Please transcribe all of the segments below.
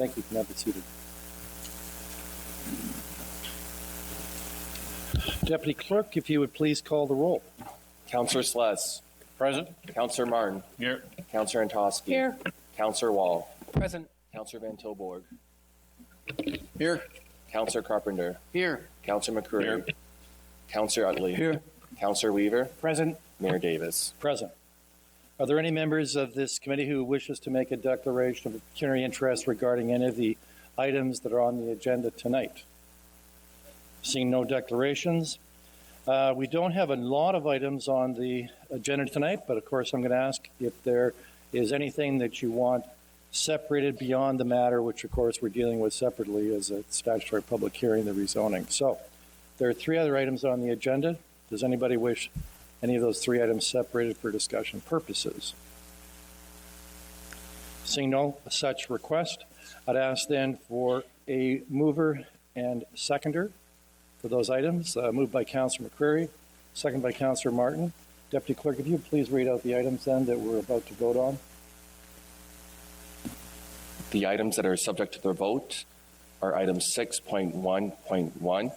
Thank you. You can now be seated. Deputy Clerk, if you would please call the roll. Councillor Sless. Present. Councillor Martin. Here. Councillor Antosky. Here. Councillor Wall. Present. Councillor Van Tilburg. Here. Councillor Carpenter. Here. Councillor McCreary. Here. Councillor Utley. Here. Councillor Weaver. Present. Mayor Davis. Present. Are there any members of this committee who wishes to make a declaration of pecuniary interest regarding any of the items that are on the agenda tonight? Seeing no declarations. We don't have a lot of items on the agenda tonight, but of course I'm going to ask if there is anything that you want separated beyond the matter, which of course we're dealing with separately as a statutory public hearing, the rezoning. So there are 3 other items on the agenda. Does anybody wish any of those 3 items separated for discussion purposes? Seeing no such request, I'd ask then for a mover and seconder for those items. Moved by Councillor McCreary, second by Councillor Martin. Deputy Clerk, if you would please read out the items then that we're about to vote on. The items that are subject to the vote are items 6.1.1,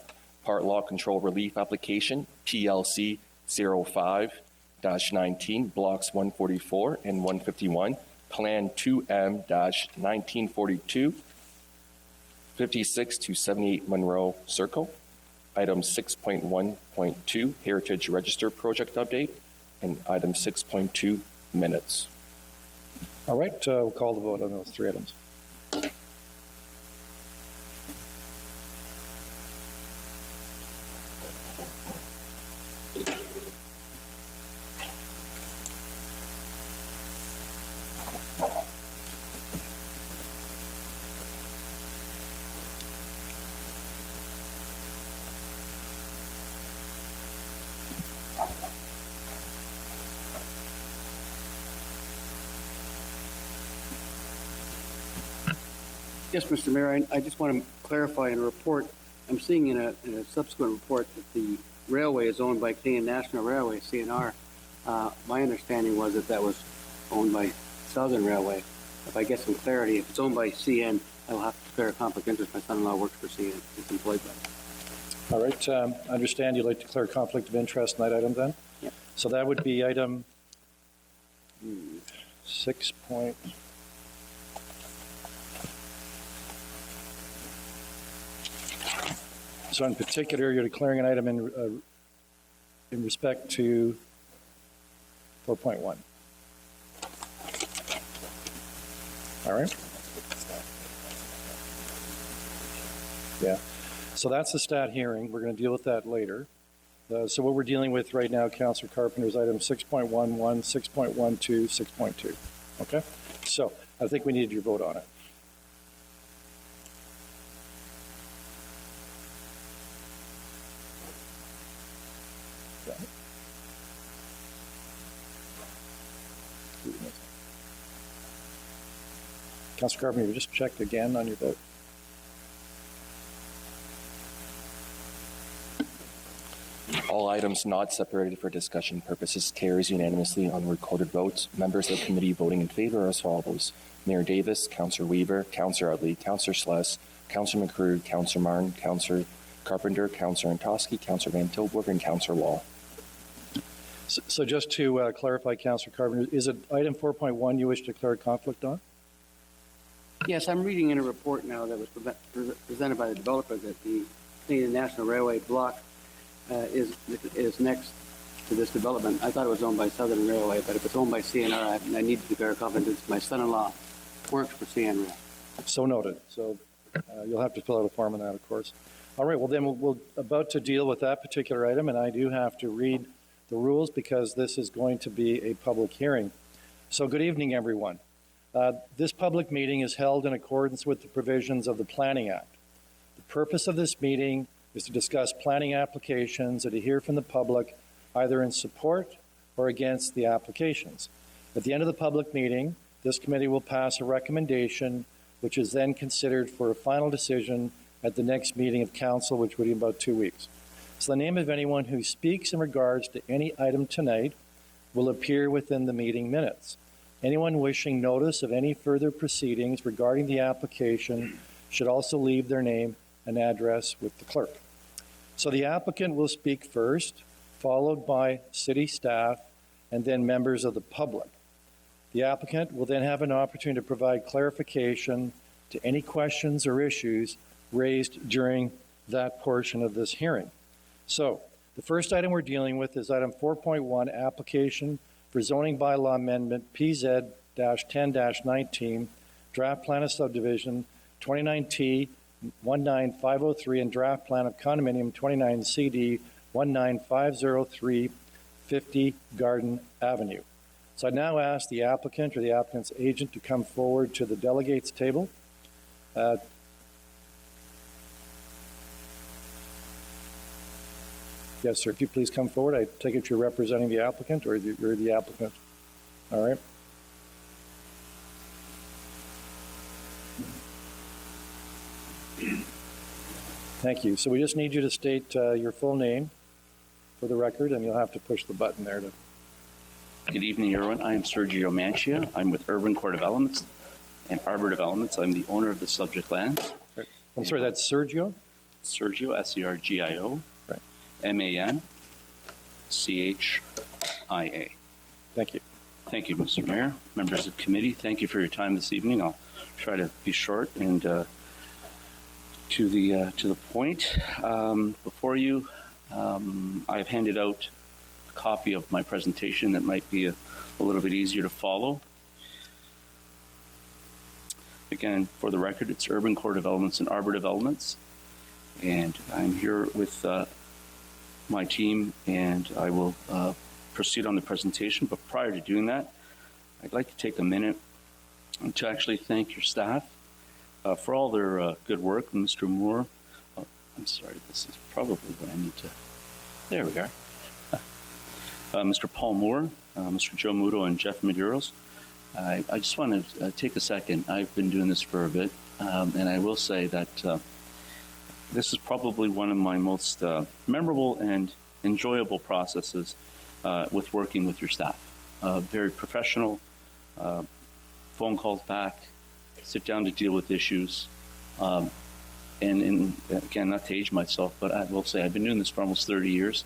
Part Law Control Relief Application, PLC 05-19, Blocks 144 and 151, Plan 2M-1942, 56 to 78 Monroe Circle. Item 6.1.2, Heritage Register Project Update, and item 6.2, Minutes. All right, we'll call the vote on those 3 items. Yes, Mr. Mayor, I just want to clarify in a report. I'm seeing in a subsequent report that the railway is owned by Canadian National Railway, CNR. My understanding was that was owned by Southern Railway. If I get some clarity, if it's owned by CN, I'll have to declare a conflict of interest. My son-in-law works for CN. He's employed by it. All right, I understand you'd like to declare a conflict of interest in that item then? Yep. So that would be item 6. So in particular, you're declaring an item in respect to 4.1. All right. Yeah. So that's the stat hearing. We're going to deal with that later. So what we're dealing with right now, Councillor Carpenter, is item 6.11, 6.12, 6.2. Okay? So I think we need your vote on it. Councillor Carpenter, you just checked again on your vote. All items not separated for discussion purposes carries unanimously on recorded votes. Members of the committee voting in favor are as follows: Mayor Davis, Councillor Weaver, Councillor Utley, Councillor Sless, Councillor McCreary, Councillor Martin, Councillor Carpenter, Councillor Antosky, Councillor Van Tilburg, and Councillor Wall. So just to clarify, Councillor Carpenter, is it item 4.1 you wish to declare a conflict on? Yes, I'm reading in a report now that was presented by the developer that the Canadian National Railway block is next to this development. I thought it was owned by Southern Railway, but if it's owned by CNR, I need to declare a conflict. My son-in-law works for CN Rail. So noted. So you'll have to fill out a form on that, of course. All right, well then we'll about to deal with that particular item, and I do have to read the rules because this is going to be a public hearing. So good evening, everyone. This public meeting is held in accordance with the provisions of the Planning Act. The purpose of this meeting is to discuss planning applications and to hear from the public either in support or against the applications. At the end of the public meeting, this committee will pass a recommendation which is then considered for a final decision at the next meeting of council, which will be in about 2 weeks. So the name of anyone who speaks in regards to any item tonight will appear within the meeting minutes. Anyone wishing notice of any further proceedings regarding the application should also leave their name and address with the clerk. So the applicant will speak first, followed by city staff, and then members of the public. The applicant will then have an opportunity to provide clarification to any questions or issues raised during that portion of this hearing. So the first item we're dealing with is item 4.1, application for zoning bylaw amendment PZ-10-19, draft plan of subdivision 29T 19503 and draft plan of condominium 29CD 19503 50 Garden Avenue. So I now ask the applicant or the applicant's agent to come forward to the delegates table. Yes, sir, if you please come forward. I take it you're representing the applicant, or you're the applicant? All right. Thank you. So we just need you to state your full name for the record, and you'll have to push the button there to... Good evening, everyone. I am Sergio Mancia. I'm with Urban Core Developments and Arbor Developments. I'm the owner of the subject land. I'm sorry, that's Sergio? Sergio, S-E-R-G-I-O, Right. M-A-N-C-H-I-A. Thank you. Thank you, Mr. Mayor, members of the committee. Thank you for your time this evening. I'll try to be short and to the point. Before you, I've handed out a copy of my presentation that might be a little bit easier to follow. Again, for the record, it's Urban Core Developments and Arbor Developments. And I'm here with my team, and I will proceed on the presentation. But prior to doing that, I'd like to take a minute to actually thank your staff for all their good work. Mr. Moore, I'm sorry, this is probably what I need to, there we are. Mr. Paul Moore, Mr. Joe Muto, and Jeff Medeiros. I just want to take a second. I've been doing this for a bit, and I will say that this is probably one of my most memorable and enjoyable processes with working with your staff. Very professional, phone calls back, sit down to deal with issues. And again, not to age myself, but I will say I've been doing this for almost 30 years.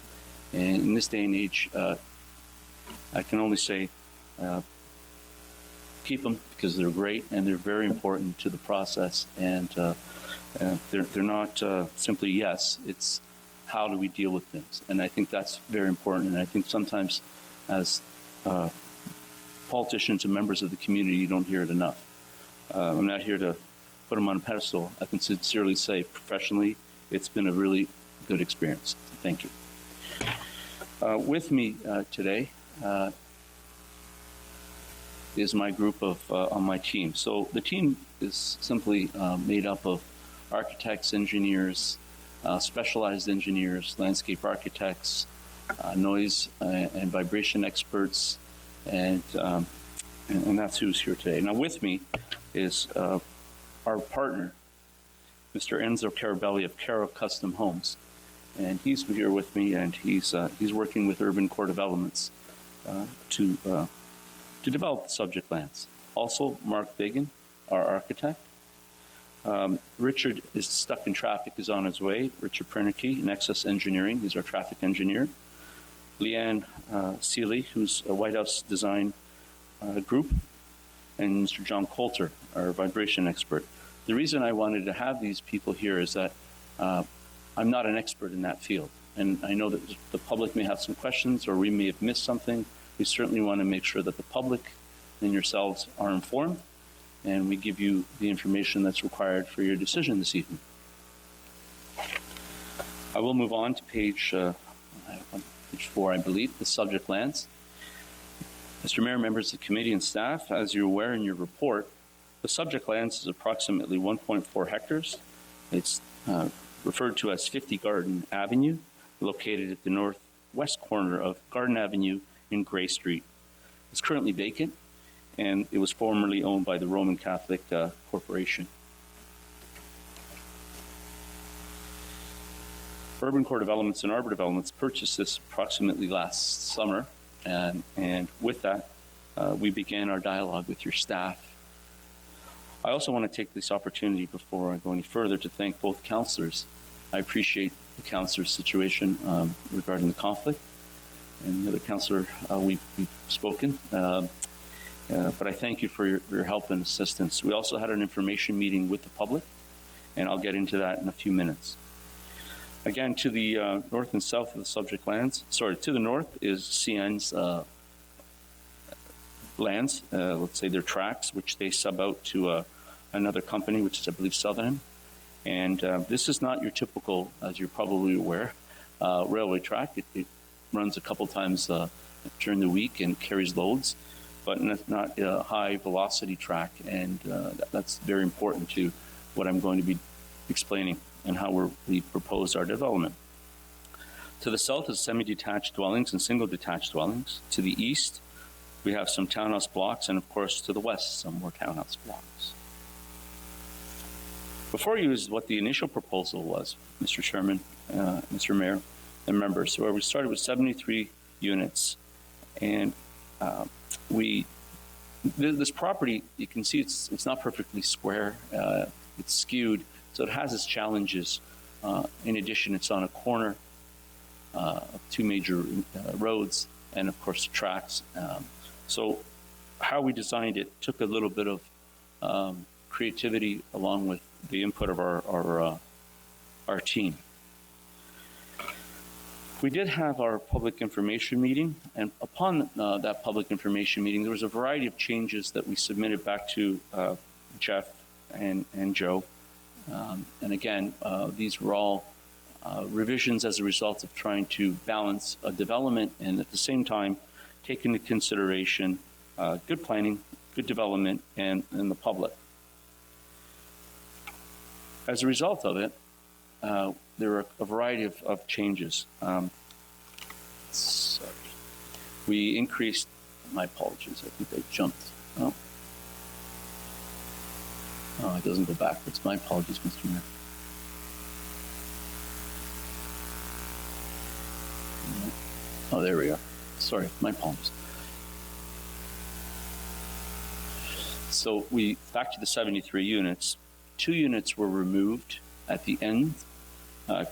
And in this day and age, I can only say keep them because they're great and they're very important to the process. And they're not simply yes, it's how do we deal with things. And I think that's very important. And I think sometimes as politicians and members of the community, you don't hear it enough. I'm not here to put them on a pedestal. I can sincerely say professionally, it's been a really good experience. Thank you. With me today is my group of on my team. So the team is simply made up of architects, engineers, specialized engineers, landscape architects, noise and vibration experts, and that's who's here today. Now with me is our partner, Mr. Enzo Carabelli of Caro Custom Homes. And he's here with me, and he's working with Urban Core Developments to develop the subject lands. Also, Mark Biggin, our architect. Richard is stuck in traffic, is on his way. Richard Pernicke, Nexus Engineering, he's our traffic engineer. Leanne Seeley, who's a White House Design Group. And Mr. John Coulter, our vibration expert. The reason I wanted to have these people here is that I'm not an expert in that field. And I know that the public may have some questions or we may have missed something. We certainly want to make sure that the public and yourselves are informed and we give you the information that's required for your decision this evening. I will move on to page 4, I believe, the subject lands. Mr. Mayor, members of the committee and staff, as you're aware in your report, the subject lands is approximately 1.4 hectares. It's referred to as 50 Garden Avenue, located at the northwest corner of Garden Avenue and Gray Street. It's currently vacant, and it was formerly owned by the Roman Catholic Corporation. Urban Core Developments and Arbor Developments purchased this approximately last summer, and with that, we began our dialogue with your staff. I also want to take this opportunity before I go any further to thank both councillors. I appreciate the councillor's situation regarding the conflict, and the other councillor we've spoken. But I thank you for your help and assistance. We also had an information meeting with the public, and I'll get into that in a few minutes. Again, to the north and south of the subject lands, sorry, to the north is CN's lands, let's say their tracks, which they sub out to another company, which is, I believe, Southern. And this is not your typical, as you're probably aware, railway track. It runs a couple times during the week and carries loads, but not a high velocity track. And that's very important to what I'm going to be explaining and how we propose our development. To the south is semi-detached dwellings and single detached dwellings. To the east, we have some townhouse blocks, and of course to the west, some more townhouse blocks. Before you is what the initial proposal was, Mr. Chairman, Mr. Mayor, and members, where we started with 73 units. And this property, you can see it's not perfectly square. It's skewed, so it has its challenges. In addition, it's on a corner of two major roads, and of course the tracks. So how we designed it took a little bit of creativity along with the input of our team. We did have our public information meeting, and upon that public information meeting, there was a variety of changes that we submitted back to Jeff and Joe. And again, these were all revisions as a result of trying to balance a development and at the same time take into consideration good planning, good development, and the public. As a result of it, there were a variety of changes. Sorry. We increased, my apologies, I think I jumped. Oh, it doesn't go backwards. My apologies, Mr. Mayor. Oh, there we are. Sorry, my apologies. So back to the 73 units, 2 units were removed at the end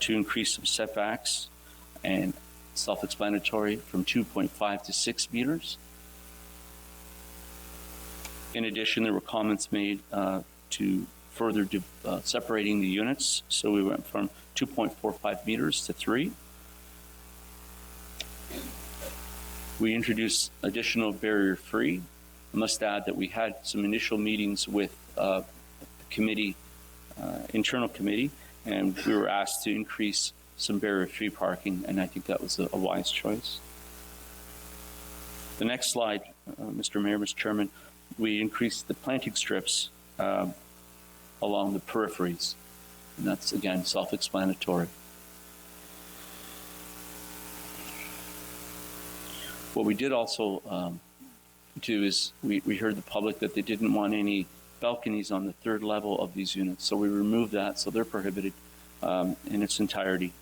to increase some setbacks, and self-explanatory, from 2.5 to 6 meters. In addition, there were comments made to further separating the units. So we went from 2.45 meters to 3. We introduced additional barrier-free. I must add that we had some initial meetings with the committee, internal committee, and we were asked to increase some barrier-free parking, and I think that was a wise choice. The next slide, Mr. Mayor, Mr. Chairman, we increased the planting strips along the peripheries, and that's, again, self-explanatory. What we did also do is we heard the public that they didn't want any balconies on the 3rd level of these units, so we removed that, so they're prohibited in its entirety.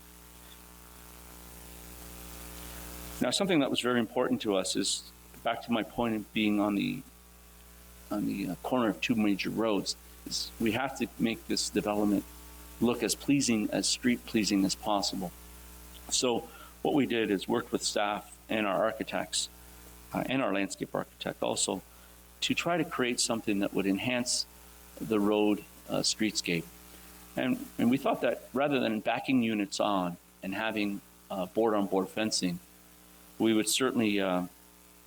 Now, something that was very important to us is, back to my point of being on the corner of 2 major roads, is we have to make this development look as pleasing, as street pleasing as possible. So what we did is worked with staff and our architects and our landscape architect also to try to create something that would enhance the road streetscape. And we thought that rather than backing units on and having board-on-board fencing, we would certainly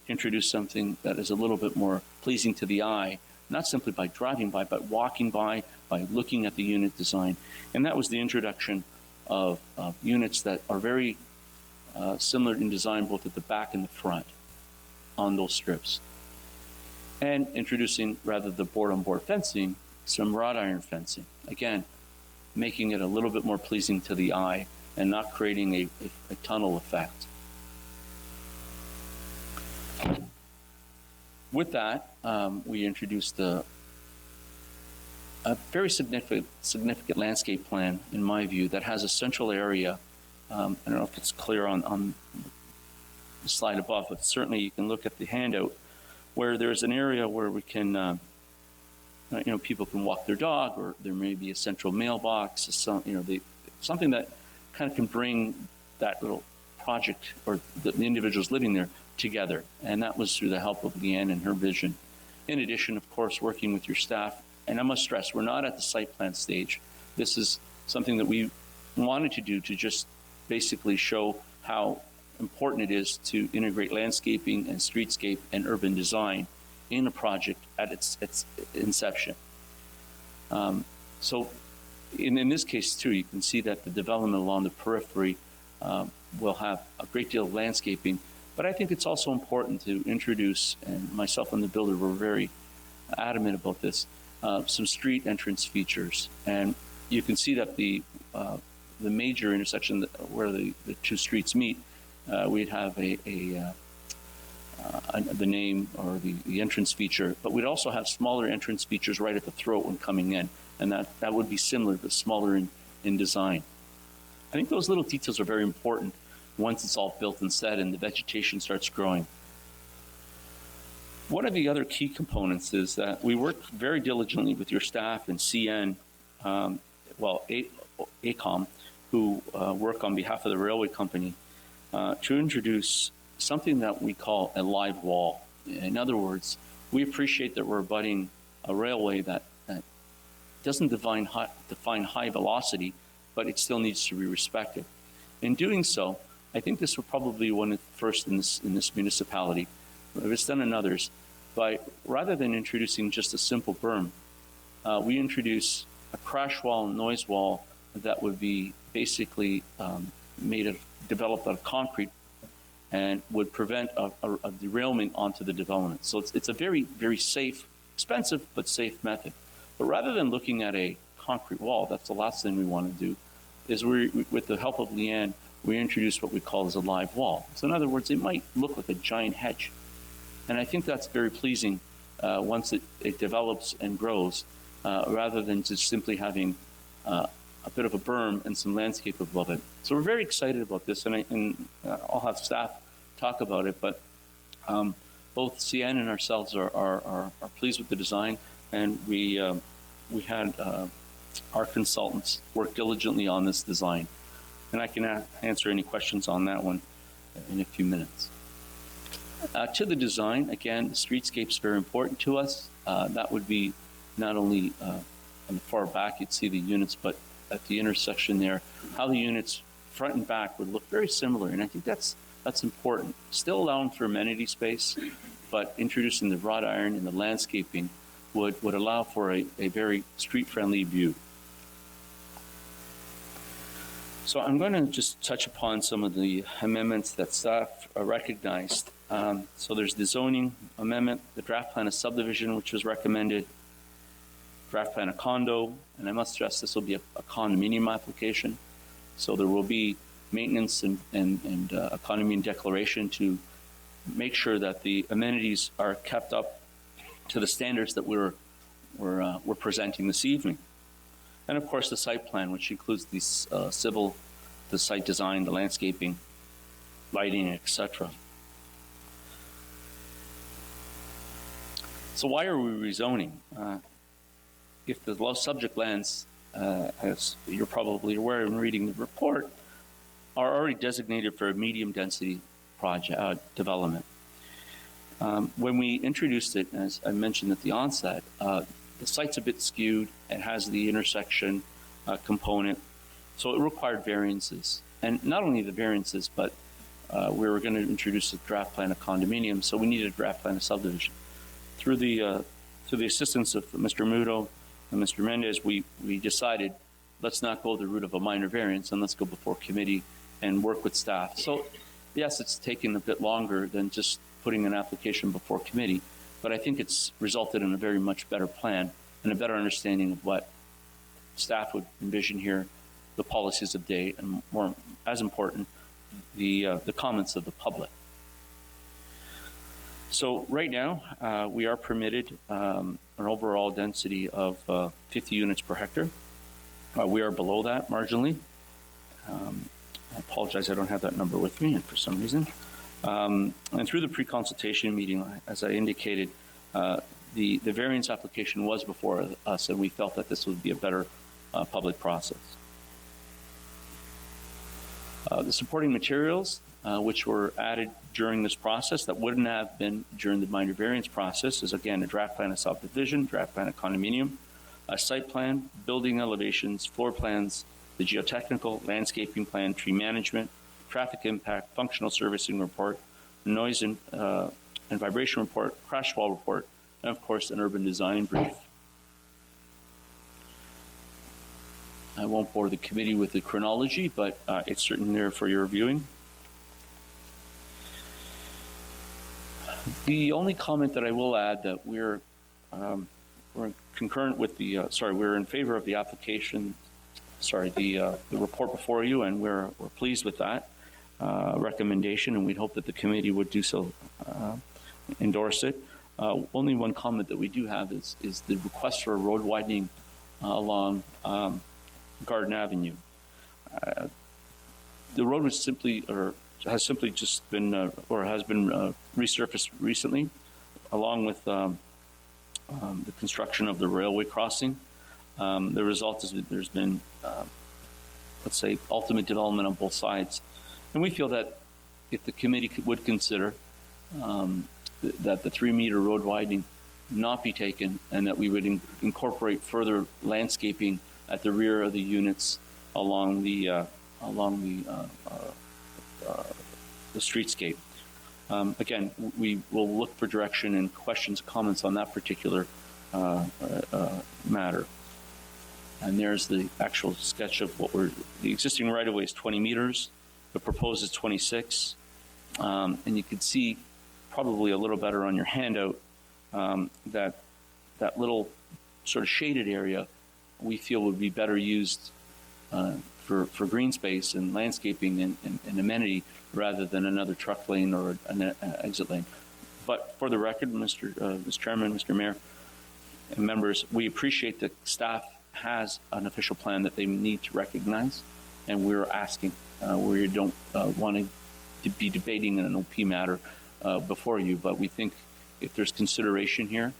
introduce something that is a little bit more pleasing to the eye, not simply by driving by, but walking by looking at the unit design. And that was the introduction of units that are very similar in design, both at the back and the front on those strips. And introducing, rather than board-on-board fencing, some wrought iron fencing. Again, making it a little bit more pleasing to the eye and not creating a tunnel effect. With that, we introduced a very significant landscape plan, in my view, that has a central area. I don't know if it's clear on the slide above, but certainly you can look at the handout where there's an area where we can, people can walk their dog, or there may be a central mailbox, something that kind of can bring that little project or the individuals living there together. And that was through the help of Leanne and her vision. In addition, of course, working with your staff. And I must stress, we're not at the site plan stage. This is something that we wanted to do to just basically show how important it is to integrate landscaping and streetscape and urban design in a project at its inception. So in this case, too, you can see that the development along the periphery will have a great deal of landscaping. But I think it's also important to introduce, and myself and the builder were very adamant about this, some street entrance features. And you can see that the major intersection where the two streets meet, we'd have the name or the entrance feature, but we'd also have smaller entrance features right at the throat when coming in. And that would be similar, but smaller in design. I think those little details are very important once it's all built and set and the vegetation starts growing. One of the other key components is that we work very diligently with your staff and CN, ACOM, who work on behalf of the railway company, to introduce something that we call a live wall. In other words, we appreciate that we're abutting a railway that doesn't define high velocity, but it still needs to be respected. In doing so, I think this will probably be one of the first in this municipality. It's done in others. But rather than introducing just a simple berm, we introduce a crash wall and noise wall that would be basically developed out of concrete and would prevent a derailment onto the development. So it's a very, very safe, expensive, but safe method. But rather than looking at a concrete wall, that's the last thing we want to do, is with the help of Leanne, we introduce what we call as a live wall. So in other words, it might look like a giant hedge. And I think that's very pleasing once it develops and grows, rather than just simply having a bit of a berm and some landscape above it. So we're very excited about this, and I'll have staff talk about it, but both CN and ourselves are pleased with the design, and we had our consultants work diligently on this design. And I can answer any questions on that one in a few minutes. To the design, again, the streetscape's very important to us. That would be not only on the far back, you'd see the units, but at the intersection there, how the units front and back would look very similar. And I think that's important. Still allowing for amenity space, but introducing the wrought iron and the landscaping would allow for a very street-friendly view. So I'm going to just touch upon some of the amendments that staff recognized. So there's the zoning amendment, the draft plan of subdivision, which was recommended, draft plan of condo, and I must stress this will be a condominium application. So there will be maintenance and a condominium declaration to make sure that the amenities are kept up to the standards that we're presenting this evening. And of course, the site plan, which includes the site design, the landscaping, lighting, etc. So why are we rezoning? If the low subject lands, as you're probably aware in reading the report, are already designated for a medium density project development. When we introduced it, as I mentioned at the onset, the site's a bit skewed. It has the intersection component, so it required variances. And not only the variances, but we were going to introduce a draft plan of condominium, so we needed a draft plan of subdivision. Through the assistance of Mr. Muto and Mr. Mendez, we decided let's not go the route of a minor variance and let's go before committee and work with staff. So yes, it's taken a bit longer than just putting an application before committee, but I think it's resulted in a very much better plan and a better understanding of what staff would envision here, the policies of day, and more as important, the comments of the public. So right now, we are permitted an overall density of 50 units per hectare. We are below that marginally. I apologize, I don't have that number with me for some reason. And through the pre-consultation meeting, as I indicated, the variance application was before us, and we felt that this would be a better public process. The supporting materials, which were added during this process that wouldn't have been during the minor variance process, is again a draft plan of subdivision, draft plan of condominium, a site plan, building elevations, floor plans, the geotechnical, landscaping plan, tree management, traffic impact, functional servicing report, noise and vibration report, crash wall report, and of course an urban design brief. I won't bore the committee with the chronology, but it's certainly there for your viewing. The only comment that I will add that we're concurrent with the, we're in favor of the application, the report before you, and we're pleased with that recommendation, and we'd hope that the committee would do so, endorse it. Only one comment that we do have is the request for a road widening along Garden Avenue. The road was simply, or has simply just been, has been resurfaced recently, along with the construction of the railway crossing. The result is that there's been, let's say, ultimate development on both sides. And we feel that if the committee would consider that the 3-meter road widening not be taken, and that we would incorporate further landscaping at the rear of the units along the streetscape. Again, we will look for direction and questions, comments on that particular matter. And there's the actual sketch of what the existing right-of-way is 20 meters, the proposed is 26, and you can see probably a little better on your handout that little sort of shaded area we feel would be better used for green space and landscaping and amenity rather than another truck lane or an exit lane. But for the record, Mr. Chairman, Mr. Mayor, and members, we appreciate that staff has an official plan that they need to recognize, and we're asking. We don't want to be debating an OP matter before you, but we think if there's consideration here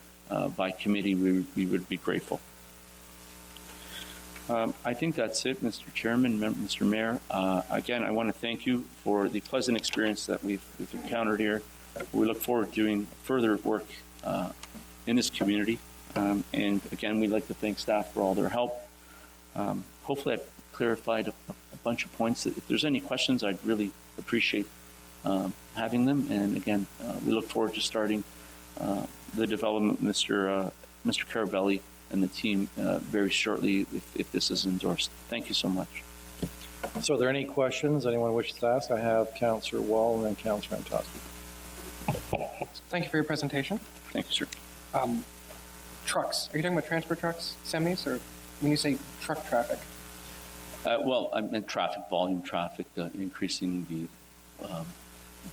by committee, we would be grateful. I think that's it, Mr. Chairman, Mr. Mayor. Again, I want to thank you for the pleasant experience that we've encountered here. We look forward to doing further work in this community. And again, we'd like to thank staff for all their help. Hopefully I've clarified a bunch of points. If there's any questions, I'd really appreciate having them. And again, we look forward to starting the development, Mr. Carabelli and the team very shortly if this is endorsed. Thank you so much. So are there any questions anyone wishes to ask? I have Councillor Wall and then Councillor Antosky. Thank you for your presentation. Thank you, sir. Trucks. Are you talking about transport trucks, semis, or when you say truck traffic? Well, I meant traffic, volume traffic, increasing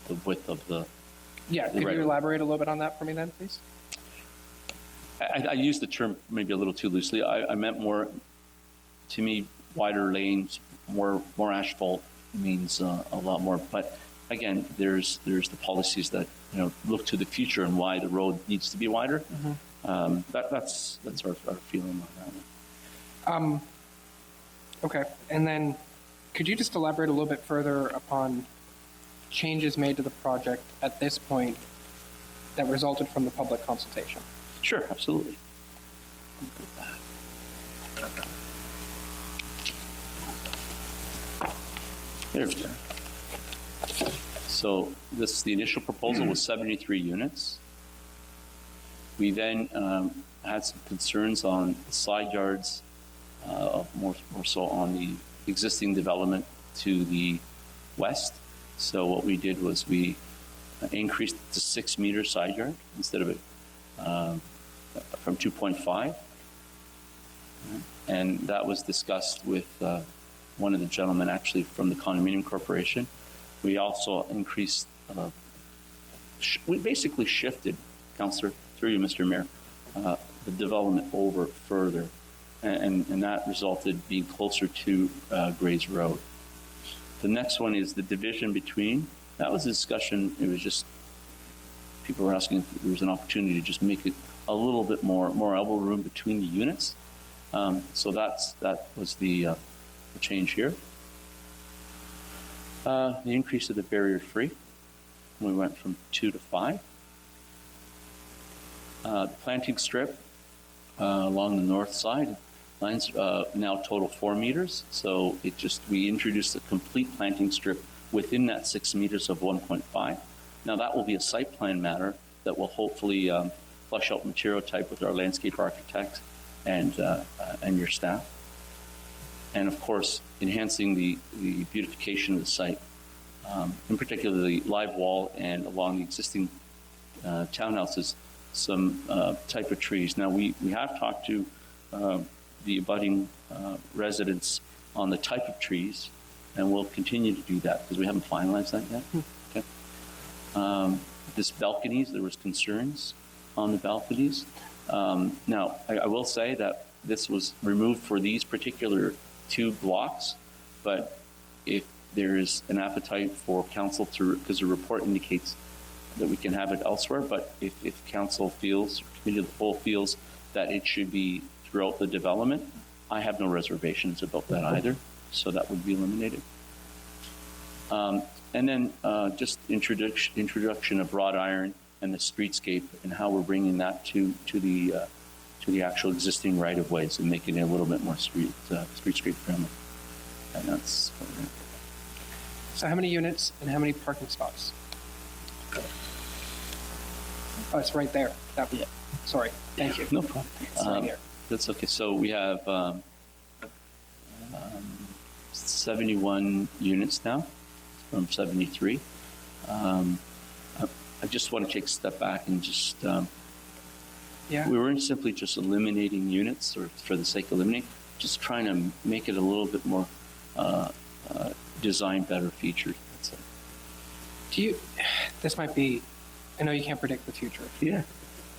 the width of the... Yeah, could you elaborate a little bit on that for me then, please? I used the term maybe a little too loosely. I meant more, to me, wider lanes, more asphalt means a lot more. But again, there's the policies that look to the future and why the road needs to be wider. Mm-hmm. That's our feeling on that. Okay, and then could you just elaborate a little bit further upon changes made to the project at this point that resulted from the public consultation? Sure, absolutely. There we go. So the initial proposal was 73 units. We then had some concerns on the side yards, more so on the existing development to the west. So what we did was we increased it to 6-meter side yard instead of it from 2.5. And that was discussed with one of the gentlemen actually from the Condominium Corporation. We also increased, we basically shifted, Councillor, through you, Mr. Mayor, the development over further. And that resulted being closer to Grays Road. The next one is the division between That was a discussion. It was just people were asking if there was an opportunity to just make it a little bit more elbow room between the units. So that was the change here. The increase of the barrier free. We went from 2 to 5. The planting strip along the north side lines now total 4 meters. So we introduced a complete planting strip within that 6 meters of 1.5. Now that will be a site plan matter that will hopefully flush out material type with our landscape architect and your staff. And of course, enhancing the beautification of the site, in particular the live wall and along the existing townhouses, some type of trees. Now we have talked to the abutting residents on the type of trees, and we'll continue to do that because we haven't finalized that yet. Okay. This balconies, there was concerns on the balconies. Now, I will say that this was removed for these particular 2 blocks, but if there is an appetite for council because the report indicates that we can have it elsewhere, but if council feels, committee of the whole feels that it should be throughout the development, I have no reservations about that either, so that would be eliminated. And then just introduction of wrought iron and the streetscape and how we're bringing that to the actual existing right of ways and making it a little bit more streetscape friendly. And that's what we're doing. So how many units and how many parking spots? Oh, it's right there. Sorry. Thank you. No problem. It's right here. That's okay. So we have 71 units now from 73. I just want to take a step back and just, we weren't simply just eliminating units or for the sake of eliminating, just trying to make it a little bit more design better featured. That's it. This might be, I know you can't predict the future. Yeah.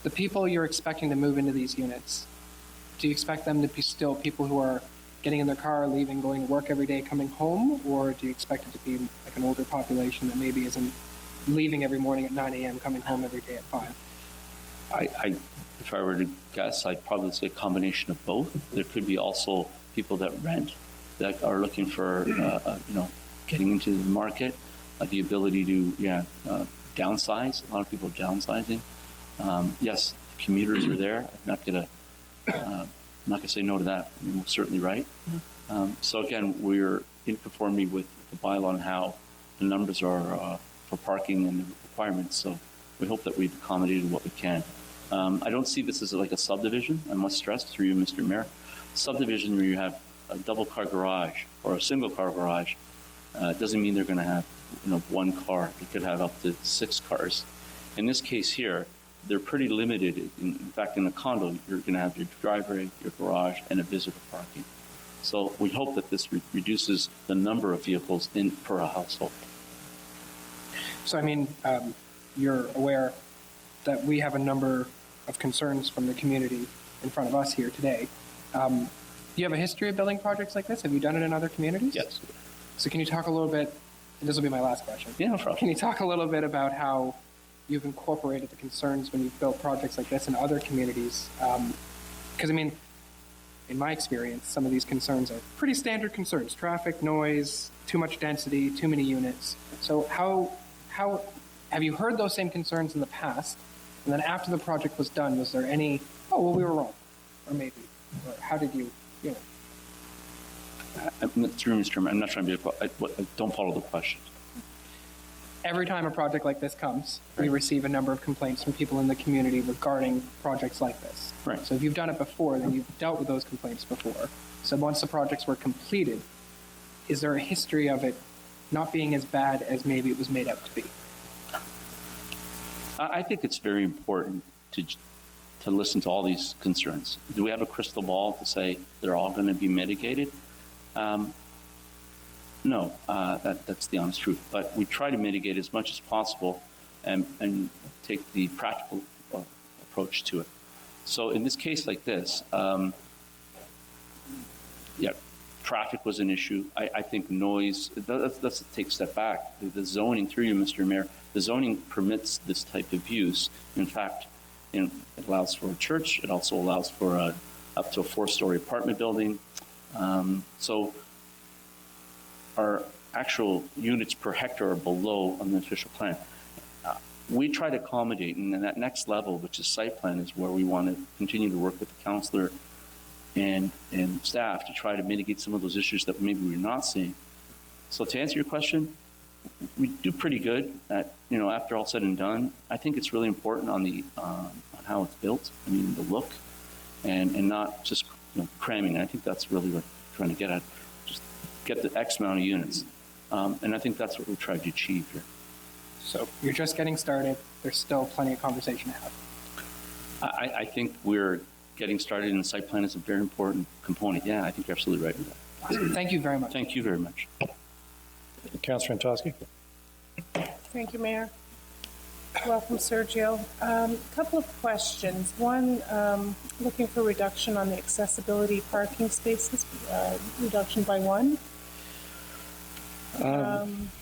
The people you're expecting to move into these units, do you expect them to be still people who are getting in their car, leaving, going to work every day, coming home? Or do you expect it to be like an older population that maybe isn't leaving every morning at 9 a.m., coming home every day at 5? If I were to guess, I'd probably say a combination of both. There could be also people that rent that are looking for, getting into the market, the ability to, downsize. A lot of people downsizing. Yes, commuters are there. I'm not gonna say no to that. You're certainly right. So again, we're in conformity with the bylaw on how the numbers are for parking and the requirements. So we hope that we've accommodated what we can. I don't see this as like a subdivision. I must stress through you, Mr. Mayor. Subdivision where you have a double car garage or a single car garage doesn't mean they're going to have one car. They could have up to 6 cars. In this case here, they're pretty limited. In fact, in a condo, you're going to have your driveway, your garage, and a visitor parking. So we hope that this reduces the number of vehicles in per household. So, I mean, you're aware that we have a number of concerns from the community in front of us here today. Do you have a history of building projects like this? Have you done it in other communities? Yes. So can you talk a little bit, and this will be my last question. Yeah, no problem. Can you talk a little bit about how you've incorporated the concerns when you've built projects like this in other communities? Because, I mean, in my experience, some of these concerns are pretty standard concerns. Traffic, noise, too much density, too many units. So how have you heard those same concerns in the past? And then after the project was done, was there any, oh, well, we were wrong? Or maybe, or how did you, Through Mr. Mayor, I'm not trying to be, I don't follow the question. Every time a project like this comes, we receive a number of complaints from people in the community regarding projects like this. Right. So if you've done it before, then you've dealt with those complaints before. So once the projects were completed, is there a history of it not being as bad as maybe it was made out to be? I think it's very important to listen to all these concerns. Do we have a crystal ball to say they're all going to be mitigated? No, that's the honest truth. But we try to mitigate as much as possible and take the practical approach to it. So in this case like this, traffic was an issue. I think noise, let's take a step back. The zoning, through you, Mr. Mayor, the zoning permits this type of use. In fact, it allows for a church. It also allows for up to a 4-story apartment building. So our actual units per hectare are below on the official plan. We try to accommodate, and then that next level, which is site plan, is where we want to continue to work with the councillor and staff to try to mitigate some of those issues that maybe we're not seeing. So to answer your question, we do pretty good at, after all said and done. I think it's really important on how it's built. I mean, the look, and not just cramming. I think that's really what we're trying to get at. Just get the X amount of units. And I think that's what we're trying to achieve here. So you're just getting started. There's still plenty of conversation to have. I think we're getting started, and the site plan is a very important component. Yeah, I think you're absolutely right with that. Awesome. Thank you very much. Thank you very much. Councillor Antosky? Thank you, Mayor. Welcome, Sergio. A couple of questions. One, looking for reduction on the accessibility parking spaces, reduction by 1.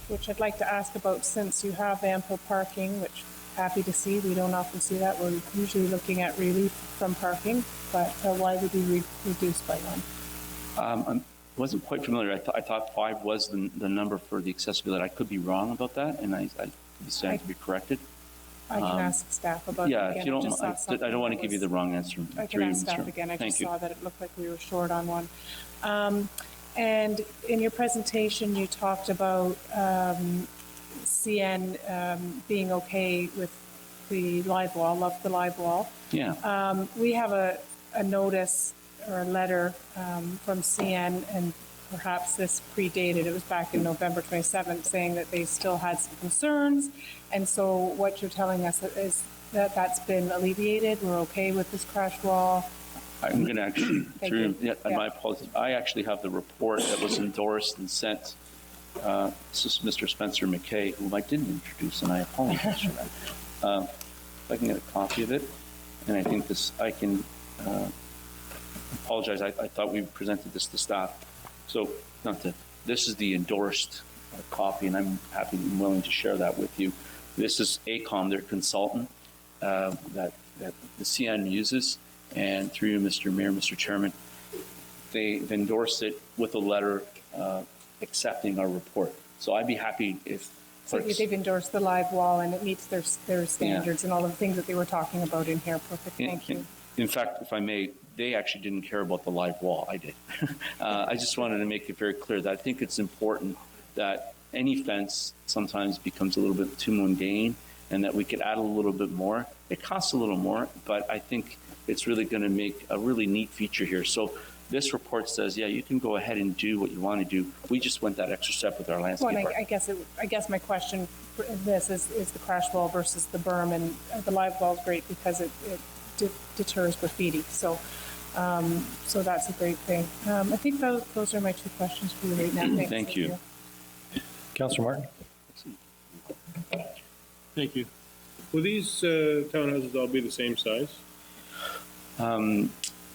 Which I'd like to ask about, since you have ample parking, which happy to see. We don't often see that. We're usually looking at relief from parking, but why would you reduce by 1? I wasn't quite familiar. I thought 5 was the number for the accessibility. I could be wrong about that, and I stand to be corrected. I can ask staff about yeah, it again. If you don't, I don't want to give you the wrong answer. I can ask staff again. I just saw that it looked like we were short on 1. And in your presentation, you talked about CN being okay with the live wall, love the live wall. Yeah. We have a notice or a letter from CN, and perhaps this predated, it was back in November 27th, saying that they still had some concerns. And so what you're telling us is that that's been alleviated. We're okay with this crash wall. I'm going to actually, my apologies. I actually have the report that was endorsed and sent. This is Mr. Spencer McKay, whom I didn't introduce, and I apologize for that. If I can get a copy of it, and I think I can apologize. I thought we presented this to staff. So, this is the endorsed copy, and I'm happy and willing to share that with you. This is ACOM, their consultant that the CN uses. And through you, Mr. Mayor, Mr. Chairman, they've endorsed it with a letter accepting our report. So I'd be happy if... So they've endorsed the live wall, and it meets their standards and all of the things that they were talking about in here. Perfect, thank you. In fact, if I may, they actually didn't care about the live wall. I did. I just wanted to make it very clear that I think it's important that any fence sometimes becomes a little bit too mundane, and that we could add a little bit more. It costs a little more, but I think it's really going to make a really neat feature here. So this report says, yeah, you can go ahead and do what you want to do. We just went that extra step with our landscape. Well, I guess my question for this is the crash wall versus the berm, and the live wall is great because it deters graffiti. So that's a great thing. I think those are my 2 questions for you right now. Thanks. Thank you. Councillor Martin? Thank you. Will these townhouses all be the same size?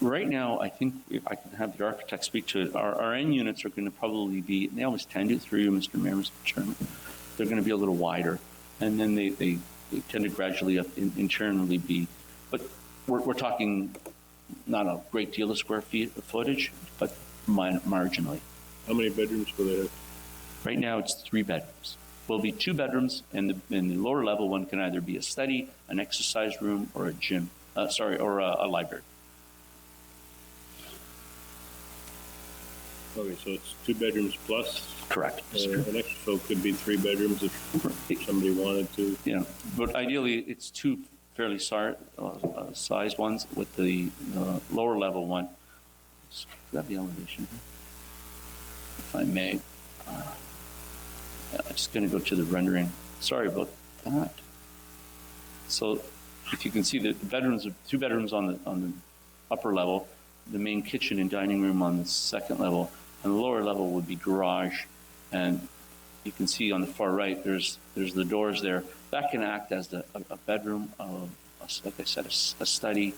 Right now, I think if I can have the architect speak to it, our end units are going to probably be, they always tend to, through you, Mr. Mayor, Mr. Chairman, they're going to be a little wider. And then they tend to gradually internally be, but we're talking not a great deal of square footage, but marginally. How many bedrooms will they have? Right now, it's 3 bedrooms. Will be 2 bedrooms, and the lower level one can either be a study, an exercise room, or a gym. Or a library. Okay, so it's 2 bedrooms plus? Correct. An extra, so it could be 3 bedrooms if somebody wanted to? Yeah, but ideally, it's 2 fairly sized ones with the lower level one. Is that the elevation? If I may. I'm just going to go to the rendering. Sorry about that. So, if you can see the bedrooms, 2 bedrooms on the upper level, the main kitchen and dining room on the 2nd level, and the lower level would be garage. And you can see on the far right, there's the doors there. That can act as a bedroom, like I said, a study.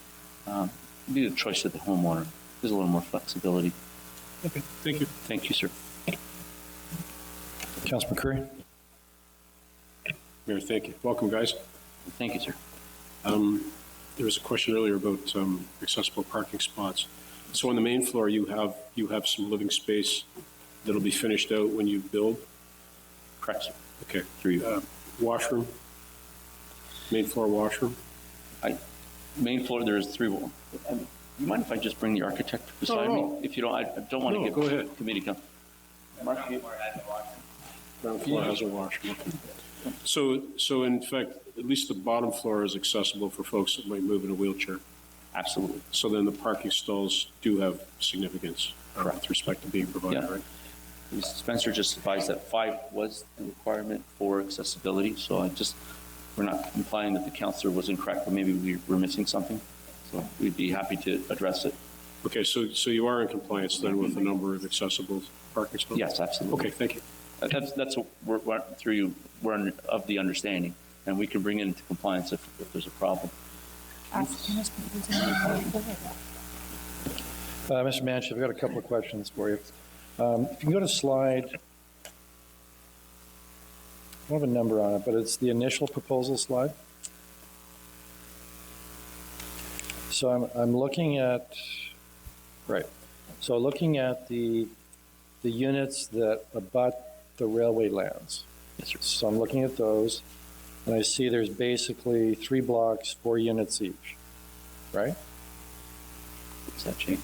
Be the choice of the homeowner. There's a little more flexibility. Okay, thank you. Thank you, sir. Councilor McCurry? Mayor, thank you. Welcome, guys. Thank you, sir. There was a question earlier about accessible parking spots. So on the main floor, you have some living space that'll be finished out when you build? Correct, sir. Okay. Through you. Washroom? Main floor washroom? Main floor, there is 3. You mind if I just bring the architect beside no. me? If you don't, I don't want to No, give go ahead. committee come. Ground floor has a washroom. Okay. So in fact, at least the bottom floor is accessible for folks that might move in a wheelchair. Absolutely. So then the parking stalls do have significance with respect to being provided, Yeah. right? Mr. Spencer just advised that 5 was the requirement for accessibility, so we're not implying that the counselor was incorrect, but maybe we're missing something. So we'd be happy to address it. Okay, so you are in compliance then with the number of accessible parking stalls? Yes, absolutely. Okay, thank you. That's what we're through you. We're of the understanding, and we can bring it into compliance if there's a problem. Mr. Manchin, I've got a couple of questions for you. If you can go to slide, I don't have a number on it, but it's the initial proposal slide. So I'm looking at, right. So looking at the units that abut the railway lands. Yes, sir. So I'm looking at those, and I see there's basically 3 blocks, 4 units each, right? Has that changed?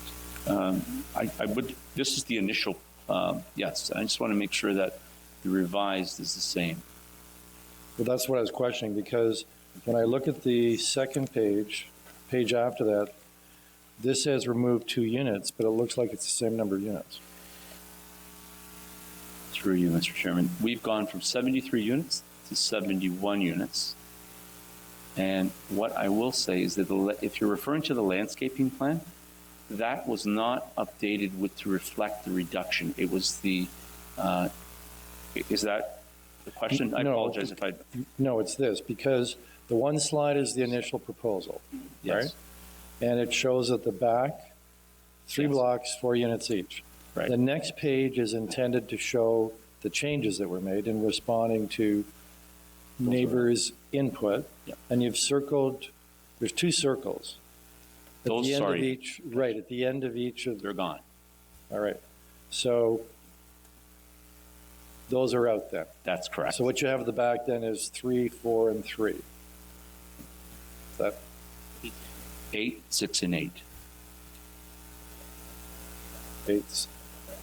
I would, this is the initial, yes. I just want to make sure that the revised is the same. Well, that's what I was questioning, because when I look at the second page after that, this says remove 2 units, but it looks like it's the same number of units. Through you, Mr. Chairman. We've gone from 73 units to 71 units. And what I will say is that if you're referring to the landscaping plan, that was not updated to reflect the reduction. It was the, is that the question? I apologize if I... No, it's this, because the one slide is the initial proposal, Yes. right? And it shows at the back, 3 Yes. blocks, 4 units each. Right. The next page is intended to show the changes that were made in responding to neighbors' input. Yeah. And you've circled, there's 2 circles. At Those, the end sorry. of each, right, at the end of each of, They're gone. all right. So those are out then. That's correct. So what you have at the back then is 3, 4, and 3. Is that 8, 6, and 8. 8?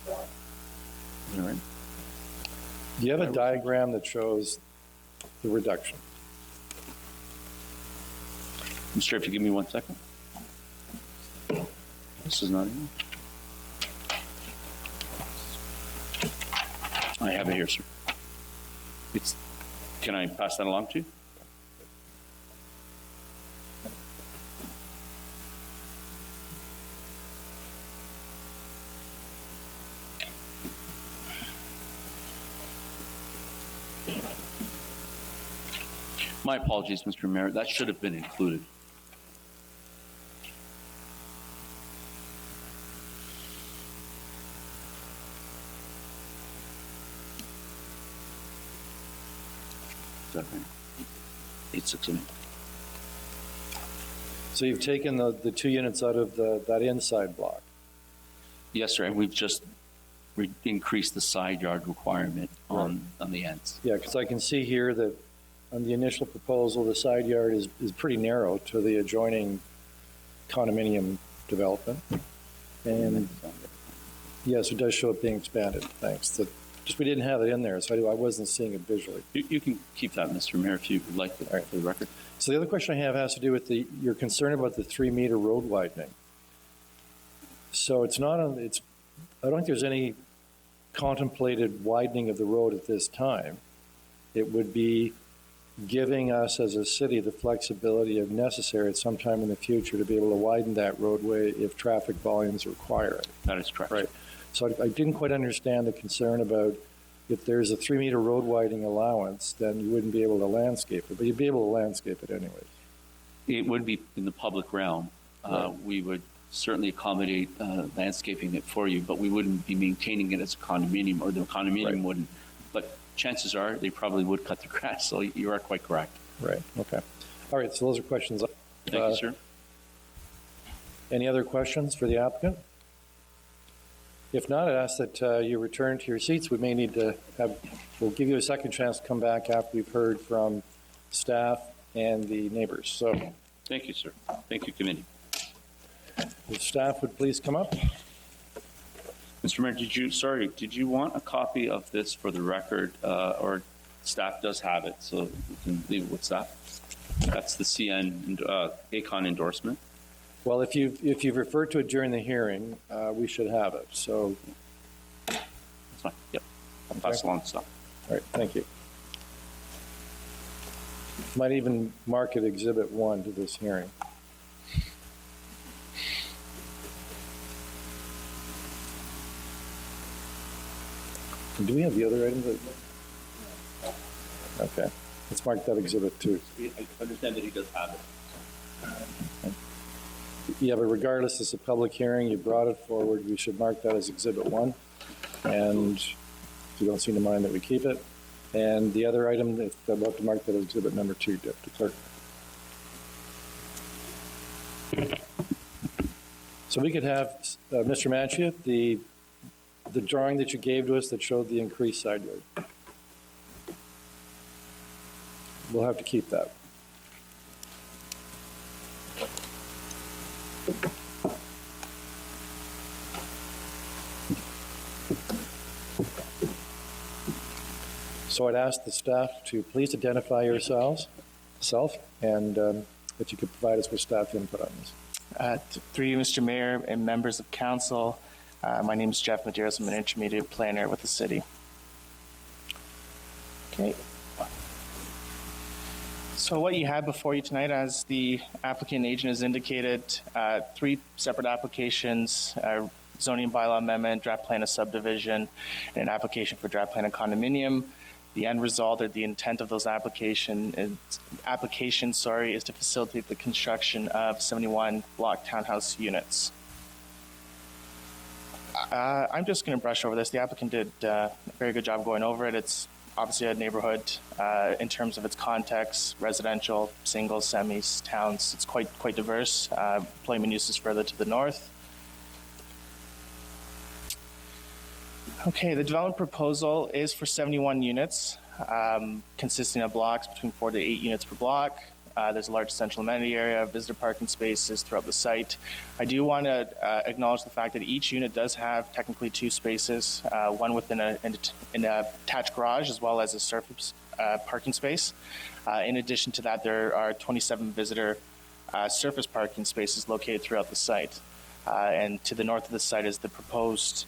All right. Do you have a diagram that shows the reduction? Mr. Chair, if you give me 1 second. This is not in. I have it here, sir. Can I pass that along to you? My apologies, Mr. Mayor. That should have been included. Is that right? 8, 6, and 8. So you've taken the 2 units out of that inside block. Yes, sir. And we've just increased the side yard requirement on the ends. Yeah, because I can see here that on the initial proposal, the side yard is pretty narrow to the adjoining condominium development. And yes, it does show it being expanded, thanks. Just we didn't have it in there, so I wasn't seeing it visually. You can keep that, Mr. Mayor, if you would like to, for the record. So the other question I have has to do with your concern about the 3-meter road widening. So it's not on, I don't think there's any contemplated widening of the road at this time. It would be giving us as a city the flexibility if necessary at some time in the future to be able to widen that roadway if traffic volumes require it. That is correct. Right. So I didn't quite understand the concern about if there's a 3-meter road widening allowance, then you wouldn't be able to landscape it, but you'd be able to landscape it anyways. It would be in the public realm. Right. We would certainly accommodate landscaping it for you, but we wouldn't be maintaining it as a condominium, or the condominium Right. wouldn't. But chances are they probably would cut the grass, so you are quite correct. Right, okay. All right, so those are questions. Thank you, sir. Any other questions for the applicant? If not, I'd ask that you return to your seats. We may need to we'll give you a second chance to come back after we've heard from staff and the neighbors. So Thank you, sir. Thank you, committee. if staff would please come up. Mr. Mayor, did you want a copy of this for the record, or staff does have it, so we can leave it with staff? That's the CN, ACON endorsement. Well, if you've referred to it during the hearing, we should have it. So, That's fine. Yep. I'll pass along the stuff. all right, thank you. Might even mark it Exhibit 1 to this hearing. Do we have the other items? Okay, let's mark that Exhibit 2. I understand that he does have it. Yeah, but regardless, it's a public hearing, you brought it forward, we should mark that as Exhibit 1. And if you don't seem to mind that we keep it. And the other item, I'd love to mark that as Exhibit number 2, Deputy Clerk. So we could have, Mr. Manchia, the drawing that you gave to us that showed the increased side yard. We'll have to keep that. So I'd ask the staff to please identify yourselves, and if you could provide us with staff input on this. Through you, Mr. Mayor and members of council, my name is Jeff Medeiros. I'm an intermediate planner with the city. Okay. So what you have before you tonight, as the applicant agent has indicated, 3 separate applications, zoning bylaw amendment, draft plan of subdivision, and an application for draft plan of condominium. The end result, or the intent of those applications, is to facilitate the construction of 71 block townhouse units. I'm just going to brush over this. The applicant did a very good job going over it. It's obviously a neighborhood in terms of its context, residential, singles, semis, towns. It's quite diverse. Employment uses further to the north. Okay, the development proposal is for 71 units, consisting of blocks between 4 to 8 units per block. There's a large central amenity area, visitor parking spaces throughout the site. I do want to acknowledge the fact that each unit does have technically 2 spaces, one within an attached garage as well as a surface parking space. In addition to that, there are 27 visitor surface parking spaces located throughout the site. And to the north of the site is the proposed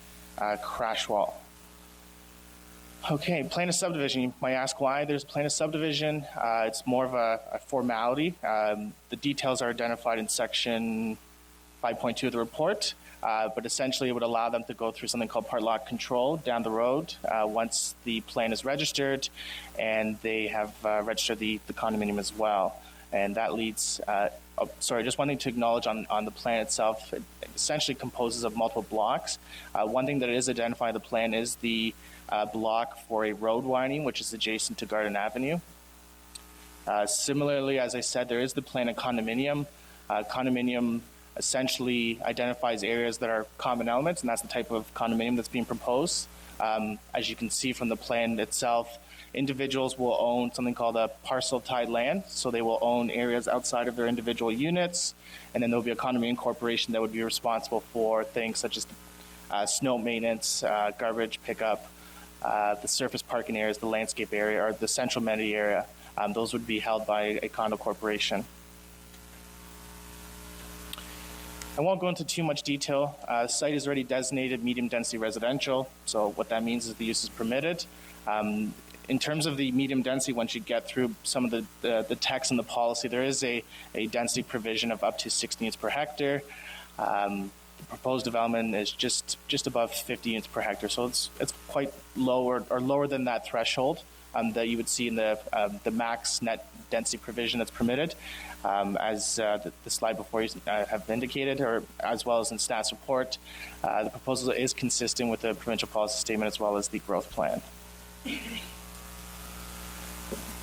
crash wall. Okay, plan of subdivision. You might ask why there's a plan of subdivision. It's more of a formality. The details are identified in section 5.2 of the report, but essentially it would allow them to go through something called part lot control down the road once the plan is registered and they have registered the condominium as well. And that leads, just one thing to acknowledge on the plan itself, it essentially composes of multiple blocks. One thing that is identified in the plan is the block for a road widening, which is adjacent to Garden Avenue. Similarly, as I said, there is the plan of condominium. Condominium essentially identifies areas that are common elements, and that's the type of condominium that's being proposed. As you can see from the plan itself, individuals will own something called a parcel tied land, so they will own areas outside of their individual units, and then there'll be a condominium corporation that would be responsible for things such as snow maintenance, garbage pickup, the surface parking areas, the landscape area, or the central amenity area. Those would be held by a condo corporation. I won't go into too much detail. The site is already designated medium density residential, so what that means is the use is permitted. In terms of the medium density, once you get through some of the text and the policy, there is a density provision of up to 16 units per hectare. The proposed development is just above 50 units per hectare, so it's quite lower or lower than that threshold that you would see in the max net density provision that's permitted, as the slide before you have indicated, or as well as in staff's report. The proposal is consistent with the provincial policy statement as well as the growth plan.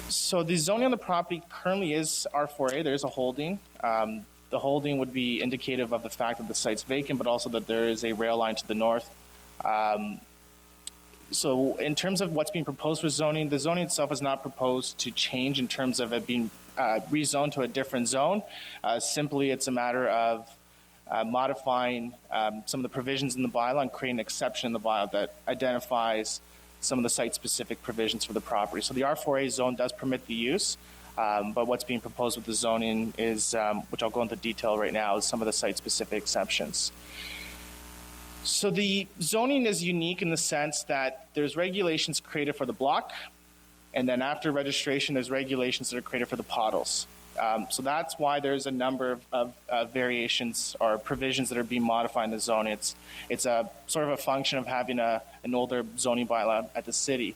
So the zoning on the property currently is R4A. There is a holding. The holding would be indicative of the fact that the site's vacant, but also that there is a rail line to the north. So in terms of what's being proposed for zoning, the zoning itself is not proposed to change in terms of it being rezoned to a different zone. Simply, it's a matter of modifying some of the provisions in the bylaw and creating an exception in the bylaw that identifies some of the site-specific provisions for the property. So the R4A zone does permit the use, but what's being proposed with the zoning is, which I'll go into detail right now, is some of the site-specific exceptions. So the zoning is unique in the sense that there's regulations created for the block, and then after registration, there's regulations that are created for the pottles. So that's why there's a number of variations or provisions that are being modified in the zone. It's a sort of a function of having an older zoning bylaw at the city.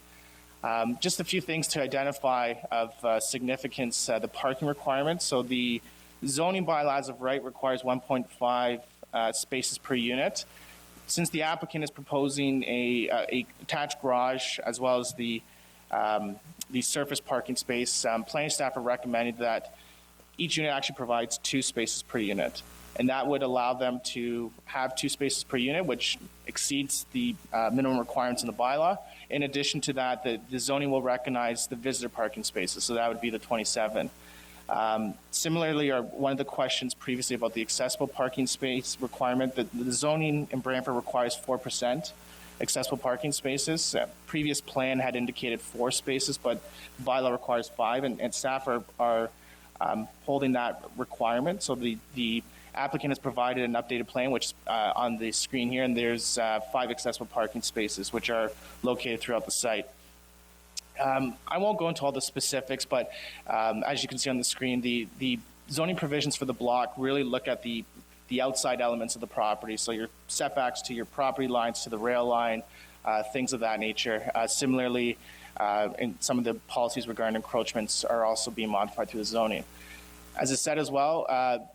Just a few things to identify of significance, the parking requirements. So the zoning bylaw as of right requires 1.5 spaces per unit. Since the applicant is proposing a attached garage as well as the surface parking space, planning staff are recommending that each unit actually provides 2 spaces per unit. And that would allow them to have 2 spaces per unit, which exceeds the minimum requirements in the bylaw. In addition to that, the zoning will recognize the visitor parking spaces, so that would be the 27. Similarly, one of the questions previously about the accessible parking space requirement, the zoning in Brantford requires 4% accessible parking spaces. Previous plan had indicated 4 spaces, but the bylaw requires 5, and staff are holding that requirement. So the applicant has provided an updated plan, which is on the screen here, and there's 5 accessible parking spaces, which are located throughout the site. I won't go into all the specifics, but as you can see on the screen, the zoning provisions for the block really look at the outside elements of the property. So your setbacks to your property lines, to the rail line, things of that nature. Similarly, in some of the policies regarding encroachments are also being modified through the zoning. As I said as well,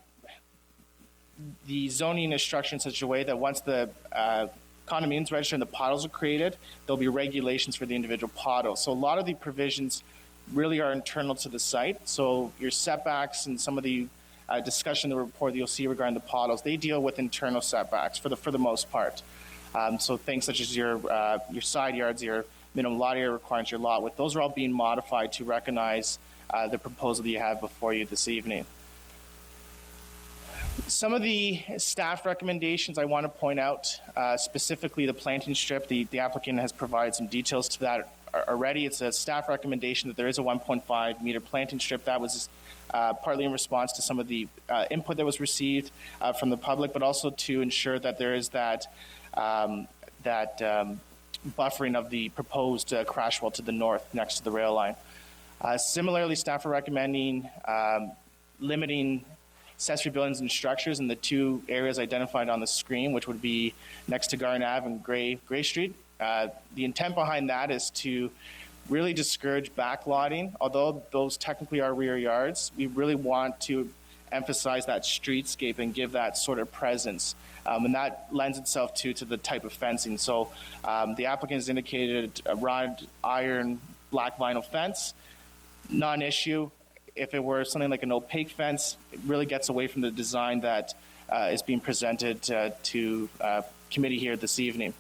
the zoning is structured in such a way that once the condominiums register and the pottles are created, there'll be regulations for the individual pottles. So a lot of the provisions really are internal to the site. So your setbacks and some of the discussion in the report that you'll see regarding the pottles, they deal with internal setbacks for the most part. So things such as your side yards, your minimum lot area requirements, your lot width, those are all being modified to recognize the proposal that you have before you this evening. Some of the staff recommendations I want to point out, specifically the planting strip, the applicant has provided some details to that already. It's a staff recommendation that there is a 1.5 meter planting strip. That was partly in response to some of the input that was received from the public, but also to ensure that there is that buffering of the proposed crash wall to the north next to the rail line. Similarly, staff are recommending limiting accessory buildings and structures in the 2 areas identified on the screen, which would be next to Garden Ave and Gray Street. The intent behind that is to really discourage backlotting. Although those technically are rear yards, we really want to emphasize that streetscape and give that sort of presence. And that lends itself to the type of fencing. So the applicant has indicated a wrought iron black vinyl fence, non-issue. If it were something like an opaque fence, it really gets away from the design that is being presented to committee here this evening.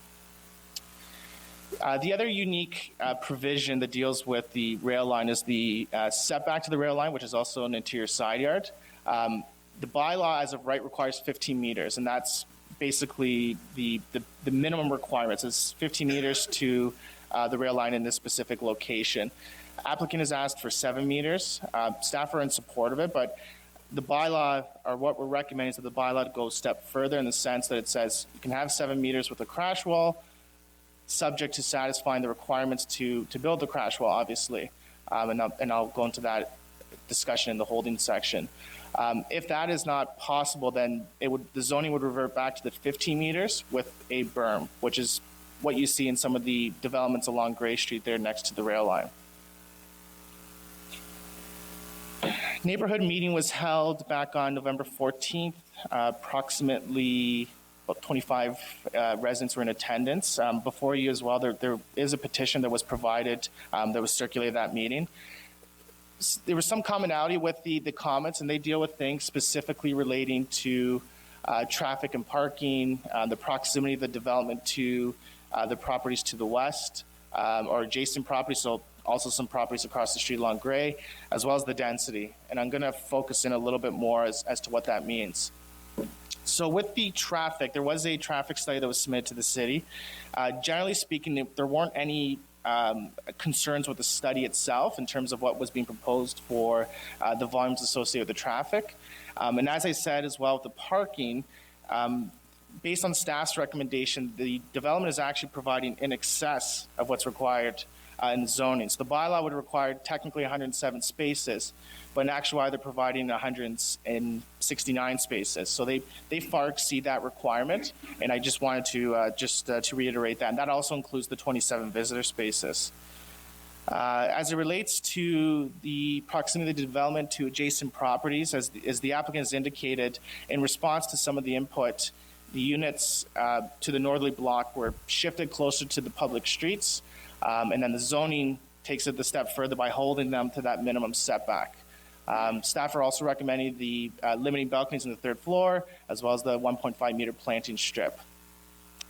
The other unique provision that deals with the rail line is the setback to the rail line, which is also an interior side yard. The bylaw as of right requires 15 meters, and that's basically the minimum requirements. It's 15 meters to the rail line in this specific location. Applicant has asked for 7 meters. Staff are in support of it, but the bylaw, or what we're recommending, is that the bylaw go a step further in the sense that it says you can have 7 meters with a crash wall, subject to satisfying the requirements to build the crash wall, obviously. And I'll go into that discussion in the holding section. If that is not possible, then the zoning would revert back to the 15 meters with a berm, which is what you see in some of the developments along Gray Street there next to the rail line. Neighborhood meeting was held back on November 14th. Approximately about 25 residents were in attendance. Before you as well, there is a petition that was provided that was circulated at that meeting. There was some commonality with the comments, and they deal with things specifically relating to traffic and parking, the proximity of the development to the properties to the west or adjacent properties, so also some properties across the street along Gray, as well as the density. And I'm going to focus in a little bit more as to what that means. So with the traffic, there was a traffic study that was submitted to the city. Generally speaking, there weren't any concerns with the study itself in terms of what was being proposed for the volumes associated with the traffic. And as I said as well with the parking, based on staff's recommendation, the development is actually providing in excess of what's required in the zoning. So the bylaw would require technically 107 spaces, but in actuality they're providing 169 spaces. So they far exceed that requirement, and I just wanted to reiterate that. And that also includes the 27 visitor spaces. As it relates to the proximity of the development to adjacent properties, as the applicant has indicated, in response to some of the input, the units to the northerly block were shifted closer to the public streets, and then the zoning takes it the step further by holding them to that minimum setback. Staff are also recommending the limiting balconies on the third floor, as well as the 1.5 meter planting strip.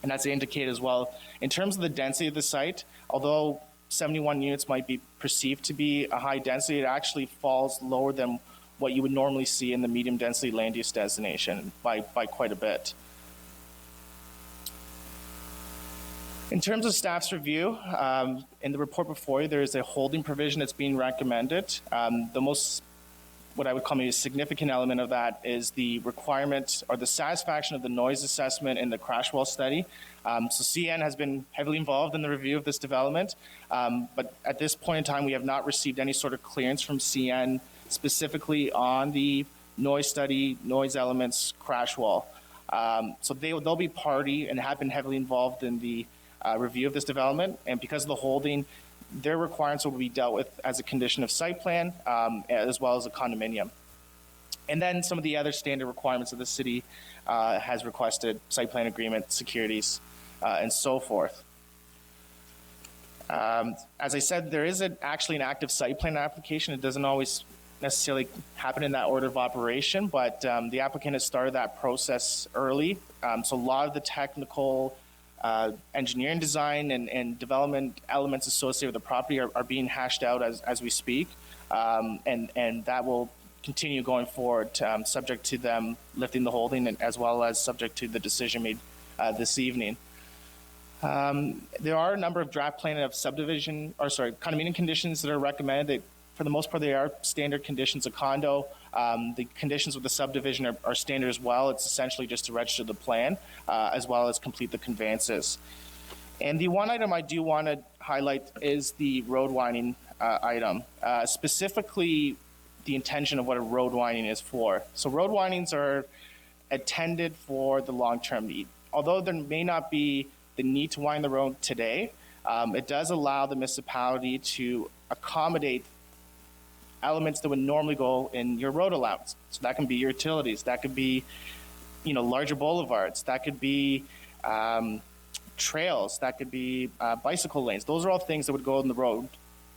And as they indicate as well, in terms of the density of the site, although 71 units might be perceived to be a high density, it actually falls lower than what you would normally see in the medium density land use designation by quite a bit. In terms of staff's review, in the report before you, there is a holding provision that's being recommended. The most, what I would call maybe a significant element of that is the requirement or the satisfaction of the noise assessment in the crash wall study. So CN has been heavily involved in the review of this development, but at this point in time, we have not received any sort of clearance from CN specifically on the noise study, noise elements, crash wall. So they'll be party and have been heavily involved in the review of this development, and because of the holding, their requirements will be dealt with as a condition of site plan, as well as a condominium. And then some of the other standard requirements that the city has requested, site plan agreement, securities, and so forth. As I said, there is actually an active site plan application. It doesn't always necessarily happen in that order of operation, but the applicant has started that process early. So a lot of the technical engineering design and development elements associated with the property are being hashed out as we speak, and that will continue going forward, subject to them lifting the holding and as well as subject to the decision made this evening. There are a number of draft plan of condominium conditions that are recommended. That, for the most part, they are standard conditions of condo. The conditions with the subdivision are standard as well. It's essentially just to register the plan, as well as complete the conveyances. And the one item I do want to highlight is the road winding item, specifically the intention of what a road winding is for. So road windings are intended for the long-term need. Although there may not be the need to wind the road today, it does allow the municipality to accommodate elements that would normally go in your road allowance. So that can be your utilities, that could be, larger boulevards, that could be trails, that could be bicycle lanes. Those are all things that would go in the road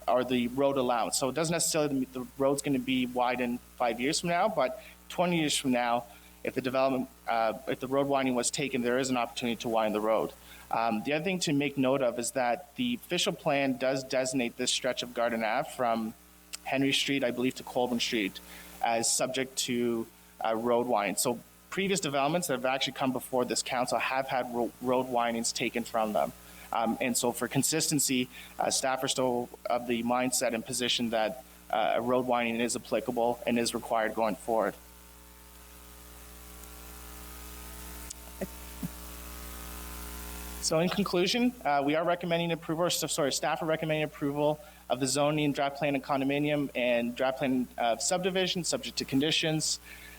or the road allowance. So it doesn't necessarily mean the road's going to be widened 5 years from now, but 20 years from now, if the development, if the road winding was taken, there is an opportunity to widen the road. The other thing to make note of is that the official plan does designate this stretch of Garden Ave from Henry Street, I believe, to Colburn Street as subject to road winding. So previous developments that have actually come before this council have had road windings taken from them. And so for consistency, staff are still of the mindset and position that a road winding is applicable and is required going forward. So in conclusion, we are recommending approval, staff are recommending approval of the zoning, draft plan and condominium, and draft plan of subdivision, subject to conditions.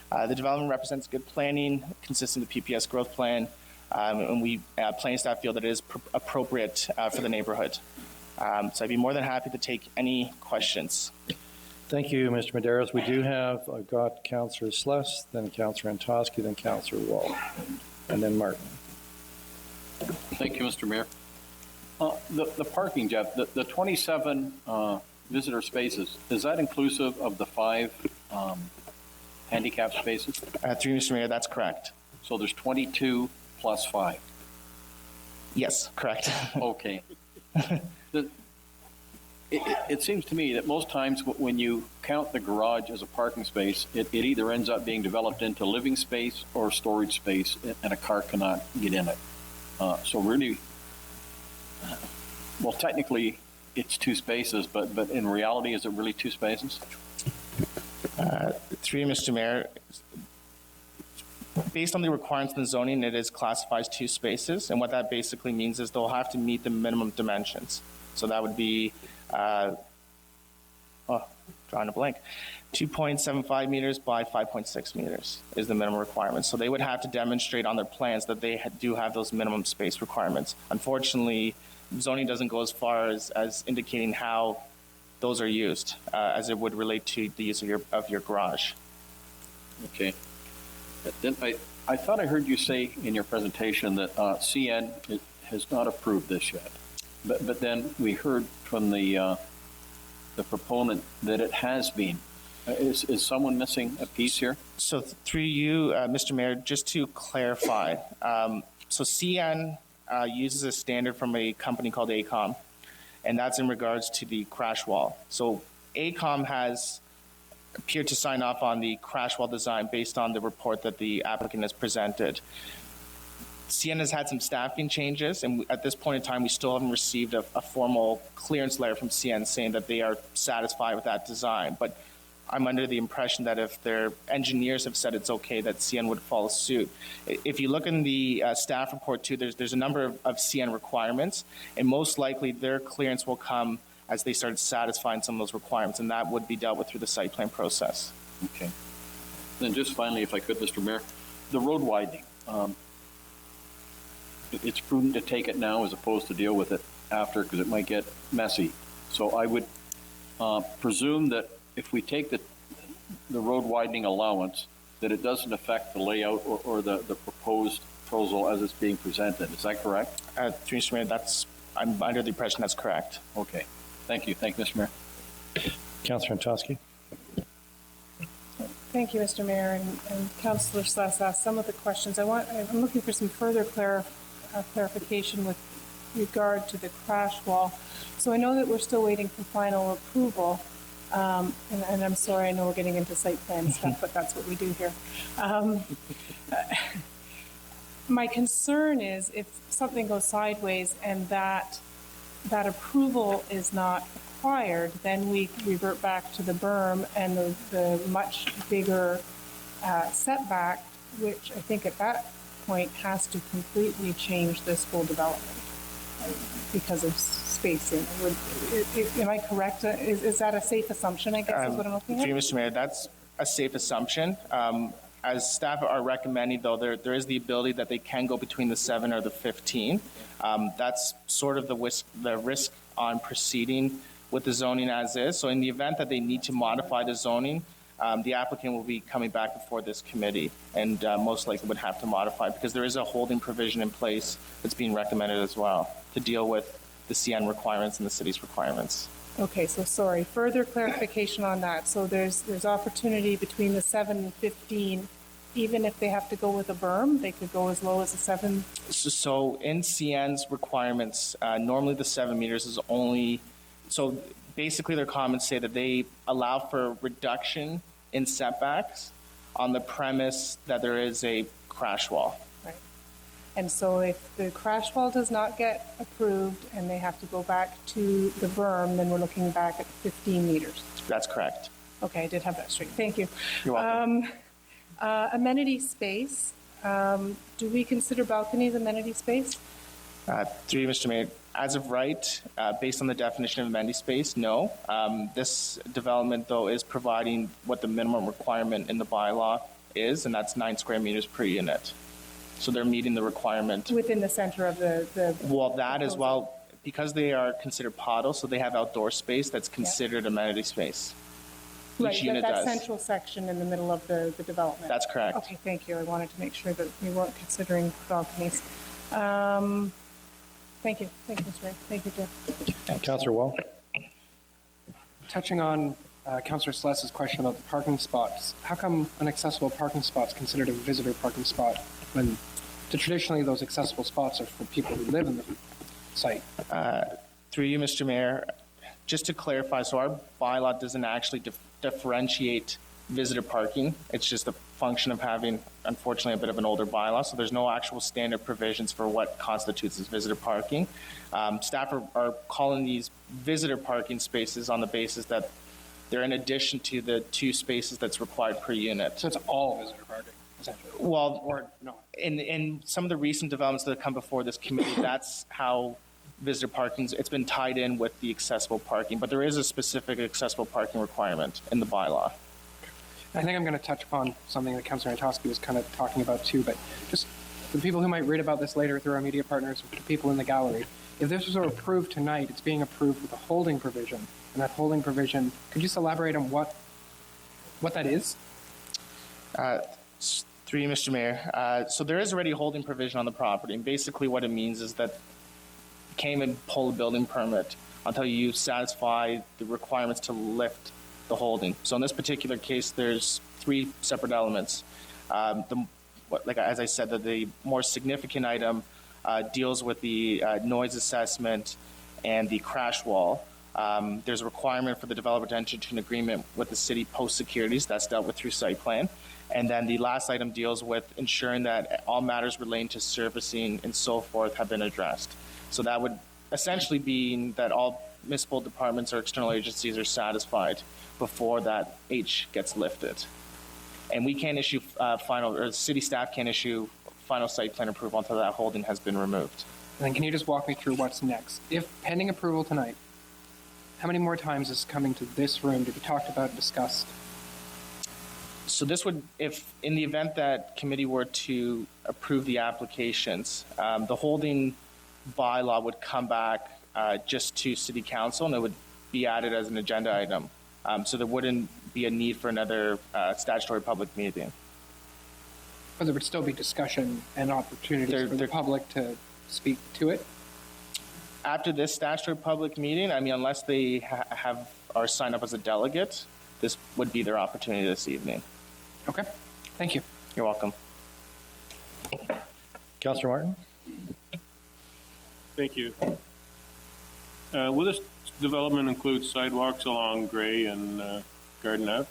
The development represents good planning, consistent with the PPS growth plan, and we, planning staff, feel that it is appropriate for the neighborhood. So I'd be more than happy to take any questions. Thank you, Mr. Medeiros. We do have, I've got Councillor Sluss, then Councillor Antosky, then Councillor Wall, and then Martin. Thank you, Mr. Mayor. The parking, Jeff, the 27 visitor spaces, is that inclusive of the 5 handicap spaces? Through Mr. Mayor, that's correct. So there's 22 plus 5. Yes, correct. Okay. It seems to me that most times when you count the garage as a parking space, it either ends up being developed into living space or storage space, and a car cannot get in it. So really, well, technically, it's 2 spaces, but in reality, is it really 2 spaces? Through you, Mr. Mayor, based on the requirements in the zoning, it is classified as 2 spaces, and what that basically means is they'll have to meet the minimum dimensions. So that would be, drawing a blank, 2.75 meters by 5.6 meters is the minimum requirement. So they would have to demonstrate on their plans that they do have those minimum space requirements. Unfortunately, zoning doesn't go as far as indicating how those are used, as it would relate to the use of your garage. Okay. Then I thought I heard you say in your presentation that CN has not approved this yet. But then we heard from the proponent that it has been. Is someone missing a piece here? So through you, Mr. Mayor, just to clarify, so CN uses a standard from a company called ACOM, and that's in regards to the crash wall. So ACOM has appeared to sign off on the crash wall design based on the report that the applicant has presented. CN has had some staffing changes, and at this point in time, we still haven't received a formal clearance letter from CN saying that they are satisfied with that design. But I'm under the impression that if their engineers have said it's okay, that CN would follow suit. If you look in the staff report too, there's a number of CN requirements, and most likely their clearance will come as they start satisfying some of those requirements, and that would be dealt with through the site plan process. Okay. Then just finally, if I could, Mr. Mayor, the road widening. It's prudent to take it now as opposed to deal with it after, because it might get messy. So I would presume that if we take the road widening allowance, that it doesn't affect the layout or the proposed proposal as it's being presented. Is that correct? Through Mr. Mayor, I'm under the impression that's correct. Okay. Thank you. Thank you, Mr. Mayor. Councillor Antosky. Thank you, Mr. Mayor, and Councillor Sluss asked some of the questions. I'm looking for some further clarification with regard to the crash wall. So I know that we're still waiting for final approval, and I'm sorry, I know we're getting into site plan stuff, but that's what we do here. My concern is if something goes sideways and that approval is not required, then we revert back to the berm and the much bigger setback, which I think at that point has to completely change this whole development because of spacing. Am I correct? Is that a safe assumption, I guess, is what I'm looking at? Mr. Mayor, that's a safe assumption. As staff are recommending, though, there is the ability that they can go between the 7 or the 15. That's sort of the risk on proceeding with the zoning as is. So in the event that they need to modify the zoning, the applicant will be coming back before this committee and most likely would have to modify because there is a holding provision in place that's being recommended as well to deal with the CN requirements and the city's requirements. Okay, so sorry, further clarification on that. So there's opportunity between the 7 and 15, even if they have to go with a berm, they could go as low as a 7? So in CN's requirements, normally the 7 meters is only, so basically their comments say that they allow for reduction in setbacks on the premise that there is a crash wall. Right. And so if the crash wall does not get approved and they have to go back to the berm, then we're looking back at 15 meters. That's correct. Okay, I did have that straight. Thank you. You're welcome. Amenity space. Do we consider balconies amenity space? Through you, Mr. Mayor, as of right, based on the definition of amenity space, no. This development, though, is providing what the minimum requirement in the bylaw is, and that's 9 square meters per unit. So they're meeting the requirement. Within the center of the Well, that as well, because they are considered PODL, so they have outdoor space that's considered amenity space. right, Each but unit that does. central section in the middle of the development. That's correct. Okay, thank you. I wanted to make sure that we weren't considering balconies. Thank you, Mr. Ray. Thank you, Jeff. Councillor Wall? Touching on Councillor Celeste's question about the parking spots, how come an accessible parking spot is considered a visitor parking spot when traditionally those accessible spots are for people who live in the site? Through you, Mr. Mayor, just to clarify, so our bylaw doesn't actually differentiate visitor parking. It's just a function of having, unfortunately, a bit of an older bylaw, so there's no actual standard provisions for what constitutes as visitor parking. Staff are calling these visitor parking spaces on the basis that they're in addition to the 2 spaces that's required per unit. So it's all visitor parking, essentially? Well, Or not? in some of the recent developments that have come before this committee, that's how visitor parking, it's been tied in with the accessible parking, but there is a specific accessible parking requirement in the bylaw. I think I'm going to touch upon something that Councillor Antosky was kind of talking about too, but just for the people who might read about this later through our media partners, or the people in the gallery, if this was approved tonight, it's being approved with a holding provision. And that holding provision, could you just elaborate on what that is? Through you, Mr. Mayor. So there is already a holding provision on the property, and basically what it means is that you can't even pull a building permit until you satisfy the requirements to lift the holding. So in this particular case, there's 3 separate elements. As I said, the more significant item deals with the noise assessment and the crash wall. There's a requirement for the developer to enter into an agreement with the city post securities. That's dealt with through site plan. And then the last item deals with ensuring that all matters relating to servicing and so forth have been addressed. So that would essentially mean that all municipal departments or external agencies are satisfied before that H gets lifted. And we can't issue or city staff can't issue final site plan approval until that holding has been removed. And then can you just walk me through what's next? If pending approval tonight, how many more times is coming to this room to be talked about and discussed? So this would, if in the event that committee were to approve the applications, the holding bylaw would come back just to city council, and it would be added as an agenda item. So there wouldn't be a need for another statutory public meeting. But there would still be discussion and opportunities for the public to speak to it? After this statutory public meeting, I mean, unless they are signed up as a delegate, this would be their opportunity this evening. Okay, thank you. You're welcome. Councillor Martin? Thank you. Will this development include sidewalks along Gray and Garden Ave?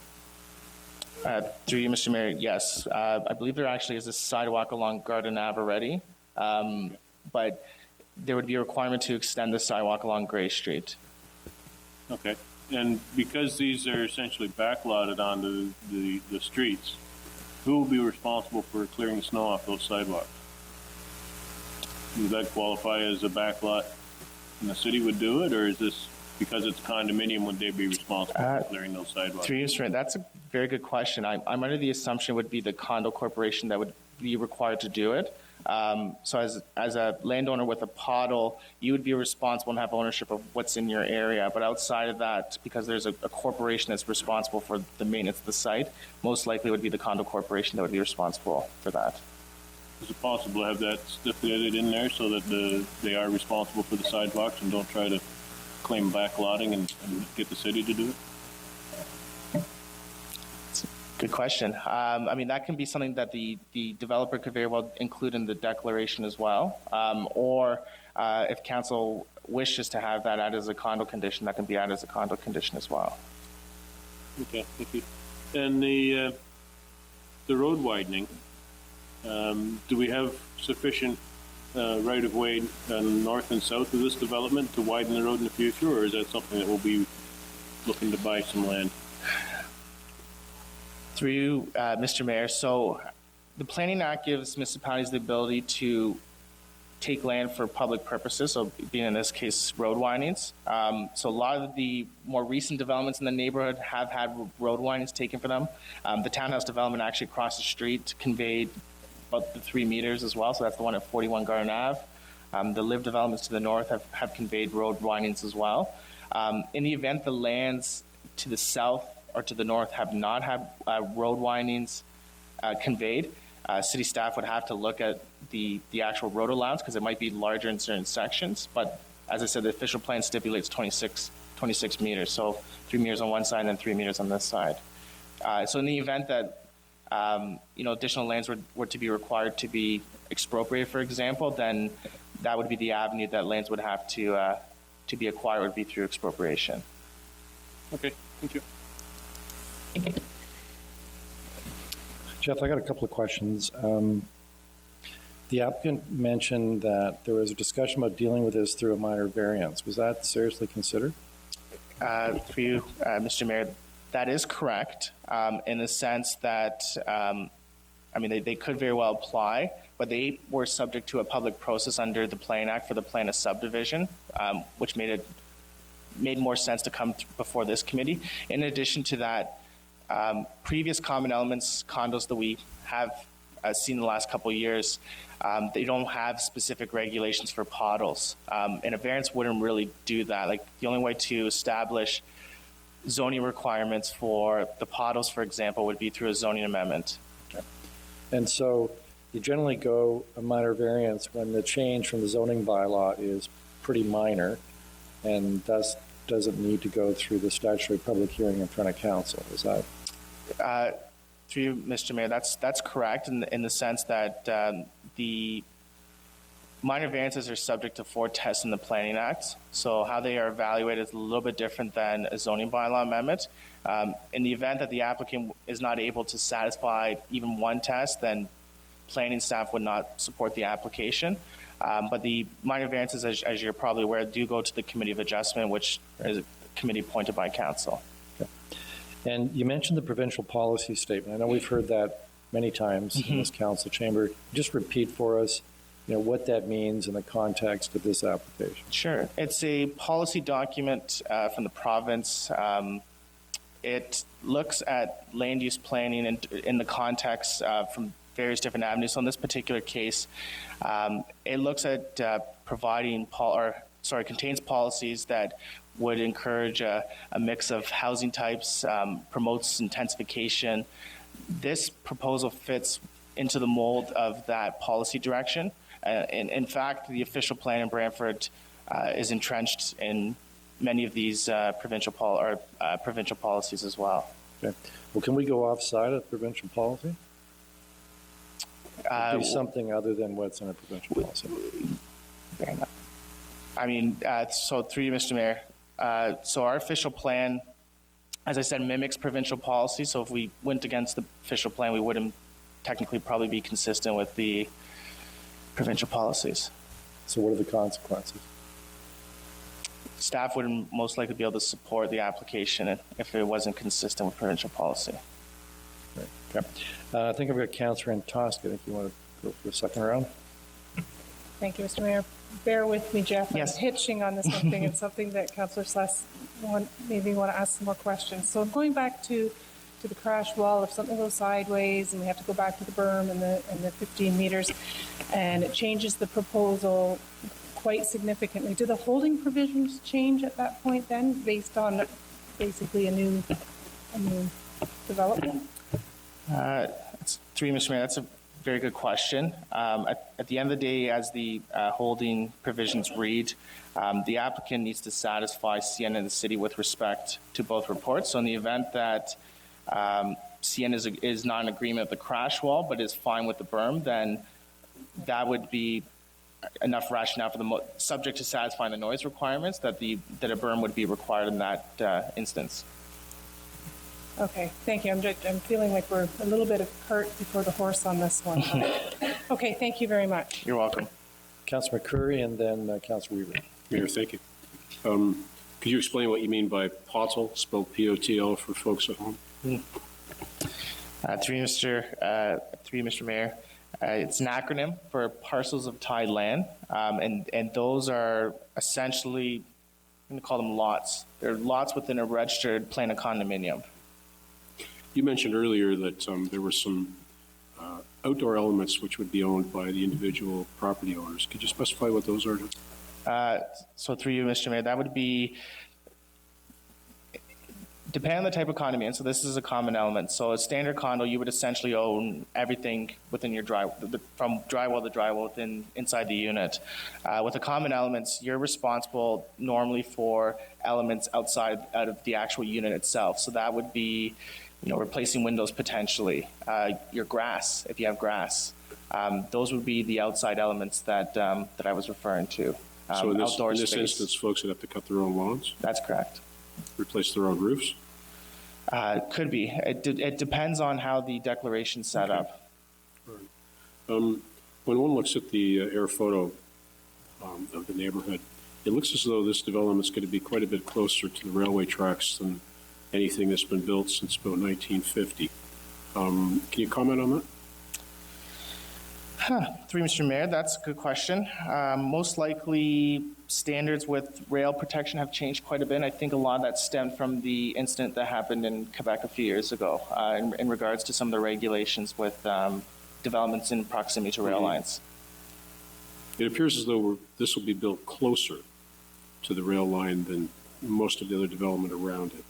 Through you, Mr. Mayor, yes. I believe there actually is a sidewalk along Garden Ave already, but there would be a requirement to extend the sidewalk along Gray Street. Okay. And because these are essentially backlotted onto the streets, who will be responsible for clearing the snow off those sidewalks? Does that qualify as a backlot and the city would do it, or is this because it's condominium, would they be responsible for clearing those sidewalks? Through you, Mr. Mayor, that's a very good question. I'm under the assumption it would be the condo corporation that would be required to do it. So as a landowner with a PODL, you would be responsible and have ownership of what's in your area. But outside of that, because there's a corporation that's responsible for the maintenance of the site, most likely it would be the condo corporation that would be responsible for that. Is it possible to have that stipulated in there so that they are responsible for the sidewalks and don't try to claim backlotting and get the city to do it? Good question. I mean, that can be something that the developer could very well include in the declaration as well. Or if council wishes to have that added as a condo condition, that can be added as a condo condition as well. Okay, thank you. And the road widening, do we have sufficient right-of-way north and south of this development to widen the road in the future, or is that something that we'll be looking to buy some land? Through you, Mr. Mayor, so the Planning Act gives municipalities the ability to take land for public purposes, so being in this case road windings. So a lot of the more recent developments in the neighborhood have had road windings taken for them. The townhouse development actually across the street conveyed about the 3 meters as well, so that's the one at 41 Garden Ave. The live developments to the north have conveyed road windings as well. In the event the lands to the south or to the north have not had road windings conveyed, city staff would have to look at the actual road allowance because it might be larger in certain sections. But as I said, the official plan stipulates 26 meters, so 3 meters on one side and then 3 meters on this side. So in the event that additional lands were to be required to be expropriated, for example, then that would be the avenue that lands would have to be acquired, would be through expropriation. Okay, thank you. Jeff, I got a couple of questions. The applicant mentioned that there was a discussion about dealing with this through a minor variance. Was that seriously considered? For you, Mr. Mayor, that is correct in the sense that, they could very well apply, but they were subject to a public process under the Plan Act for the plan of subdivision, which made more sense to come before this committee. In addition to that, previous common elements condos that we have seen in the last couple of years, they don't have specific regulations for pottles, and a variance wouldn't really do that. Like the only way to establish zoning requirements for the pottles, for example, would be through a zoning amendment. Okay. And so you generally go a minor variance when the change from the zoning bylaw is pretty minor and thus doesn't need to go through the statutory public hearing in front of council. Is that? Through you, Mr. Mayor, that's correct in the sense that the minor variances are subject to 4 tests in the Planning Act. So how they are evaluated is a little bit different than a zoning bylaw amendment. In the event that the applicant is not able to satisfy even one test, then planning staff would not support the application. But the minor variances, as you're probably aware, do go to the Committee of Adjustment, which is a committee appointed by council. Okay. And you mentioned the provincial policy statement. I know we've heard that many times in this council chamber. Just repeat for us, what that means in the context of this application. Sure. It's a policy document from the province. It looks at land use planning in the context from various different avenues. So in this particular case, it looks at contains policies that would encourage a mix of housing types, promotes intensification. This proposal fits into the mold of that policy direction. In fact, the official plan in Brantford is entrenched in many of these provincial policies as well. Okay. Well, can we go offside of provincial policy? Do something other than what's in a provincial policy. Fair enough. So through you, Mr. Mayor, so our official plan, as I said, mimics provincial policy. So if we went against the official plan, we wouldn't technically probably be consistent with the provincial policies. So what are the consequences? Staff wouldn't most likely be able to support the application if it wasn't consistent with provincial policy. Right. Okay. I think I've got Councillor Antosky. I think you want to go for a second round. Thank you, Mr. Mayor. Bear with me, Jeff. Yes. I'm hitching on this one thing. It's something that Councillor Sless maybe want to ask some more questions. So going back to the crash wall, if something goes sideways and we have to go back to the berm and the 15 meters, and it changes the proposal quite significantly, do the holding provisions change at that point then, based on basically a new development? Through you, Mr. Mayor, that's a very good question. At the end of the day, as the holding provisions read, the applicant needs to satisfy CN and the city with respect to both reports. So in the event that CN is not in agreement with the crash wall but is fine with the berm, then that would be enough rationale for subject to satisfying the noise requirements that a berm would be required in that instance. Okay, thank you. I'm feeling like we're a little bit of cart before the horse on this one. Okay, thank you very much. You're welcome. Councillor McCurry and then Councillor Weaver. Mayor, thank you. Could you explain what you mean by pottle, spelled P-O-T-L, for folks at home? Through you, Mr. Mayor, It's an acronym for parcels of tied land, and those are essentially, I'm going to call them lots. They're lots within a registered plan of condominium. You mentioned earlier that there were some outdoor elements which would be owned by the individual property owners. Could you specify what those are? So through you, Mr. Mayor, that would be, depending on the type of condominium, so this is a common element. So a standard condo, you would essentially own everything within your from drywall to drywall inside the unit. With the common elements, you're responsible normally for elements out of the actual unit itself. So that would be, replacing windows potentially, your grass, if you have grass. Those would be the outside elements that I was referring to. So in Outdoor this space. instance, folks would have to cut their own lawns, That's correct. replace their own roofs? Could be. It depends on how the declaration's set up. When one looks at the air photo of the neighborhood, it looks as though this development's going to be quite a bit closer to the railway tracks than anything that's been built since about 1950. Can you comment on that? Through Mr. Mayor, that's a good question. Most likely, standards with rail protection have changed quite a bit. I think a lot of that stemmed from the incident that happened in Quebec a few years ago in regards to some of the regulations with developments in proximity to rail lines. It appears as though this will be built closer to the rail line than most of the other development around it.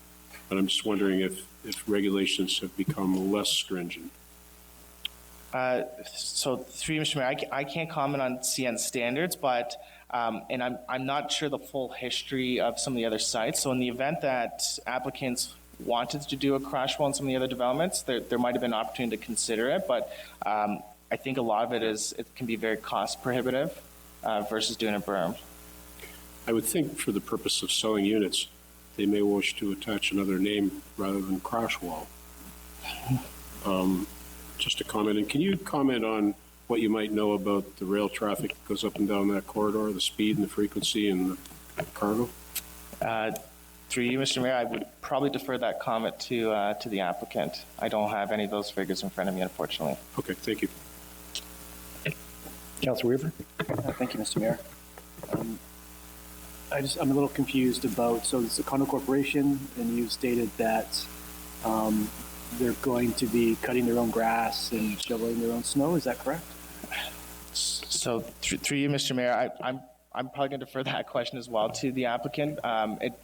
But I'm just wondering if regulations have become less stringent. So through you, Mr. Mayor, I can't comment on CN standards, but and I'm not sure the full history of some of the other sites. So in the event that applicants wanted to do a crash wall in some of the other developments, there might have been an opportunity to consider it, but I think a lot of it can be very cost prohibitive versus doing a berm. I would think for the purpose of selling units, they may wish to attach another name rather than crash wall. Just a comment, and can you comment on what you might know about the rail traffic that goes up and down that corridor, the speed and the frequency and the cargo? Through you, Mr. Mayor, I would probably defer that comment to the applicant. I don't have any of those figures in front of me, unfortunately. Okay, thank you. Councilor Weaver? Thank you, Mr. Mayor. I'm a little confused about, so it's a condo corporation, and you stated that they're going to be cutting their own grass and shoveling their own snow. Is that correct? So through you, Mr. Mayor, I'm probably going to defer that question as well to the applicant.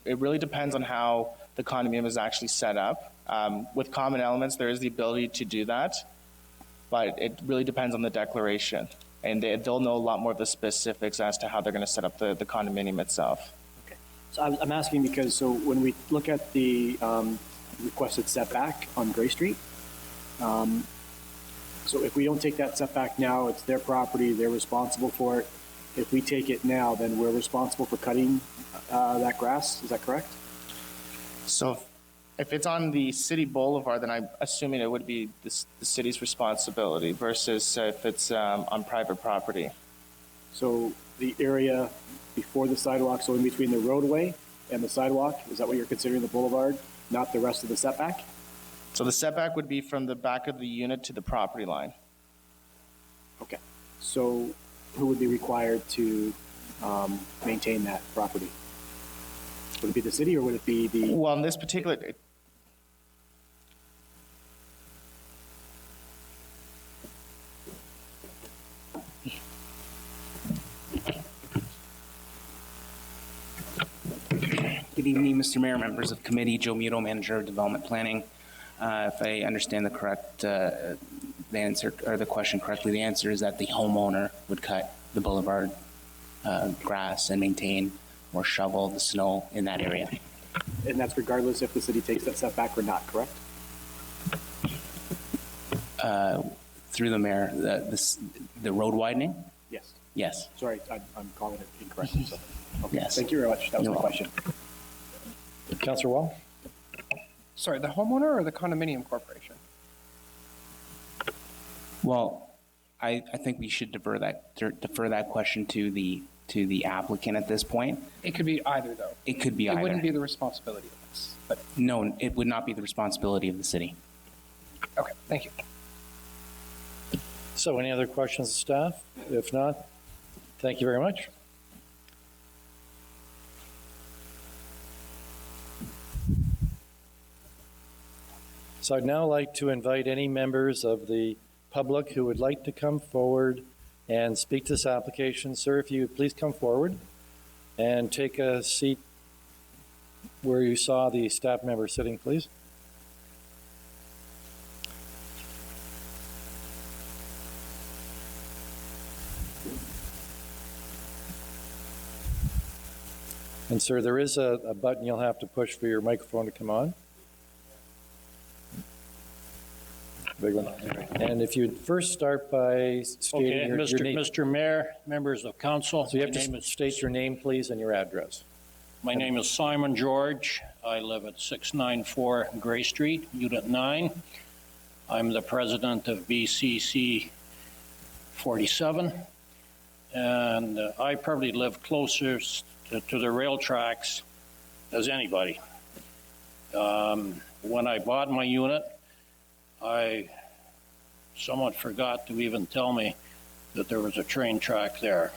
It really depends on how the condominium is actually set up. With common elements, there is the ability to do that, but it really depends on the declaration. And they'll know a lot more of the specifics as to how they're going to set up the condominium itself. Okay. So I'm asking because, so when we look at the requested setback on Gray Street, so if we don't take that setback now, it's their property, they're responsible for it. If we take it now, then we're responsible for cutting that grass. Is that correct? So if it's on the city boulevard, then I'm assuming it would be the city's responsibility versus if it's on private property. So the area before the sidewalk, so in between the roadway and the sidewalk, is that what you're considering the boulevard, not the rest of the setback? So the setback would be from the back of the unit to the property line. Okay. So who would be required to maintain that property? Would it be the city or would it be the... Well, in this particular... Good evening, Mr. Mayor, members of committee. Joe Muto, Manager of Development Planning. If I understand the answer or the question correctly, the answer is that the homeowner would cut the boulevard grass and maintain or shovel the snow in that area. And that's regardless if the city takes that setback or not, correct? Through the mayor, the road widening? Yes. Yes. Sorry, I'm calling it incorrectly. So. Okay. Yes. Thank you very much. That was my question. Councilor Wall? Sorry, the homeowner or the condominium corporation? Well, I think we should defer that question to the applicant at this point. It could be either, though. It could be It either. wouldn't be the responsibility of us, but No, it would not be the responsibility of the city. okay, thank you. So any other questions of staff? If not, thank you very much. So I'd now like to invite any members of the public who would like to come forward and speak to this application. Sir, if you would please come forward and take a seat where you saw the staff member sitting, please. And sir, there is a button you'll have to push for your microphone to come on. Big one. And if you'd first start by stating Okay, your name. Mr. Mayor, members of council. So you have to state your name, please, and your address. My name is Simon George. I live at 694 Gray Street, Unit 9. I'm the president of BCC 47. And I probably live closer to the rail tracks as anybody. When I bought my unit, someone forgot to even tell me that there was a train track there.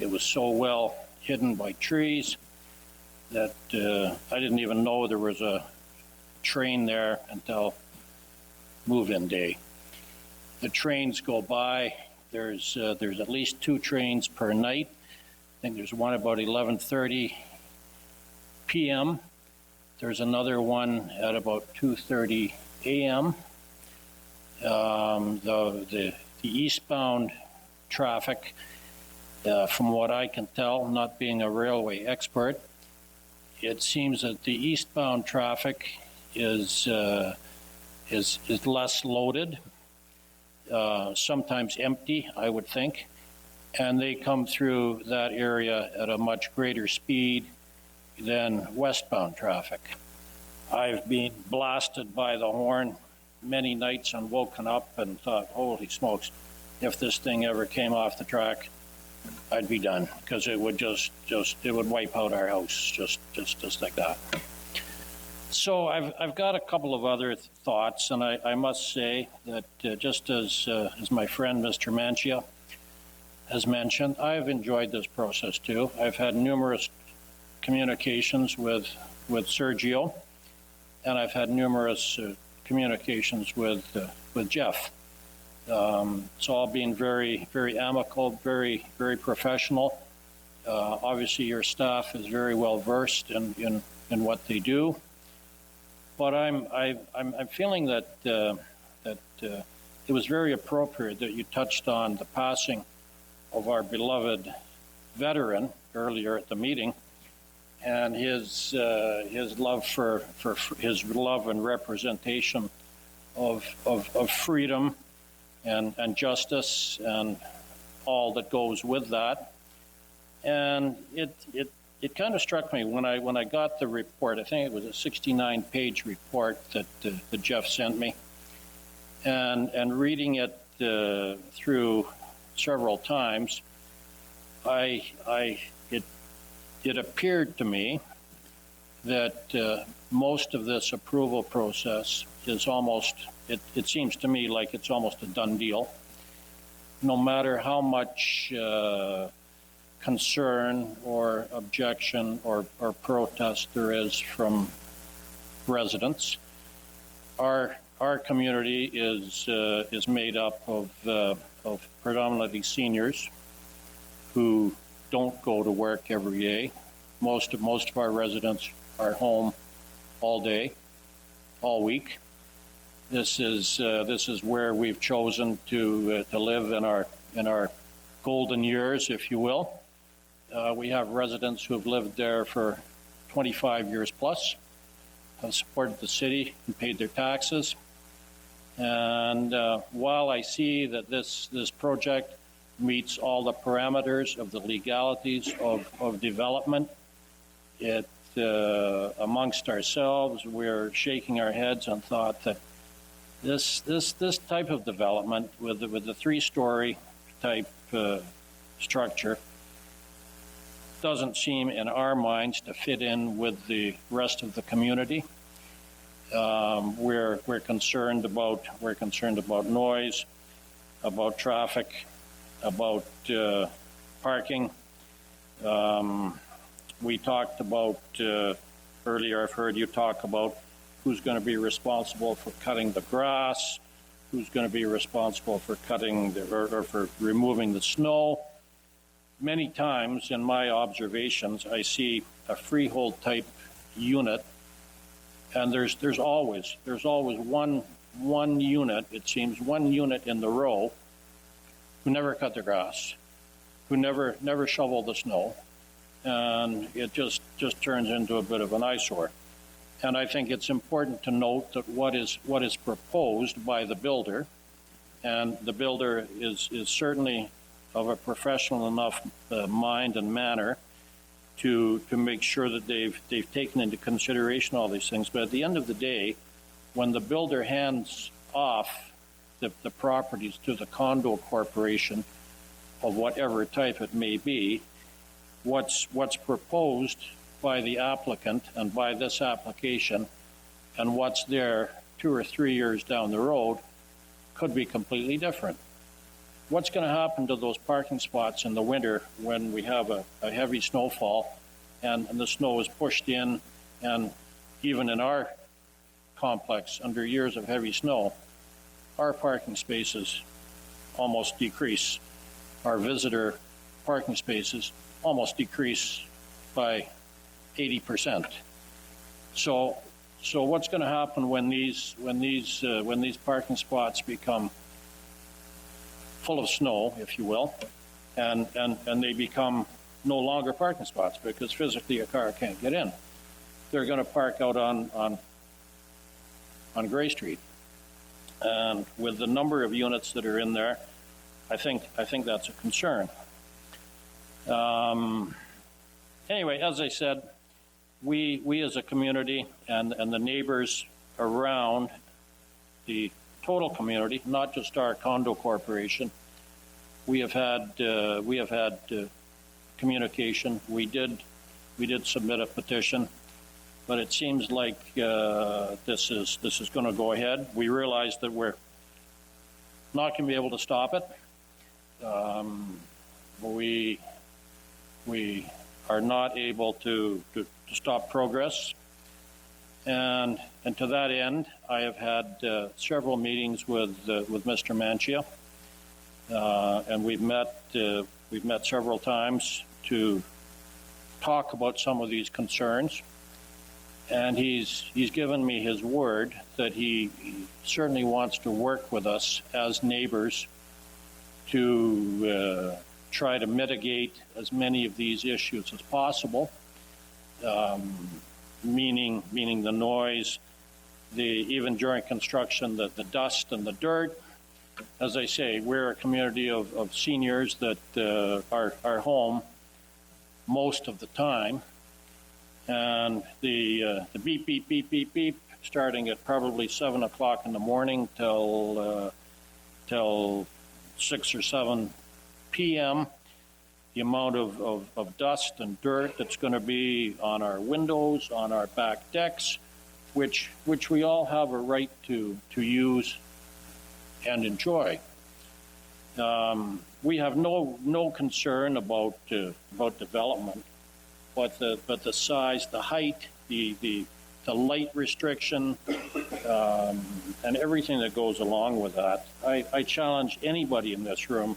It was so well hidden by trees that I didn't even know there was a train there until move-in day. The trains go by. There's at least 2 trains per night. I think there's one about 11:30 p.m. There's another one at about 2:30 a.m. The eastbound traffic, from what I can tell, not being a railway expert, it seems that the eastbound traffic is less loaded, sometimes empty, I would think, and they come through that area at a much greater speed than westbound traffic. I've been blasted by the horn many nights and woken up and thought, holy smokes, if this thing ever came off the track, I'd be done, because it would it would wipe out our house, just like that. So I've got a couple of other thoughts, and I must say that just as my friend Mr. Mancia has mentioned, I've enjoyed this process too. I've had numerous communications with Sergio, and I've had numerous communications with Jeff. It's all been very, very amicable, very, very professional. Obviously, your staff is very well versed in what they do, but I'm feeling that it was very appropriate that you touched on the passing of our beloved veteran earlier at the meeting, and his love for his love and representation of freedom and justice and all that goes with that. And it kind of struck me when I got the report. I think it was a 69-page report that Jeff sent me, and reading it through several times, it appeared to me that most of this approval process is almost, it seems to me like it's almost a done deal. No matter how much concern or objection or protest there is from residents, our community is made up of predominantly seniors who don't go to work every day. Most of our residents are home all day, all week. This is where we've chosen to live in our golden years, if you will. We have residents who have lived there for 25 years plus, have supported the city and paid their taxes. And while I see that this project meets all the parameters of the legalities of development, it amongst ourselves, we're shaking our heads and thought that this type of development with the 3-story type structure doesn't seem in our minds to fit in with the rest of the community. We're concerned about noise. about traffic, about parking. We talked about, earlier I've heard you talk about who's going to be responsible for cutting the grass, who's going to be responsible for cutting or for removing the snow. Many times in my observations, I see a freehold type unit, and there's always one unit, it seems, one unit in the row who never cut their grass, who never shovel the snow, and it just turns into a bit of an eyesore. And I think it's important to note that what is proposed by the builder, and the builder is certainly of a professional enough mind and manner to make sure that they've taken into consideration all these things. But at the end of the day, when the builder hands off the properties to the condo corporation of whatever type it may be, what's proposed by the applicant and by this application and what's there 2 or 3 years down the road could be completely different. What's going to happen to those parking spots in the winter when we have a heavy snowfall and the snow is pushed in, and even in our complex under years of heavy snow, our parking spaces almost decrease. Our visitor parking spaces almost decrease by 80%. So what's going to happen when these parking spots become full of snow, if you will, and they become no longer parking spots because physically a car can't get in? They're going to park out on Gray Street, and with the number of units that are in there, I think that's a concern. Anyway, as I said, we as a community and the neighbors around the total community, not just our condo corporation, we have had communication. We did submit a petition, but it seems like this is going to go ahead. We realize that we're not going to be able to stop it. We are not able to stop progress. And to that end, I have had several meetings with Mr. Manchia, and we've met several times to talk about some of these concerns. And he's given me his word that he certainly wants to work with us as neighbors to try to mitigate as many of these issues as possible. Meaning the noise, even during construction, the dust and the dirt. As I say, we're a community of seniors that are home most of the time, and the beep, beep, beep, beep, beep, starting at probably 7 o'clock in the morning till 6 or 7 p.m., the amount of dust and dirt that's going to be on our windows, on our back decks, which we all have a right to use and enjoy. We have no concern about development, but the size, the height, the light restriction, and everything that goes along with that. I challenge anybody in this room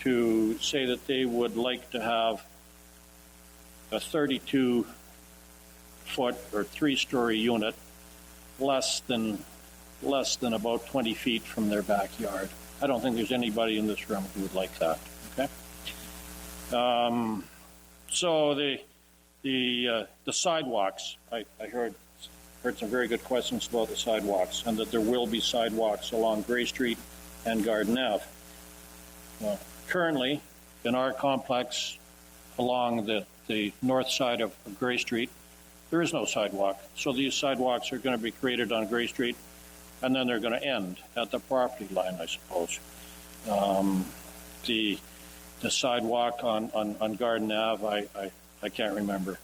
to say that they would like to have a 32-foot or 3-story unit less than about 20 feet from their backyard. I don't think there's anybody in this room who would like that. Okay. So the sidewalks, I heard some very good questions about the sidewalks, and that there will be sidewalks along Gray Street and Garden Ave. Well, currently, in our complex along the north side of Gray Street, there is no sidewalk. So these sidewalks are going to be created on Gray Street, and then they're going to end at the property line, I suppose. The sidewalk on Garden Ave, I can't remember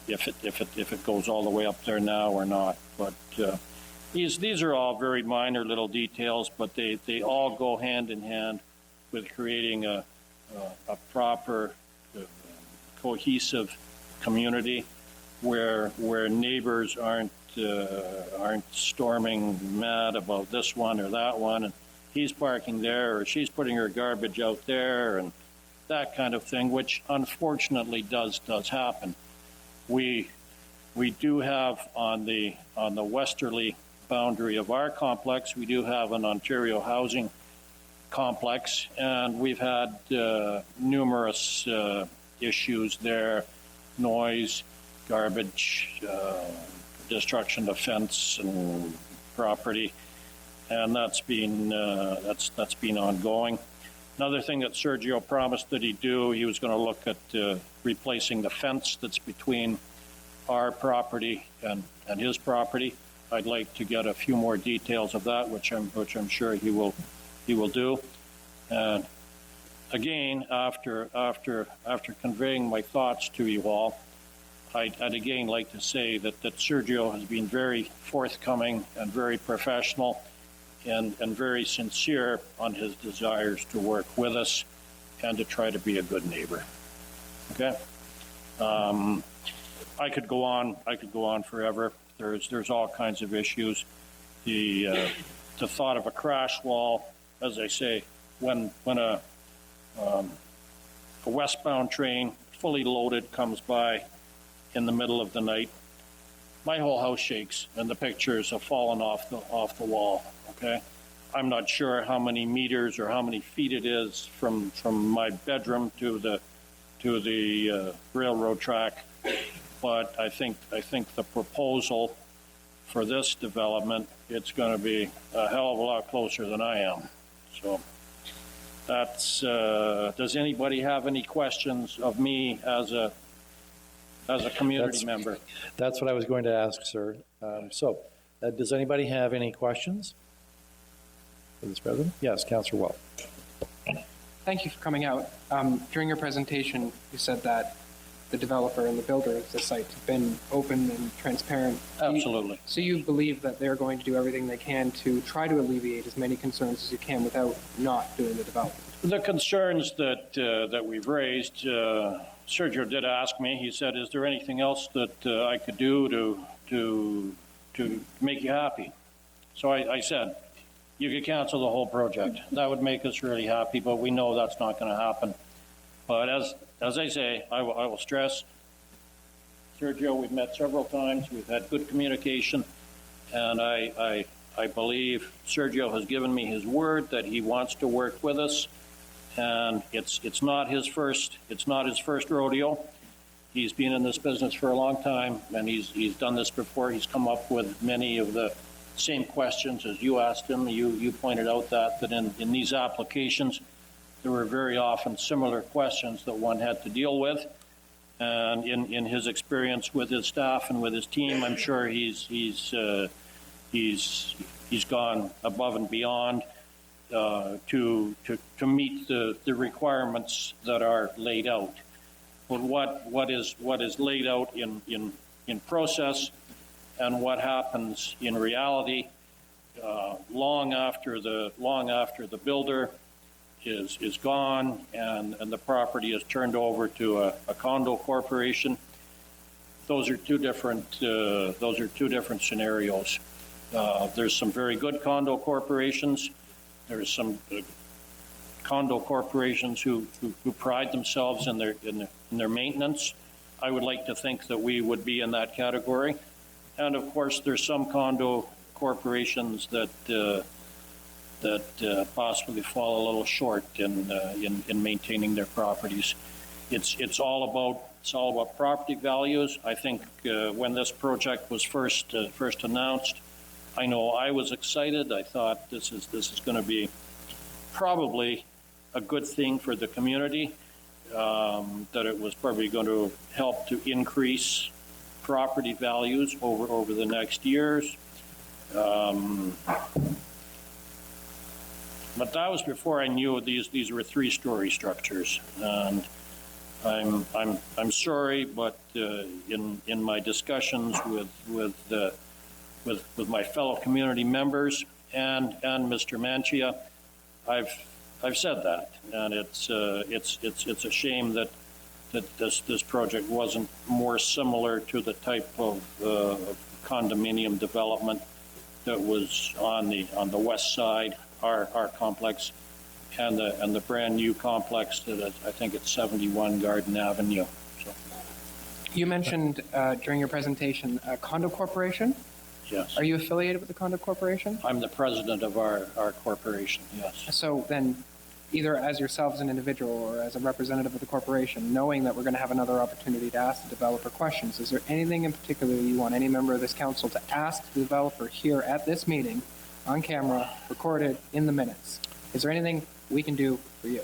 if it goes all the way up there now or not. But These are all very minor little details, but they all go hand in hand with creating a proper, cohesive community where neighbors aren't storming mad about this one or that one, and he's parking there or she's putting her garbage out there and that kind of thing, which unfortunately does happen. We do have on the westerly boundary of our complex, we do have an Ontario housing complex, and we've had numerous issues there: noise, garbage, destruction of fence and property, and that's been ongoing. Another thing that Sergio promised that he'd do, he was going to look at replacing the fence that's between our property and his property. I'd like to get a few more details of that, which I'm sure he will do. And again, after conveying my thoughts to you all, I'd again like to say that Sergio has been very forthcoming and very professional and very sincere on his desires to work with us and to try to be a good neighbor. Okay? I could go on forever. There's all kinds of issues. The thought of a crash wall, as I say, when a westbound train fully loaded comes by in the middle of the night, my whole house shakes and the pictures have fallen off the wall. Okay, I'm not sure how many meters or how many feet it is from my bedroom to the railroad track, but I think the proposal for this development, it's going to be a hell of a lot closer than I am. So that's. Does anybody have any questions of me as a community member? That's what I was going to ask, sir. Does anybody have any questions for this president? Yes, Councillor Weld. Thank you for coming out. During your presentation, you said that the developer and the builder of the site have been open and transparent. Absolutely. So you believe that they're going to do everything they can to try to alleviate as many concerns as you can without not doing the development? The concerns that we've raised, Sergio did ask me. He said, "Is there anything else that I could do to make you happy?" So I said, "You could cancel the whole project. That would make us really happy, but we know that's not going to happen." But as I say, I will stress, Sergio, we've met several times. We've had good communication, and I believe Sergio has given me his word that he wants to work with us. And it's not his first rodeo. He's been in this business for a long time, and he's done this before. He's come up with many of the same questions as you asked him. You pointed out that in these applications, there were very often similar questions that one had to deal with. And in his experience with his staff and with his team, I'm sure he's gone above and beyond to meet the requirements that are laid out. But what is laid out in process and what happens in reality long after the builder is gone and the property is turned over to a condo corporation, those are two different scenarios. There's some very good condo corporations. There's some condo corporations who pride themselves in their maintenance. I would like to think that we would be in that category. And of course, there's some condo corporations that possibly fall a little short in maintaining their properties. It's all about property values. I think when this project was first announced, I know I was excited. I thought this is going to be probably a good thing for the community, that it was probably going to help to increase property values over the next years. But that was before I knew these were three-story structures. And I'm sorry, but in my discussions with with my fellow community members and Mr. Manchia. I've said that, and it's a shame that this project wasn't more similar to the type of condominium development that was on the west side, our complex, and the brand new complex that I think it's 71 Garden Avenue. So, You mentioned during your presentation a condo corporation. yes, Are you affiliated with the condo corporation? I'm the president of our corporation. Yes. So then, either as yourself as an individual or as a representative of the corporation, knowing that we're going to have another opportunity to ask the developer questions, is there anything in particular you want any member of this council to ask the developer here at this meeting, on camera, recorded in the minutes? Is there anything we can do for you?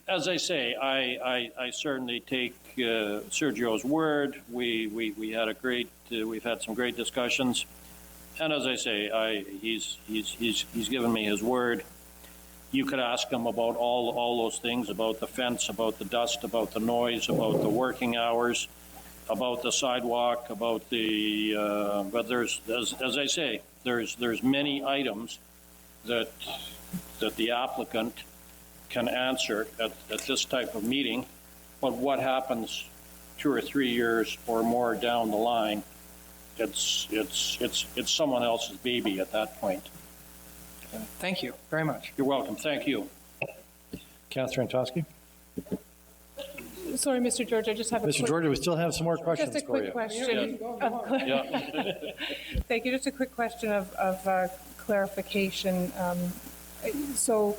As I say, I certainly take Sergio's word. We had a great, we've had some great discussions, and as I say, he's given me his word. You could ask him about all those things, about the fence, about the dust, about the noise, about the working hours, about the sidewalk, about the. But there's, as I say, there's many items that the applicant can answer at this type of meeting, but what happens 2 or 3 years or more down the line, it's someone else's baby at that point. Thank you very much. You're welcome. Thank you. Councillor Antosky? Sorry, Mr. George, I just have a Mr. quick... Georgia, we still have some more questions Just a for you. quick question. Yeah. Thank you. Just a quick question of clarification. So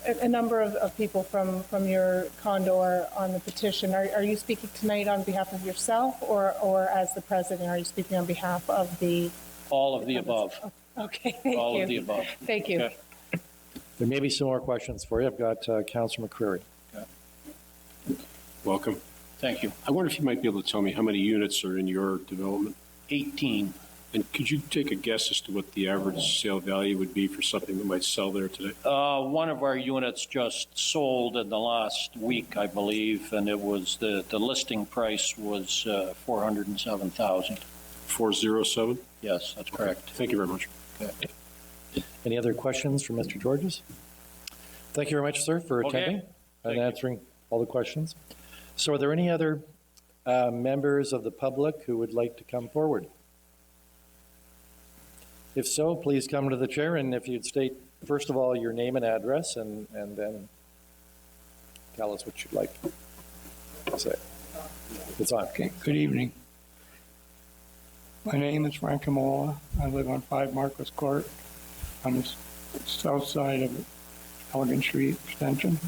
a number of people from your condo are on the petition. Are you speaking tonight on behalf of yourself or as the president? Are you speaking on behalf of the... All of the above. Okay, thank you. All of the above. Thank you. Okay. There may be some more questions for you. I've got Councillor McCreary. Welcome. Thank you. I wonder if you might be able to tell me how many units are in your development? 18. And could you take a guess as to what the average sale value would be for something that might sell there today? One of our units just sold in the last week, I believe, and it was the listing price was 407,000. 407? Yes, that's correct. Thank you very much. Okay. Any other questions for Mr. Georges? Thank you very much, sir, for Okay. attending Thank and you. answering all the questions. So are there any other members of the public who would like to come forward? If so, please come to the chair, and if you'd state, first of all, your name and address, and then tell us what you'd like to say. It's on. Okay, good evening. My name is Frank Camola. I live on 5 Marcus Court on the south side of Elgin Street Extension.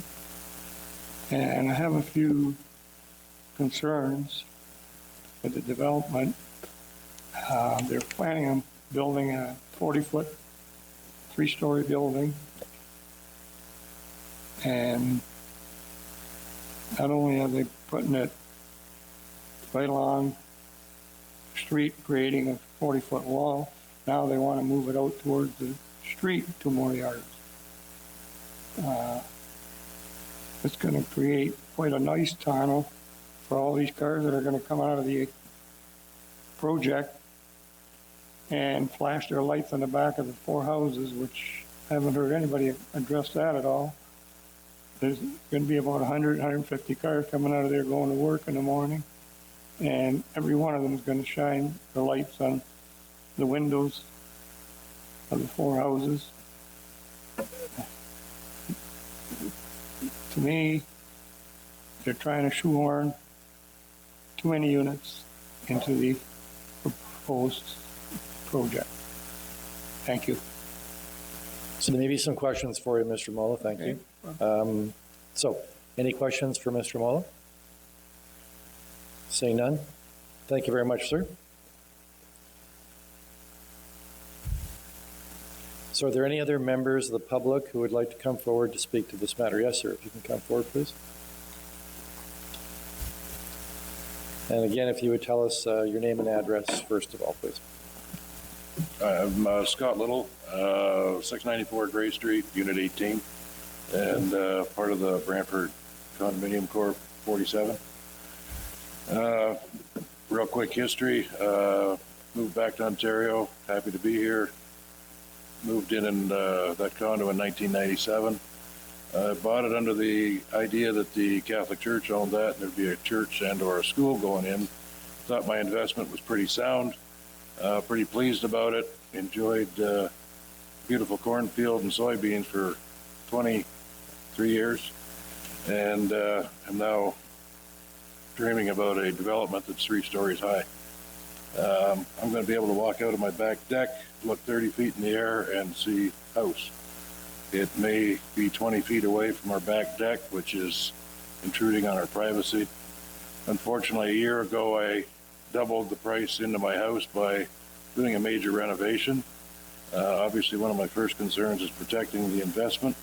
And I have a few concerns with the development. They're planning on building a 40-foot, 3-story building. And not only are they putting it right along the street, creating a 40-foot wall, now they want to move it out towards the street 2 more yards. It's going to create quite a nice tunnel for all these cars that are going to come out of the project and flash their lights on the back of the 4 houses, which I haven't heard anybody address that at all. There's going to be about 100, 150 cars coming out of there going to work in the morning, and every one of them is going to shine the lights on the windows of the 4 houses. To me, they're trying to shoehorn too many units into the proposed project. Thank you. So there may be some questions for you, Mr. Mola. Thank you. So, any questions for Mr. Mola? Seeing none. Thank you very much, sir. So are there any other members of the public who would like to come forward to speak to this matter? Yes, sir. If you can come forward, please. And again, if you would tell us your name and address first of all, please. I'm Scott Little, 694 Gray Street, Unit 18, and part of the Brantford Condominium Corp 47. Real quick history. moved back to Ontario. Happy to be here. Moved in that condo in 1997. Bought it under the idea that the Catholic Church owned that, and there'd be a church and or a school going in. Thought my investment was pretty sound. Pretty pleased about it. Enjoyed beautiful cornfield and soybeans for 23 years, and I'm now dreaming about a development that's 3 stories high. I'm going to be able to walk out of my back deck, look 30 feet in the air, and see house. It may be 20 feet away from our back deck, which is intruding on our privacy. Unfortunately, a year ago, I doubled the price into my house by doing a major renovation. Obviously, one of my first concerns is protecting the investment,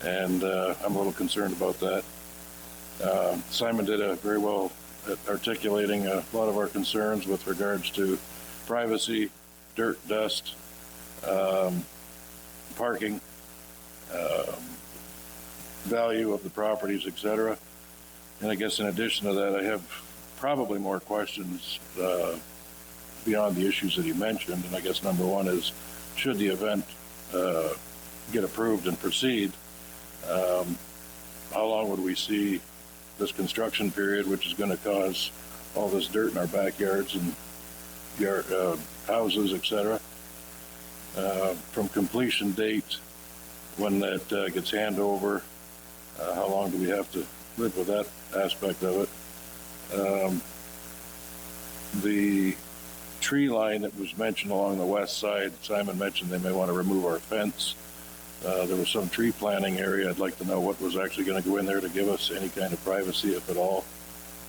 and I'm a little concerned about that. Simon did a very well at articulating a lot of our concerns with regards to privacy, dirt, dust, parking, value of the properties, etc. And I guess in addition to that, I have probably more questions beyond the issues that he mentioned. And I guess number one is, should the event get approved and proceed, how long would we see this construction period, which is going to cause all this dirt in our backyards and houses, etc. From completion date, when that gets handed over, how long do we have to live with that aspect of it? The tree line that was mentioned along the west side, Simon mentioned they may want to remove our fence. There was some tree planting area. I'd like to know what was actually going to go in there to give us any kind of privacy, if at all,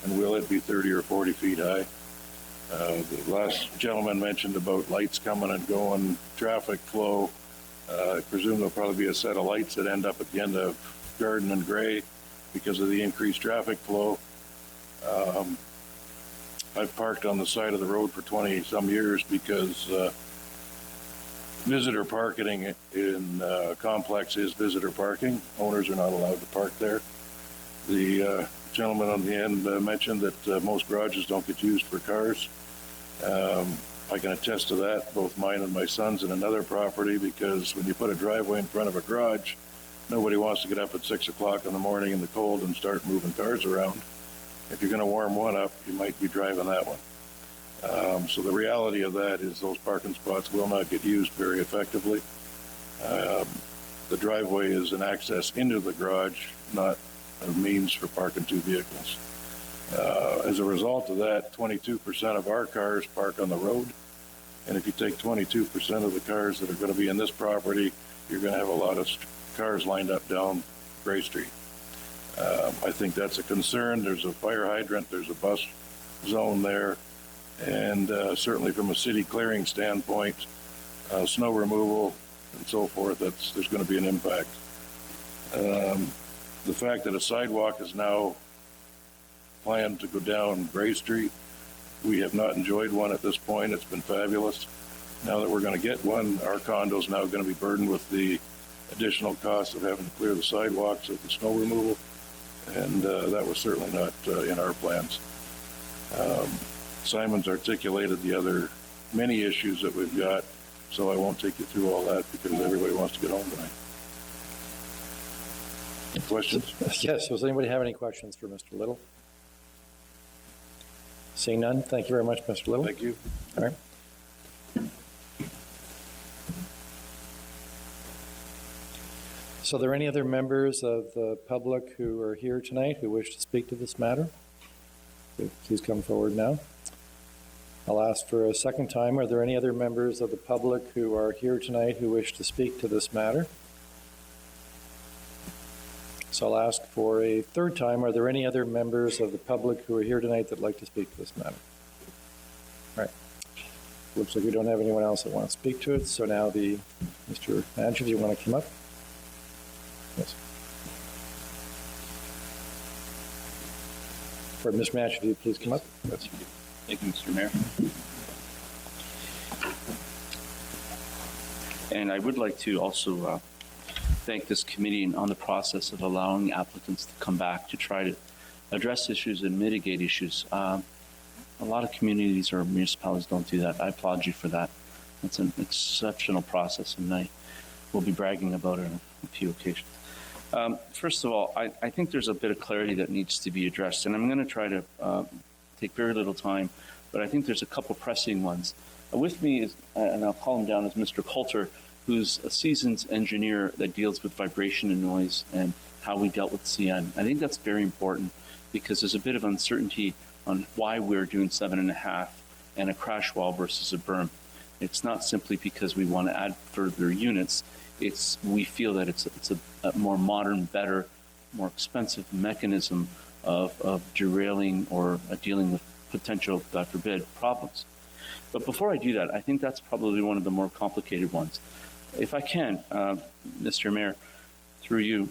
and will it be 30 or 40 feet high? The last gentleman mentioned about lights coming and going, traffic flow. I presume there'll probably be a set of lights that end up at the end of Garden and Gray because of the increased traffic flow. I've parked on the side of the road for 20 some years because visitor parking in complex is visitor parking. Owners are not allowed to park there. The gentleman on the end mentioned that most garages don't get used for cars. I can attest to that, both mine and my son's in another property, because when you put a driveway in front of a garage, nobody wants to get up at 6 o'clock in the morning in the cold and start moving cars around. If you're going to warm one up, you might be driving that one. So the reality of that is those parking spots will not get used very effectively. The driveway is an access into the garage, not a means for parking 2 vehicles. As a result of that, 22% of our cars park on the road. And if you take 22% of the cars that are going to be in this property, you're going to have a lot of cars lined up down Gray Street. I think that's a concern. There's a fire hydrant, there's a bus zone there, and certainly from a city clearing standpoint, snow removal and so forth, there's going to be an impact. The fact that a sidewalk is now planned to go down Gray Street, we have not enjoyed one at this point. It's been fabulous. Now that we're going to get one, our condo's now going to be burdened with the additional cost of having to clear the sidewalks of the snow removal, and that was certainly not in our plans. Simon's articulated the other many issues that we've got, so I won't take you through all that because everybody wants to get home tonight. Questions? Yes, does anybody have any questions for Mr. Little? Seeing none, thank you very much, Mr. Little. Thank you. All right. So are there any other members of the public who are here tonight who wish to speak to this matter? Please come forward now. I'll ask for a second time, are there any other members of the public who are here tonight who wish to speak to this matter? So I'll ask for a third time, are there any other members of the public who are here tonight that like to speak to this matter? All right. Looks like we don't have anyone else that wants to speak to it, so now Mr. Manager, do you want to come up? Yes. For Ms. Manager, do you please come up? Yes. Thank you, Mr. Mayor. And I would like to also thank this committee on the process of allowing applicants to come back to try to address issues and mitigate issues. A lot of communities or municipalities don't do that. I applaud you for that. It's an exceptional process, and I will be bragging about it on a few occasions. First of all, I think there's a bit of clarity that needs to be addressed, and I'm going to try to take very little time, but I think there's a couple pressing ones. With me is, and I'll call him down as Mr. Coulter, who's a seasoned engineer that deals with vibration and noise and how we dealt with CN. I think that's very important because there's a bit of uncertainty on why we're doing 7.5 and a crash wall versus a berm. It's not simply because we want to add further units. We feel that it's a more modern, better, more expensive mechanism of derailing or dealing with potential, God forbid, problems. But before I do that, I think that's probably one of the more complicated ones. If I can, Mr. Mayor, through you,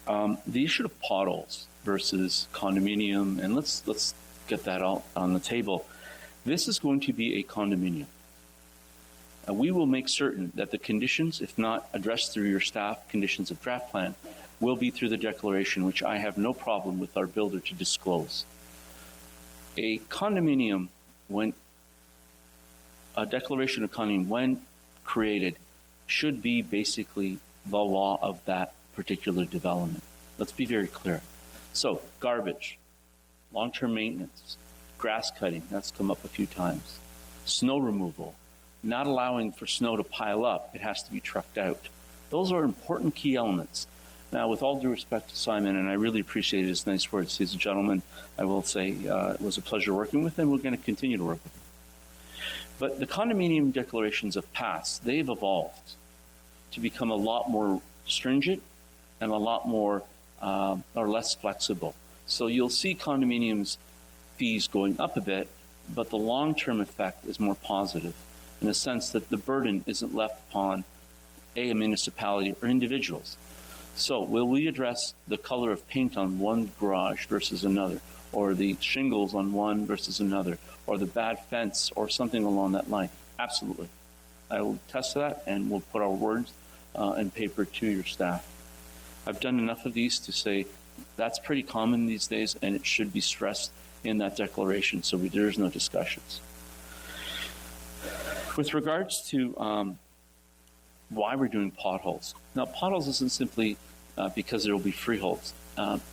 the issue of potholes versus condominium, and let's get that out on the table. This is going to be a condominium. We will make certain that the conditions, if not addressed through your staff conditions of draft plan, will be through the declaration, which I have no problem with our builder to disclose. A condominium, a declaration of condominium, when created, should be basically the law of that particular development. Let's be very clear. So, garbage, long-term maintenance, grass cutting, that's come up a few times, snow removal, not allowing for snow to pile up, it has to be trucked out. Those are important key elements. Now, with all due respect to Simon, and I really appreciate his nice words, he's a gentleman, I will say it was a pleasure working with him, we're going to continue to work with him. But the condominium declarations of past, they've evolved to become a lot more stringent and a lot more or less flexible. So you'll see condominiums fees going up a bit, but the long-term effect is more positive in the sense that the burden isn't left upon a municipality or individuals. So will we address the color of paint on one garage versus another, or the shingles on one versus another, or the bad fence, or something along that line? Absolutely. I will test that, and we'll put our words and paper to your staff. I've done enough of these to say that's pretty common these days, and it should be stressed in that declaration, so there's no discussions. With regards to why we're doing potholes. Now, potholes isn't simply because there will be freeholds.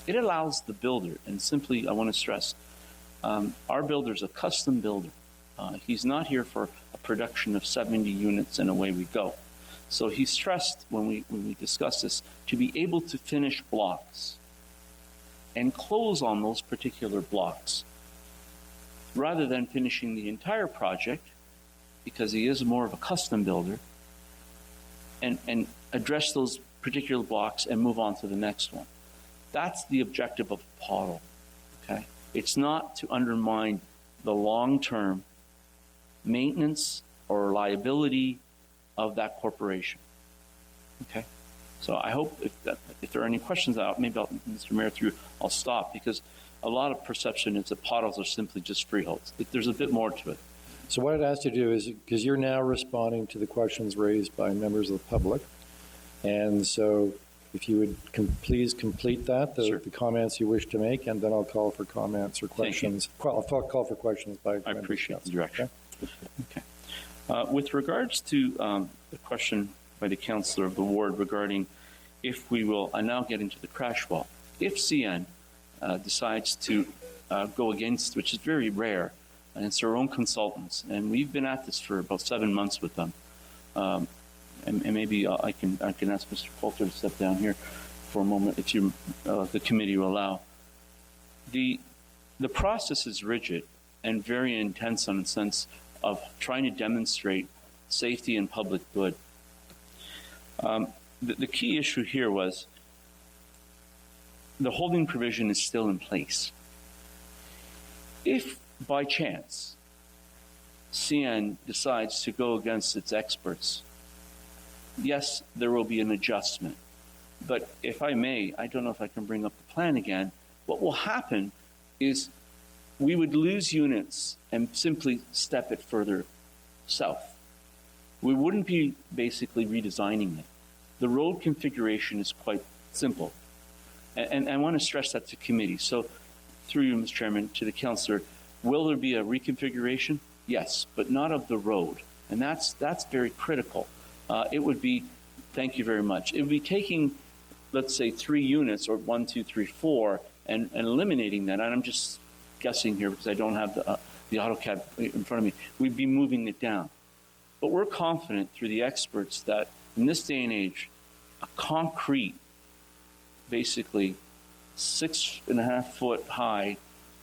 It allows the builder, and simply I want to stress, our builder is a custom builder. He's not here for a production of 70 units and away we go. So he stressed when we discussed this to be able to finish blocks and close on those particular blocks rather than finishing the entire project, because he is more of a custom builder, and address those particular blocks and move on to the next one. That's the objective of a pothole, okay? It's not to undermine the long-term maintenance or liability of that corporation, okay? So I hope if there are any questions out, maybe Mr. Mayor, I'll stop, because a lot of perception is that potholes are simply just freeholds. There's a bit more to it. So what I'd ask you to do is, because you're now responding to the questions raised by members of the public, and so if you would please complete that, Sure. the comments you wish to make, and then I'll call for comments or questions. I'll call for questions by. I appreciate the direction. Okay. With regards to the question by the councillor of the ward regarding if we will, I now get into the crash wall. If CN decides to go against, which is very rare, and it's their own consultants, and we've been at this for about 7 months with them, and maybe I can ask Mr. Coulter to step down here for a moment, if you the committee will allow. The process is rigid and very intense in the sense of trying to demonstrate safety and public good. The key issue here was the holding provision is still in place. If by chance CN decides to go against its experts, yes, there will be an adjustment. But if I may, I don't know if I can bring up the plan again, what will happen is we would lose units and simply step it further south. We wouldn't be basically redesigning it. The road configuration is quite simple. And I want to stress that to committee. So through you, Mr. Chairman, to the councillor, Will there be a reconfiguration? Yes, but not of the road. And that's very critical. It would be, thank you very much, it would be taking, let's say, 3 units, or 1, 2, 3, 4, and eliminating that. And I'm just guessing here because I don't have the AutoCAD in front of me. We'd be moving it down. But we're confident through the experts that in this day and age, a concrete, basically 6.5 foot high,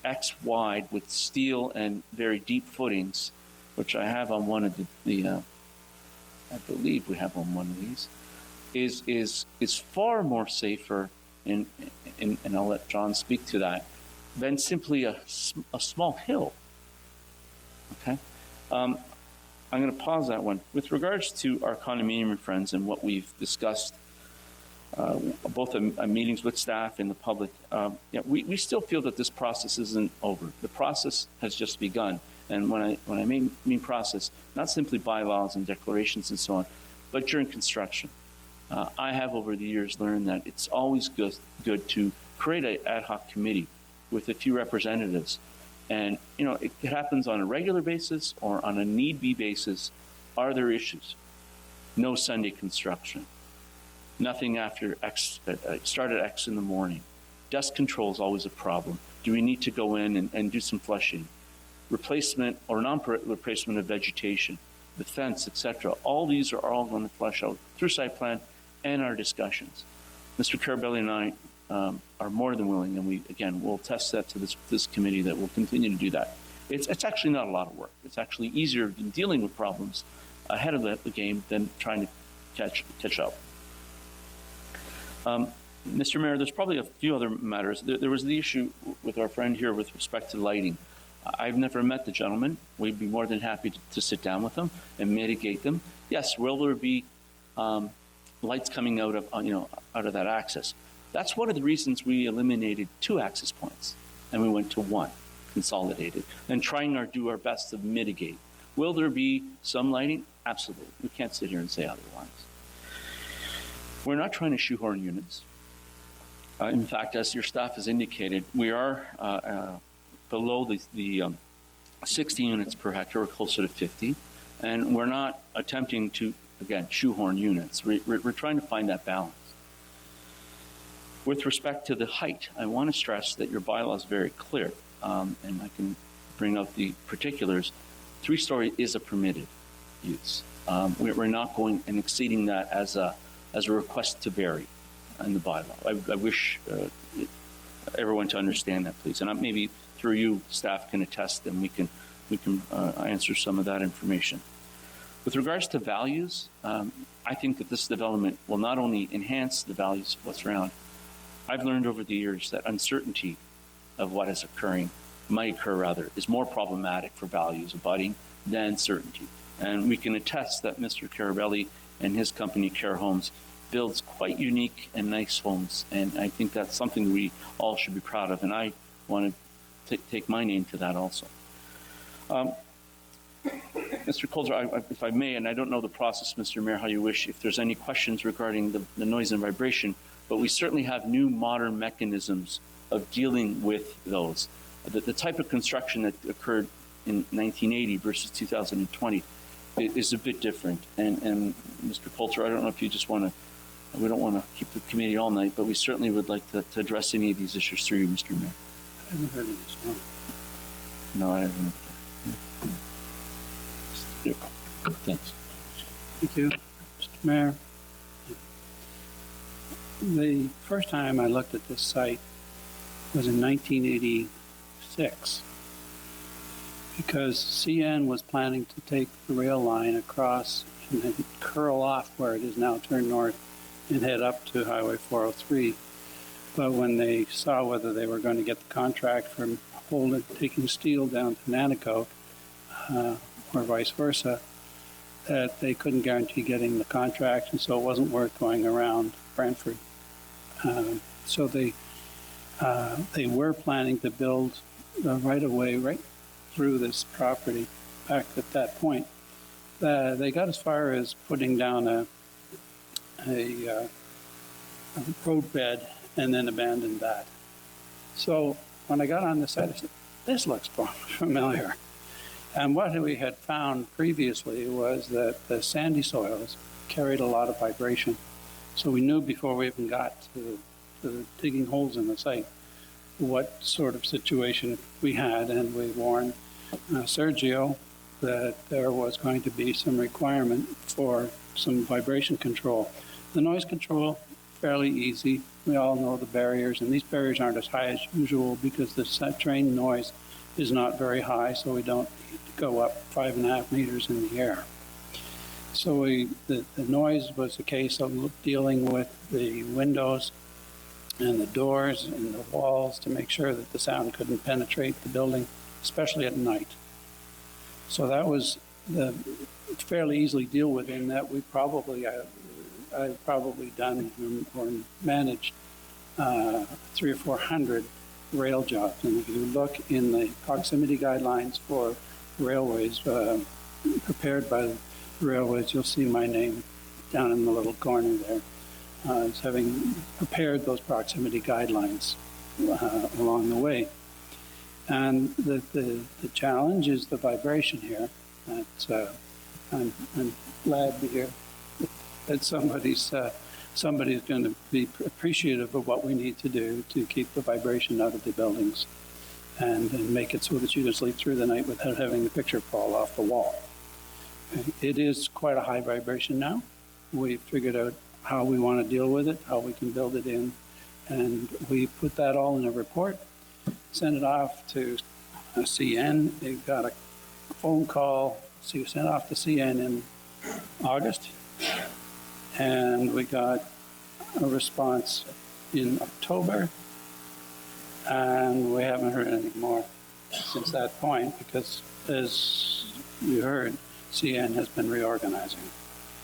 X wide with steel and very deep footings, which I have on one of the I believe we have on one of these, is far more safer, and I'll let John speak to that, than simply a small hill. Okay? I'm going to pause that one. With regards to our condominium friends and what we've discussed, both in meetings with staff and the public, we still feel that this process isn't over. The process has just begun. And when I mean process, not simply bylaws and declarations and so on, but during construction. I have over the years learned that it's always good to create an ad hoc committee with a few representatives. And, it happens on a regular basis or on a need-be basis. Are there issues? No Sunday construction. Nothing after X, start at X in the morning. Dust control is always a problem. Do we need to go in and do some flushing? Replacement or non-replacement of vegetation, the fence, etc. All these are all going to flesh out through site plan and our discussions. Mr. Carabelli and I are more than willing, and we'll test that to this committee that will continue to do that. It's actually not a lot of work. It's actually easier in dealing with problems ahead of the game than trying to catch up. Mr. Mayor, there's probably a few other matters. There was the issue with our friend here with respect to lighting. I've never met the gentleman. We'd be more than happy to sit down with them and mitigate them. Yes, will there be lights coming out of that access? That's one of the reasons we eliminated 2 access points and we went to 1, consolidated, and trying to do our best to mitigate. Will there be some lighting? Absolutely. We can't sit here and say otherwise. We're not trying to shoehorn units. In fact, as your staff has indicated, we are below the 60 units per hectare, we're closer to 50, and we're not attempting to, again, shoehorn units. We're trying to find that balance. With respect to the height, I want to stress that your bylaw is very clear, and I can bring out the particulars. 3-story is a permitted use. We're not going and exceeding that as a request to vary in the bylaw. I wish everyone to understand that, please. And maybe through you, staff can attest, and we can answer some of that information. With regards to values, I think that this development will not only enhance the values of what's around. I've learned over the years that uncertainty of what is occurring, might occur rather, is more problematic for values abutting than certainty. And we can attest that Mr. Carabelli and his company, Care Homes, builds quite unique and nice homes. And I think that's something we all should be proud of. And I want to take my name to that also. Mr. Coulter, if I may, and I don't know the process, Mr. Mayor, how you wish, if there's any questions regarding the noise and vibration, but we certainly have new modern mechanisms of dealing with those. The type of construction that occurred in 1980 versus 2020 is a bit different. And Mr. Coulter, I don't know if you just want to, we don't want to keep the committee all night, but we certainly would like to address any of these issues through you, Mr. Mayor. I haven't heard of this one. No, I haven't. Thanks. Thank you, Mr. Mayor. The first time I looked at this site was in 1986 because CN was planning to take the rail line across and then curl off where it is now, turn north and head up to Highway 403. But when they saw whether they were going to get the contract from Holden taking steel down to Nanticoke or vice versa, that they couldn't guarantee getting the contract, and so it wasn't worth going around Brantford. So they were planning to build the right-of-way right through this property back at that point. They got as far as putting down a road bed and then abandoned that. So when I got on the site, I said, this looks familiar. And what we had found previously was that the sandy soils carried a lot of vibration. So we knew before we even got to digging holes in the site what sort of situation we had, and we warned Sergio that there was going to be some requirement for some vibration control. The noise control, fairly easy. We all know the barriers, and these barriers aren't as high as usual because the train noise is not very high, so we don't need to go up 5.5 meters in the air. So the noise was a case of dealing with the windows and the doors and the walls to make sure that the sound couldn't penetrate the building, especially at night. So that was fairly easily deal with, in that we I've probably done or managed 300 or 400 rail jobs. And if you look in the proximity guidelines for railways prepared by the railways, you'll see my name down in the little corner there as having prepared those proximity guidelines along the way. And the challenge is the vibration here. I'm glad to hear that somebody's going to be appreciative of what we need to do to keep the vibration out of the buildings and make it so that you can sleep through the night without having the picture fall off the wall. It is quite a high vibration now. We've figured out how we want to deal with it, how we can build it in, and we put that all in a report, sent it off to CN. They got a phone call, so we sent off to CN in August, and we got a response in October, and we haven't heard anything more since that point because, as you heard, CN has been reorganizing,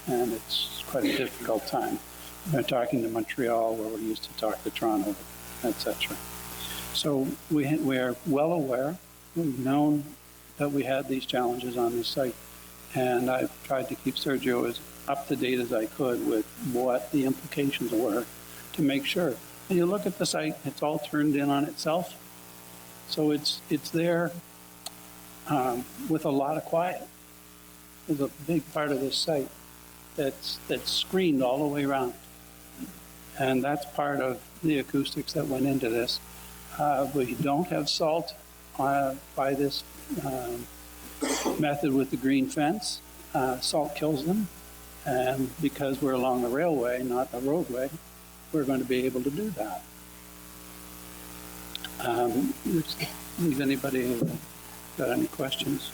and it's quite a difficult time. We're talking to Montreal, where we used to talk to Toronto, etc. So we are well aware. We've known that we had these challenges on this site, and I've tried to keep Sergio as up to date as I could with what the implications were to make sure. And you look at the site, it's all turned in on itself. So it's there with a lot of quiet. There's a big part of this site that's screened all the way around. And that's part of the acoustics that went into this. We don't have salt by this method with the green fence. Salt kills them. And because we're along the railway, not the roadway, we're going to be able to do that. Has anybody got any questions?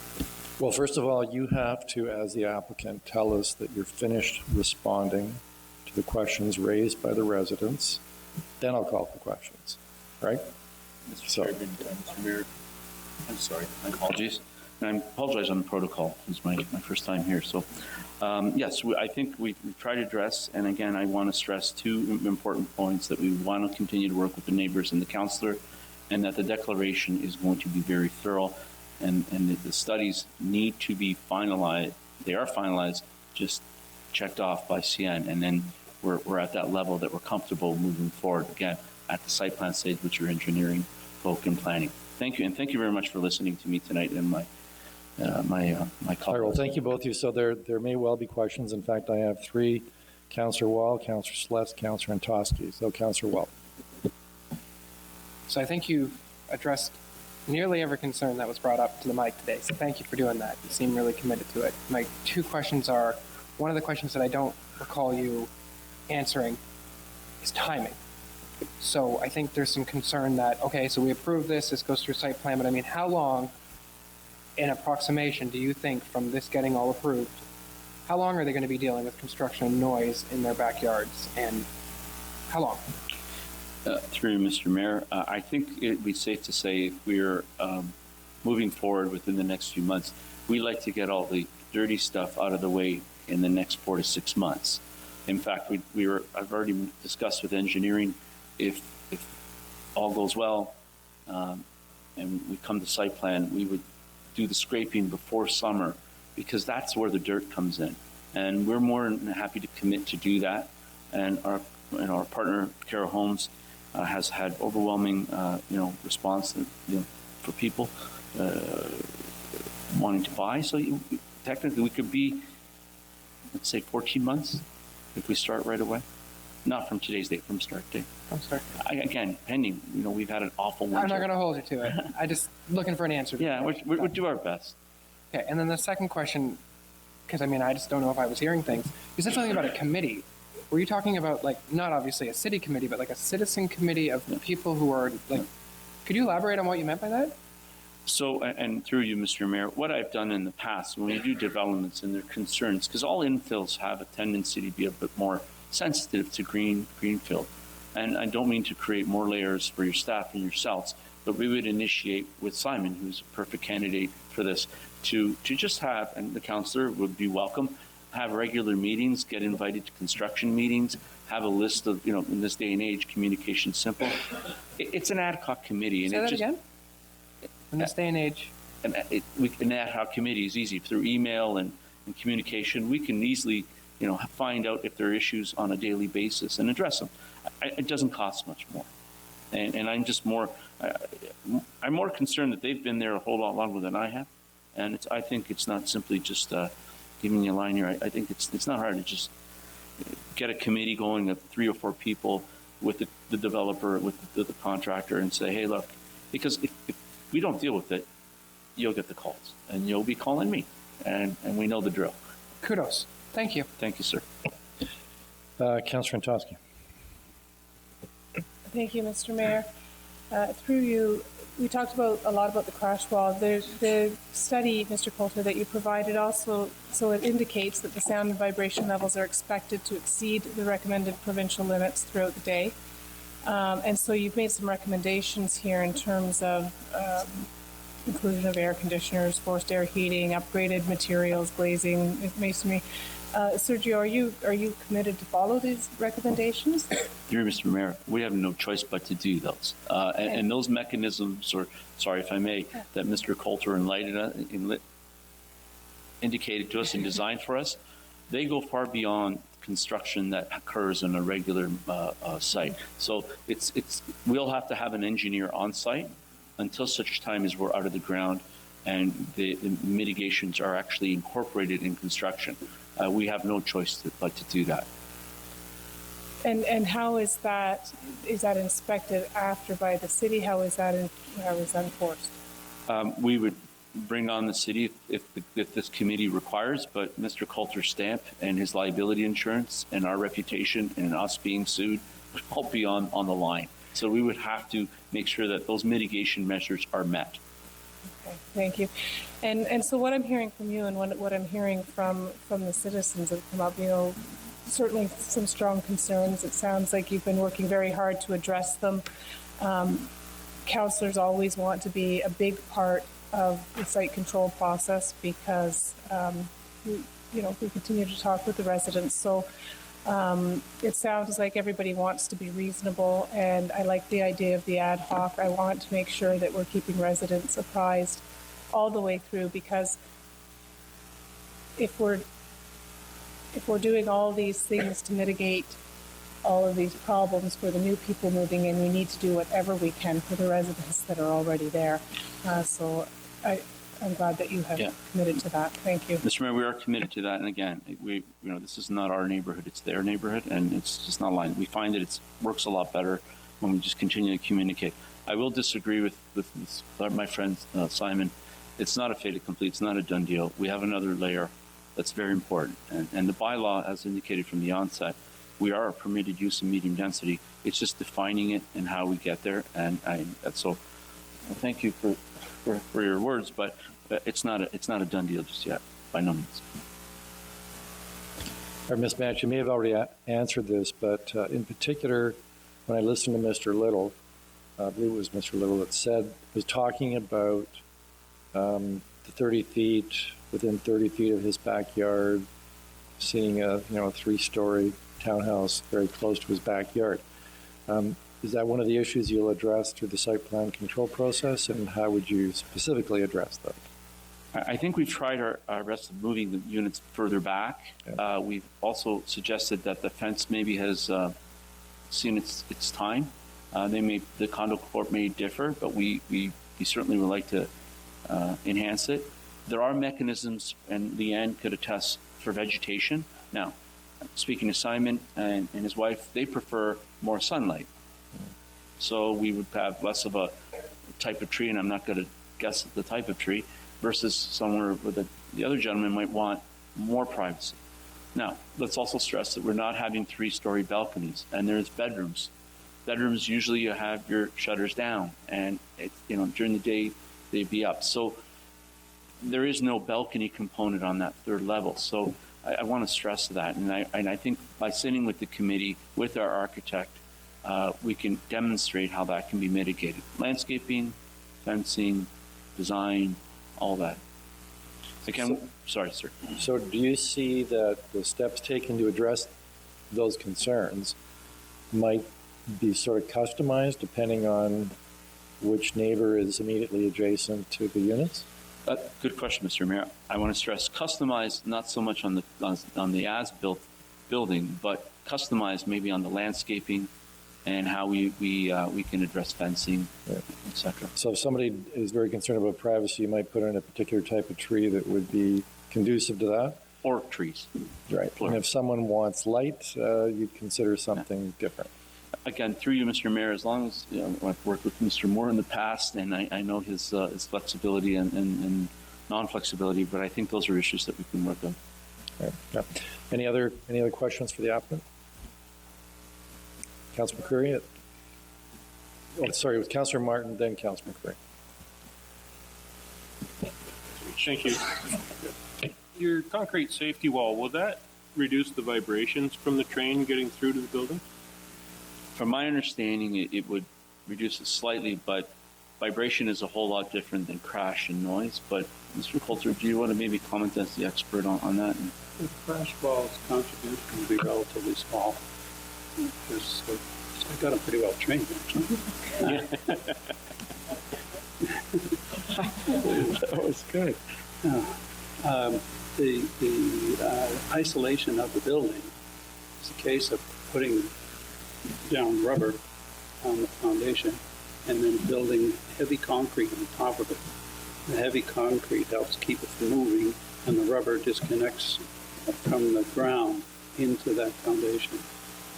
Well, first of all, you have to, as the applicant, tell us that you're finished responding to the questions raised by the residents. Then I'll call for questions, right? Mr. Mayor, I'm sorry, my apologies. And I apologize on the protocol. It's my first time here. So, yes, I think we've tried to address, and again, I want to stress two important points: that we want to continue to work with the neighbors and the councillor, and that the declaration is going to be very thorough, and the studies need to be finalized. They are finalized, just checked off by CN, and then we're at that level that we're comfortable moving forward, again, at the site plan stage with your engineering folk and planning. Thank you, and thank you very much for listening to me tonight and my colleagues. All right, well, thank you both of you. So there may well be questions. In fact, I have three: Councillor Wall, Councillor Sless, Councillor Antosky. So Councillor Wall. So I think you addressed nearly every concern that was brought up to the mic today. So thank you for doing that. You seem really committed to it. My two questions are, one of the questions that I don't recall you answering is timing. So I think there's some concern that, okay, so we approve this goes through site plan, but I mean, how long in approximation do you think from this getting all approved, how long are they going to be dealing with construction and noise in their backyards, and how long? Through Mr. Mayor, I think it would be safe to say if we're moving forward within the next few months, we like to get all the dirty stuff out of the way in the next 4 to 6 months. In fact, I've already discussed with engineering, if all goes well and we come to site plan, we would do the scraping before summer, because that's where the dirt comes in. And we're more than happy to commit to do that. And our partner, Carroll Homes, has had overwhelming, response. for people wanting to buy. So technically, we could be, let's say, 14 months if we start right away. Not from today's date, from start date. I'm sorry. Again, pending. We've had an awful winter. I'm not going to hold you to it. I just looking for an answer. Yeah, we'll do our best. Okay, and then the second question, because I just don't know if I was hearing things. You said something about a committee. Were you talking about, like, not obviously a city committee, but like a citizen committee of people who are, like, could you elaborate on what you meant by that? So, and through you, Mr. Mayor, what I've done in the past, when we do developments and their concerns, because all infills have a tendency to be a bit more sensitive to greenfield. And I don't mean to create more layers for your staff and yourselves, but we would initiate with Simon, who's a perfect candidate for this, to just have, and the councillor would be welcome, have regular meetings, get invited to construction meetings, have a list of, in this day and age, communication simple. It's an ad hoc committee. And Say that again? In this day and age? An ad hoc committee is easy. Through email and communication, we can easily, find out if there are issues on a daily basis and address them. It doesn't cost much more. And I'm just I'm more concerned that they've been there a whole lot longer than I have. And I think it's not simply just giving you a line here. I think it's not hard to just get a committee going of 3 or 4 people with the developer, with the contractor, and say, hey, look, because if we don't deal with it, you'll get the calls, and you'll be calling me, and we know the drill. Kudos. Thank you. Thank you, sir. Councillor Antosky. Thank you, Mr. Mayor. Through you, we talked a lot about the crash wall. The study, Mr. Coulter, that you provided also, so it indicates that the sound and vibration levels are expected to exceed the recommended provincial limits throughout the day. And so you've made some recommendations here in terms of inclusion of air conditioners, forced air heating, upgraded materials, glazing, masonry. Sergio, are you committed to follow these recommendations? Dear Mr. Mayor, we have no choice but to do those. And those mechanisms, or sorry if I may, that Mr. Coulter indicated to us and designed for us, they go far beyond construction that occurs in a regular site. So we'll have to have an engineer on site until such time as we're out of the ground and the mitigations are actually incorporated in construction. We have no choice but to do that. And how is that inspected after by the city? How is that enforced? We would bring on the city if this committee requires, but Mr. Coulter's stamp and his liability insurance and our reputation and us being sued would all be on the line. So we would have to make sure that those mitigation measures are met. Okay, thank you. And so what I'm hearing from you and what I'm hearing from the citizens that come up, certainly some strong concerns. It sounds like you've been working very hard to address them. Councillors always want to be a big part of the site control process because, we continue to talk with the residents. So it sounds like everybody wants to be reasonable, and I like the idea of the ad hoc. I want to make sure that we're keeping residents apprised all the way through, because if we're doing all these things to mitigate all of these problems for the new people moving in, we need to do whatever we can for the residents that are already there. So I'm glad that you have committed to that. Thank you. Mr. Mayor, we are committed to that. And again, this is not our neighborhood, it's their neighborhood, and it's just not aligned. We find that it works a lot better when we just continue to communicate. I will disagree with my friend Simon. It's not a fait accompli, it's not a done deal. We have another layer that's very important. And the bylaw, as indicated from the onset, we are a permitted use of medium density. It's just defining it and how we get there. And so thank you for your words, but it's not a done deal just yet, by no means. Ms. Match, you may have already answered this, but in particular, when I listened to Mr. Little, I believe it was Mr. Little that was talking about the 30 feet, within 30 feet of his backyard, seeing a 3-story townhouse very close to his backyard. Is that one of the issues you'll address through the site plan control process, and how would you specifically address that? I think we've tried our best of moving the units further back. Yeah. We've also suggested that the fence maybe has seen its time. The condo court may differ, but we he certainly would like to enhance it. There are mechanisms, and Leanne could attest, for vegetation. Now, speaking to Simon and his wife, they prefer more sunlight. So we would have less of a type of tree, and I'm not going to guess at the type of tree, versus somewhere where the other gentleman might want more privacy. Now, let's also stress that we're not having 3-story balconies, and there's bedrooms. Bedrooms, usually you have your shutters down, and during the day they'd be up. So there is no balcony component on that 3rd level. So I want to stress that, and I think by sitting with the committee, with our architect, we can demonstrate how that can be mitigated. Landscaping, fencing, design, all that. Again, sorry, sir. So do you see that the steps taken to address those concerns might be sort of customized depending on which neighbor is immediately adjacent to the units? Good question, Mr. Mayor. I want to stress customized, not so much on the as-built building, but customized maybe on the landscaping and how we can address fencing, etc. So if somebody is very concerned about privacy, you might put in a particular type of tree that would be conducive to that? Or trees. Right. Plural. And if someone wants light, you'd consider something different. Again, through you, Mr. Mayor, as long as I've worked with Mr. Moore in the past, and I know his flexibility and non-flexibility, but I think those are issues that we can work on. Right. Yeah. Any other questions for the applicant? Councillor McCreary? Sorry, it was Councillor Martin, then Councillor McCreary. Thank you. Your concrete safety wall, will that reduce the vibrations from the train getting through to the building? From my understanding, it would reduce it slightly, but vibration is a whole lot different than crash and noise. But Mr. Coulter, do you want to maybe comment as the expert on that? The crash wall's contribution will be relatively small, because I got them pretty well trained, actually. That was good. The isolation of the building is a case of putting down rubber on the foundation and then building heavy concrete on top of it. The heavy concrete helps keep it from moving, and the rubber disconnects from the ground into that foundation.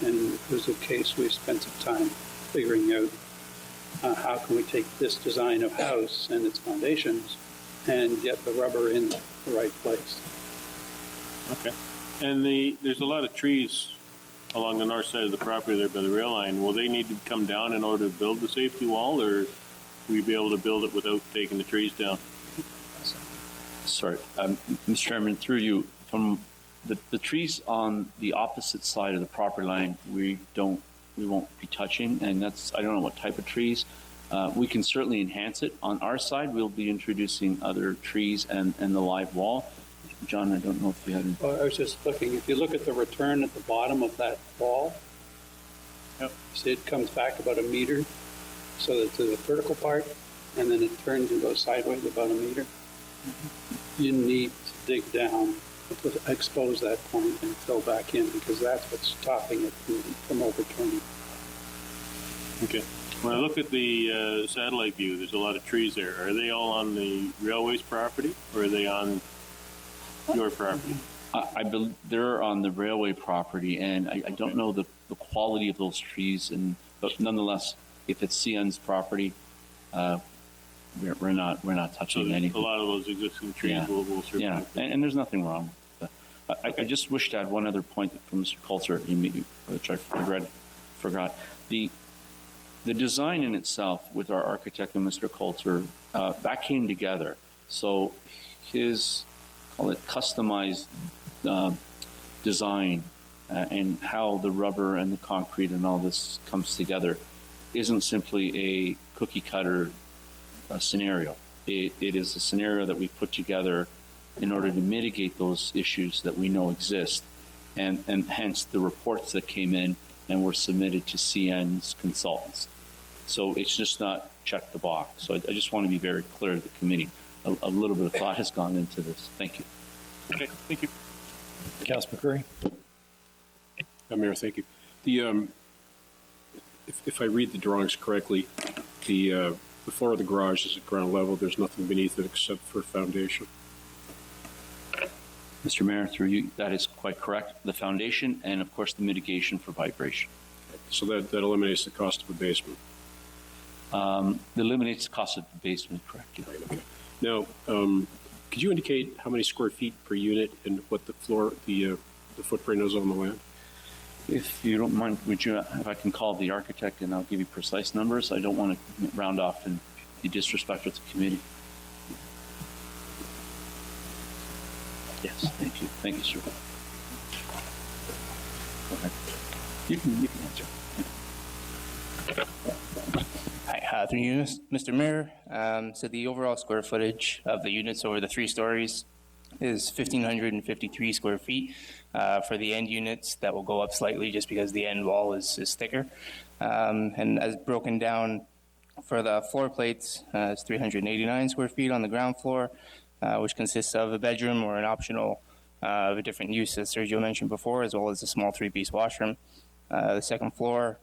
And it was a case we spent some time figuring out how can we take this design of house and its foundations and get the rubber in the right place. Okay. And there's a lot of trees along the north side of the property there by the rail line. Will they need to come down in order to build the safety wall, or will we be able to build it without taking the trees down? Sorry, Mr. Chairman, through you, from the trees on the opposite side of the property line, we won't be touching, and I don't know what type of trees. We can certainly enhance it. On our side, we'll be introducing other trees and the live wall. John, I don't know if you had any. Well, I was just looking, if you look at the return at the bottom of that wall, yep. See it comes back about a meter, so that to the vertical part, and then it turns and goes sideways about a meter. Mm-hmm. You need to dig down, expose that point and fill back in, because that's what's stopping it from overturning. Okay. When I look at the satellite view, there's a lot of trees there. Are they all on the railway's property, or are they on your property? I believe they're on the railway property, and I don't know the quality of those trees, but nonetheless, if it's CN's property, we're not touching So anything. a lot of those existing trees will survive. Yeah, and there's nothing wrong with that. I just wish to add one other point from Mr. Coulter, which I forgot. The design in itself with our architect and Mr. Coulter, that came together. So his, call it customized design and how the rubber and the concrete and all this comes together isn't simply a cookie cutter scenario. It is a scenario that we put together in order to mitigate those issues that we know exist, and hence the reports that came in and were submitted to CN's consultants. So it's just not check the box. So I just want to be very clear to the committee. A little bit of thought has gone into this. Thank you. Okay, thank you. Councillor McCreary? Mayor, thank you. If I read the drawings correctly, the the floor of the garage is at ground level. There's nothing beneath it except for foundation. Mr. Mayor, through you, that is quite correct. The foundation and, of course, the mitigation for vibration. So that eliminates the cost of a basement. Eliminates the cost of the basement, correct? Now, could you indicate how many square feet per unit and what the floor, the footprint is on the land? If you don't mind, would you, if I can call the architect and I'll give you precise numbers? I don't want to round off and be disrespectful to the committee. Yes, thank you. Thank you, sir. Go ahead. You can answer. Hi, through you, Mr. Mayor. So the overall square footage of the units over the 3 stories is 1,553 square feet. For the end units, that will go up slightly just because the end wall is thicker. And as broken down for the floor plates, it's 389 square feet on the ground floor, which consists of a bedroom or an optional of a different use, as Sergio mentioned before, as well as a small 3-piece washroom. The second floor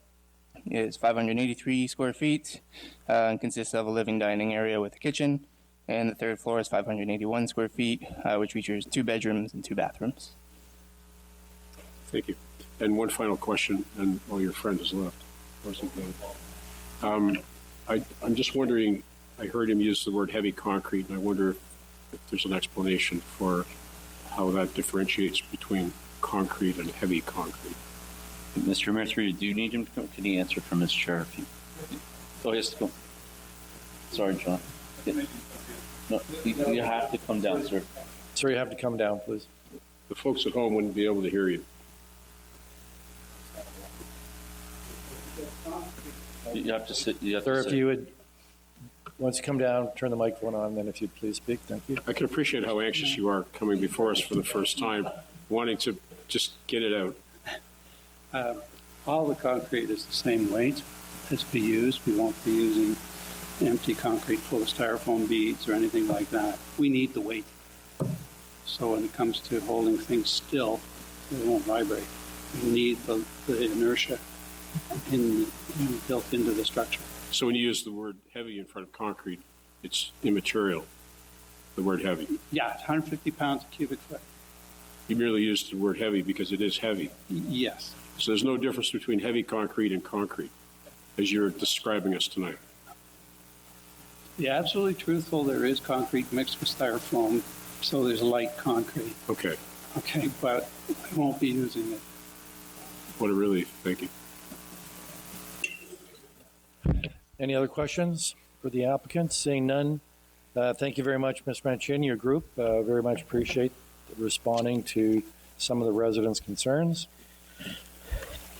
is 583 square feet and consists of a living dining area with a kitchen. And the third floor is 581 square feet, which features 2 bedrooms and 2 bathrooms. Thank you. And one final question, and while your friend is left. I'm just wondering, I heard him use the word heavy concrete, and I wonder if there's an explanation for how that differentiates between concrete and heavy concrete. Mr. Mayor, through you, do you need him to come? Can he answer from his chair? Oh, yes, go. Sorry, John. No, you have to come down, sir. Sir, you have to come down, please. The folks at home wouldn't be able to hear you. You have to sit. You have Sir, to if sit. you would, once you come down, turn the microphone on, then if you'd please speak. Thank you. I can appreciate how anxious you are coming before us for the first time, wanting to just get it out. All the concrete is the same weight as we use. We won't be using empty concrete full of styrofoam beads or anything like that. We need the weight. So when it comes to holding things still, they won't vibrate. We need the inertia built into the structure. So when you use the word heavy in front of concrete, it's immaterial, the word heavy. Yeah, it's 150 pounds a cubic foot. You merely used the word heavy because it is heavy. Yes. So there's no difference between heavy concrete and concrete, as you're describing us tonight. To be absolutely truthful, there is concrete mixed with styrofoam, so there's light concrete. Okay. Okay, but I won't be using it. What a relief. Thank you. Any other questions for the applicant? Seeing none, thank you very much, Ms. Manchin, your group. Very much appreciate responding to some of the residents' concerns.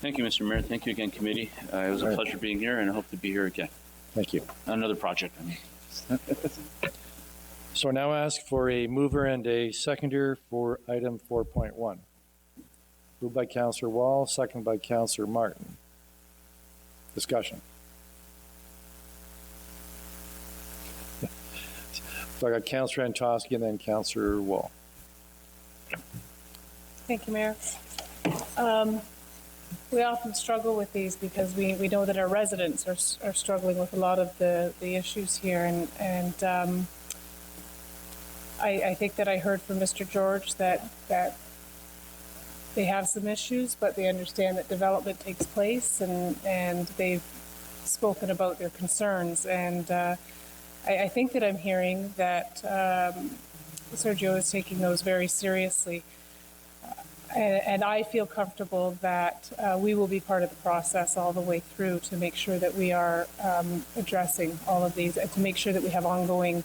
Thank you, Mr. Mayor. Thank you again, committee. It was a pleasure being here, and I hope to be here again. Thank you. Another project, I mean. So now ask for a mover and a seconder for item 4.1. Moved by Councillor Wall, second by Councillor Martin. Discussion. So I got Councillor Antosky and then Councillor Wall. Thank you, Mayor. We often struggle with these because we know that our residents are struggling with a lot of the issues here. And I think that I heard from Mr. George that they have some issues, but they understand that development takes place and they've spoken about their concerns. And I think that I'm hearing that Sergio is taking those very seriously. And I feel comfortable that we will be part of the process all the way through to make sure that we are addressing all of these, and to make sure that we have ongoing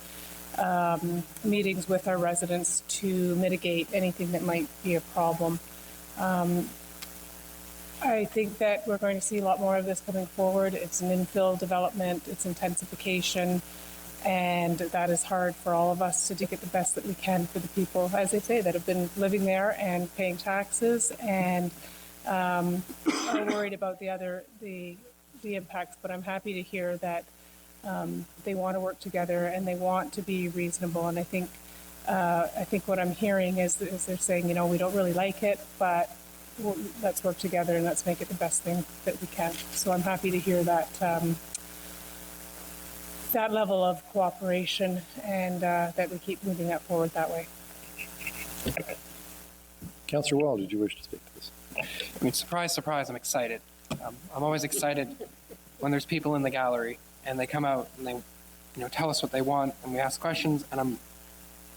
meetings with our residents to mitigate anything that might be a problem. I think that we're going to see a lot more of this coming forward. It's an infill development, it's intensification, and that is hard for all of us to do, get the best that we can for the people, as I say, that have been living there and paying taxes and are worried about the impacts. But I'm happy to hear that they want to work together and they want to be reasonable. And I think what I'm hearing is they're saying, you know, we don't really like it, but let's work together and let's make it the best thing that we can. So I'm happy to hear that that level of cooperation and that we keep moving that forward that way. Councillor Wall, did you wish to speak to this? I mean, surprise, surprise, I'm excited. I'm always excited when there's people in the gallery and they come out and they, tell us what they want and we ask questions, and I'm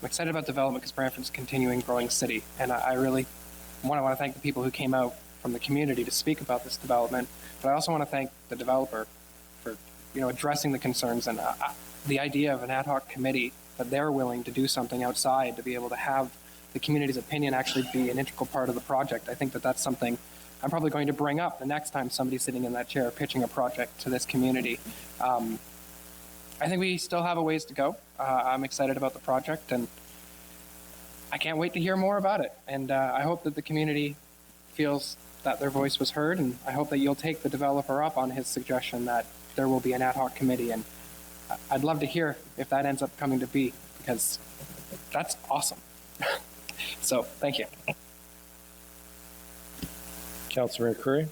excited about development because Brantford's a continuing growing city, and I really want to thank the people who came out from the community to speak about this development, but I also want to thank the developer for, addressing the concerns and the idea of an ad hoc committee, that they're willing to do something outside to be able to have the community's opinion actually be an integral part of the project. I think that that's something I'm probably going to bring up the next time somebody's sitting in that chair pitching a project to this community. I think we still have a ways to go. I'm excited about the project, and I can't wait to hear more about it. And I hope that the community feels that their voice was heard, and I hope that you'll take the developer up on his suggestion that there will be an ad hoc committee. And I'd love to hear if that ends up coming to be, because that's awesome. So, thank you. Councillor Curry.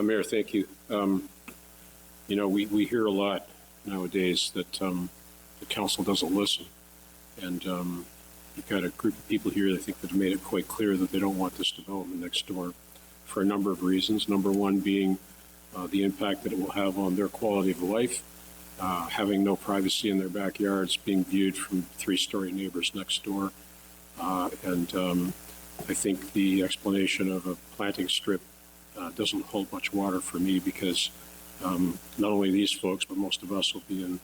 Mayor, thank you. We hear a lot nowadays that the council doesn't listen. And you've got a group of people here, I think, that have made it quite clear that they don't want this development next door for a number of reasons. Number one being the impact that it will have on their quality of life, having no privacy in their backyards, being viewed from three-story neighbors next door. And I think the explanation of a planting strip doesn't hold much water for me, because not only these folks, but most of us will be in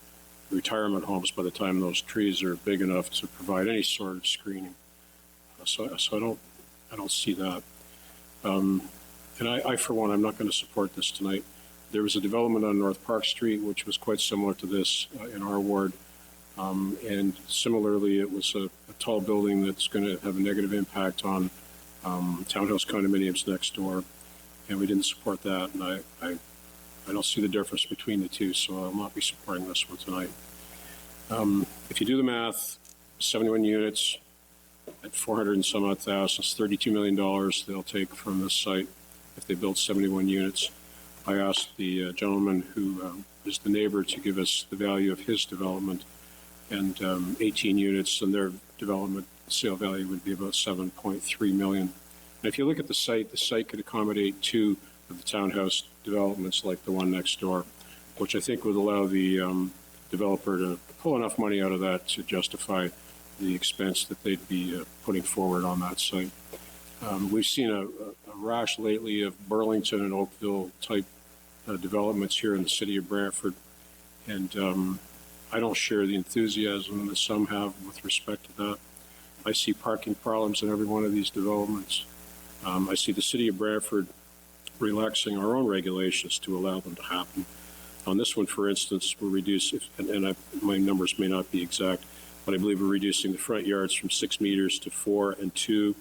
retirement homes by the time those trees are big enough to provide any sort of screening. So I don't see that. And I, for one, I'm not going to support this tonight. There was a development on North Park Street, which was quite similar to this in our ward. And similarly, it was a tall building that's going to have a negative impact on townhouse condominiums next door. And we didn't support that. And I don't see the difference between the two, so I'll not be supporting this one tonight. If you do the math, 71 units at 400 and some odd thousand, it's $32 million they'll take from this site if they build 71 units. I asked the gentleman who is the neighbor to give us the value of his development, and 18 units, and their development sale value would be about $7.3 million. And if you look at the site could accommodate 2 of the townhouse developments like the one next door, which I think would allow the developer to pull enough money out of that to justify the expense that they'd be putting forward on that site. We've seen a rash lately of Burlington and Oakville type developments here in the city of Brantford, and I don't share the enthusiasm that some have with respect to that. I see parking problems in every one of these developments. I see the city of Brantford relaxing our own regulations to allow them to happen. On this one, for instance, we're reducing, my numbers may not be exact, but I believe we're reducing the front yards from 6 meters to 4 and 2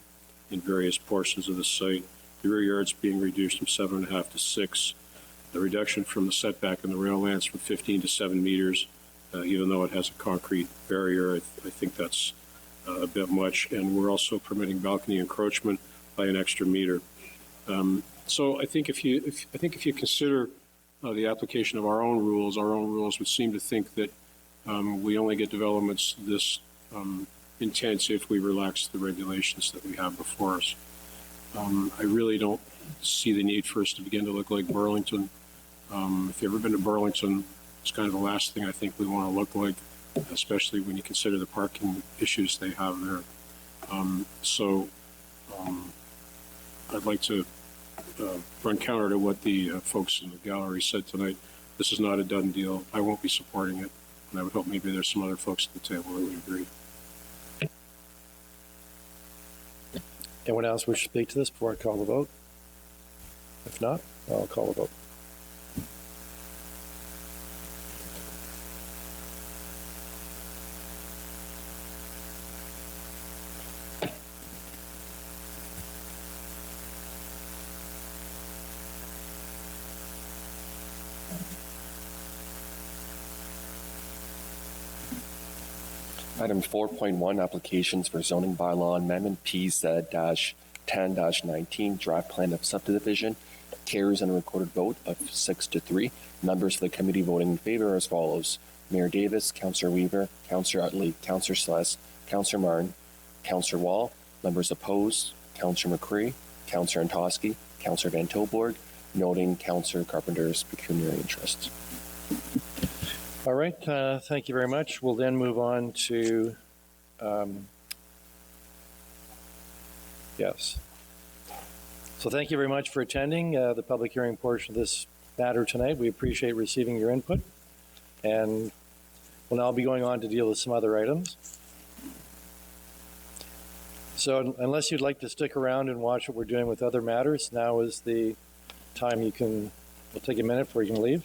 in various portions of the site. The rear yards being reduced from 7.5 to 6. The reduction from the setback in the rail lands from 15 to 7 meters, even though it has a concrete barrier. I think that's a bit much. And we're also permitting balcony encroachment by an extra meter. So I think if you consider the application of our own rules would seem to think that we only get developments this intense if we relax the regulations that we have before us. I really don't see the need for us to begin to look like Burlington. If you've ever been to Burlington, it's kind of the last thing I think we want to look like, especially when you consider the parking issues they have there. I'd like to run counter to what the folks in the gallery said tonight. This is not a done deal. I won't be supporting it, and I would hope maybe there's some other folks at the table that would agree. Anyone else wish to speak to this before I call the vote? If not, I'll call the vote. Item 4.1, applications for zoning bylaw amendment PZ-10-19, draft plan of subdivision. Carries on a recorded vote of 6-3. Members of the committee voting in favor are as follows: Mayor Davis, Councillor Weaver, Councillor Utley, Councillor Sless, Councillor Martin, Councillor Wall. Members opposed: Councillor McCree, Councillor Antosky, Councillor Van Tilburg, noting Councillor Carpenter's pecuniary interests. All right, thank you very much. We'll then move on to, yes. So thank you very much for attending the public hearing portion of this matter tonight. We appreciate receiving your input, and we'll now be going on to deal with some other items. So unless you'd like to stick around and watch what we're doing with other matters, now is the time you can, we'll take a minute before you can leave.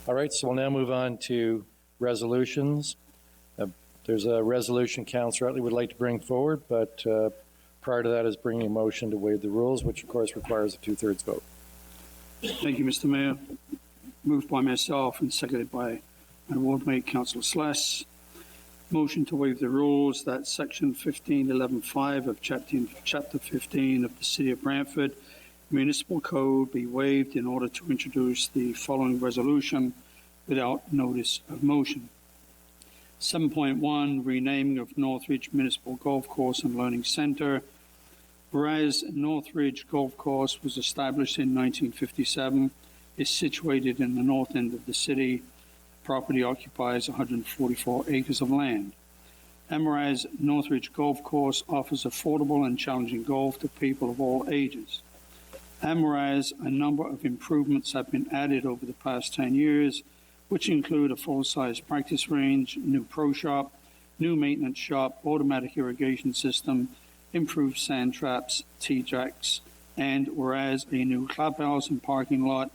All right, so we'll now move on to resolutions. There's a resolution Councillor Utley would like to bring forward, but prior to that is bringing a motion to waive the rules, which of course requires a 2/3 vote. Thank you, Mr. Mayor. Moved by myself and seconded by my ward mate, Councillor Sless. Motion to waive the rules that Section 15.11.5 of Chapter 15 of the City of Brantford Municipal Code be waived in order to introduce the following resolution without notice of motion. 7.1, renaming of Northridge Municipal Golf Course and Learning Centre. Whereas Northridge Golf Course was established in 1957, is situated in the north end of the city. Property occupies 144 acres of land. And whereas Northridge Golf Course offers affordable and challenging golf to people of all ages. And whereas a number of improvements have been added over the past 10 years, which include a full-size practice range, new pro shop, new maintenance shop, automatic irrigation system, improved sand traps, tee jacks, and whereas a new clubhouse and parking lot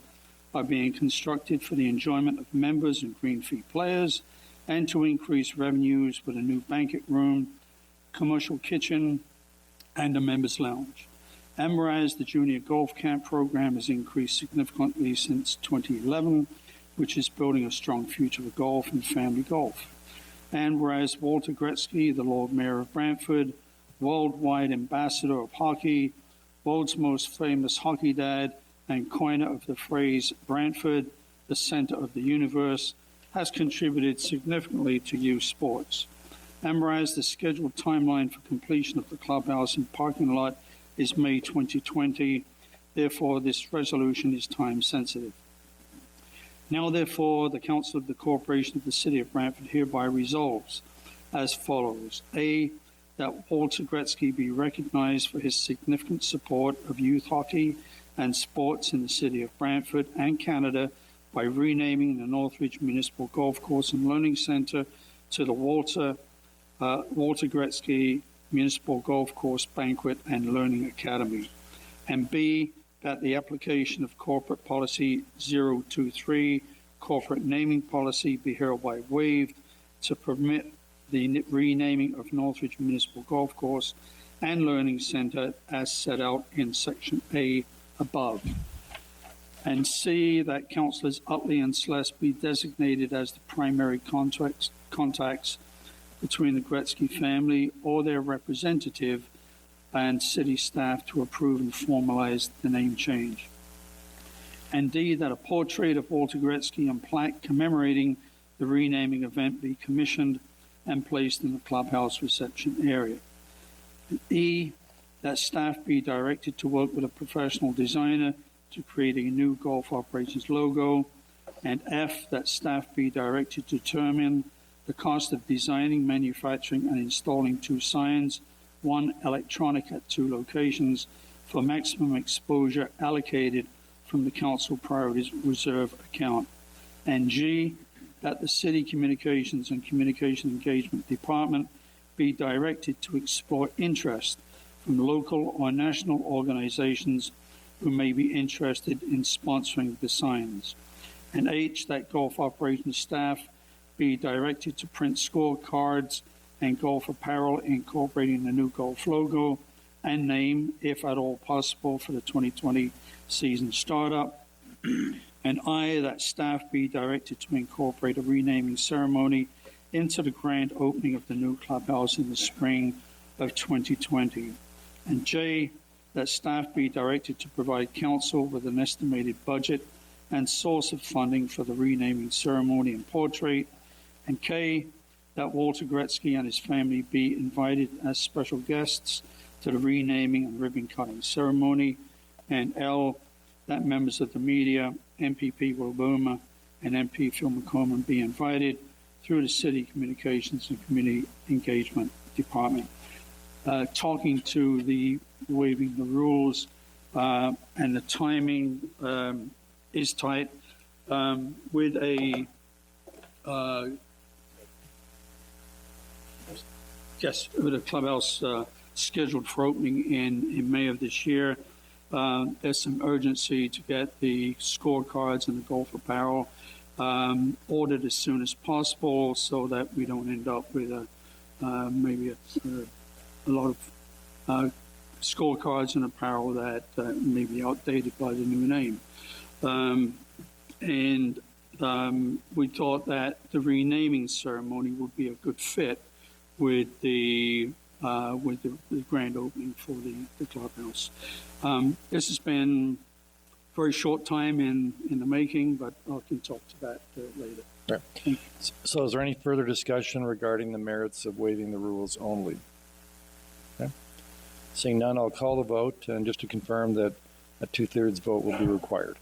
are being constructed for the enjoyment of members and green fee players, and to increase revenues with a new banquet room, commercial kitchen, and a members lounge. And whereas the junior golf camp program has increased significantly since 2011, which is building a strong future for golf and family golf. And whereas Walter Gretzky, the Lord Mayor of Brantford, worldwide ambassador of hockey, world's most famous hockey dad, and coiner of the phrase Brantford, the center of the universe, has contributed significantly to youth sports. And whereas the scheduled timeline for completion of the clubhouse and parking lot is May 2020. Therefore, this resolution is time sensitive. Now, therefore, the Council of the Corporation of the City of Brantford hereby resolves as follows. A, that Walter Gretzky be recognized for his significant support of youth hockey and sports in the City of Brantford and Canada by renaming the Northridge Municipal Golf Course and Learning Centre to the Walter Gretzky Municipal Golf Course Banquet and Learning Academy. And B, that the application of Corporate Policy 023, Corporate Naming Policy, be hereby waived to permit the renaming of Northridge Municipal Golf Course and Learning Centre as set out in Section A above. And C, that Councillors Utley and Sless be designated as the primary contacts between the Gretzky family or their representative and city staff to approve and formalize the name change. And D, that a portrait of Walter Gretzky and plaque commemorating the renaming event be commissioned and placed in the clubhouse reception area. And E, that staff be directed to work with a professional designer to create a new golf operations logo. And F, that staff be directed to determine the cost of designing, manufacturing, and installing 2 signs, 1 electronic at 2 locations, for maximum exposure allocated from the Council Priorities Reserve account. And G, that the City Communications and Communication Engagement Department be directed to explore interest from local or national organizations who may be interested in sponsoring the signs. And H, that golf operations staff be directed to print scorecards and golf apparel incorporating the new golf logo and name, if at all possible, for the 2020 season startup. And I, that staff be directed to incorporate a renaming ceremony into the grand opening of the new clubhouse in the spring of 2020. And J, that staff be directed to provide council with an estimated budget and source of funding for the renaming ceremony and portrait. And K, that Walter Gretzky and his family be invited as special guests to the renaming and ribbon cutting ceremony. And L, that members of the media, MPP Will Boomer and MP Phil McCorman be invited through the City Communications and Community Engagement Department. Talking to the waiving the rules and the timing is tight with a with a clubhouse scheduled for opening in May of this year. There's some urgency to get the scorecards and the golf apparel ordered as soon as possible so that we don't end up with maybe a lot of scorecards and apparel that may be outdated by the new name. We thought that the renaming ceremony would be a good fit with the grand opening for the clubhouse. This has been a very short time in the making, but I can talk to that later. Right. So is there any further discussion regarding the merits of waiving the rules only? Okay. Seeing none, I'll call the vote, and just to confirm that a 2/3 vote will be required.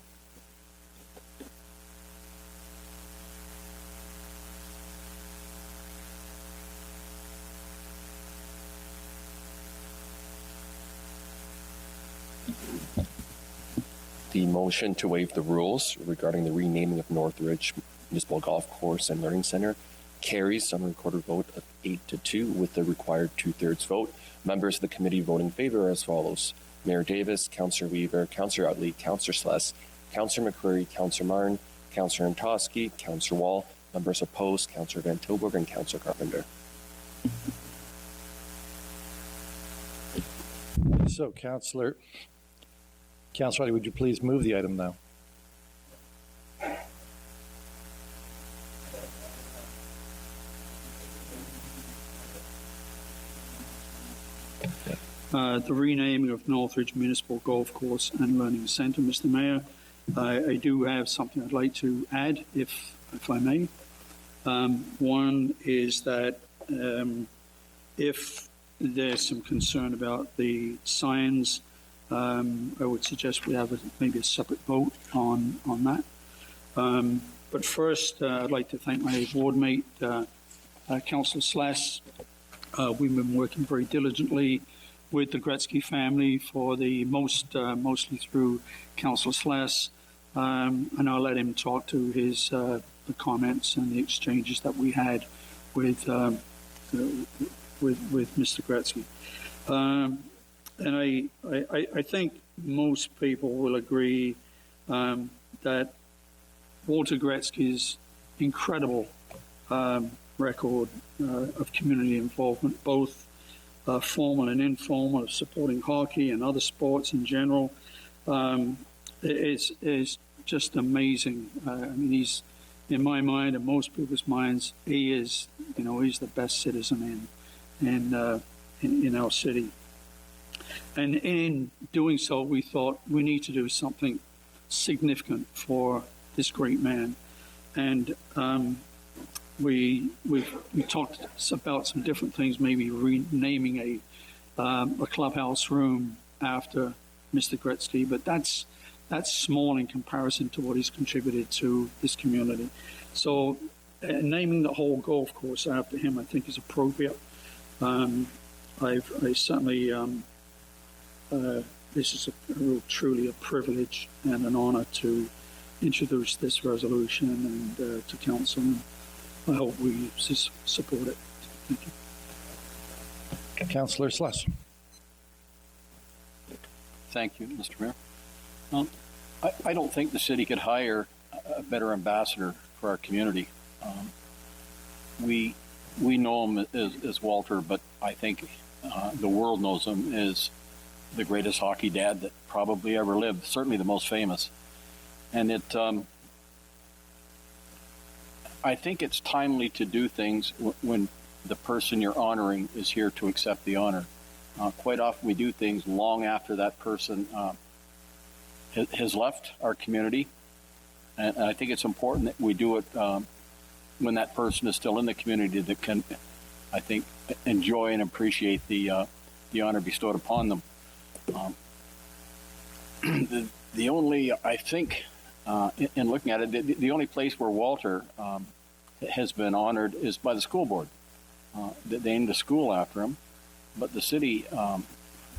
The motion to waive the rules regarding the renaming of Northridge Municipal Golf Course and Learning Center carries on a recorded vote of 8-2 with the required 2/3 vote. Members of the committee voting in favor are as follows: Mayor Davis, Councillor Weaver, Councillor Utley, Councillor Sless, Councillor McCreary, Councillor Martin, Councillor Antosky, Councillor Wall. Members opposed, Councillor Van Tilburg and Councillor Carpenter. So, Councillor Utley, would you please move the item now? The renaming of Northridge Municipal Golf Course and Learning Centre, Mr. Mayor. I do have something I'd like to add, if I may. One is that if there's some concern about the signs, I would suggest we have maybe a separate vote on that. But first, I'd like to thank my ward mate, Councillor Sless. We've been working very diligently with the Gretzky family for the mostly through Councillor Sless, and I'll let him talk to his the comments and the exchanges that we had with Mr. Gretzky. And I think most people will agree that Walter Gretzky's incredible record of community involvement, both formal and informal, of supporting hockey and other sports in general, is just amazing. I mean, he's, in my mind and most people's minds, he's the best citizen in our city. And in doing so, we thought we need to do something significant for this great man. And we talked about some different things, maybe renaming a clubhouse room after Mr. Gretzky, but that's small in comparison to what he's contributed to this community. So naming the whole golf course after him, I think, is appropriate. I certainly, this is truly a privilege and an honor to introduce this resolution and to council. And I hope we support it. Thank you. Councillor Sluss. Thank you, Mr. Mayor. I don't think the city could hire a better ambassador for our community. We know him as Walter, but I think the world knows him as the greatest hockey dad that probably ever lived, certainly the most famous. And I think it's timely to do things when the person you're honoring is here to accept the honor. Quite often we do things long after that person has left our community. And I think it's important that we do it when that person is still in the community that can, I think, enjoy and appreciate the honor bestowed upon them. The only, I think, in looking at it, the only place where Walter has been honored is by the school board. They named a school after him, but the city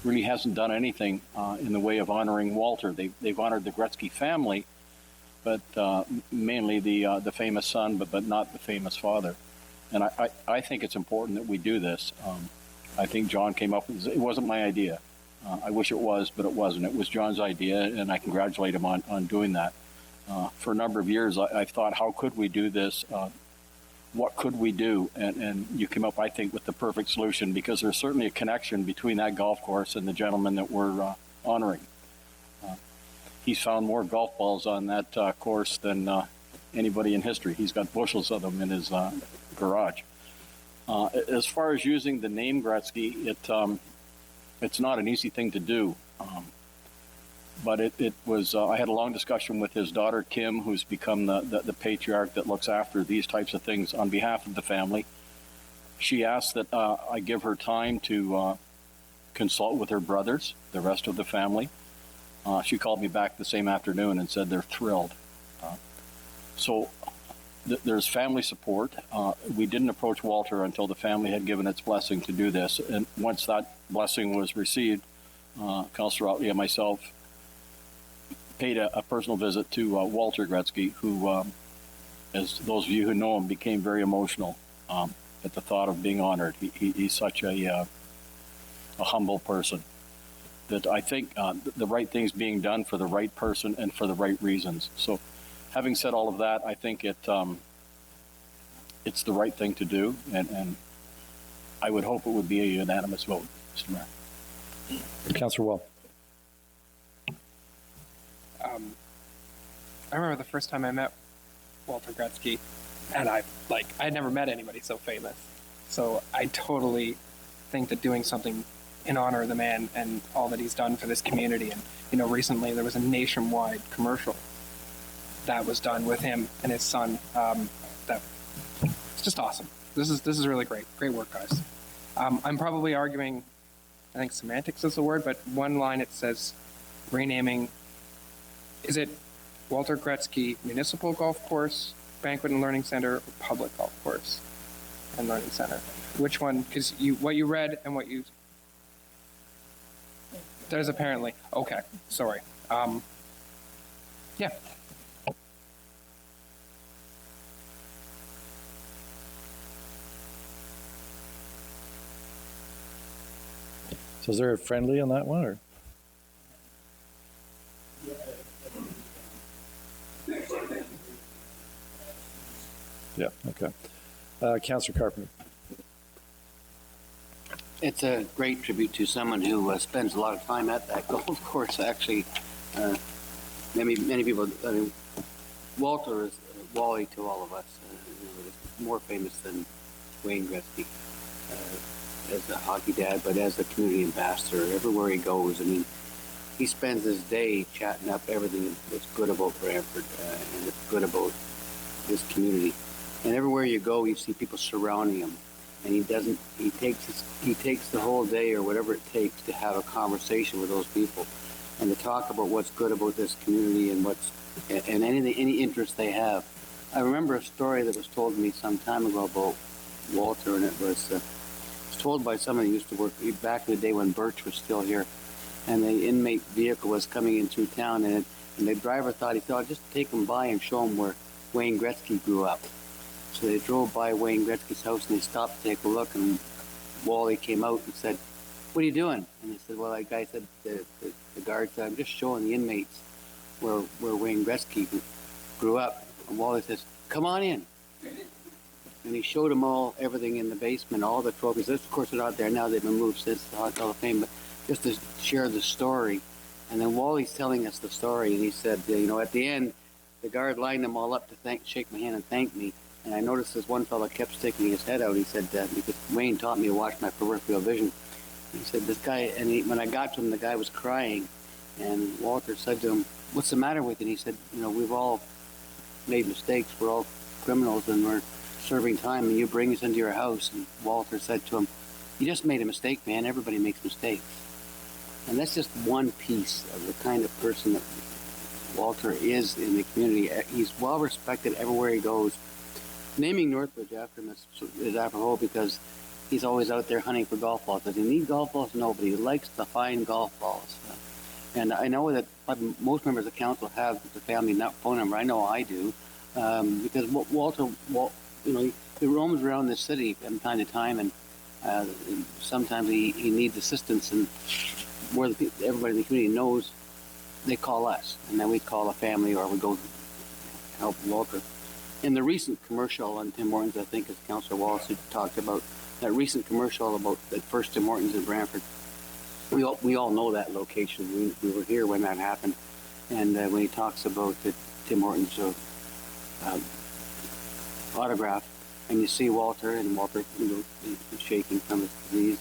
really hasn't done anything in the way of honoring Walter. They've honored the Gretzky family, but mainly the famous son, but not the famous father. And I think it's important that we do this. I think John came up with it. Wasn't my idea. I wish it was, but it wasn't. It was John's idea, and I congratulate him on doing that. For a number of years, I've thought, how could we do this? What could we do? And you came up, I think, with the perfect solution, because there's certainly a connection between that golf course and the gentleman that we're honoring. He's found more golf balls on that course than anybody in history. He's got bushels of them in his garage. As far as using the name Gretzky, it's not an easy thing to do. But it was, I had a long discussion with his daughter, Kim, who's become the patriarch that looks after these types of things on behalf of the family. She asked that I give her time to consult with her brothers, the rest of the family. She called me back the same afternoon and said they're thrilled. So there's family support. We didn't approach Walter until the family had given its blessing to do this. And once that blessing was received, Councillor Otley and myself paid a personal visit to Walter Gretzky, who, as those of you who know him, became very emotional at the thought of being honored. He's such a humble person that I think the right thing's being done for the right person and for the right reasons. So, having said all of that, I think it's the right thing to do, and I would hope it would be a unanimous vote, Mr. Mayor. Councillor Wall. I remember the first time I met Walter Gretzky, and I'd never met anybody so famous. So I totally think that doing something in honor of the man and all that he's done for this community, and recently there was a nationwide commercial that was done with him and his son. That it's just awesome. This is really great work, guys. I'm probably arguing, I think semantics is the word, but one line it says renaming. Is it Walter Gretzky Municipal Golf Course, Banquet and Learning Center, or Public Golf Course and Learning Center? Which one? Because what you read and what you... There's apparently... Okay, sorry. Yeah. So is there a friendly on that one, or? Yeah, okay. Councillor Carpenter. It's a great tribute to someone who spends a lot of time at that golf course. Actually, many people. I mean, Walter is Wally to all of us. More famous than Wayne Gretzky as a hockey dad, but as a community ambassador everywhere he goes. I mean, he spends his day chatting up everything that's good about Brantford and that's good about this community. And everywhere you go, you see people surrounding him. And he takes the whole day or whatever it takes to have a conversation with those people and to talk about what's good about this community and any interest they have. I remember a story that was told to me some time ago about Walter, and it was told by someone who used to work back in the day when Birch was still here. And the inmate vehicle was coming in through town, and And the driver thought, he thought, just take him by and show him where Wayne Gretzky grew up. So they drove by Wayne Gretzky's house and they stopped to take a look, and Wally came out and said, "What are you doing?" And they said, "Well," that guy said, the guard said, "I'm just showing the inmates where Wayne Gretzky grew up." And Wally says, "Come on in." And he showed them all, everything in the basement, all the trophies. This, of course, they're not there now. They've been moved since the Hall of Fame, but just to share the story. And then Wally's telling us the story, and he said, at the end, the guard lined them all up to shake my hand and thank me. And I noticed this one fellow kept sticking his head out. He said, because Wayne taught me to watch my peripheral vision. He said, this guy, and when I got to him, the guy was crying. And Walter said to him, "What's the matter with you?" And he said, we've all made mistakes. We're all criminals, and we're serving time, and you bring us into your house. And Walter said to him, "You just made a mistake, man. Everybody makes mistakes." And that's just one piece of the kind of person that Walter is in the community. He's well respected everywhere he goes. Naming Northbridge after him is apropos because he's always out there hunting for golf balls. Does he need golf balls? No, but he likes to find golf balls. And I know that most members of council have the family phone number. I know I do, because Walter, he roams around the city from time to time, and sometimes he needs assistance, and where everybody in the community knows, they call us, and then we call a family or we go help Walter. In the recent commercial on Tim Hortons, I think as Councillor Wallace had talked about, that recent commercial about the first Tim Hortons in Brantford, we all know that location. We were here when that happened, and when he talks about the Tim Hortons autograph, and you see Walter, and Walter, he's shaking from his disease.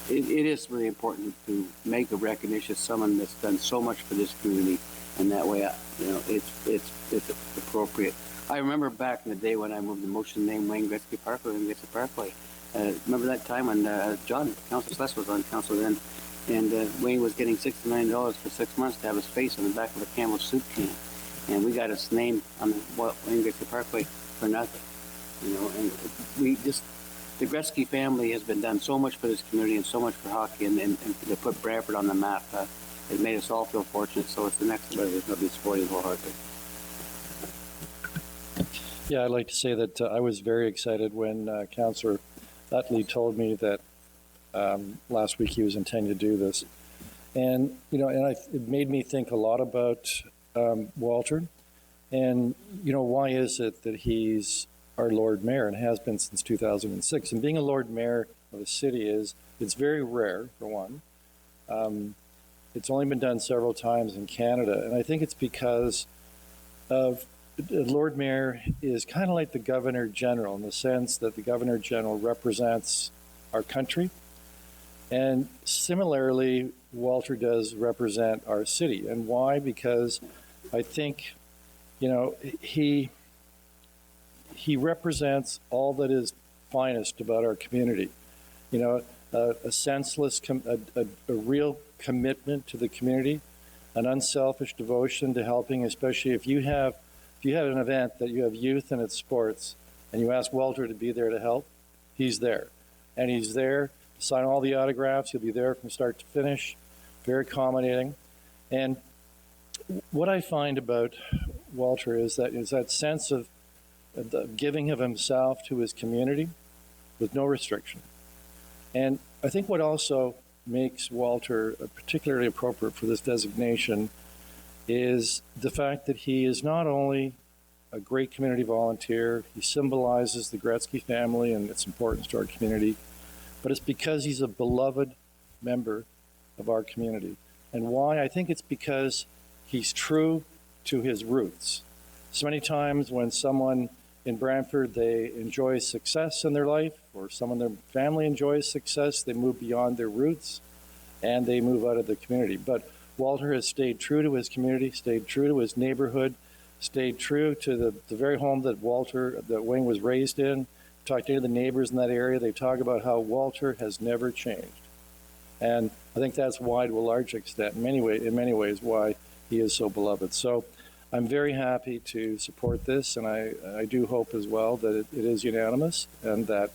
It is really important to make a recognition of someone that's done so much for this community, and that way, it's appropriate. I remember back in the day when I moved the motion name Wayne Gretzky Parkway, Wayne Gretzky Parkway. Remember that time when John, Councillor Sless was on council then, and Wayne was getting $69 for 6 months to have his face on the back of a Camel soup can, and we got his name on the Wayne Gretzky Parkway for nothing, and the Gretzky family has been done so much for this community and so much for hockey, and to put Brantford on the map, it made us all feel fortunate. So it's the next level that's going to be supporting wholeheartedly. Yeah, I'd like to say that I was very excited when Councillor Utley told me that last week he was intending to do this, and it made me think a lot about Walter, and why is it that he's our Lord Mayor and has been since 2006. And being a Lord Mayor of a city it's very rare, for one. It's only been done several times in Canada, and I think it's because of the Lord Mayor is kind of like the Governor General in the sense that the Governor General represents our country, and similarly, Walter does represent our city. And why? Because I think, he represents all that is finest about our community. A senseless, a real commitment to the community, an unselfish devotion to helping, especially if you have an event that you have youth and it's sports, and you ask Walter to be there to help, he's there. And he's there to sign all the autographs. He'll be there from start to finish, very accommodating. And what I find about Walter is that sense of the giving of himself to his community with no restriction. And I think what also makes Walter particularly appropriate for this designation is the fact that he is not only a great community volunteer, he symbolizes the Gretzky family and its importance to our community, but it's because he's a beloved member of our community. And why? I think it's because he's true to his roots. So many times when someone in Brantford, they enjoy success in their life, or someone in their family enjoys success, they move beyond their roots and they move out of the community. But Walter has stayed true to his community, stayed true to his neighborhood, stayed true to the very home that Wayne was raised in. Talk to any of the neighbors in that area, they talk about how Walter has never changed. And I think that's why, to a large extent, in many ways, why he is so beloved. So I'm very happy to support this, and I do hope as well that it is unanimous, and that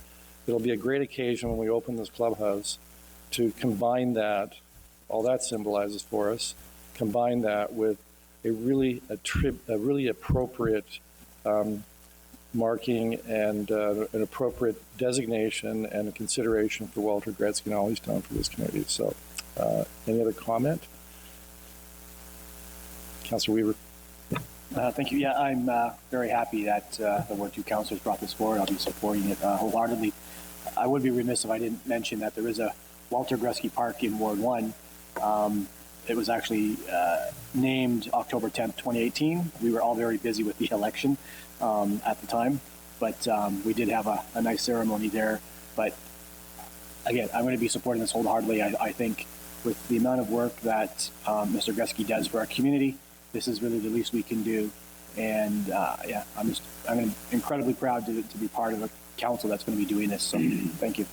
it'll be a great occasion when we open this clubhouse to combine that, all that symbolizes for us, combine that with a really appropriate marking and an appropriate designation and a consideration for Walter Gretzky and all he's done for this community. So, any other comment? Councillor Weaver. Thank you. Yeah, I'm very happy that the Ward 2 councillors brought this forward. I'll be supporting it wholeheartedly. I would be remiss if I didn't mention that there is a Walter Gretzky Park in Ward 1. It was actually named October 10th, 2018. We were all very busy with the election at the time, but we did have a nice ceremony there. But again, I'm going to be supporting this wholeheartedly. I think with the amount of work that Mr. Gretzky does for our community, this is really the least we can do. And yeah, I'm incredibly proud to be part of a council that's going to be doing this. So thank you.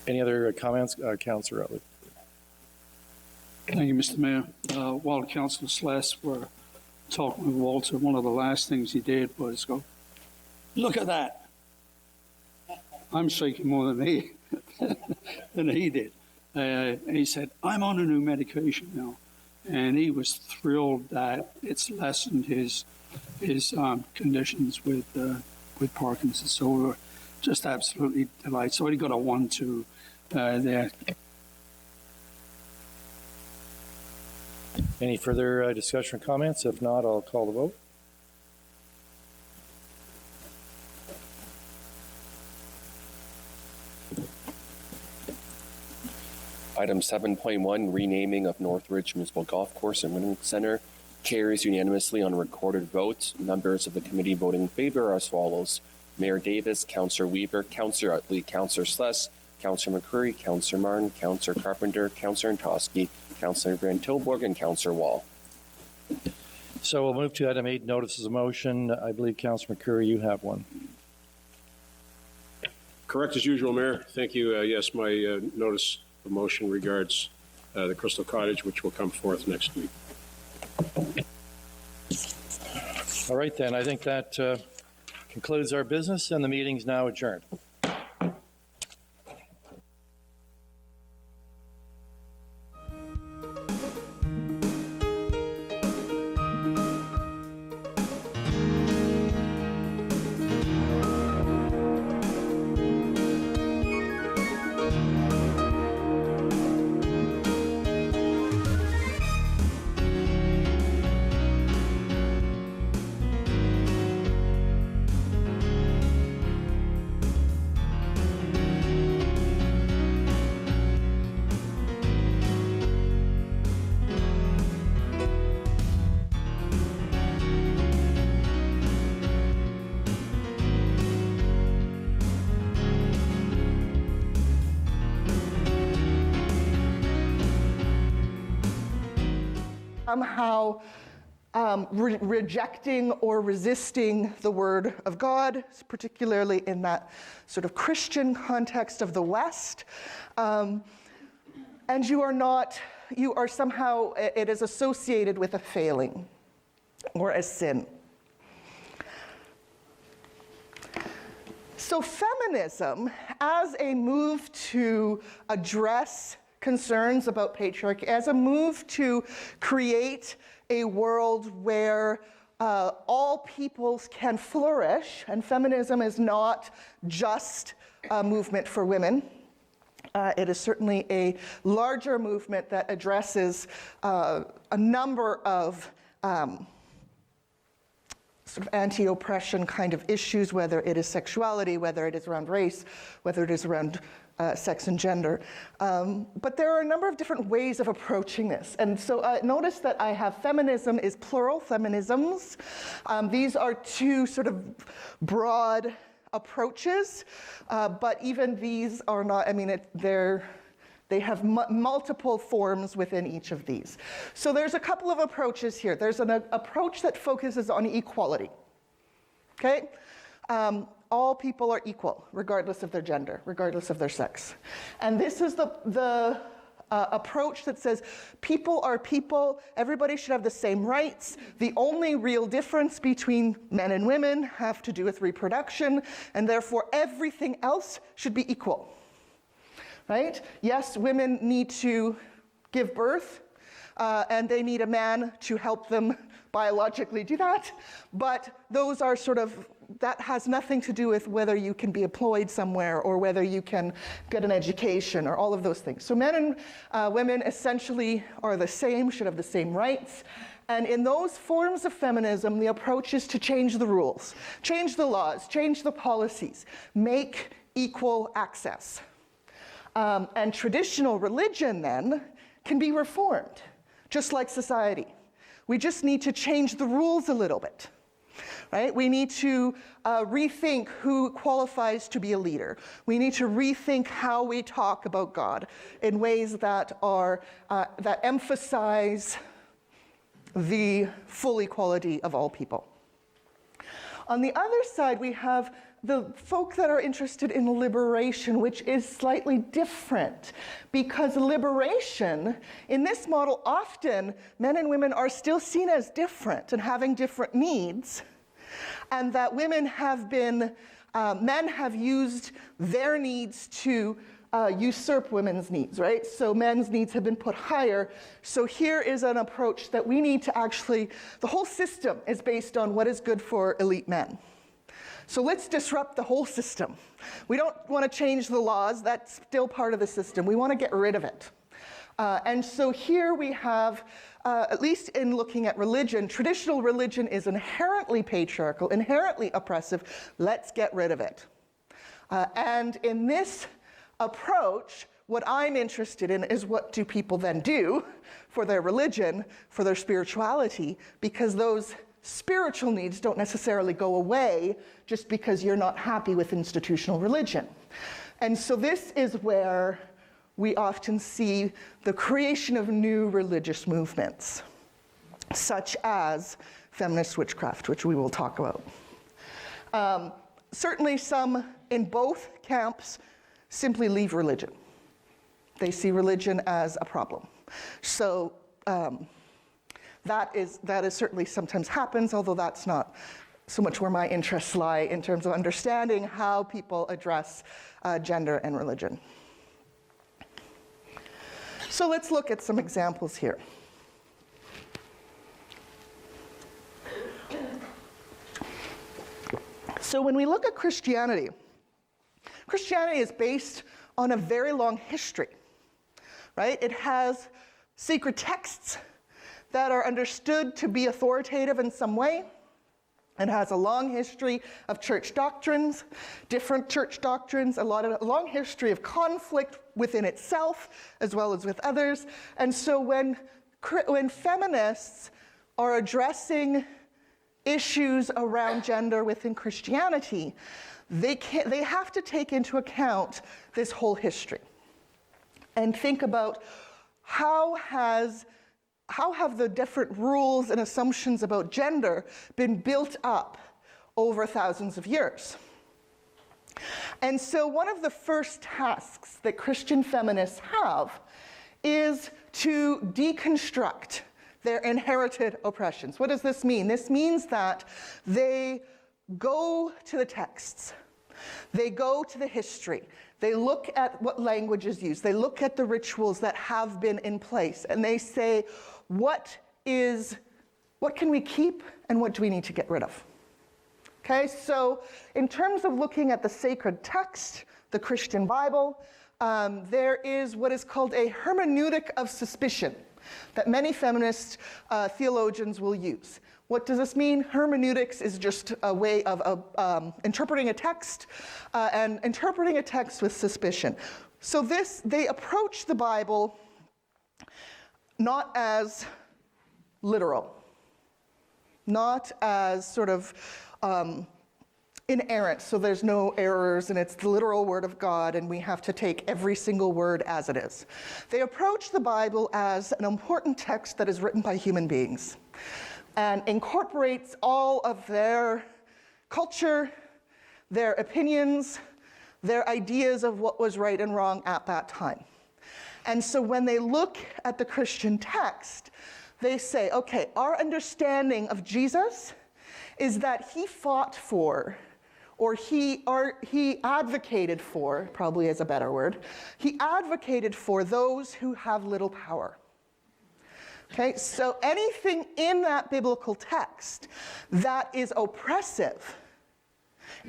Any other comments, Councillor Utley? Thank you, Mr. Mayor. While Councillor Sless were talking with Walter, one of the last things he did was go, "Look at that." I'm shaking more than he did. And he said, "I'm on a new medication now." And he was thrilled that it's lessened his conditions with Parkinson's. So we were just absolutely delighted. So he got a 1-2 there. Any further discussion or comments? If not, I'll call the vote. Item 7.1, renaming of Northridge Municipal Golf Course and Winning Center, carries unanimously on recorded votes. Members of the committee voting in favor are as follows: Mayor Davis, Councillor Weaver, Councillor Utley, Councillor Sless, Councillor McCurry, Councillor Martin, Councillor Carpenter, Councillor Antosky, Councillor Van Tilburg, and Councillor Wall. So we'll move to item 8, notices of motion. I believe, Councillor McCurry, you have one. Correct as usual, Mayor. Thank you. Yes, my notice of motion regards the Crystal Cottage, which will come forth next week. All right, then. I think that concludes our business, and the meeting's now adjourned. Somehow rejecting or resisting the Word of God, particularly in that sort of Christian context of the West. And you are somehow, it is associated with a failing or a sin. So feminism, as a move to address concerns about patriarchy, as a move to create a world where all peoples can flourish, and feminism is not just a movement for women. It is certainly a larger movement that addresses a number of sort of anti-oppression kind of issues, whether it is sexuality, whether it is around race, whether it is around sex and gender. But there are a number of different ways of approaching this. And so notice that I have feminism is plural, feminisms. These are two sort of broad approaches, but even these are not, I mean, they have multiple forms within each of these. So there's a couple of approaches here. There's an approach that focuses on equality, okay? All people are equal, regardless of their gender, regardless of their sex. And this is the approach that says people are people, everybody should have the same rights. The only real difference between men and women have to do with reproduction, and therefore everything else should be equal, right? Yes, women need to give birth, and they need a man to help them biologically do that. But those are sort of, that has nothing to do with whether you can be employed somewhere or whether you can get an education or all of those things. So men and women essentially are the same, should have the same rights. And in those forms of feminism, the approach is to change the rules, change the laws, change the policies, make equal access. And traditional religion then can be reformed, just like society. We just need to change the rules a little bit, right? We need to rethink who qualifies to be a leader. We need to rethink how we talk about God in ways that are, that emphasize the full equality of all people. On the other side, we have the folk that are interested in liberation, which is slightly different, because liberation, in this model, often men and women are still seen as different and having different needs, and that women have been, men have used their needs to usurp women's needs, right? So men's needs have been put higher. So here is an approach that we need to actually, the whole system is based on what is good for elite men. So let's disrupt the whole system. We don't want to change the laws, that's still part of the system. We want to get rid of it. And so here we have, at least in looking at religion, traditional religion is inherently patriarchal, inherently oppressive. Let's get rid of it. And in this approach, what I'm interested in is what do people then do for their religion, for their spirituality, because those spiritual needs don't necessarily go away just because you're not happy with institutional religion. And so this is where we often see the creation of new religious movements, such as feminist witchcraft, which we will talk about. Certainly some in both camps simply leave religion. They see religion as a problem. So that is certainly sometimes happens, although that's not so much where my interests lie in terms of understanding how people address gender and religion. So let's look at some examples here. So when we look at Christianity, Christianity is based on a very long history, right? It has sacred texts that are understood to be authoritative in some way. It has a long history of church doctrines, different church doctrines, a long history of conflict within itself as well as with others. And so when feminists are addressing issues around gender within Christianity, they have to take into account this whole history and think about how have the different rules and assumptions about gender been built up over thousands of years. And so one of the first tasks that Christian feminists have is to deconstruct their inherited oppressions. What does this mean? This means that they go to the texts, they go to the history, they look at what language is used, they look at the rituals that have been in place, and they say, what can we keep and what do we need to get rid of? Okay, so in terms of looking at the sacred text, the Christian Bible, there is what is called a hermeneutic of suspicion that many feminist theologians will use. What does this mean? Hermeneutics is just a way of interpreting a text and interpreting a text with suspicion. So they approach the Bible not as literal, not as sort of inerrant, so there's no errors and it's the literal word of God and we have to take every single word as it is. They approach the Bible as an important text that is written by human beings and incorporates all of their culture, their opinions, their ideas of what was right and wrong at that time. And so when they look at the Christian text, they say, okay, our understanding of Jesus is that he fought for, or he advocated for, probably is a better word, he advocated for those who have little power. Okay, so anything in that biblical text that is oppressive,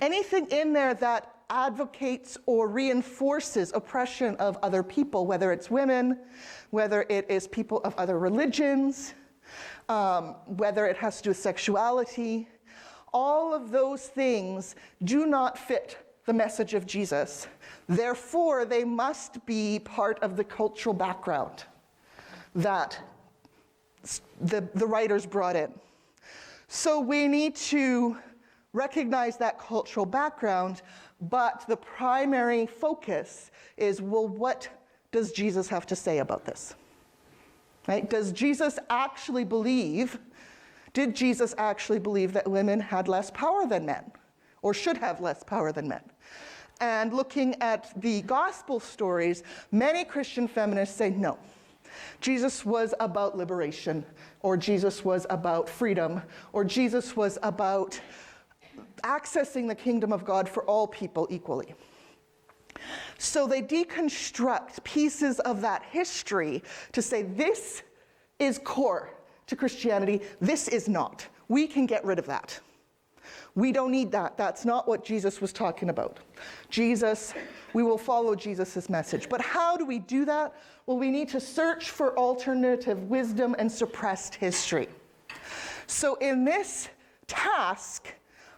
anything in there that advocates or reinforces oppression of other people, whether it's women, whether it is people of other religions, whether it has to do with sexuality, all of those things do not fit the message of Jesus. Therefore, they must be part of the cultural background that the writers brought in. So we need to recognize that cultural background, but the primary focus is, well, what does Jesus have to say about this? Right? Did Jesus actually believe that women had less power than men, or should have less power than men? And looking at the gospel stories, many Christian feminists say no. Jesus was about liberation, or Jesus was about freedom, or Jesus was about accessing the kingdom of God for all people equally. So they deconstruct pieces of that history to say this is core to Christianity, this is not. We can get rid of that. We don't need that. That's not what Jesus was talking about. We will follow Jesus' message. But how do we do that? Well, we need to search for alternative wisdom and suppressed history. So in this task,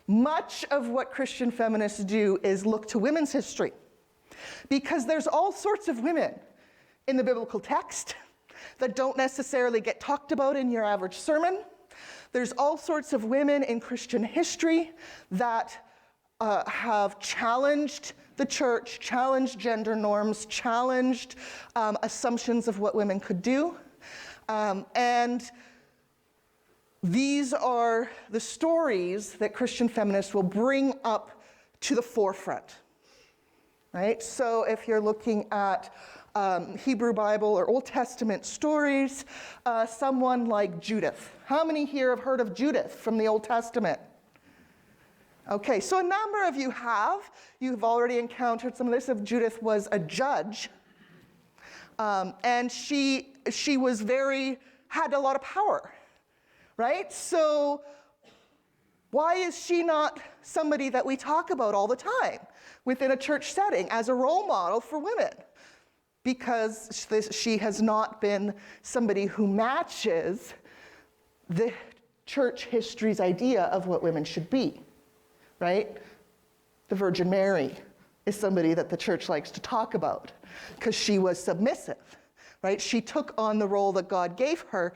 much of what Christian feminists do is look to women's history. Because there's all sorts of women in the biblical text that don't necessarily get talked about in your average sermon. There's all sorts of women in Christian history that have challenged the church, challenged gender norms, challenged assumptions of what women could do. And these are the stories that Christian feminists will bring up to the forefront. Right? So if you're looking at Hebrew Bible or Old Testament stories, someone like Judith. How many here have heard of Judith from the Old Testament? Okay, so a number of you have. You've already encountered some of this. If Judith was a judge, and she had a lot of power, right? So why is she not somebody that we talk about all the time within a church setting as a role model for women? Because she has not been somebody who matches the church history's idea of what women should be, right? The Virgin Mary is somebody that the church likes to talk about because she was submissive, right? She took on the role that God gave her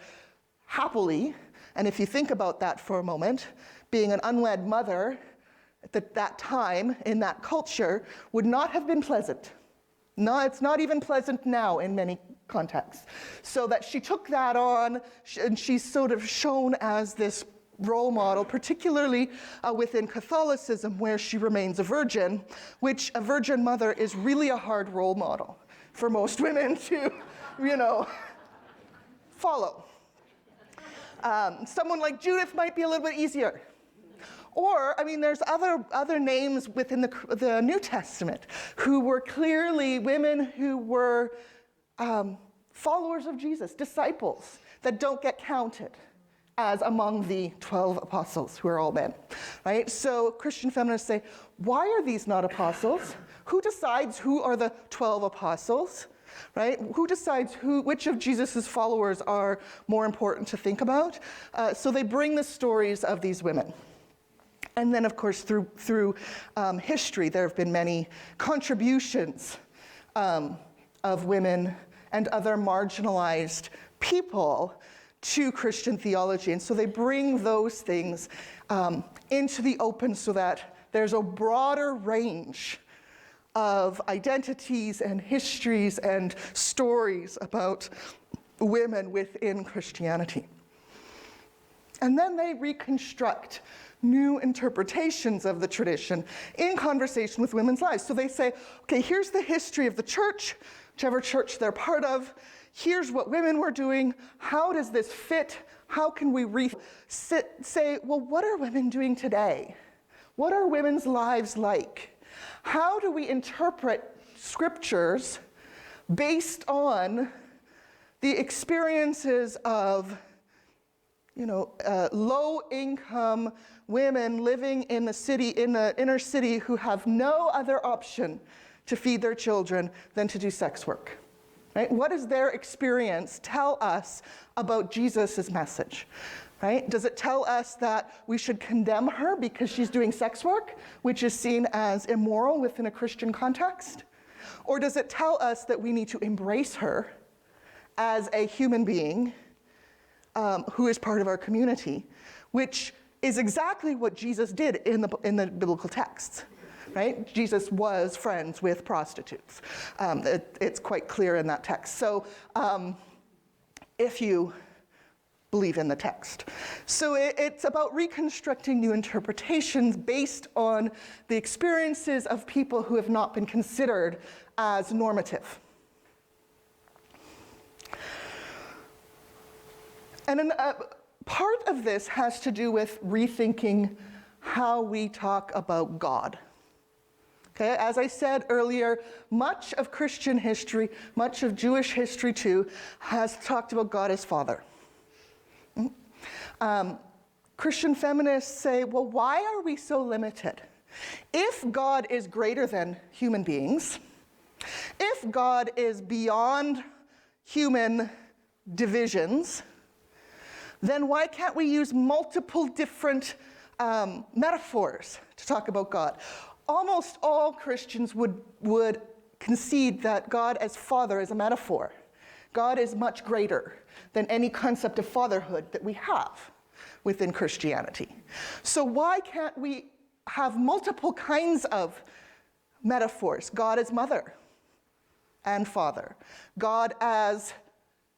happily. And if you think about that for a moment, being an unwed mother at that time in that culture would not have been pleasant. No, it's not even pleasant now in many contexts. So that she took that on, and she's sort of shown as this role model, particularly within Catholicism, where she remains a virgin, which a virgin mother is really a hard role model for most women to, follow. Someone like Judith might be a little bit easier. Or, there's other names within the New Testament who were clearly women who were followers of Jesus, disciples that don't get counted as among the 12 apostles who are all men, right? So Christian feminists say, why are these not apostles? Who decides who are the 12 apostles, right? Who decides which of Jesus's followers are more important to think about? So they bring the stories of these women. And then, of course, through history, there have been many contributions of women and other marginalized people to Christian theology. And so they bring those things into the open so that there's a broader range of identities and histories and stories about women within Christianity. And then they reconstruct new interpretations of the tradition in conversation with women's lives. So they say, okay, here's the history of the church, whichever church they're part of. Here's what women were doing. How does this fit? How can we say, well, what are women doing today? What are women's lives like? How do we interpret scriptures based on the experiences of low-income women living in the city, in the inner city, who have no other option to feed their children than to do sex work. Right? What does their experience tell us about Jesus' message? Right? Does it tell us that we should condemn her because she's doing sex work, which is seen as immoral within a Christian context? Or does it tell us that we need to embrace her as a human being who is part of our community, which is exactly what Jesus did in the biblical texts, right? Jesus was friends with prostitutes. It's quite clear in that text. So if you believe in the text. So it's about reconstructing new interpretations based on the experiences of people who have not been considered as normative. And part of this has to do with rethinking how we talk about God. Okay, as I said earlier, much of Christian history, much of Jewish history too, has talked about God as Father. Christian feminists say, well, why are we so limited? If God is greater than human beings, if God is beyond human divisions, then why can't we use multiple different metaphors to talk about God? Almost all Christians would concede that God as Father is a metaphor. God is much greater than any concept of fatherhood that we have within Christianity. So why can't we have multiple kinds of metaphors? God as mother and father. God as,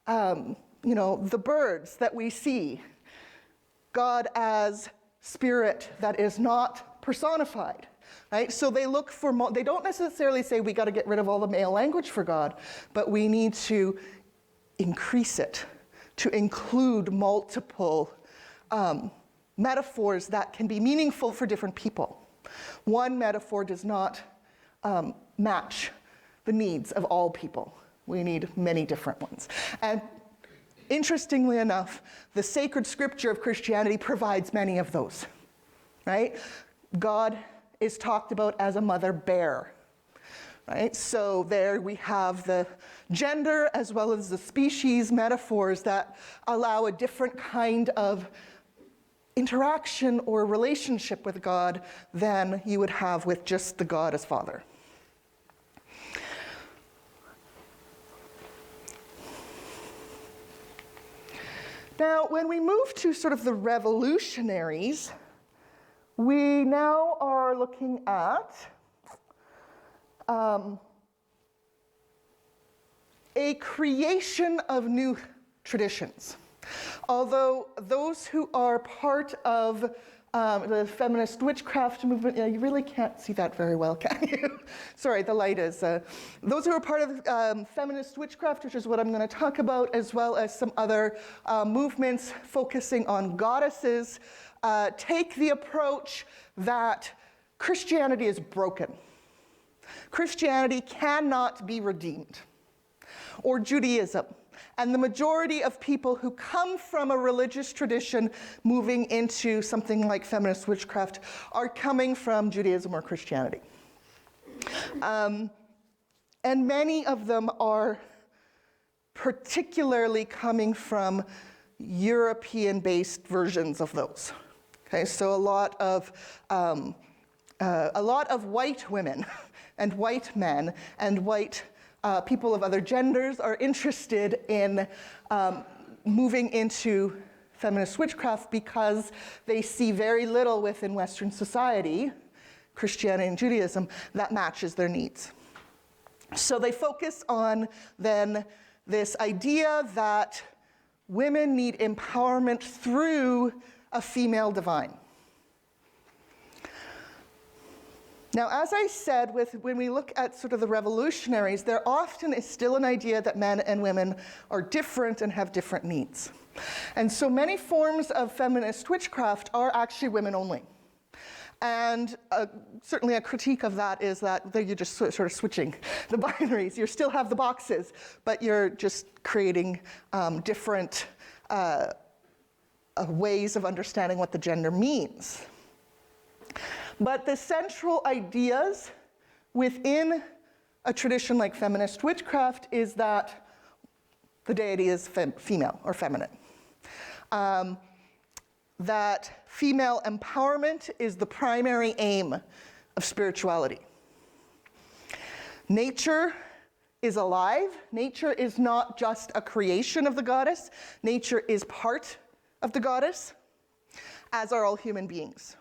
the birds that we see. God as spirit that is not personified. Right? So they look for, they don't necessarily say we got to get rid of all the male language for God, but we need to increase it to include multiple metaphors that can be meaningful for different people. One metaphor does not match the needs of all people. We need many different ones. And interestingly enough, the sacred scripture of Christianity provides many of those. Right? God is talked about as a mother bear. Right? So there we have the gender as well as the species metaphors that allow a different kind of interaction or relationship with God than you would have with just the God as Father. Now, when we move to sort of the revolutionaries, we now are looking at a creation of new traditions. Although those who are part of the feminist witchcraft movement, you really can't see that very well, can you? Sorry, the light is. Those who are part of feminist witchcraft, which is what I'm going to talk about, as well as some other movements focusing on goddesses, take the approach that Christianity is broken. Christianity cannot be redeemed, or Judaism. And the majority of people who come from a religious tradition moving into something like feminist witchcraft are coming from Judaism or Christianity. And many of them are particularly coming from European-based versions of those. Okay, so a lot of white women and white men and white people of other genders are interested in moving into feminist witchcraft because they see very little within Western society, Christianity and Judaism, that matches their needs. So they focus on then this idea that women need empowerment through a female divine. Now, as I said, when we look at sort of the revolutionaries, there often is still an idea that men and women are different and have different needs. And so many forms of feminist witchcraft are actually women only. And certainly a critique of that is that you're just sort of switching the binaries. You still have the boxes, but you're just creating different ways of understanding what the gender means. But the central ideas within a tradition like feminist witchcraft is that the deity is female or feminine. That female empowerment is the primary aim of spirituality. Nature is alive. Nature is not just a creation of the goddess. Nature is part of the goddess, as are all human beings.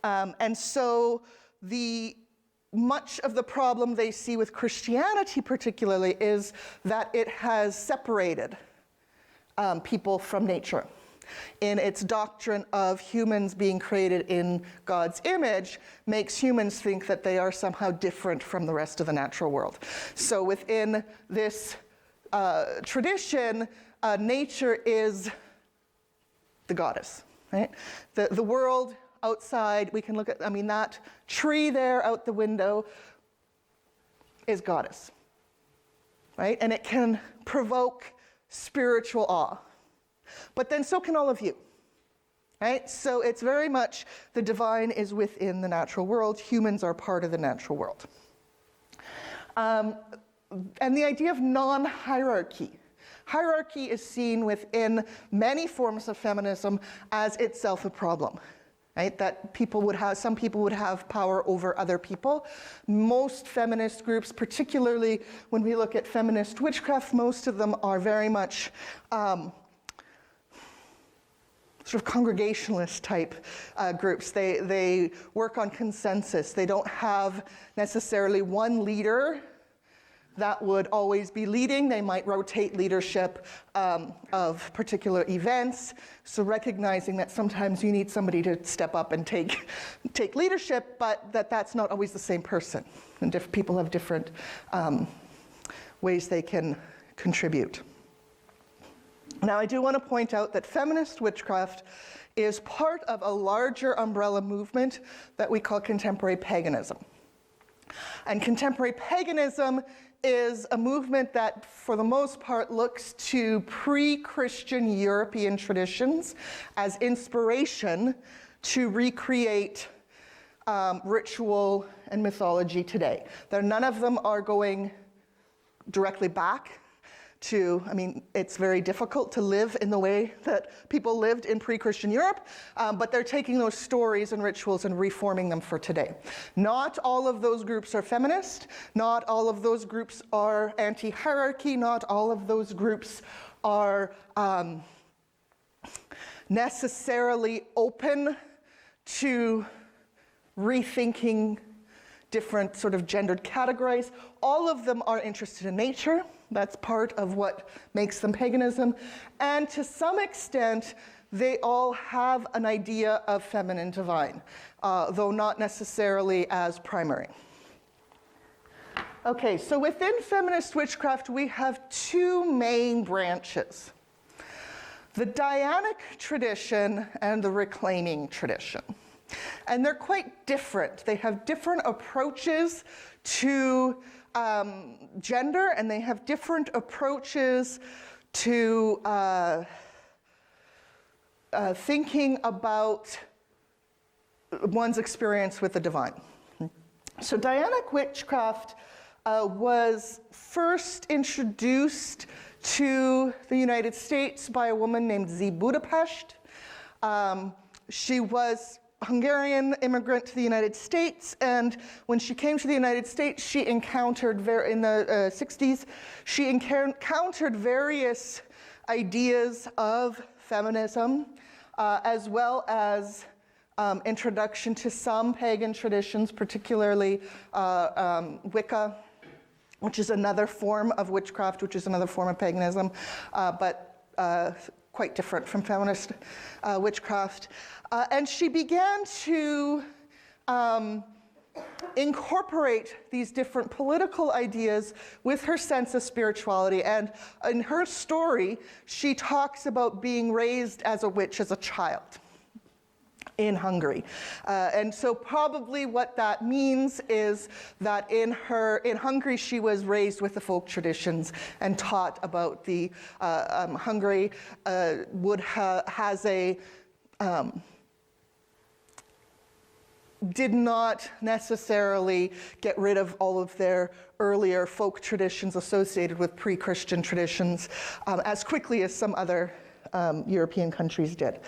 And so much of the problem they see with Christianity particularly is that it has separated people from nature. In its doctrine of humans being created in God's image, makes humans think that they are somehow different from the rest of the natural world. So within this tradition, nature is the goddess, right? The world outside, we can look at, that tree there out the window is goddess, right? And it can provoke spiritual awe. But then so can all of you, right? So it's very much the divine is within the natural world. Humans are part of the natural world. And the idea of non-hierarchy. Hierarchy is seen within many forms of feminism as itself a problem, right? That some people would have power over other people. Most feminist groups, particularly when we look at feminist witchcraft, most of them are very much sort of congregationalist type groups. They work on consensus. They don't have necessarily one leader that would always be leading. They might rotate leadership of particular events. So recognizing that sometimes you need somebody to step up and take leadership, but that's not always the same person. And people have different ways they can contribute. Now, I do want to point out that feminist witchcraft is part of a larger umbrella movement that we call contemporary paganism. And contemporary paganism is a movement that, for the most part, looks to pre-Christian European traditions as inspiration to recreate ritual and mythology today. None of them are going directly back to, it's very difficult to live in the way that people lived in pre-Christian Europe, but they're taking those stories and rituals and reforming them for today. Not all of those groups are feminist. Not all of those groups are anti-hierarchy. Not all of those groups are necessarily open to rethinking different sort of gendered categories. All of them are interested in nature. That's part of what makes them paganism. And to some extent, they all have an idea of feminine divine, though not necessarily as primary. Okay, so within feminist witchcraft, we have two main branches: the Dianic tradition and the reclaiming tradition. And they're quite different. They have different approaches to gender, and they have different approaches to thinking about one's experience with the divine. So Dianic witchcraft was first introduced to the United States by a woman named Z. Budapest. She was Hungarian immigrant to the United States, and when she came to the United States, she encountered, in the 60s, she encountered various ideas of feminism, as well as introduction to some pagan traditions, particularly Wicca, which is another form of witchcraft, which is another form of paganism, but quite different from feminist witchcraft. And she began to incorporate these different political ideas with her sense of spirituality. And in her story, she talks about being raised as a witch as a child. in Hungary. And so probably what that means is that in Hungary she was raised with the folk traditions and taught about the Hungary has a did not necessarily get rid of all of their earlier folk traditions associated with pre-Christian traditions as quickly as some other European countries did.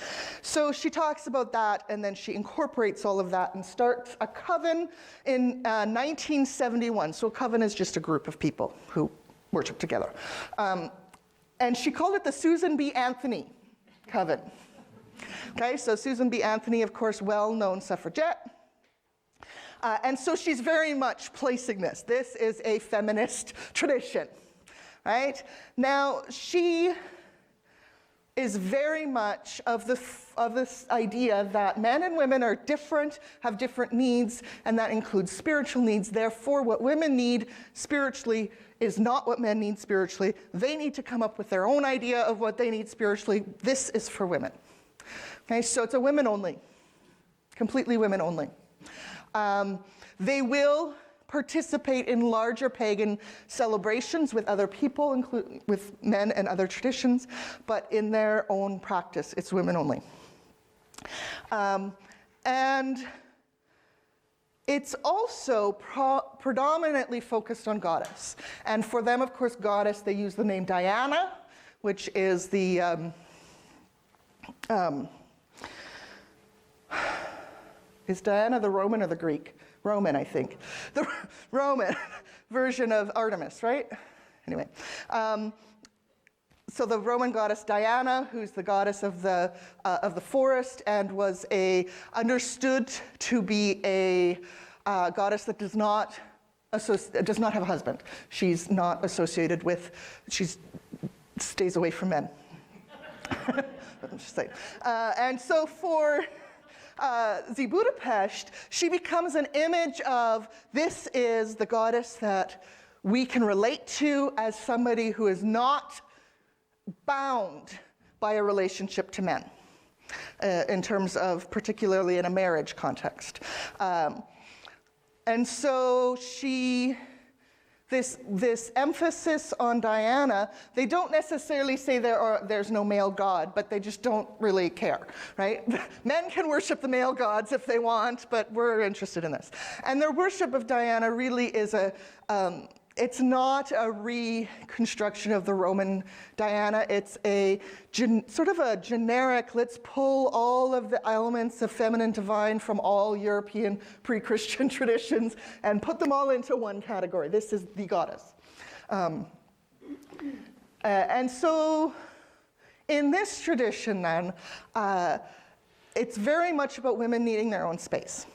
So she talks about that, and then she incorporates all of that and starts a coven in 1971. So a coven is just a group of people who worship together. And she called it the Susan B. Anthony Coven. Okay, so Susan B. Anthony, of course, well-known suffragette. And so she's very much placing this. This is a feminist tradition, right? Now, she is very much of this idea that men and women are different, have different needs, and that includes spiritual needs. Therefore, what women need spiritually is not what men need spiritually. They need to come up with their own idea of what they need spiritually. This is for women. Okay, so it's a women only, completely women only. They will participate in larger pagan celebrations with other people, including with men and other traditions, but in their own practice, it's women only. And it's also predominantly focused on goddess. And for them, of course, goddess, they use the name Diana, which is the is Diana the Roman or the Greek? Roman, I think. The Roman version of Artemis, right? Anyway. So the Roman goddess Diana, who's the goddess of the forest, and was understood to be a goddess that does not have a husband. She's not associated with. She stays away from men. I'm just saying. And so for the Budapest, she becomes an image of this is the goddess that we can relate to as somebody who is not bound by a relationship to men, in terms of particularly in a marriage context. And so this emphasis on Diana, they don't necessarily say there's no male god, but they just don't really care, right? Men can worship the male gods if they want, but we're interested in this. And their worship of Diana really is it's not a reconstruction of the Roman Diana. It's sort of a generic, let's pull all of the elements of feminine divine from all European pre-Christian traditions and put them all into one category. This is the goddess. And so in this tradition then, it's very much about women needing their own space,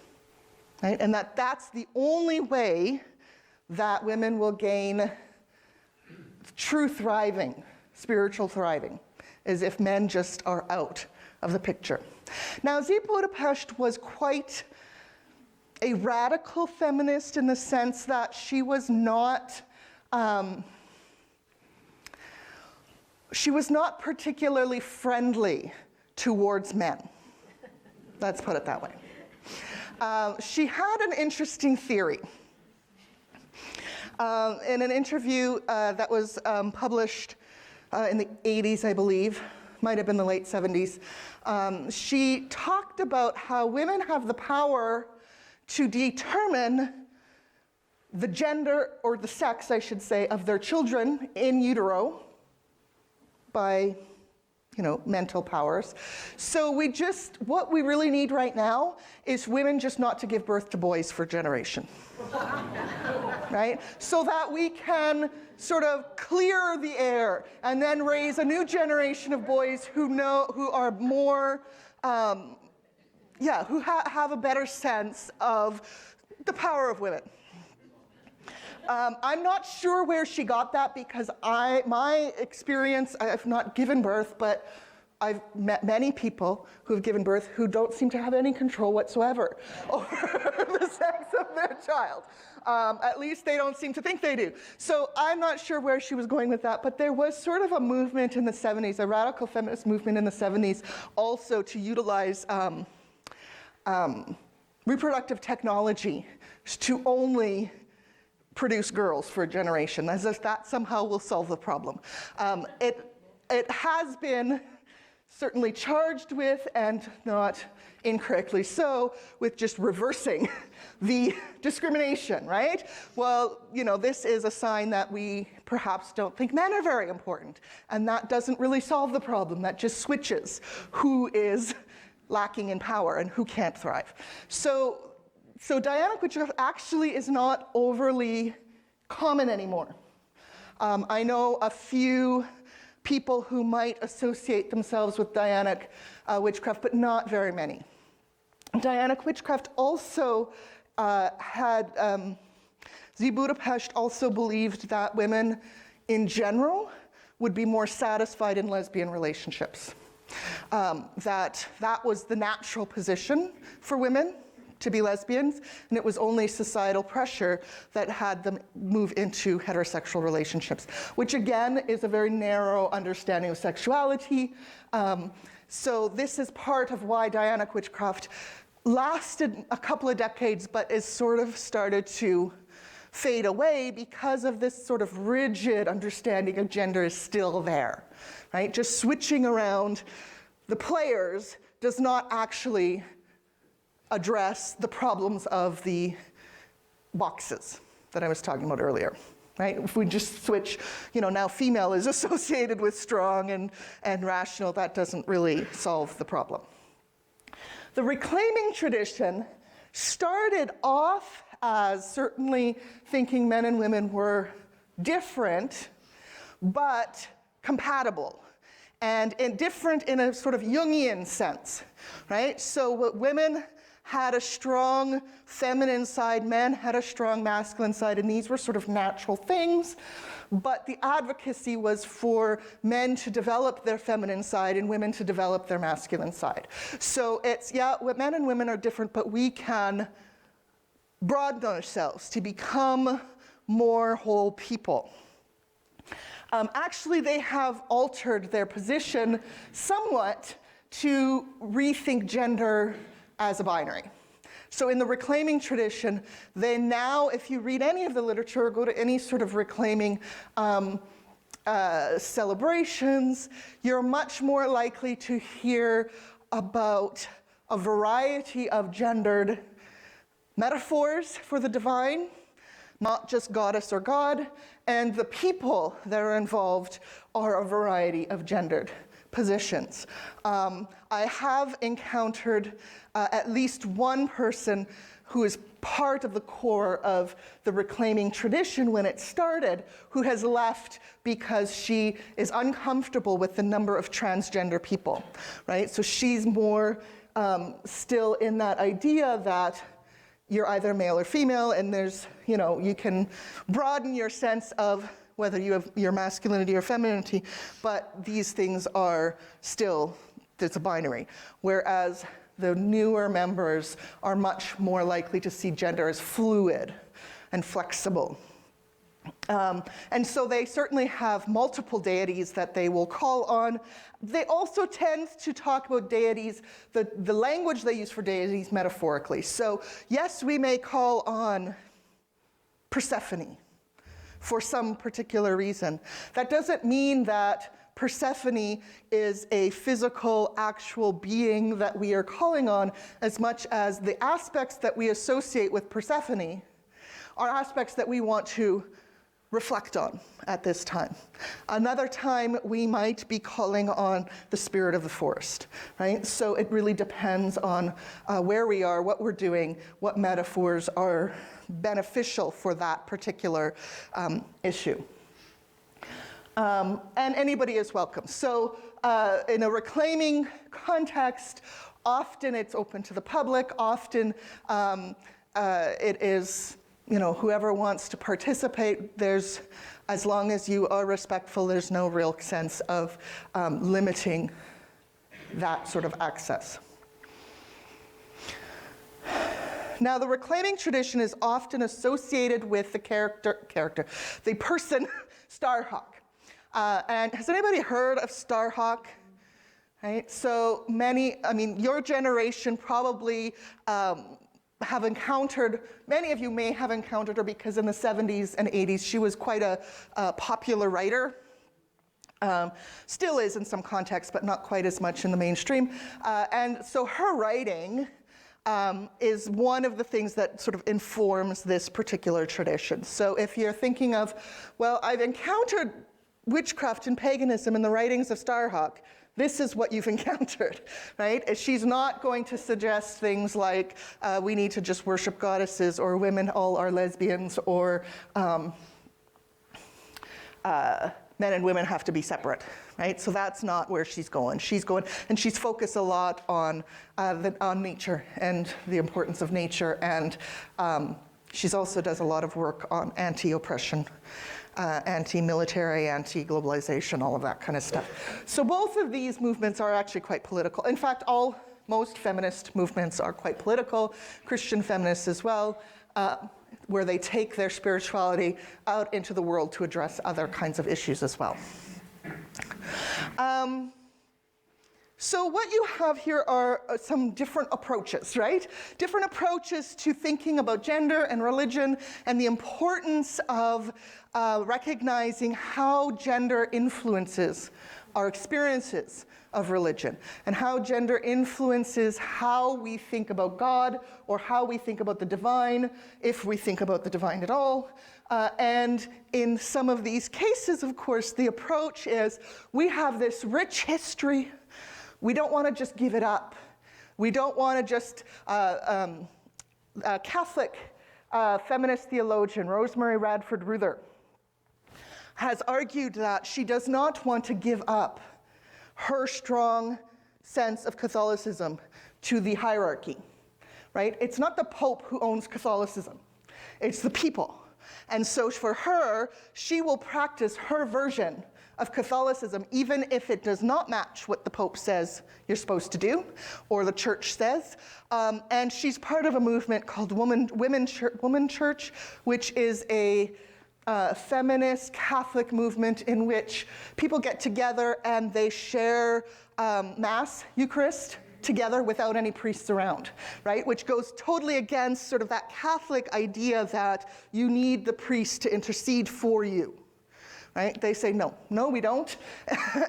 right? And that's the only way that women will gain true thriving, spiritual thriving, is if men just are out of the picture. Now, Z. Budapest was quite a radical feminist in the sense that she was not particularly friendly towards men. Let's put it that way. She had an interesting theory. In an interview that was published in the 80s, I believe, might have been the late 70s, she talked about how women have the power to determine the gender, or the sex, I should say, of their children in utero by, mental powers. So what we really need right now is women just not to give birth to boys for a generation. Right? So that we can sort of clear the air and then raise a new generation of boys who are more, who have a better sense of the power of women. I'm not sure where she got that, because my experience, I've not given birth, but I've met many people who have given birth who don't seem to have any control whatsoever over the sex of their child. At least they don't seem to think they do. So I'm not sure where she was going with that, but there was sort of a movement in the 70s, a radical feminist movement in the 70s, also to utilize reproductive technology to only produce girls for a generation, as if that somehow will solve the problem. It has been certainly charged with, and not incorrectly so, with just reversing the discrimination, right? Well, this is a sign that we perhaps don't think men are very important, and that doesn't really solve the problem. That just switches who is lacking in power and who can't thrive. So Dianic witchcraft actually is not overly common anymore. I know a few people who might associate themselves with Dianic witchcraft, but not very many. Dianic witchcraft also Z. Budapest also believed that women in general would be more satisfied in lesbian relationships. That was the natural position for women, to be lesbians, and it was only societal pressure that had them move into heterosexual relationships, which again is a very narrow understanding of sexuality. So this is part of why Dianic witchcraft lasted a couple of decades, but is sort of started to fade away because of this sort of rigid understanding of gender is still there, right? Just switching around the players does not actually address the problems of the boxes that I was talking about earlier, right? If we just switch, now female is associated with strong and rational, that doesn't really solve the problem. The reclaiming tradition started off as certainly thinking men and women were different, but compatible, and different in a sort of Jungian sense, right? So women had a strong feminine side, men had a strong masculine side, and these were sort of natural things. But the advocacy was for men to develop their feminine side and women to develop their masculine side. So it's, men and women are different, but we can broaden ourselves to become more whole people. Actually, they have altered their position somewhat to rethink gender as a binary. So in the reclaiming tradition, they now, if you read any of the literature or go to any sort of reclaiming celebrations, you're much more likely to hear about a variety of gendered metaphors for the divine, not just goddess or god, and the people that are involved are a variety of gendered positions. I have encountered at least one person who is part of the core of the reclaiming tradition when it started, who has left because she is uncomfortable with the number of transgender people, right? So she's more still in that idea that you're either male or female, and there's, you can broaden your sense of whether you have your masculinity or femininity, but these things are still, it's a binary. Whereas the newer members are much more likely to see gender as fluid and flexible. And so they certainly have multiple deities that they will call on. They also tend to talk about deities, the language they use for deities metaphorically. So yes, we may call on Persephone for some particular reason. That doesn't mean that Persephone is a physical, actual being that we are calling on, as much as the aspects that we associate with Persephone are aspects that we want to reflect on at this time. Another time we might be calling on the spirit of the forest, right? So it really depends on where we are, what we're doing, what metaphors are beneficial for that particular issue. And anybody is welcome. So in a reclaiming context, often it's open to the public, often it is, whoever wants to participate, as long as you are respectful, there's no real sense of limiting that sort of access. Now, the reclaiming tradition is often associated with the the person Starhawk. And has anybody heard of Starhawk? right? So many, I mean, your generation probably have encountered, many of you may have encountered her because in the 70s and 80s, she was quite a popular writer. Still is in some contexts, but not quite as much in the mainstream. And so her writing is one of the things that sort of informs this particular tradition. So if you're thinking of, well, I've encountered witchcraft and paganism in the writings of Starhawk, this is what you've encountered, right? She's not going to suggest things like we need to just worship goddesses, or women all are lesbians, or men and women have to be separate, right? So that's not where she's going. She's going, and she's focused a lot on nature and the importance of nature, and she's also does a lot of work on anti-oppression, anti-military, anti-globalization, all of that kind of stuff. So both of these movements are actually quite political. In fact, most feminist movements are quite political, Christian feminists as well, where they take their spirituality out into the world to address other kinds of issues as well. So what you have here are some different approaches, right? Different approaches to thinking about gender and religion and the importance of recognizing how gender influences our experiences of religion, and how gender influences how we think about God, or how we think about the divine, if we think about the divine at all. And in some of these cases, of course, the approach is we have this rich history. We don't want to just give it up. We don't want to just, Catholic feminist theologian Rosemary Radford Ruther has argued that she does not want to give up her strong sense of Catholicism to the hierarchy, right? It's not the Pope who owns Catholicism, it's the people. And so for her, she will practice her version of Catholicism, even if it does not match what the Pope says you're supposed to do, or the Church says. And she's part of a movement called Woman Church, which is a feminist Catholic movement in which people get together and they share Mass, Eucharist, together without any priests around, right? Which goes totally against sort of that Catholic idea that you need the priest to intercede for you, right? They say, no, we don't.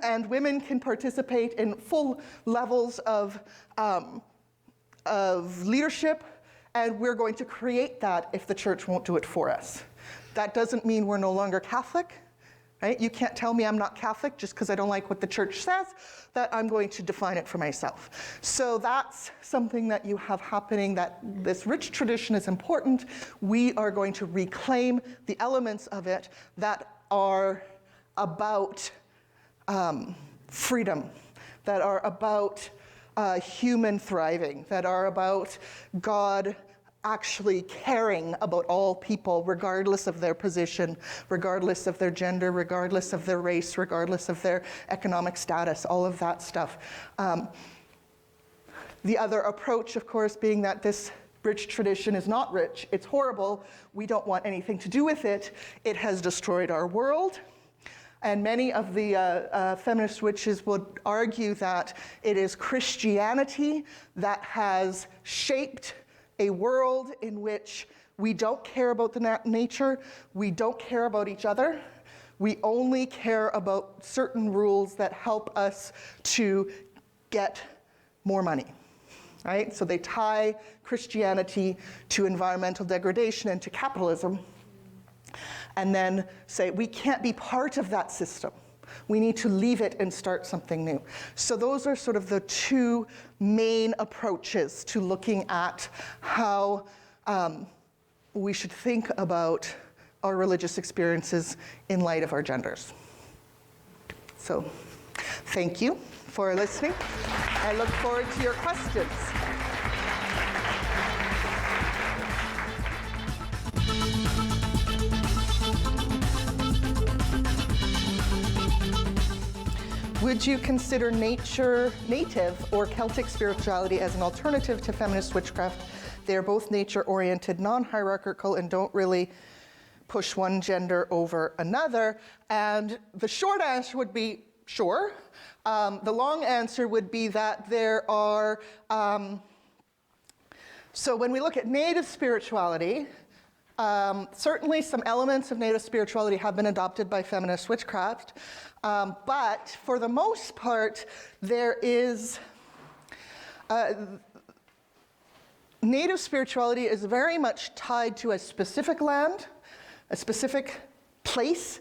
And women can participate in full levels of leadership, and we're going to create that if the church won't do it for us. That doesn't mean we're no longer Catholic, right? You can't tell me I'm not Catholic just because I don't like what the church says, that I'm going to define it for myself. So that's something that you have happening, that this rich tradition is important. We are going to reclaim the elements of it that are about freedom, that are about human thriving, that are about God actually caring about all people, regardless of their position, regardless of their gender, regardless of their race, regardless of their economic status, all of that stuff. The other approach, of course, being that this rich tradition is not rich, it's horrible, we don't want anything to do with it, it has destroyed our world. And many of the feminist witches would argue that it is Christianity that has shaped a world in which we don't care about the nature, we don't care about each other, we only care about certain rules that help us to get more money, right? So they tie Christianity to environmental degradation and to capitalism, and then say, we can't be part of that system. We need to leave it and start something new. So those are sort of the two main approaches to looking at how we should think about our religious experiences in light of our genders. So thank you for listening. I look forward to your questions. Would you consider native or Celtic spirituality as an alternative to feminist witchcraft? They are both nature-oriented, non-hierarchical, and don't really push one gender over another. And the short answer would be sure. The long answer would be that there are, so when we look at Native spirituality, certainly some elements of Native spirituality have been adopted by feminist witchcraft, but for the most part, there is, Native spirituality is very much tied to a specific land, a specific place,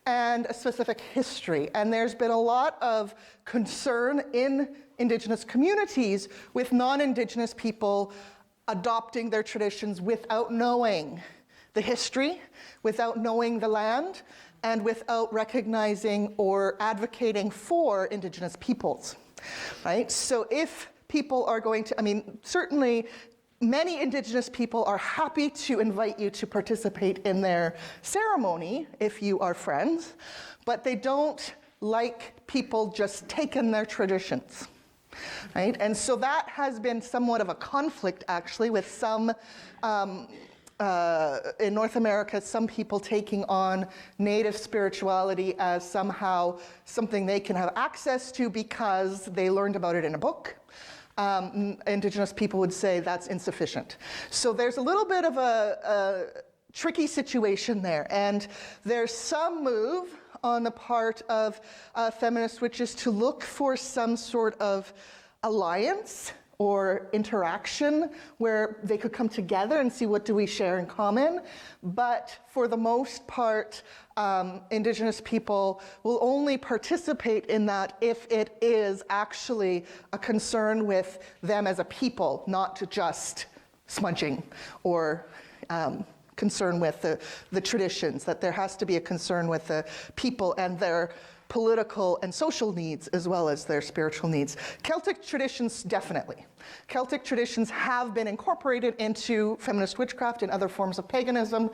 and a specific history. And there's been a lot of concern in Indigenous communities with non-Indigenous people adopting their traditions without knowing the history, without knowing the land, and without recognizing or advocating for Indigenous peoples, right? So if people are going to, I mean, certainly many Indigenous people are happy to invite you to participate in their ceremony if you are friends, but they don't like people just taking their traditions, right? And so that has been somewhat of a conflict, actually, with some, in North America, some people taking on Native spirituality as somehow something they can have access to because they learned about it in a book. Indigenous people would say that's insufficient. So there's a little bit of a tricky situation there, and there's some move on the part of feminists, which is to look for some sort of alliance or interaction where they could come together and see what do we share in common. But for the most part, Indigenous people will only participate in that if it is actually a concern with them as a people, not just smudging or concern with the traditions, that there has to be a concern with the people and their political and social needs as well as their spiritual needs. Celtic traditions, definitely. Celtic traditions have been incorporated into feminist witchcraft and other forms of paganism,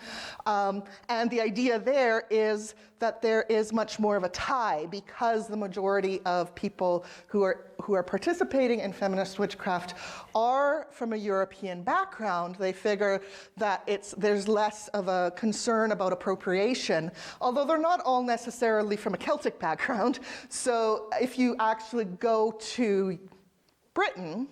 and the idea there is that there is much more of a tie because the majority of people who are participating in feminist witchcraft are from a European background. They figure that there's less of a concern about appropriation, although they're not all necessarily from a Celtic background. So if you actually go to Britain,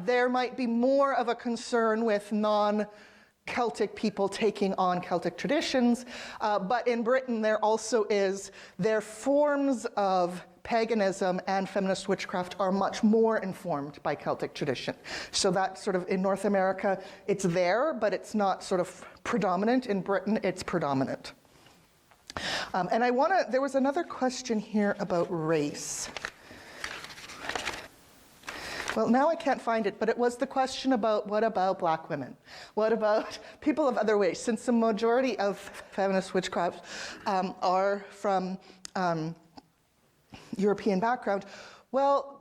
there might be more of a concern with non-Celtic people taking on Celtic traditions, but in Britain there also is, their forms of paganism and feminist witchcraft are much more informed by Celtic tradition. So that sort of, in North America, it's there, but it's not sort of predominant. In Britain, it's predominant. And there was another question here about race. Well, now I can't find it, but it was the question about what about black women? What about people of other race? Since the majority of feminist witchcraft are from European background. Well,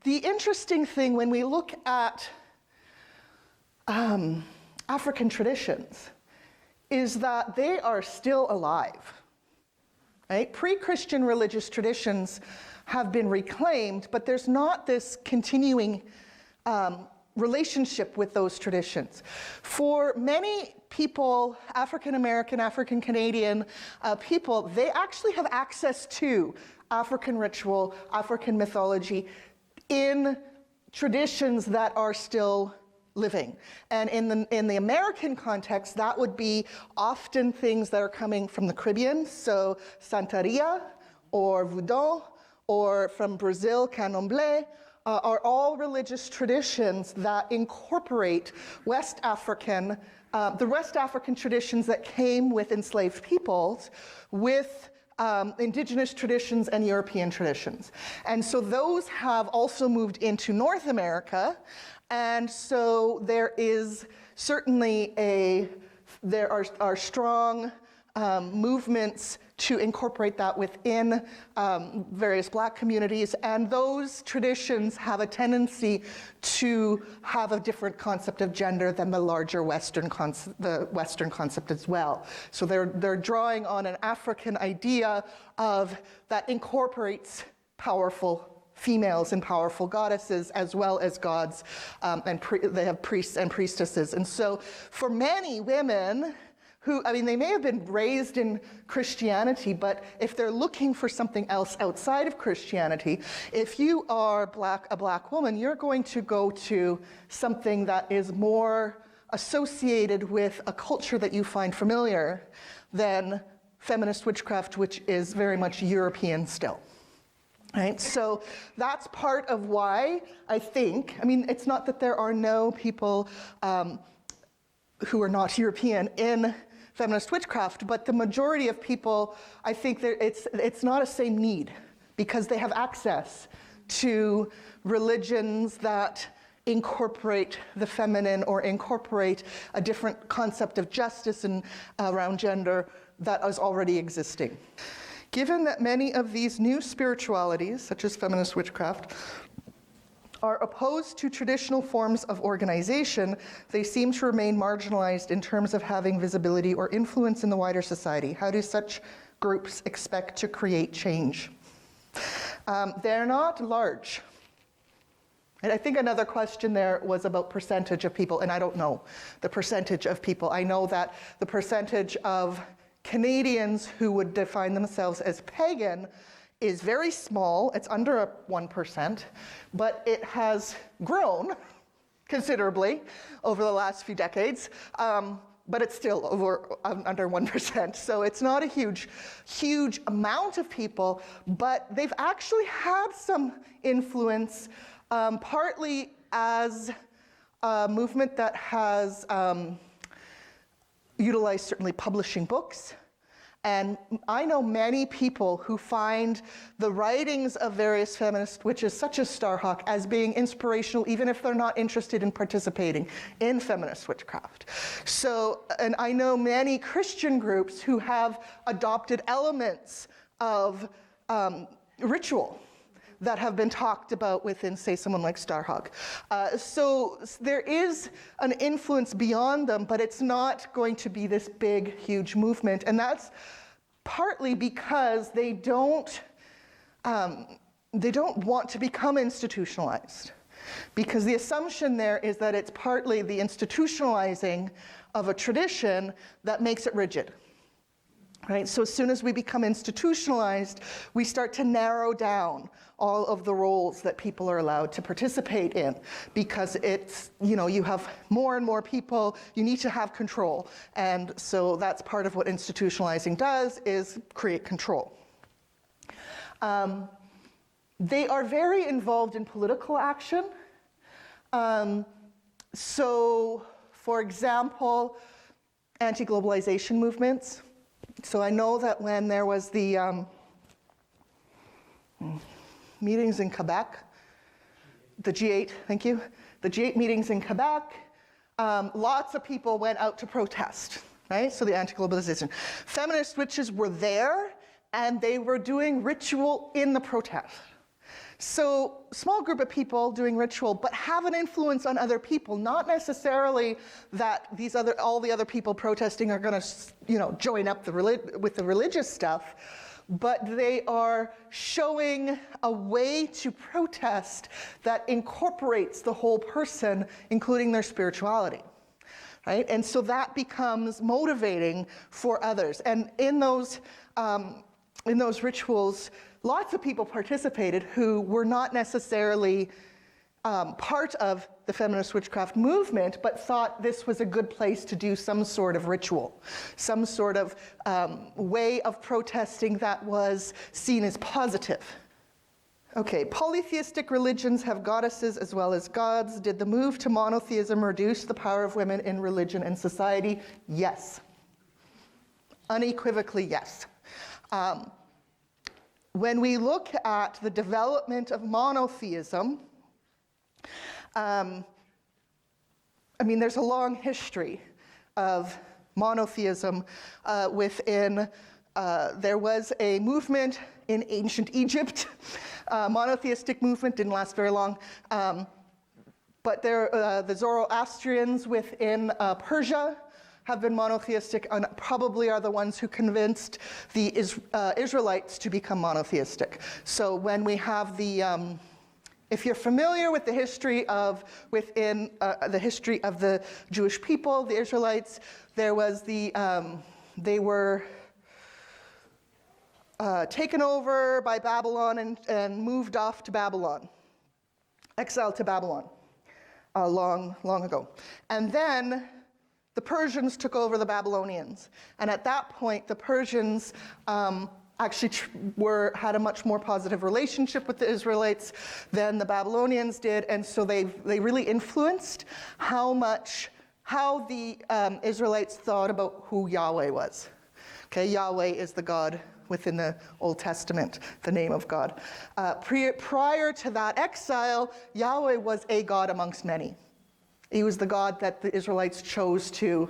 the interesting thing when we look at African traditions is that they are still alive, right? Pre-Christian religious traditions have been reclaimed, but there's not this continuing relationship with those traditions. For many people, African American, African Canadian people, they actually have access to African ritual, African mythology in traditions that are still living. And in the American context, that would be often things that are coming from the Caribbean, so Santeria or Voodoo, or from Brazil, Candomblé, are all religious traditions that incorporate West African, the West African traditions that came with enslaved peoples with indigenous traditions and European traditions. And so those have also moved into North America, and so there is certainly there are strong movements to incorporate that within various black communities, and those traditions have a tendency to have a different concept of gender than the larger Western concept as well. So they're drawing on an African idea of that incorporates powerful females and powerful goddesses as well as gods, and they have priests and priestesses. And so for many women who, I mean, they may have been raised in Christianity, but if they're looking for something else outside of Christianity, if you are a black woman, you're going to go to something that is more associated with a culture that you find familiar than feminist witchcraft, which is very much European still. Right? So that's part of why I think, I mean, it's not that there are no people who are not European in feminist witchcraft, but the majority of people, I think that it's not a same need because they have access to religions that incorporate the feminine or incorporate a different concept of justice and around gender that is already existing. Given that many of these new spiritualities, such as feminist witchcraft, are opposed to traditional forms of organization, they seem to remain marginalized in terms of having visibility or influence in the wider society. How do such groups expect to create change? They're not large. And I think another question there was about percentage of people, and I don't know the percentage of people. I know that the percentage of Canadians who would define themselves as pagan is very small. It's under 1%, but it has grown considerably over the last few decades. But it's still under 1%. So it's not a huge amount of people, but they've actually had some influence, partly as a movement that has utilized certainly publishing books. And I know many people who find the writings of various feminist witches, such as Starhawk, as being inspirational, even if they're not interested in participating in feminist witchcraft. So, and I know many Christian groups who have adopted elements of ritual that have been talked about within, say, someone like Starhawk. So there is an influence beyond them, but it's not going to be this big, huge movement. And that's partly because they don't want to become institutionalized. Because the assumption there is that it's partly the institutionalizing of a tradition that makes it rigid. Right? So as soon as we become institutionalized, we start to narrow down all of the roles that people are allowed to participate in, because it's, you know, you have more and more people, you need to have control. And so that's part of what institutionalizing does, is create control. They are very involved in political action. So, for example, anti-globalization movements. So I know that when there was the meetings in Quebec, the G8, thank you, the G8 meetings in Quebec, lots of people went out to protest, right? So the anti-globalization. Feminist witches were there, and they were doing ritual in the protest. So small group of people doing ritual, but have an influence on other people. Not necessarily that all the other people protesting are going to, you know, join up with the religious stuff, but they are showing a way to protest that incorporates the whole person, including their spirituality. Right? And so that becomes motivating for others. And in those rituals, lots of people participated who were not necessarily part of the feminist witchcraft movement, but thought this was a good place to do some sort of ritual, some sort of way of protesting that was seen as positive. Okay, polytheistic religions have goddesses as well as gods. Did the move to monotheism reduce the power of women in religion and society? Yes. Unequivocally, yes. When we look at the development of monotheism, I mean, there's a long history of monotheism within, there was a movement in ancient Egypt, monotheistic movement, didn't last very long, but the Zoroastrians within Persia have been monotheistic and probably are the ones who convinced the Israelites to become monotheistic. So when we have the If you're familiar with the history of the history of the Jewish people, the Israelites, there was they were taken over by Babylon and moved off to Babylon, exiled to Babylon long ago. And then the Persians took over the Babylonians. And at that point, the Persians actually had a much more positive relationship with the Israelites than the Babylonians did. And so they really influenced how the Israelites thought about who Yahweh was. Okay, Yahweh is the God within the Old Testament, the name of God. Prior to that exile, Yahweh was a God amongst many. He was the God that the Israelites chose to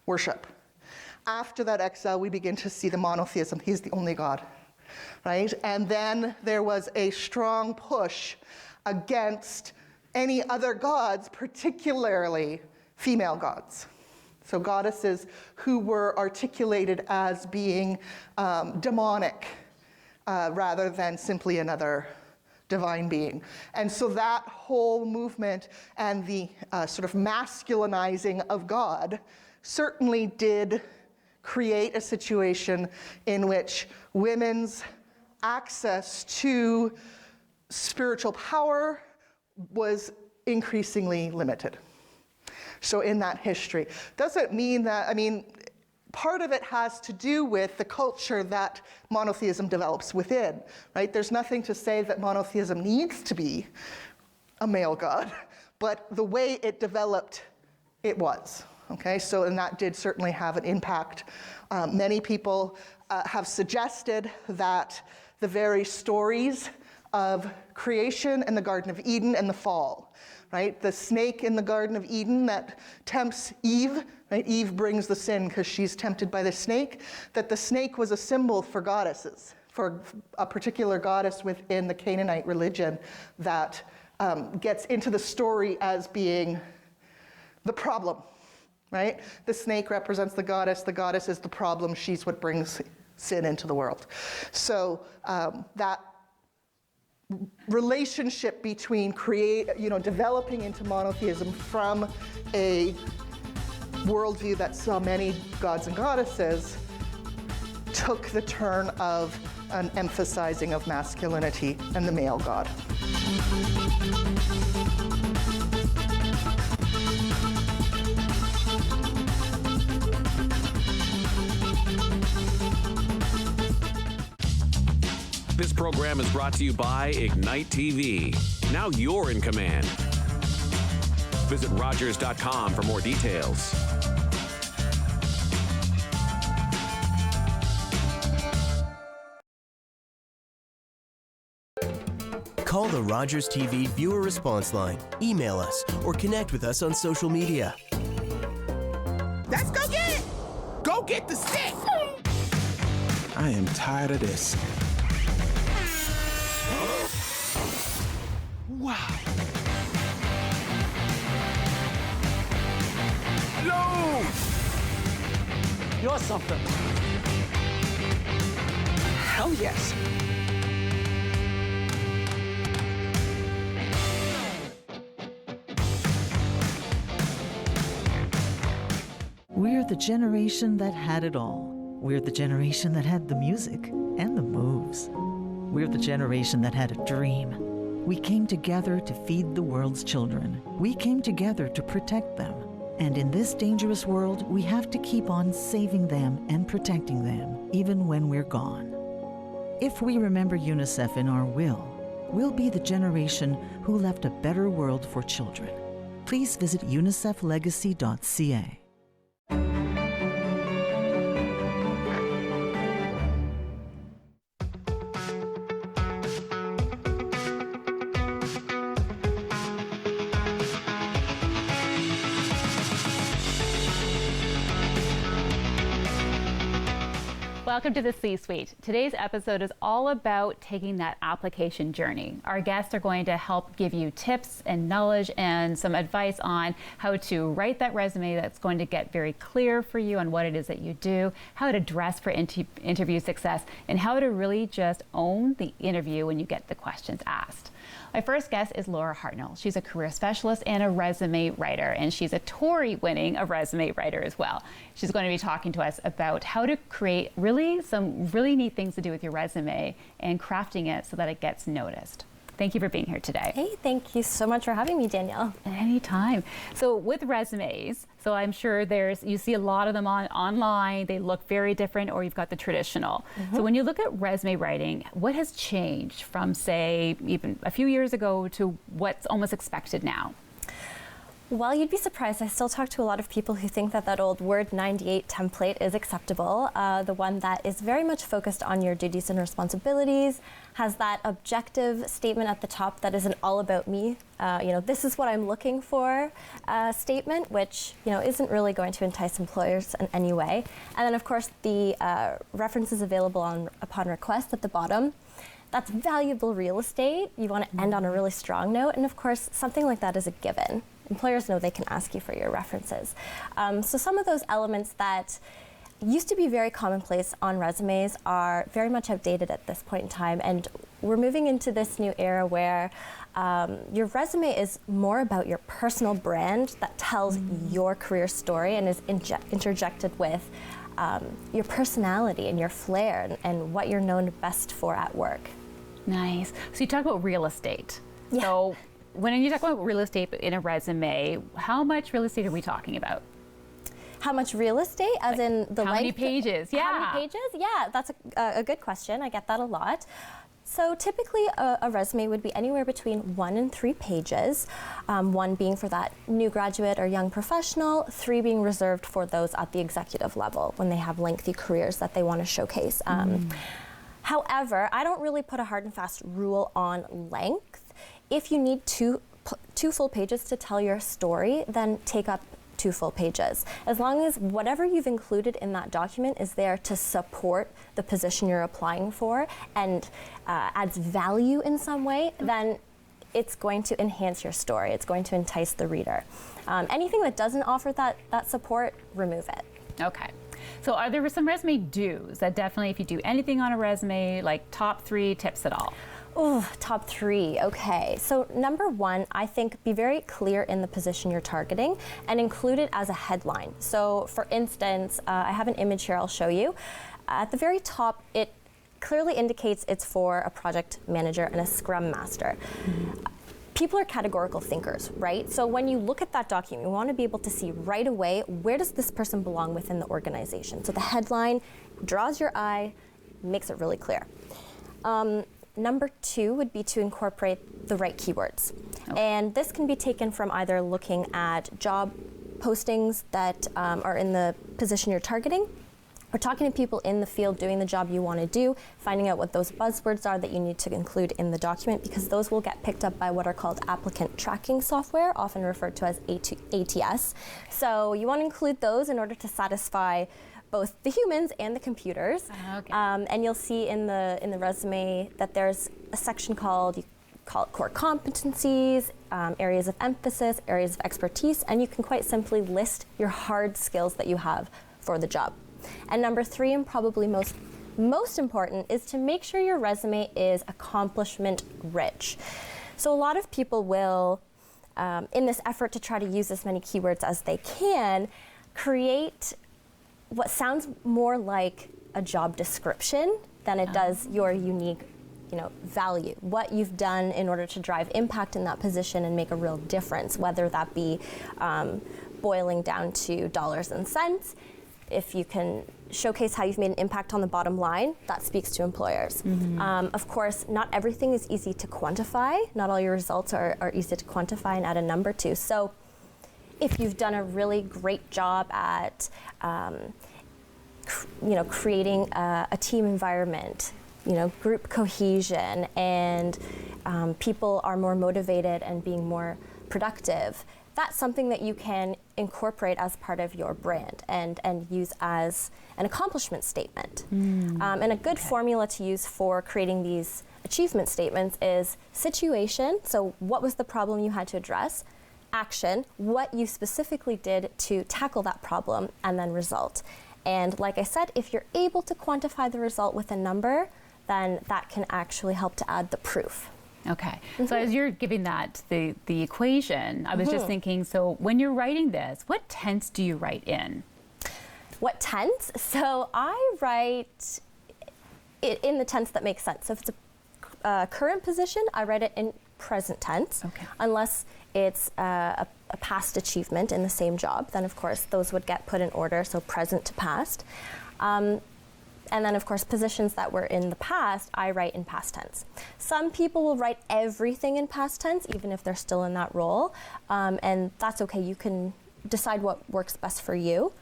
worship. After that exile, we begin to see the monotheism. He's the only God, right? And then there was a strong push against any other gods, particularly female gods. So goddesses who were articulated as being demonic rather than simply another divine being. And so that whole movement and the sort of masculinizing of God certainly did create a situation in which women's access to spiritual power was increasingly limited. So in that history, doesn't mean that, part of it has to do with the culture that monotheism develops within, right? There's nothing to say that monotheism needs to be a male god, but the way it developed, it was. Okay, so and that did certainly have an impact. Many people have suggested that the very stories of creation and the Garden of Eden and the fall, right? The snake in the Garden of Eden that tempts Eve, right? Eve brings the sin because she's tempted by the snake, that the snake was a symbol for goddesses, for a particular goddess within the Canaanite religion that gets into the story as being the problem. Right? The snake represents the goddess is the problem, she's what brings sin into the world. So that relationship between developing into monotheism from a worldview that saw many gods and goddesses took the turn of an emphasizing of masculinity and the male god. This program is brought to you by Ignite TV. Now you're in command. Visit Rogers.com for more details. Call the Rogers TV viewer response line, email us, or connect with us on social media. Let's go get it! Go get the stick! I am tired of this. Wow. Yo! You're something. Hell yes. We're the generation that had it all. We're the generation that had the music and the moves. We're the generation that had a dream. We came together to feed the world's children. We came together to protect them. And in this dangerous world, we have to keep on saving them and protecting them, even when we're gone. If we remember UNICEF in our will, we'll be the generation who left a better world for children. Please visit uniceflegacy.ca. Welcome to the C-Suite. Today's episode is all about taking that application journey. Our guests are going to help give you tips and knowledge and some advice on how to write that resume that's going to get very clear for you on what it is that you do, how to dress for interview success, and how to really just own the interview when you get the questions asked. My first guest is Laura Hartnell. She's a career specialist and a resume writer, and she's a Tory-winning resume writer as well. She's going to be talking to us about how to create some really neat things to do with your resume and crafting it so that it gets noticed. Thank you for being here today. Hey, thank you so much for having me, Danielle. Anytime. So with resumes, so I'm sure you see a lot of them online, they look very different, or you've got the traditional. So when you look at resume writing, what has changed from, say, even a few years ago to what's almost expected now? Well, you'd be surprised. I still talk to a lot of people who think that old Word 98 template is acceptable. The one that is very much focused on your duties and responsibilities, has that objective statement at the top that isn't all about me. This is what I'm looking for statement, which, isn't really going to entice employers in any way. And then, of course, the references available upon request at the bottom. That's valuable real estate. You want to end on a really strong note. And of course, something like that is a given. Employers know they can ask you for your references. So some of those elements that used to be very commonplace on resumes are very much outdated at this point in time. And we're moving into this new era where your resume is more about your personal brand that tells your career story and is interjected with your personality and your flair and what you're known best for at work. Nice. So you talk about real estate. Yeah. So when you talk about real estate in a resume, how much real estate are we talking about? How much real estate, as in the length? How many pages? Yeah. How many pages? Yeah, that's a good question. I get that a lot. So typically a resume would be anywhere between 1 and 3 pages, 1 being for that new graduate or young professional, 3 being reserved for those at the executive level when they have lengthy careers that they want to showcase. However, I don't really put a hard and fast rule on length. If you need two full pages to tell your story, then take up 2 full pages. As long as whatever you've included in that document is there to support the position you're applying for and adds value in some way, then it's going to enhance your story. It's going to entice the reader. Anything that doesn't offer that support, remove it. Okay. So are there some resume do's that definitely, if you do anything on a resume, like top 3 tips at all? Oh, top 3. Okay. So number 1, I think be very clear in the position you're targeting and include it as a headline. So for instance, I have an image here I'll show you. At the very top, it clearly indicates it's for a project manager and a scrum master. People are categorical thinkers, right? So when you look at that document, you want to be able to see right away, where does this person belong within the organization? So the headline draws your eye, makes it really clear. Number 2 would be to incorporate the right keywords. And this can be taken from either looking at job postings that are in the position you're targeting, or talking to people in the field doing the job you want to do, finding out what those buzzwords are that you need to include in the document, because those will get picked up by what are called applicant tracking software, often referred to as ATS. So you want to include those in order to satisfy both the humans and the computers. Okay. And you'll see in the resume that there's a section called, you call it core competencies, areas of emphasis, areas of expertise, and you can quite simply list your hard skills that you have for the job. And number 3, and probably most important, is to make sure your resume is accomplishment rich. So a lot of people will, in this effort to try to use as many keywords as they can, create what sounds more like a job description than it does your unique, value, what you've done in order to drive impact in that position and make a real difference, whether that be boiling down to dollars and cents. If you can showcase how you've made an impact on the bottom line, that speaks to employers. Of course, not everything is easy to quantify. Not all your results are easy to quantify and add a number to. So if you've done a really great job at creating a team environment, group cohesion, and people are more motivated and being more productive, that's something that you can incorporate as part of your brand and use as an accomplishment statement. And a good formula to use for creating these achievement statements is situation, so what was the problem you had to address, action, what you specifically did to tackle that problem, and then result. And like I said, if you're able to quantify the result with a number, then that can actually help to add the proof. Okay. So as you're giving that the equation, I was just thinking, so when you're writing this, what tense do you write in? What tense? So I write it in the tense that makes sense. So if it's a current position, I write it in present tense. Unless it's a past achievement in the same job, then of course those would get put in order, so present to past. And then, of course, positions that were in the past, I write in past tense. Some people will write everything in past tense, even if they're still in that role. And that's okay. You can decide what works best for you.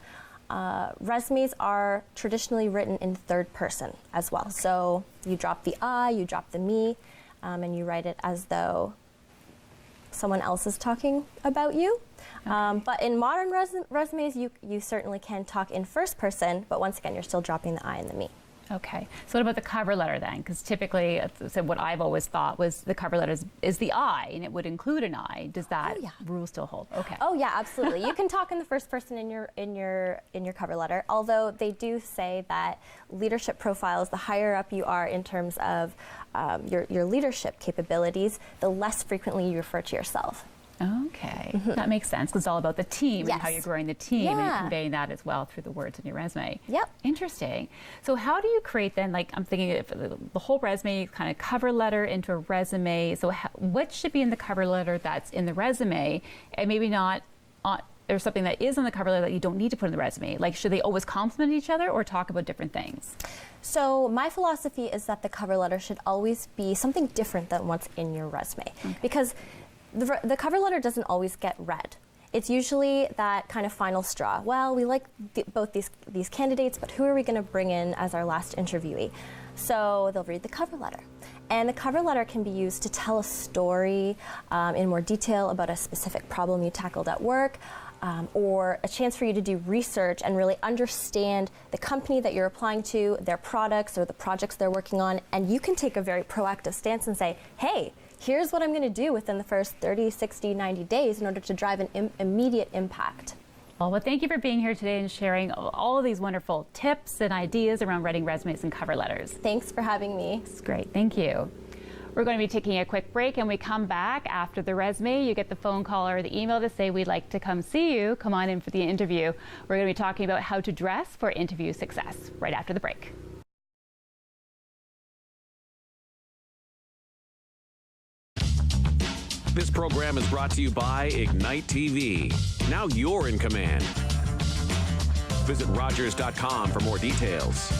Resumes are traditionally written in third person as well. So you drop the I, you drop the me, and you write it as though someone else is talking about you. But in modern resumes, you certainly can talk in first person, but once again, you're still dropping the I and the me. Okay. So what about the cover letter then? Because typically, so what I've always thought was the cover letter is the I, and it would include an I. Does that rule still hold? Okay. Oh yeah, absolutely. You can talk in the first person in your cover letter. Although they do say that leadership profiles, the higher up you are in terms of your leadership capabilities, the less frequently you refer to yourself. Okay, that makes sense because it's all about the team and how you're growing the team and conveying that as well through the words in your resume. Yep. Interesting. So how do you create then, like I'm thinking if the whole resume, kind of cover letter into a resume. So what should be in the cover letter that's in the resume and maybe not there's something that is on the cover letter that you don't need to put in the resume? Like should they always complement each other or talk about different things? So my philosophy is that the cover letter should always be something different than what's in your resume. Because the cover letter doesn't always get read. It's usually that kind of final straw. Well, we like both these candidates, but who are we going to bring in as our last interviewee? So they'll read the cover letter. And the cover letter can be used to tell a story in more detail about a specific problem you tackled at work, or a chance for you to do research and really understand the company that you're applying to, their products or the projects they're working on. And you can take a very proactive stance and say, hey, here's what I'm going to do within the first 30, 60, 90 days in order to drive an immediate impact. Well, thank you for being here today and sharing all of these wonderful tips and ideas around writing resumes and cover letters. Thanks for having me. It's great. Thank you. We're going to be taking a quick break, and we come back after the resume. You get the phone call or the email to say we'd like to come see you. Come on in for the interview. We're going to be talking about how to dress for interview success right after the break. This program is brought to you by Ignite TV. Now you're in command. Visit Rogers.com for more details.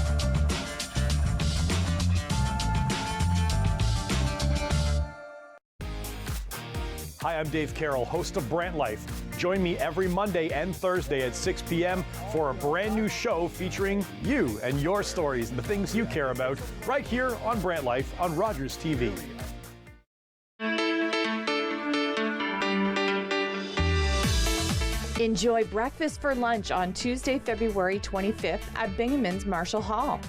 Hi, I'm Dave Carroll, host of Brant Life. Join me every Monday and Thursday at 6 p.m. for a brand new show featuring you and your stories and the things you care about right here on Brant Life on Rogers TV. Enjoy breakfast for lunch on Tuesday, February 25th at Binghamton's Marshall Hall.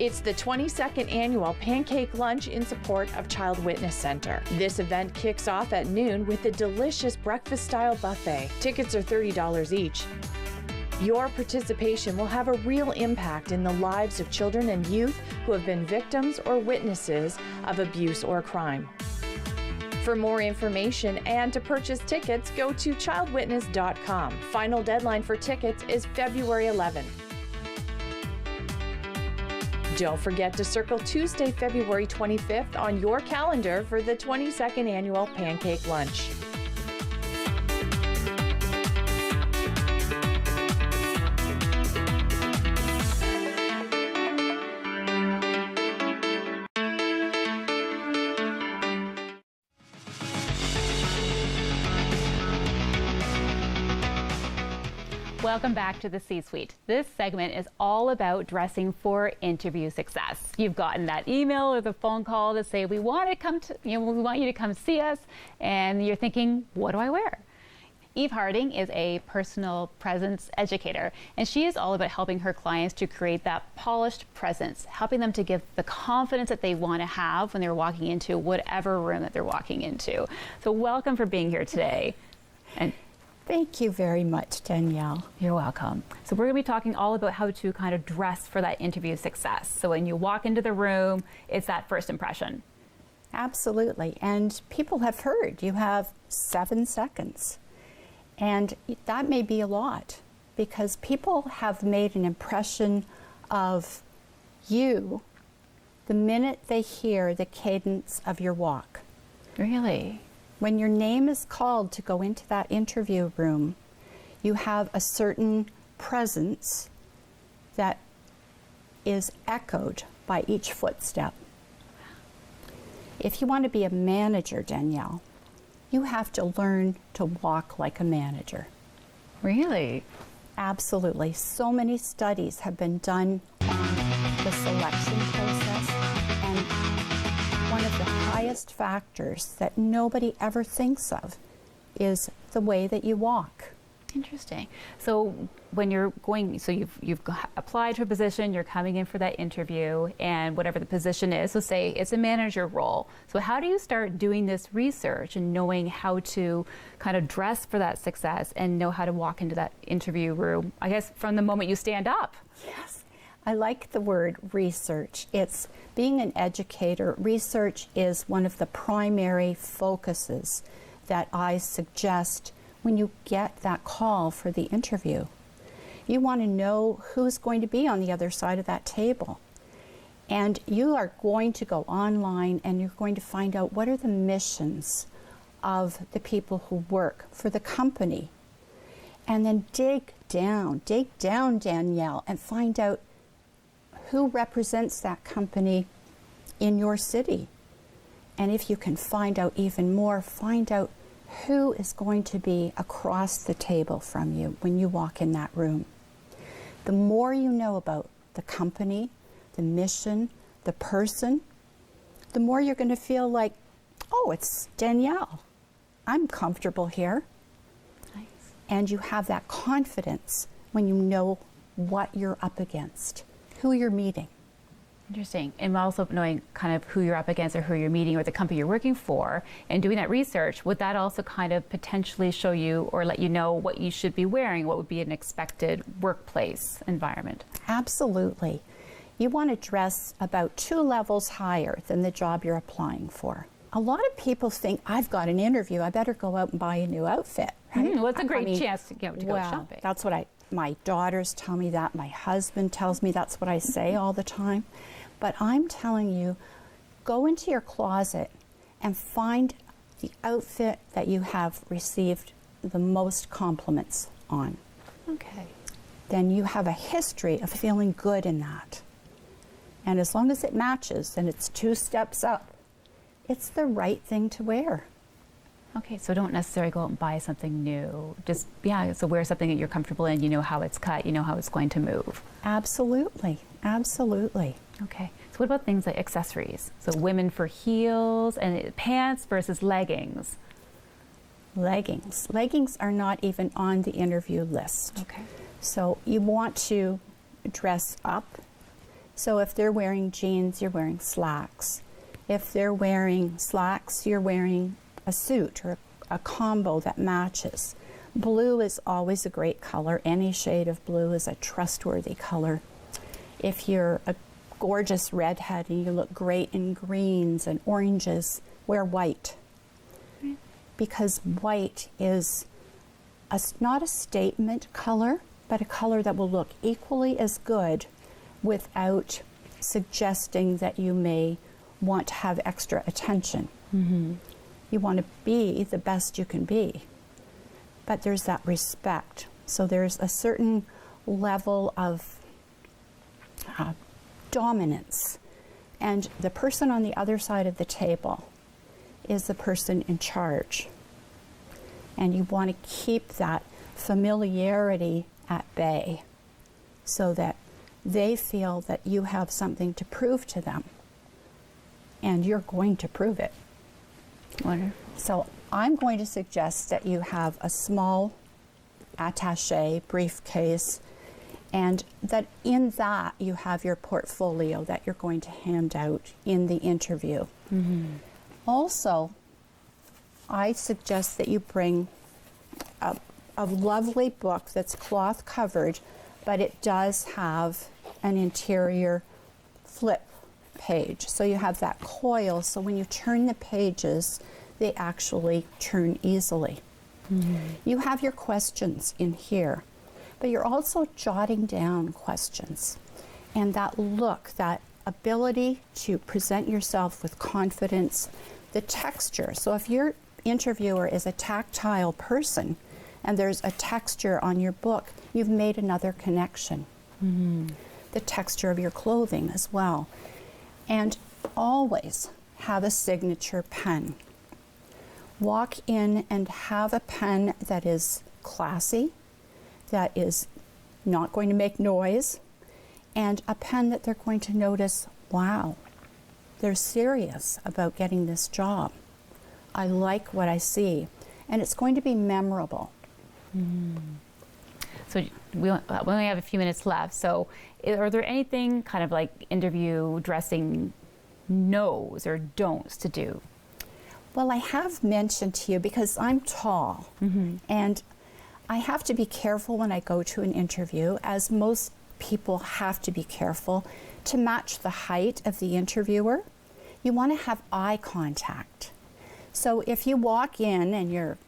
It's the 22nd annual Pancake Lunch in support of Child Witness Center. This event kicks off at noon with a delicious breakfast-style buffet. Tickets are $30 each. Your participation will have a real impact in the lives of children and youth who have been victims or witnesses of abuse or crime. For more information and to purchase tickets, go to childwitness.com. Final deadline for tickets is February 11th. Don't forget to circle Tuesday, February 25th on your calendar for the 22nd annual Pancake Lunch. Welcome back to the C-Suite. This segment is all about dressing for interview success. You've gotten that email or the phone call to say we want you to come see us, and you're thinking, what do I wear? Eve Harding is a personal presence educator, and she is all about helping her clients to create that polished presence, helping them to give the confidence that they want to have when they're walking into whatever room that they're walking into. So welcome for being here today. And thank you very much, Danielle. You're welcome. So we're going to be talking all about how to kind of dress for that interview success. So when you walk into the room, it's that first impression. Absolutely. And people have heard you have 7 seconds. And that may be a lot because people have made an impression of you the minute they hear the cadence of your walk. Really? When your name is called to go into that interview room, you have a certain presence that is echoed by each footstep. If you want to be a manager, Danielle, you have to learn to walk like a manager. Really? Absolutely. So many studies have been done on the selection process, and one of the highest factors that nobody ever thinks of is the way that you walk. Interesting. So when you're going, so you've applied to a position, you're coming in for that interview, and whatever the position is, so say it's a manager role. So how do you start doing this research and knowing how to kind of dress for that success and know how to walk into that interview room, I guess, from the moment you stand up? Yes. I like the word research. It's being an educator. Research is one of the primary focuses that I suggest when you get that call for the interview. You want to know who's going to be on the other side of that table. And you are going to go online and you're going to find out what are the missions of the people who work for the company. And then dig down, Danielle, and find out who represents that company in your city. And if you can find out even more, find out who is going to be across the table from you when you walk in that room. The more you know about the company, the mission, the person, the more you're going to feel like, oh, it's Danielle. I'm comfortable here. Nice. And you have that confidence when you know what you're up against, who you're meeting. Interesting. And also knowing kind of who you're up against or who you're meeting or the company you're working for and doing that research, would that also kind of potentially show you or let you know what you should be wearing, what would be an expected workplace environment? Absolutely. You want to dress about 2 levels higher than the job you're applying for. A lot of people think, I've got an interview, I better go out and buy a new outfit. Right? Well, it's a great chance to go shopping. That's what my daughters tell me that, my husband tells me that's what I say all the time. But I'm telling you, go into your closet and find the outfit that you have received the most compliments on. Okay. Then you have a history of feeling good in that. And as long as it matches and it's 2 steps up, it's the right thing to wear. Okay, so don't necessarily go out and buy something new. Just, so wear something that you're comfortable in, you know how it's cut, you know how it's going to move. Absolutely, absolutely. Okay, so what about things like accessories? So women for heels and pants versus leggings. Leggings are not even on the interview list. Okay. So you want to dress up. So if they're wearing jeans, you're wearing slacks. If they're wearing slacks, you're wearing a suit or a combo that matches. Blue is always a great color. Any shade of blue is a trustworthy color. If you're a gorgeous redhead and you look great in greens and oranges, wear white. Because white is not a statement color, but a color that will look equally as good without suggesting that you may want to have extra attention. Mm-hmm. You want to be the best you can be. But there's that respect. So there's a certain level of dominance. And the person on the other side of the table is the person in charge. And you want to keep that familiarity at bay so that they feel that you have something to prove to them. And you're going to prove it. Wonderful. So I'm going to suggest that you have a small attaché briefcase, and that in that you have your portfolio that you're going to hand out in the interview. Also, I suggest that you bring a lovely book that's cloth covered, but it does have an interior flip page. So you have that coil, so when you turn the pages, they actually turn easily. You have your questions in here, but you're also jotting down questions. And that look, that ability to present yourself with confidence, the texture. So if your interviewer is a tactile person and there's a texture on your book, you've made another connection. The texture of your clothing as well. And always have a signature pen. Walk in and have a pen that is classy, that is not going to make noise, and a pen that they're going to notice, wow, they're serious about getting this job. I like what I see. And it's going to be memorable. So we only have a few minutes left. So are there anything kind of like interview dressing no's or don'ts to do? Well, I have mentioned to you, because I'm tall, and I have to be careful when I go to an interview, as most people have to be careful, to match the height of the interviewer. You want to have eye contact. So if you walk in and you're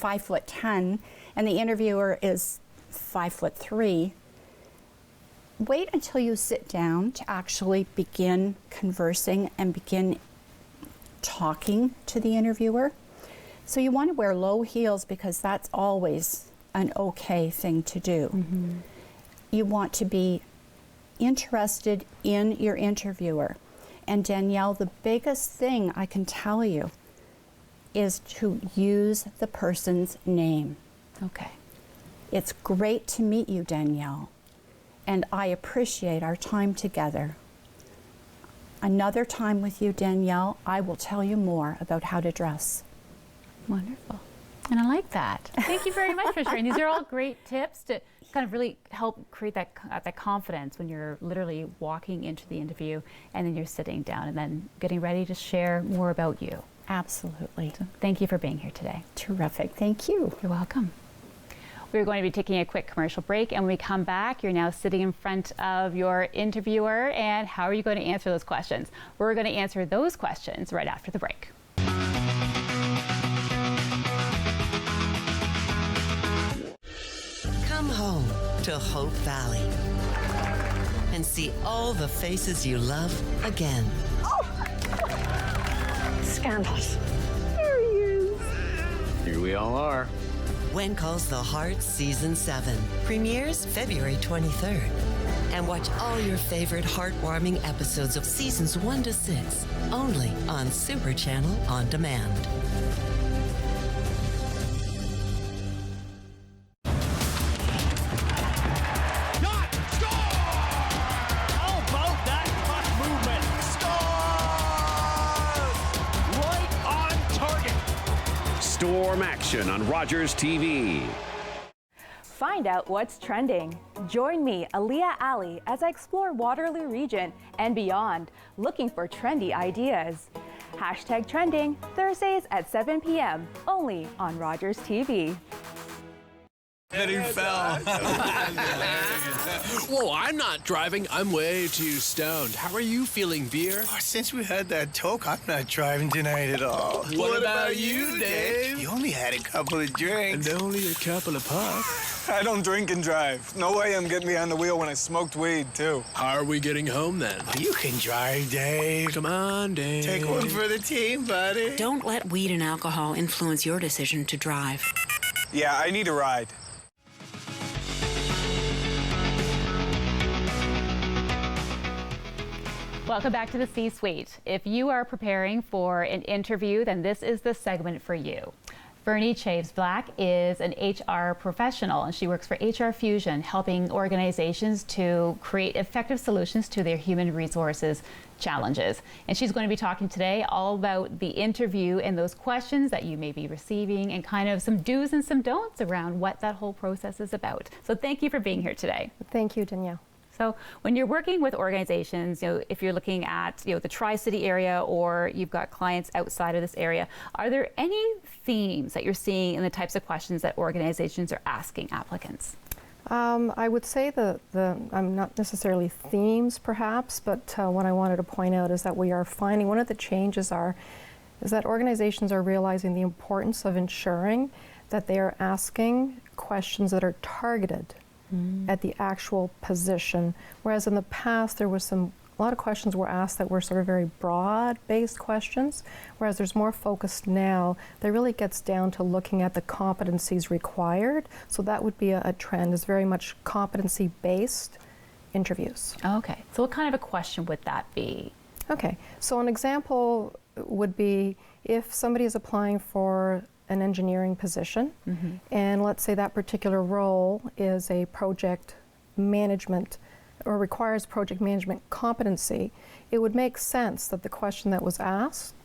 5'10" and the interviewer is 5'3", wait until you sit down to actually begin conversing and begin talking to the interviewer. So you want to wear low heels, because that's always an okay thing to do. You want to be interested in your interviewer. And Danielle, the biggest thing I can tell you is to use the person's name. Okay. It's great to meet you, Danielle, and I appreciate our time together. Another time with you, Danielle, I will tell you more about how to dress. Wonderful. And I like that. Thank you very much for sharing. These are all great tips to kind of really help create that confidence when you're literally walking into the interview and then you're sitting down and then getting ready to share more about you. Absolutely. So thank you for being here today. Terrific. Thank you. You're welcome. We're going to be taking a quick commercial break, and when we come back, you're now sitting in front of your interviewer, and how are you going to answer those questions? We're going to answer those questions right after the break. Come home to Hope Valley and see all the faces you love again. Scandalous. There he is. Here we all are. When Calls the Heart Season 7 premieres February 23rd. And watch all your favorite heartwarming episodes of seasons 1 to 6 only on Super Channel On Demand. Storm action on Rogers TV. Find out what's trending. Join me, Aliyah Ali, as I explore Waterloo Region and beyond, looking for trendy ideas. #Trending, Thursdays at 7 p.m., only on Rogers TV. And he fell. Whoa, I'm not driving. I'm way too stoned. How are you feeling, Beer? Oh, since we had that talk, I'm not driving tonight at all. What about you, Dave? You only had a couple of drinks. And only a couple of puffs. I don't drink and drive. No way I'm getting behind the wheel when I smoked weed, too. How are we getting home, then? Oh, you can drive, Dave. Come on, Dave. Take one for the team, buddy. Don't let weed and alcohol influence your decision to drive. Yeah, I need a ride. Welcome back to the C-Suite. If you are preparing for an interview, then this is the segment for you. Bernie Chaves-Black is an HR professional, and she works for HR Fusion, helping organizations to create effective solutions to their human resources challenges. And she's going to be talking today all about the interview and those questions that you may be receiving and kind of some do's and some don'ts around what that whole process is about. So thank you for being here today. Thank you, Danielle. So when you're working with organizations, if you're looking at the Tri-City area or you've got clients outside of this area, are there any themes that you're seeing in the types of questions that organizations are asking applicants? I would say not necessarily themes perhaps, but what I wanted to point out is that we are finding one of the changes is that organizations are realizing the importance of ensuring that they are asking questions that are targeted at the actual position, whereas in the past there was a lot of questions were asked that were sort of very broad-based questions, whereas there's more focus now that really gets down to looking at the competencies required. So that would be a trend, is very much competency-based interviews. Okay, so what kind of a question would that be? Okay, so an example would be if somebody is applying for an engineering position, and let's say that particular role is a project management or requires project management competency, it would make sense that the question that was asked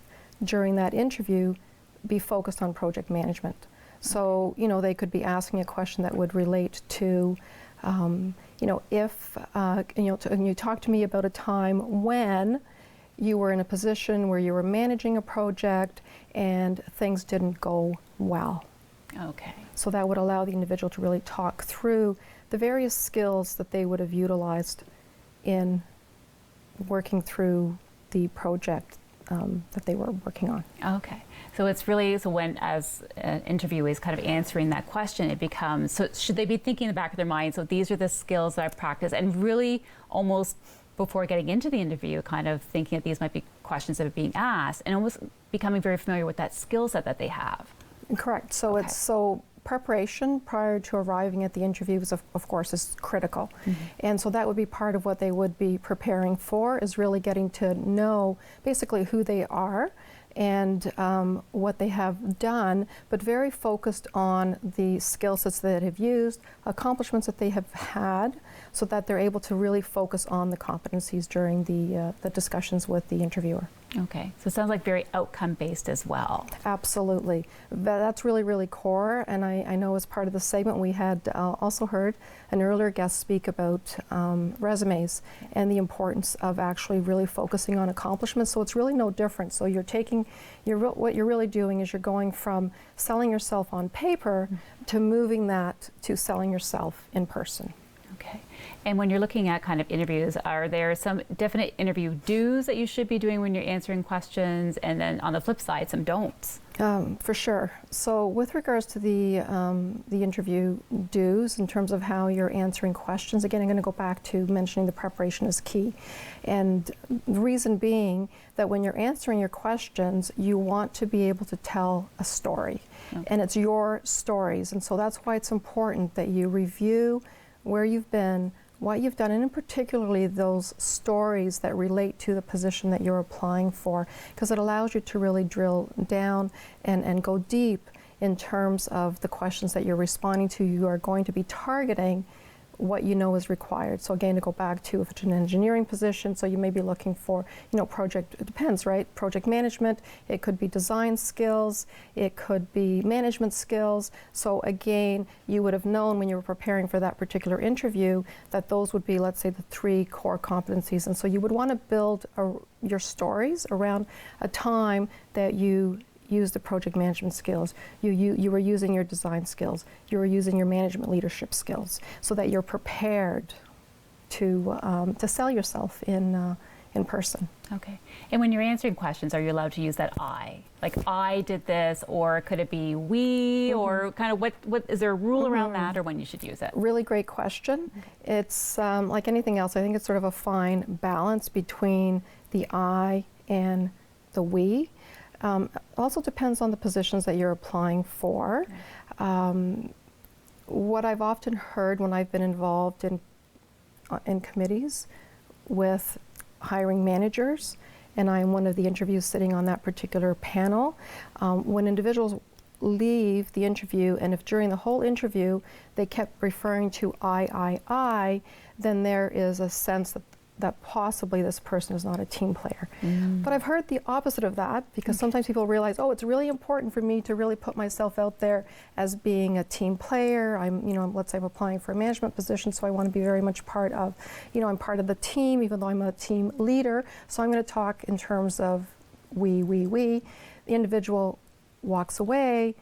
during that interview be focused on project management. So, they could be asking a question that would relate to, if, and you talk to me about a time when you were in a position where you were managing a project and things didn't go well. Okay. So that would allow the individual to really talk through the various skills that they would have utilized in working through the project that they were working on. Okay. So it's really, when as an interviewee is kind of answering that question, it becomes, so should they be thinking in the back of their mind, so these are the skills that I've practiced, and really almost before getting into the interview, kind of thinking that these might be questions that are being asked and almost becoming very familiar with that skill set that they have. Correct. So preparation prior to arriving at the interview is, of course, is critical. And so that would be part of what they would be preparing for, is really getting to know basically who they are and what they have done, but very focused on the skill sets that they have used, accomplishments that they have had, so that they're able to really focus on the competencies during the discussions with the interviewer. Okay, so it sounds like very outcome-based as well. Absolutely. That's really, really core, and I know as part of the segment we had also heard an earlier guest speak about resumes and the importance of actually really focusing on accomplishments, so it's really no different. So you're taking, what you're really doing is you're going from selling yourself on paper to moving that to selling yourself in person. Okay. And when you're looking at kind of interviews, are there some definite interview do's that you should be doing when you're answering questions, and then on the flip side, some don'ts? For sure. So with regards to the interview do's in terms of how you're answering questions, again, I'm going to go back to mentioning the preparation is key. And the reason being that when you're answering your questions, you want to be able to tell a story. And it's your stories. And so that's why it's important that you review where you've been, what you've done, and in particularly those stories that relate to the position that you're applying for, because it allows you to really drill down and go deep in terms of the questions that you're responding to. You are going to be targeting what you know is required. So again, to go back to if it's an engineering position, so you may be looking for, project, it depends, right? Project management, it could be design skills, it could be management skills. So again, you would have known when you were preparing for that particular interview that those would be, let's say, the 3 core competencies. And so you would want to build your stories around a time that you use the project management skills, you were using your design skills, you were using your management leadership skills, so that you're prepared to sell yourself in person. Okay. And when you're answering questions, are you allowed to use that I? Like, I did this, or could it be we, or kind of what is there a rule around that, or when you should use it? Really great question. Okay. It's like anything else, I think it's sort of a fine balance between the I and the we. Also depends on the positions that you're applying for. What I've often heard when I've been involved in committees with hiring managers, and I'm one of the interviews sitting on that particular panel, when individuals leave the interview, and if during the whole interview they kept referring to I, then there is a sense that that possibly this person is not a team player. But I've heard the opposite of that, because sometimes people realize, oh, it's really important for me to really put myself out there as being a team player. Let's say I'm applying for a management position, so I want to be very much part of, I'm part of the team, even though I'm a team leader. So I'm going to talk in terms of we. The individual walks away.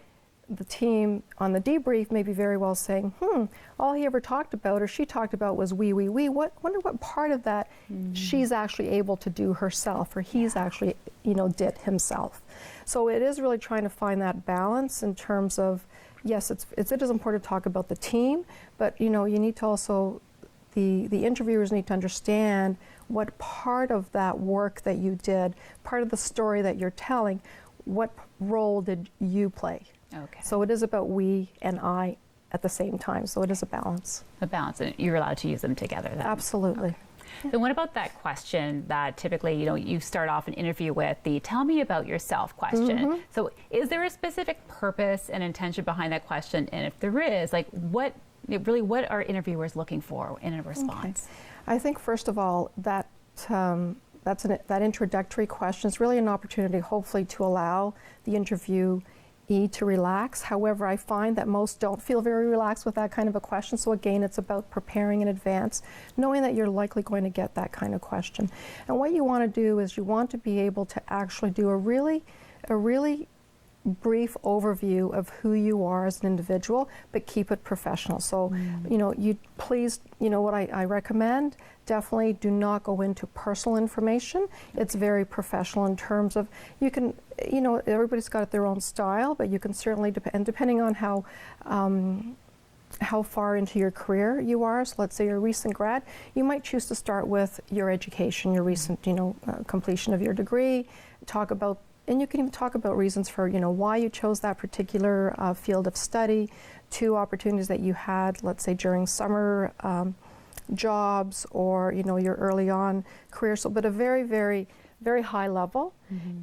The team on the debrief may be very well saying, all he ever talked about or she talked about was we. Wonder what part of that she's actually able to do herself, or he's actually, did himself. So it is really trying to find that balance in terms of, yes, it is important to talk about the team, but you need to also, the interviewers need to understand what part of that work that you did, part of the story that you're telling, what role did you play? Okay. So it is about we and I at the same time. So it is a balance. A balance, and you're allowed to use them together then. Absolutely. Okay. Then what about that question that typically, you start off an interview with, the tell me about yourself question. So is there a specific purpose and intention behind that question? And if there is, what are interviewers looking for in a response? Okay. I think first of all, that introductory question is really an opportunity, hopefully, to allow the interviewee to relax. However, I find that most don't feel very relaxed with that kind of a question. So again, it's about preparing in advance, knowing that you're likely going to get that kind of question. And what you want to do is you want to be able to actually do a really brief overview of who you are as an individual, but keep it professional. So, you please, what I recommend, definitely do not go into personal information. It's very professional in terms of, you can, everybody's got their own style, but you can certainly, depending on how far into your career you are, so let's say you're a recent grad, you might choose to start with your education, your recent, completion of your degree, and you can even talk about reasons for, why you chose that particular field of study, 2 opportunities that you had, let's say during summer jobs, or, your early on career. So, but a very, very, very high level.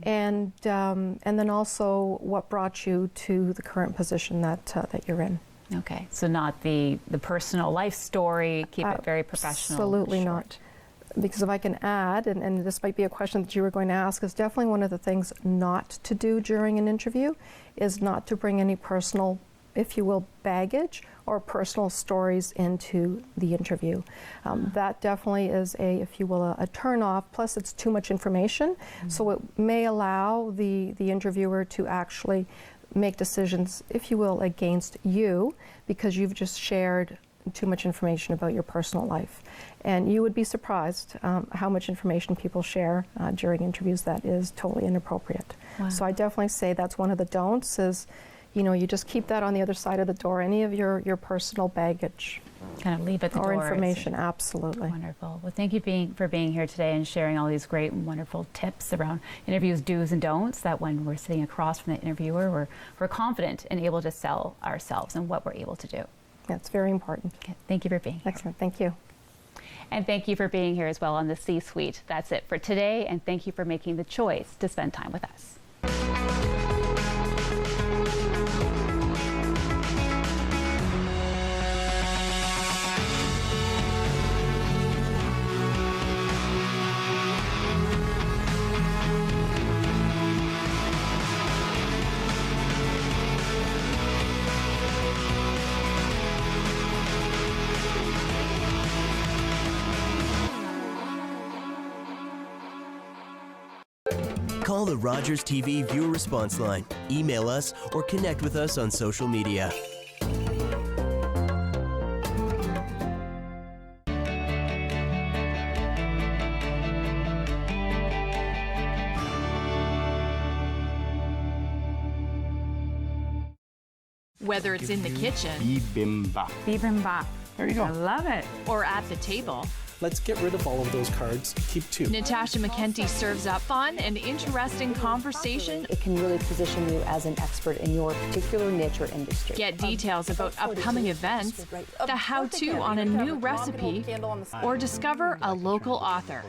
And then also what brought you to the current position that you're in. Okay, so not the personal life story, keep it very professional. Absolutely not. Because if I can add, and this might be a question that you were going to ask, is definitely one of the things not to do during an interview is not to bring any personal, if you will, baggage or personal stories into the interview. That definitely is if you will, a turn off, plus it's too much information. So it may allow the interviewer to actually make decisions, if you will, against you, because you've just shared too much information about your personal life. And you would be surprised how much information people share during interviews that is totally inappropriate. Wow. So I definitely say that's one of the don'ts is, you just keep that on the other side of the door, any of your personal baggage. Kind of leave at the door. Or information, absolutely. Wonderful. Well, thank you for being here today and sharing all these great and wonderful tips around interviews, do's and don'ts, that when we're sitting across from the interviewer, we're confident and able to sell ourselves and what we're able to do. That's very important. Okay. Thank you for being here. Excellent. Thank you. And thank you for being here as well on the C-Suite. That's it for today, and thank you for making the choice to spend time with us. Call the Rogers TV viewer response line, email us, or connect with us on social media. Whether it's in the kitchen, Bibimbap. bibimbap, There you go. I love it, or at the table, Let's get rid of all of those cards. Keep 2. Natasha McKenty serves up fun and interesting conversation. It can really position you as an expert in your particular niche or industry. Get details about upcoming events, the how-to on a new recipe, or discover a local author.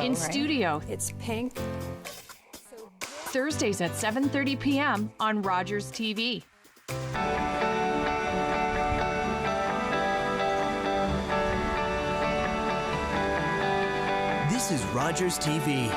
In studio, it's pink. Thursdays at 7:30 p.m. on Rogers TV. This is Rogers TV.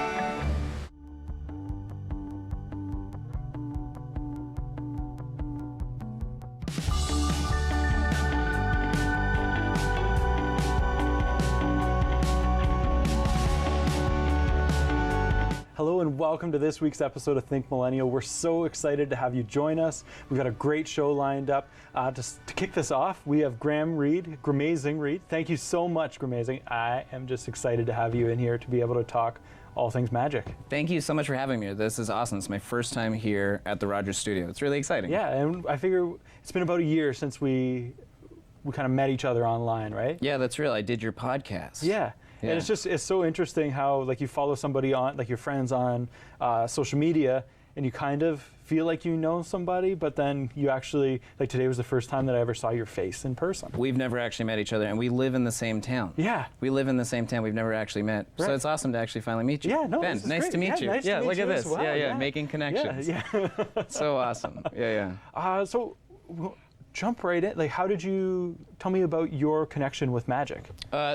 Hello and welcome to this week's episode of Think Millennial. We're so excited to have you join us. We've got a great show lined up. To kick this off, we have Gramazing Reed. Thank you so much, Gramazing. I am just excited to have you in here to be able to talk all things magic. Thank you so much for having me. This is awesome. It's my first time here at the Rogers studio. It's really exciting. Yeah, and I figure it's been about a year since we kind of met each other online, right? Yeah, that's real. I did your podcast. Yeah. Yeah. And it's so interesting how like you follow somebody on, like your friends on social media, and you kind of feel like you know somebody, but then you actually, like today was the first time that I ever saw your face in person. We've never actually met each other, and we live in the same town. Yeah. We live in the same town. We've never actually met. Right. So it's awesome to actually finally meet you. Yeah, no, Ben, this is nice great. to meet you. Nice to yeah, meet look you at as this. well. Yeah, making connections. Yeah. So awesome. Yeah. So jump right in. Like, how did you tell me about your connection with magic?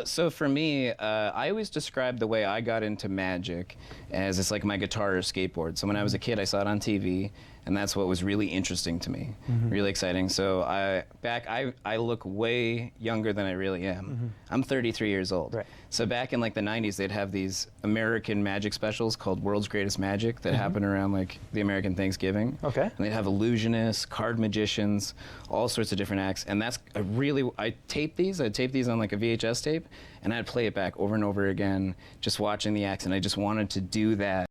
So for me, I always describe the way I got into magic as it's like my guitar or skateboard. So when I was a kid, I saw it on TV, and that's what was really interesting to me, really exciting. So I look way younger than I really am. I'm 33 years old. Right. So back in like the 90s, they'd have these American magic specials called World's Greatest Magic that happen around like the American Thanksgiving. Okay. And they'd have illusionists, card magicians, all sorts of different acts. And that's I'd tape these on like a VHS tape, and I'd play it back over and over again, just watching the acts, and I just wanted to do that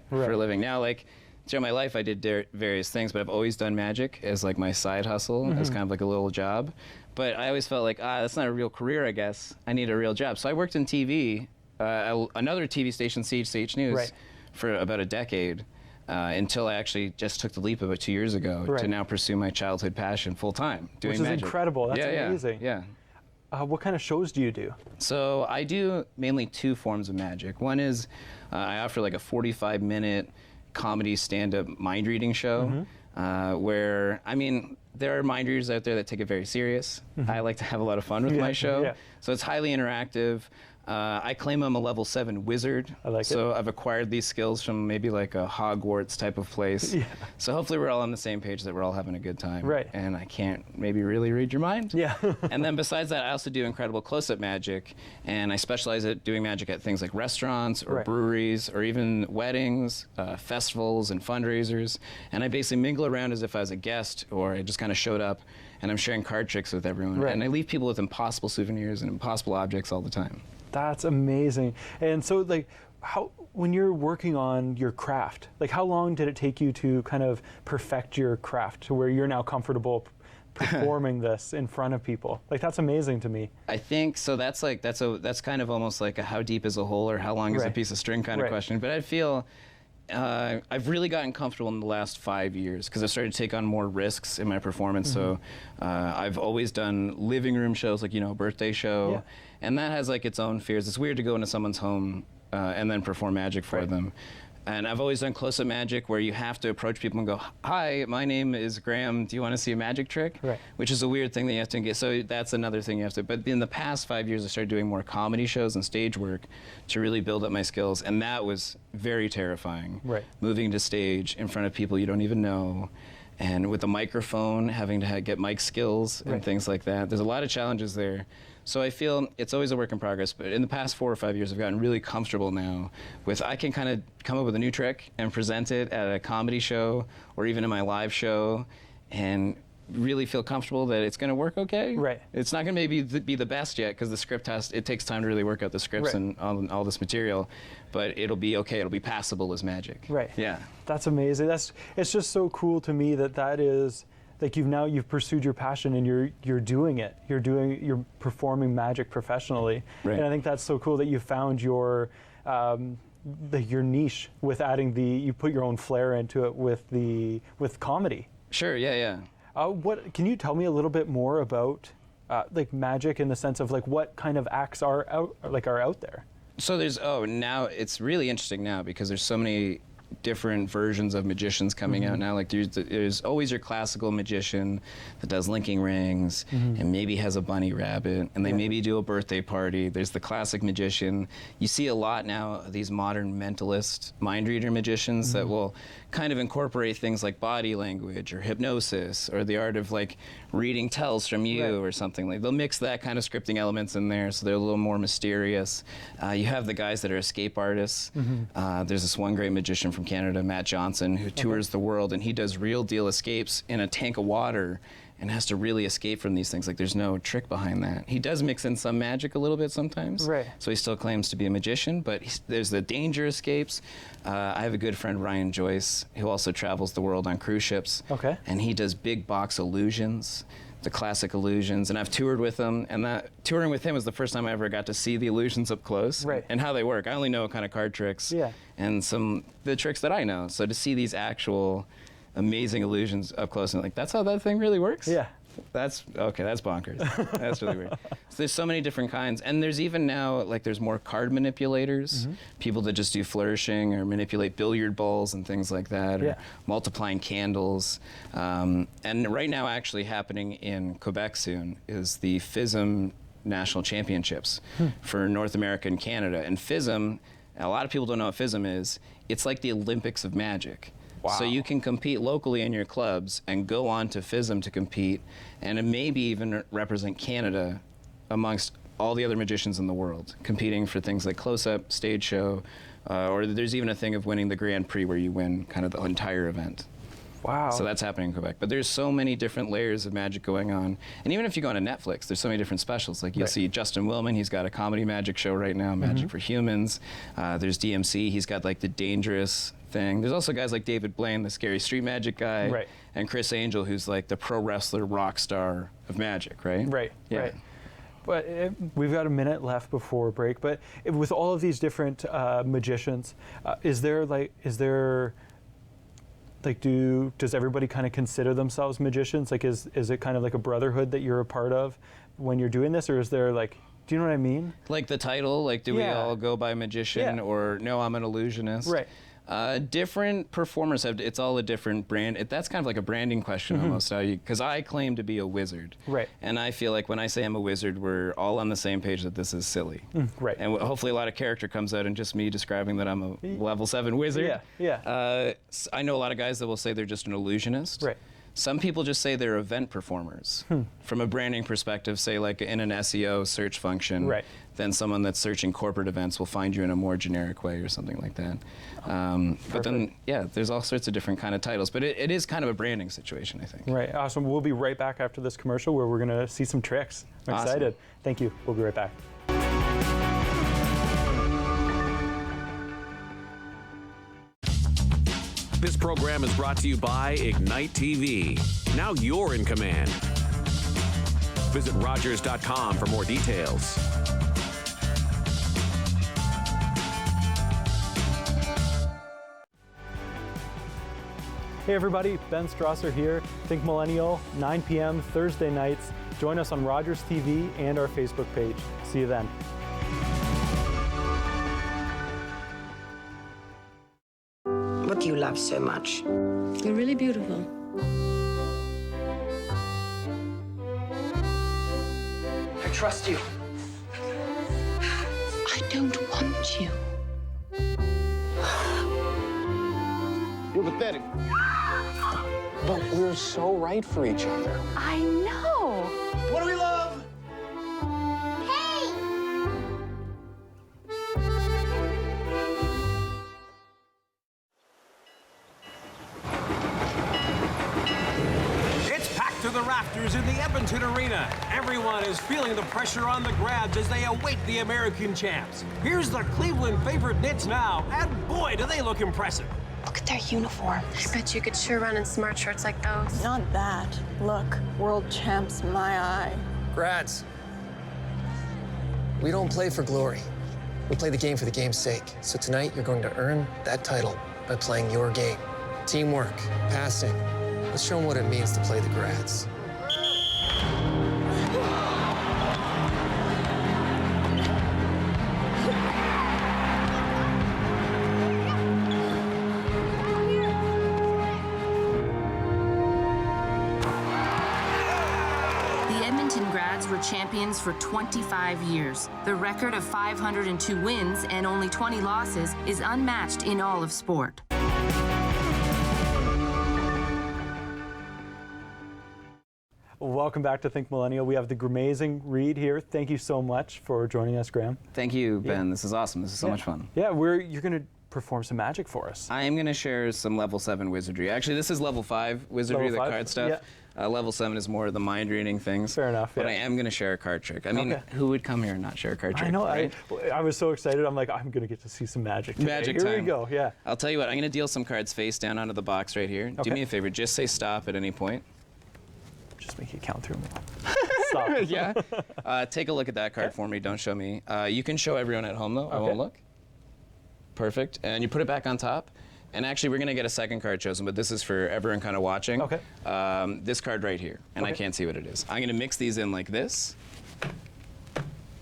for a living. Now, like, throughout my life, I did various things, but I've always done magic as like my side hustle, as kind of like a little job. But I always felt like, that's not a real career, I guess. I need a real job. So I worked in TV, another TV station, CHCH News, for about a decade. Until I actually just took the leap about 2 years ago to now pursue my childhood passion full time, doing Which is magic. incredible. That's amazing. Yeah. What kind of shows do you do? So I do mainly two forms of magic. One is I offer like a 45-minute comedy stand-up mind reading show where, I mean, there are mind readers out there that take it very serious. I like to have a lot of fun with my show. So it's highly interactive. I claim I'm a level 7 wizard. I like it. So I've acquired these skills from maybe like a Hogwarts type of place. So hopefully we're all on the same page, that we're all having a good time. Right. And I can't maybe really read your mind. Yeah. And then besides that, I also do incredible close-up magic, and I specialize at doing magic at things like restaurants or breweries or even weddings, festivals and fundraisers. And I basically mingle around as if I was a guest, or I just kind of showed up, and I'm sharing card tricks with everyone. And I leave people with impossible souvenirs and impossible objects all the time. That's amazing. And so, like, when you're working on your craft, like, how long did it take you to kind of perfect your craft to where you're now comfortable performing this in front of people? Like, that's amazing to me. I think so. That's kind of almost like a how deep is a hole or how long is a piece of string kind of question. But I feel I've really gotten comfortable in the last 5 years because I've started to take on more risks in my performance. So I've always done living room shows, like, a birthday show, and that has like its own fears. It's weird to go into someone's home and then perform magic for them. And I've always done close-up magic where you have to approach people and go, "Hi, my name is Graham. Do you want to see a magic trick?" Which is a weird thing that you have to get. So that's another thing you have to. But in the past 5 years, I started doing more comedy shows and stage work to really build up my skills, and that was very terrifying. Moving to stage in front of people you don't even know, and with a microphone, having to get mic skills and things like that. There's a lot of challenges there. So I feel it's always a work in progress, but in the past 4 or 5 years, I've gotten really comfortable now with I can kind of come up with a new trick and present it at a comedy show or even in my live show and really feel comfortable that it's going to work okay. It's not going to maybe be the best yet because the script it takes time to really work out the scripts and all this material, but it'll be okay. It'll be passable as magic. Yeah. That's amazing. It's just so cool to me that is, like, you've pursued your passion and you're doing it. You're performing magic professionally. And I think that's so cool that you found your niche with adding you put your own flair into it with comedy. Sure, yeah. What can you tell me a little bit more about like magic in the sense of like what kind of acts are out there? So now it's really interesting now because there's so many different versions of magicians coming out now. Like there's always your classical magician that does linking rings and maybe has a bunny rabbit, and they maybe do a birthday party. There's the classic magician. You see a lot now of these modern mentalist mind reader magicians that will kind of incorporate things like body language or hypnosis or the art of like reading tells from you or something. Like they'll mix that kind of scripting elements in there, so they're a little more mysterious. You have the guys that are escape artists. There's this one great magician from Canada, Matt Johnson, who tours the world, and he does real deal escapes in a tank of water and has to really escape from these things. Like there's no trick behind that. He does mix in some magic a little bit sometimes, so he still claims to be a magician, but there's the danger escapes. I have a good friend, Ryan Joyce, who also travels the world on cruise ships, and he does big box illusions, the classic illusions, and I've toured with him, and that touring with him was the first time I ever got to see the illusions up close and how they work. I only know kind of card tricks and the tricks that I know, so to see these actual amazing illusions up close and like, that's how that thing really works? That's bonkers. That's really weird. So there's so many different kinds, and there's even now, like there's more card manipulators, people that just do flourishing or manipulate billiard balls and things like that, or multiplying candles. And right now actually happening in Quebec soon is the FISM National Championships for North America and Canada. And FISM, a lot of people don't know what FISM is, it's like the Olympics of magic. So you can compete locally in your clubs and go on to FISM to compete, and maybe even represent Canada amongst all the other magicians in the world, competing for things like close-up, stage show, or there's even a thing of winning the Grand Prix where you win kind of the entire event. Wow. So that's happening in Quebec. But there's so many different layers of magic going on. And even if you go on to Netflix, there's so many different specials. Like you'll see Justin Willman, he's got a comedy magic show right now, Magic for Humans. There's DMC, he's got like the dangerous thing. There's also guys like David Blaine, the scary street magic guy, and Chris Angel, who's like the pro wrestler rock star of magic, right? Right. But we've got a minute left before break. But with all of these different magicians, does everybody kind of consider themselves magicians? Like, is it kind of like a brotherhood that you're a part of when you're doing this, or is there like, do you know what I mean? Like the title, like do we all go by magician or no, I'm an illusionist? Different performers have, it's all a different brand. That's kind of like a branding question almost, because I claim to be a wizard. And I feel like when I say I'm a wizard, we're all on the same page that this is silly. And hopefully a lot of character comes out and just me describing that I'm a level 7 wizard. I know a lot of guys that will say they're just an illusionist. Some people just say they're event performers. From a branding perspective, say like in an SEO search function, then someone that's searching corporate events will find you in a more generic way or something like that. But then, there's all sorts of different kind of titles, but it is kind of a branding situation, I think. Awesome. We'll be right back after this commercial where we're gonna see some tricks. I'm excited. Thank you. We'll be right back. This program is brought to you by Ignite TV. Now you're in command. Visit Rogers.com for more details. Hey everybody, Ben Strasser here. Think Millennial, 9 p.m. Thursday nights. Join us on Rogers TV and our Facebook page. See you then. What do you love so much? You're really beautiful. I trust you. I don't want you. You're pathetic. But we're so right for each other. I know. What do we love? To the rafters in the Edmonton Arena. Everyone is feeling the pressure on the Grabs as they await the American champs. Here's the Cleveland favorite Knits now, and boy, do they look impressive. Look at their uniform. I bet you could sure run in smart shirts like those. Not that. Look, world champs in my eye. Grads, we don't play for glory. We play the game for the game's sake. So tonight, you're going to earn that title by playing your game. Teamwork, passing. Let's show them what it means to play the Grads. were champions for 25 years. The record of 502 wins and only 20 losses is unmatched in all of sport. Welcome back to Think Millennial. We have the amazing Reed here. Thank you so much for joining us, Graham. Thank you, Ben. This is awesome. This is so much fun. Yeah, you're going to perform some magic for us. I am going to share some level 7 wizardry. Actually, this is level 5 wizardry, the card stuff. Yeah. Level 7 is more of the mind reading things. Fair enough. But I am going to share a card trick. I mean, who would come here and not share a card trick? I know. Right? I was so excited. I'm like, I'm going to get to see some magic today. Magic time. Here we go. Yeah. I'll tell you what. I'm going to deal some cards face down onto the box right here. Do me a favor. Just say stop at any point. Just make it count through me. Stop. Yeah. Take a look at that card for me. Don't show me. You can show everyone at home, though. I won't look. Perfect. And you put it back on top. And actually, we're going to get a second card chosen, but this is for everyone kind of watching. Okay. This card right here, and I can't see what it is. I'm going to mix these in like this.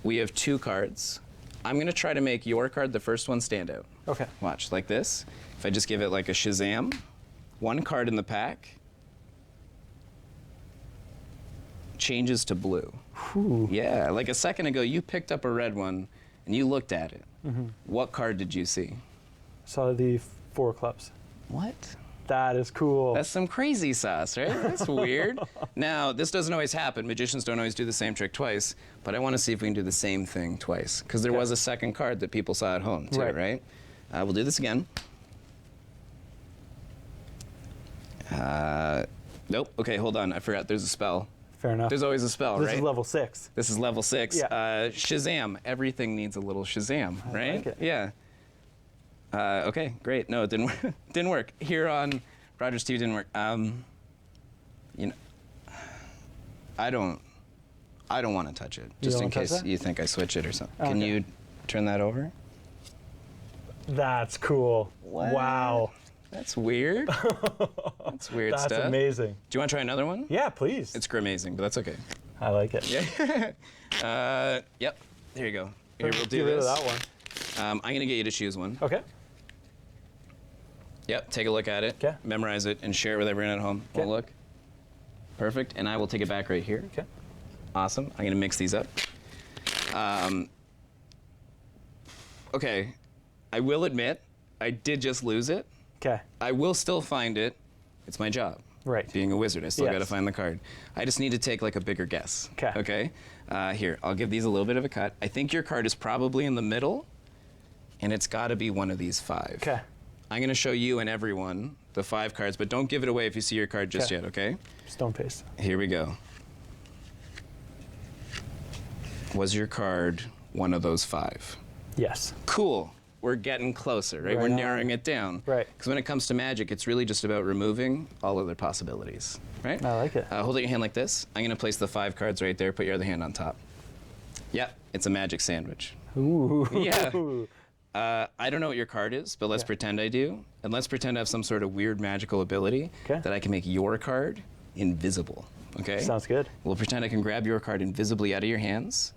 We have 2 cards. I'm going to try to make your card, the first one, stand out. Okay. Watch, like this. If I just give it like a Shazam, 1 card in the pack changes to blue. Ooh. Yeah, like a second ago, you picked up a red one, and you looked at it. Mm-hmm. What card did you see? Saw the 4 clubs. What? That is cool. That's some crazy sauce, right? That's weird. Now, this doesn't always happen. Magicians don't always do the same trick twice, but I want to see if we can do the same thing twice, because there was a second card that people saw at home, too, right? We'll do this again. Nope. Okay, hold on. I forgot. There's a spell. Fair enough. There's always a spell, right? This is level 6. This is level 6. Yeah. Shazam. Everything needs a little Shazam, right? I like it. Yeah. Okay, great. No, it didn't work. Didn't work. Here on Rogers TV didn't work. You know, I don't want to touch it, just in case you think I switch it or something. Okay. Can you turn that over? That's cool. What? Wow. That's weird. That's weird stuff. That's amazing. Do you want to try another one? Yeah, please. It's amazing, but that's okay. I like it. Yeah. Yep. There you go. Here, we'll do Get rid this. of that one. I'm going to get you to choose one. Okay. Yep. Take a look at it. Okay. Memorize it and share it with everyone at home. Okay. Look. Perfect. And I will take it back right here. Okay. Awesome. I'm going to mix these up. Okay. I will admit, I did just lose it. Okay. I will still find it. It's my job. Right. Being a wizard, I still got to find the card. I just need to take like a bigger guess. Okay. Okay. Here, I'll give these a little bit of a cut. I think your card is probably in the middle, and it's got to be one of these 5. Okay. I'm going to show you and everyone the 5 cards, but don't give it away if you see your card just yet, okay? Stone face. Here we go. Was your card one of those 5? Yes. Cool. We're getting closer, right? We're narrowing it down. Right. Because when it comes to magic, it's really just about removing all other possibilities, right? I like it. Hold out your hand like this. I'm going to place the 5 cards right there. Put your other hand on top. Yep, it's a magic sandwich. Ooh. Yeah. I don't know what your card is, but let's pretend I do. And let's pretend I have some sort of weird magical ability that I can make your card invisible, okay? Sounds good. We'll pretend I can grab your card invisibly out of your hands.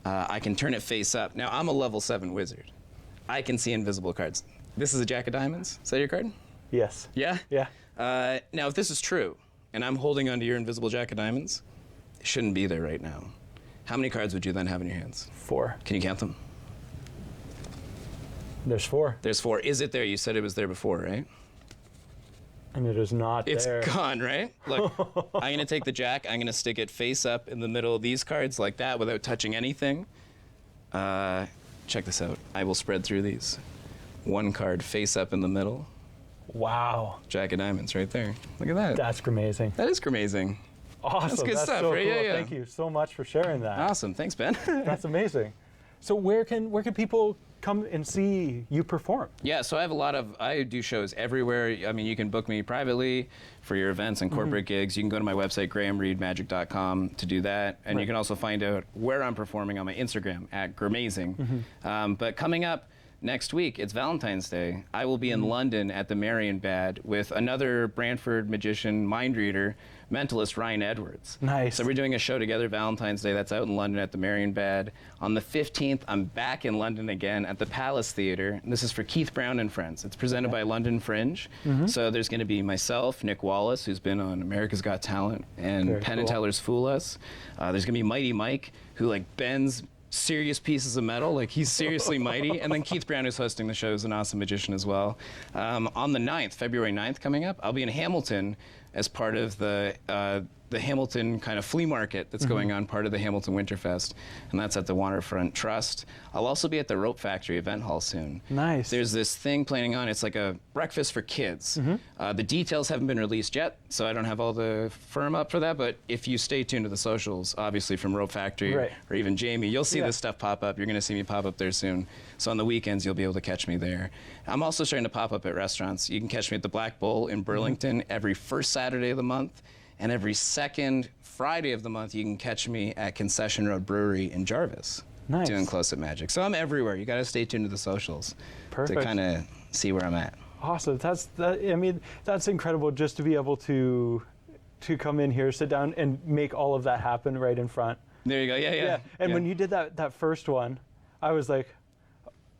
I can turn it face up. Now, I'm a level 7 wizard. I can see invisible cards. This is a Jack of Diamonds. Is that your card? Yes. Yeah? Yeah. Now, if this is true, and I'm holding onto your invisible Jack of Diamonds, it shouldn't be there right now. How many cards would you then have in your hands? 4. Can you count them? There's 4. There's 4. Is it there? You said it was there before, right? And it is not It's there. gone, right? Look, I'm going to take the Jack. I'm going to stick it face up in the middle of these cards like that without touching anything. Check this out. I will spread through these. 1 card face up in the middle. Wow. Jack of Diamonds right there. Look at that. That's amazing. That is amazing. Awesome. That's good stuff, so right? Cool. Yeah. Thank you so much for sharing that. Awesome. Thanks, Ben. That's amazing. So where can people come and see you perform? Yeah, so I do shows everywhere. I mean, you can book me privately for your events and corporate gigs. You can go to my website, grahamreedmagic.com, to do that. And you can also find out where I'm performing on my Instagram, @Gramazing. But coming up next week, it's Valentine's Day. I will be in London at the Marienbad with another Brantford magician, mind reader, mentalist, Ryan Edwards. Nice. So we're doing a show together Valentine's Day. That's out in London at the Marienbad. On the 15th, I'm back in London again at the Palace Theatre. And this is for Keith Brown and Friends. It's presented by London Fringe. So there's going to be myself, Nick Wallace, who's been on America's Got Talent, and Penn and Teller's Fool Us. There's going to be Mighty Mike, who like bends serious pieces of metal, like he's seriously mighty. And then Keith Brown, who's hosting the show, is an awesome magician as well. On the 9th, February 9th coming up, I'll be in Hamilton as part of the Hamilton kind of flea market that's going on, part of the Hamilton Winterfest, and that's at the Waterfront Trust. I'll also be at the Rope Factory event hall soon. Nice. There's this thing planning on, it's like a breakfast for kids. The details haven't been released yet, so I don't have all the firm up for that, but if you stay tuned to the socials, obviously from Rope Factory or even Jamie, you'll see this stuff pop up. You're gonna see me pop up there soon. So on the weekends, you'll be able to catch me there. I'm also starting to pop up at restaurants. You can catch me at the Black Bull in Burlington every first Saturday of the month. And every second Friday of the month, you can catch me at Concession Road Brewery in Jarvis. Nice. Doing Close-Up Magic. So I'm everywhere. You got to stay tuned to the socials to kind of see where I'm at. Awesome. I mean, that's incredible just to be able to come in here, sit down, and make all of that happen right in front. There you go. Yeah. And when you did that first one, I was like,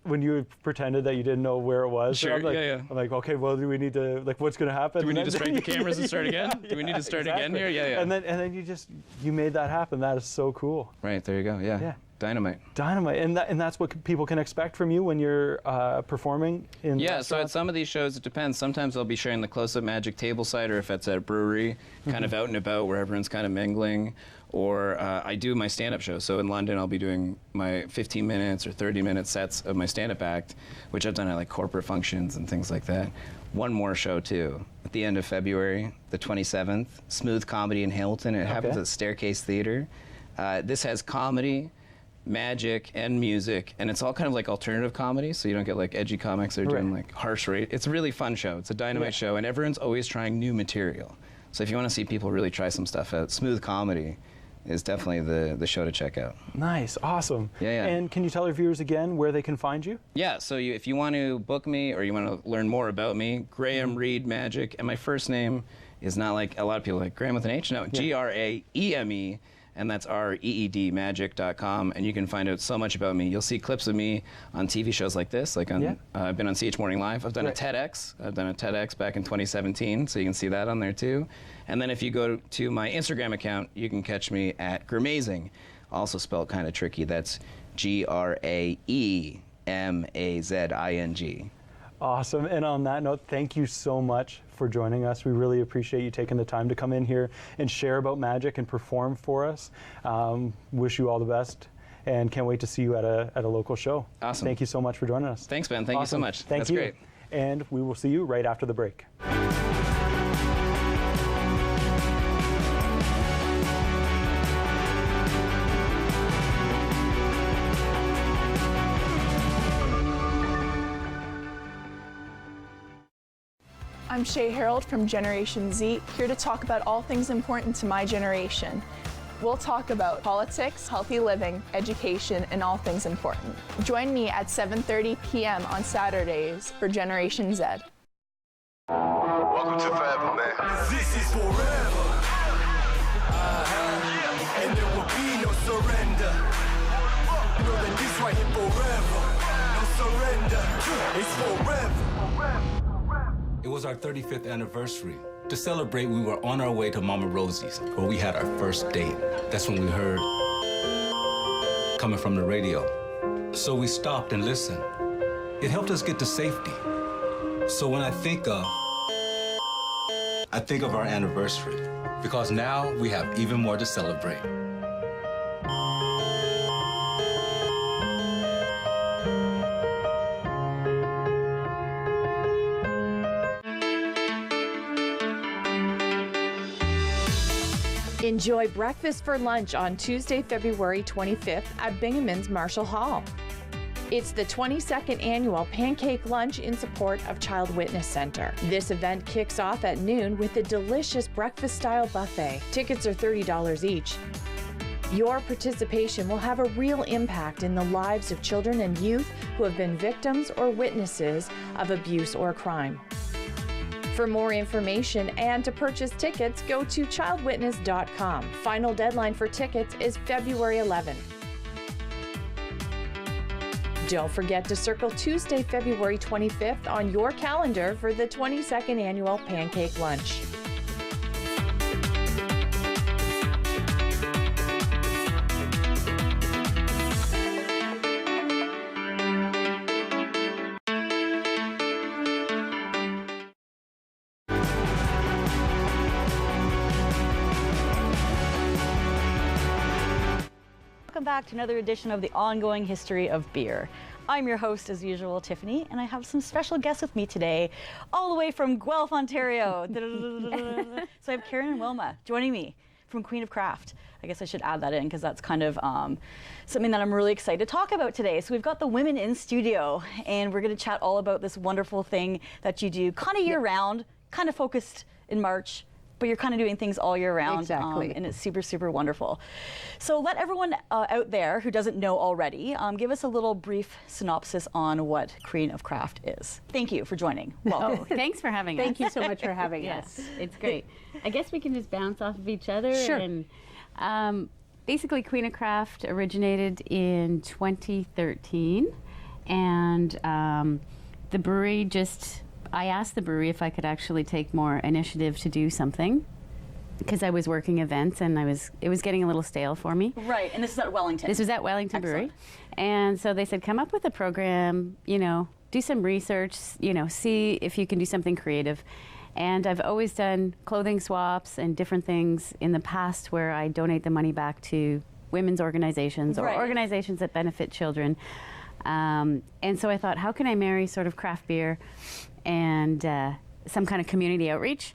when you pretended that you didn't know where it was, Sure, I'm like, okay, well, do we need to, like, what's going to happen? Do we need to strike the cameras and start again? Do we need to start again here? Yeah. And then you made that happen. That is so cool. Right, there you go. Yeah. Dynamite. And that's what people can expect from you when you're performing in restaurants? So at some of these shows, it depends. Sometimes I'll be sharing the Close-Up Magic tableside, or if it's at a brewery, kind of out and about where everyone's kind of mingling. Or I do my stand-up show. So in London, I'll be doing my 15 minutes or 30-minute sets of my stand-up act, which I've done at like corporate functions and things like that. One more show too, at the end of February, the 27th, Smooth Comedy in Hamilton. It happens at Staircase Theater. This has comedy, magic, and music, and it's all kind of like alternative comedy, so you don't get like edgy comics that are doing like harsh rate. It's a really fun show. It's a dynamite show, and everyone's always trying new material. So if you want to see people really try some stuff out, Smooth Comedy is definitely the show to check out. Nice, awesome. Yeah. And can you tell our viewers again where they can find you? Yeah, so if you want to book me or you want to learn more about me, Graham Reed Magic, and my first name is not like a lot of people like Graham with an H, no, Graeme, and that's REED magic.com, and you can find out so much about me. You'll see clips of me on TV shows like this, like on I've been on CH Morning Live. I've done a TEDx. I've done a TEDx back in 2017, so you can see that on there too. And then if you go to my Instagram account, you can catch me at Gramazing, also spelled kind of tricky. That's GRAEMAZING. Awesome. And on that note, thank you so much for joining us. We really appreciate you taking the time to come in here and share about magic and perform for us. Wish you all the best and can't wait to see you at a local show. Awesome. Thank you so much for joining us. Thanks, Ben. Thank you so much. That's great. And we will see you right after the break. I'm Shay Harold from Generation Z, here to talk about all things important to my generation. We'll talk about politics, healthy living, education, and all things important. Join me at 7:30 p.m. on Saturdays for Generation Z. Welcome to Forever, man. This is forever. And there will be no surrender. You know that this right here forever. No surrender. It's forever. It was our 35th anniversary. To celebrate, we were on our way to Mama Rosie's, where we had our first date. That's when we heard coming from the radio. So we stopped and listened. It helped us get to safety. So when I think of our anniversary, because now we have even more to celebrate. Enjoy breakfast for lunch on Tuesday, February 25th at Binghamton's Marshall Hall. It's the 22nd annual pancake lunch in support of Child Witness Center. This event kicks off at noon with a delicious breakfast-style buffet. Tickets are $30 each. Your participation will have a real impact in the lives of children and youth who have been victims or witnesses of abuse or crime. For more information and to purchase tickets, go to childwitness.com. Final deadline for tickets is February 11th. Don't forget to circle Tuesday, February 25th on your calendar for the 22nd annual Pancake Lunch. Welcome back to another edition of the Ongoing History of Beer. I'm your host, as usual, Tiffany, and I have some special guests with me today, all the way from Guelph, Ontario. So I have Karen and Wilma joining me from Queen of Craft. I guess I should add that in because that's kind of something that I'm really excited to talk about today. So we've got the women in studio, and we're going to chat all about this wonderful thing that you do kind of year-round, kind of focused in March, but you're kind of doing things all year round. Exactly. And it's super, super wonderful. So let everyone out there who doesn't know already, give us a little brief synopsis on what Queen of Craft is. Thank you for joining. Welcome. Oh, thanks for having us. Thank you so much for having us. It's great. I guess we can just bounce off of each other. Sure. And basically, Queen of Craft originated in 2013. And the brewery I asked the brewery if I could actually take more initiative to do something because I was working events and it was getting a little stale for me. Right, and this is at Wellington. This was at Wellington Brewery. And so they said, come up with a program, do some research, see if you can do something creative. And I've always done clothing swaps and different things in the past where I donate the money back to women's organizations or organizations that benefit children. And so I thought, how can I marry sort of craft beer and some kind of community outreach?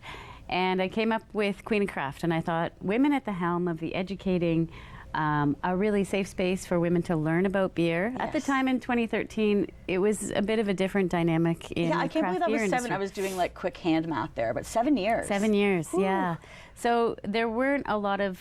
And I came up with Queen of Craft, and I thought women at the helm of the educating, a really safe space for women to learn about beer. Yes. At the time in 2013, it was a bit of a different dynamic in the I can't believe that was 7. Industry. I was doing like quick hand math there, but 7 years. 7 years, Whew. yeah. So there weren't a lot of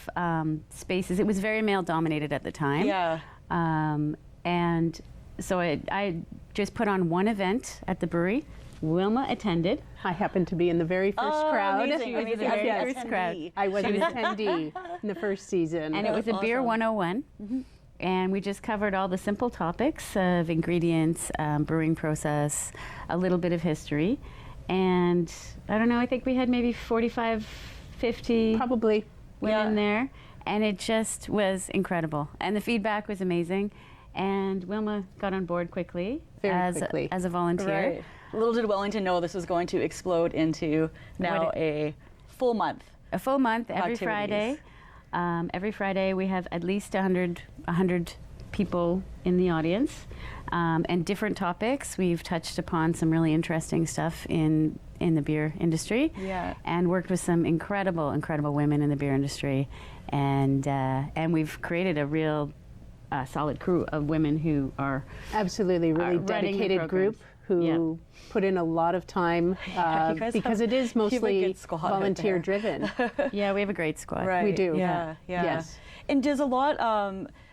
spaces. It was very male dominated at the time. Yeah. And so I just put on one event at the brewery. Wilma attended. I happened to be in the very first crowd. Amazing, amazing. The very first crowd. I was an attendee in the first season. And it was a Beer 101. Mm-hmm. And we just covered all the simple topics of ingredients, brewing process, a little bit of history. And I don't know, I think we had maybe 45, 50 probably women there. And it just was incredible. And the feedback was amazing. And Wilma got on board quickly as a volunteer. Right. Little did Wellington know this was going to explode into now a full month. A full month every activities. Friday. Every Friday we have at least 100 people in the audience, and different topics. We've touched upon some really interesting stuff in the beer industry, and worked with some incredible women in the beer industry, and we've created a real solid crew of women who are absolutely really dedicated group who put in a lot of time because it is mostly volunteer driven. Yeah, we have a great squad. Right. We do. Yeah. Yes. And does a lot,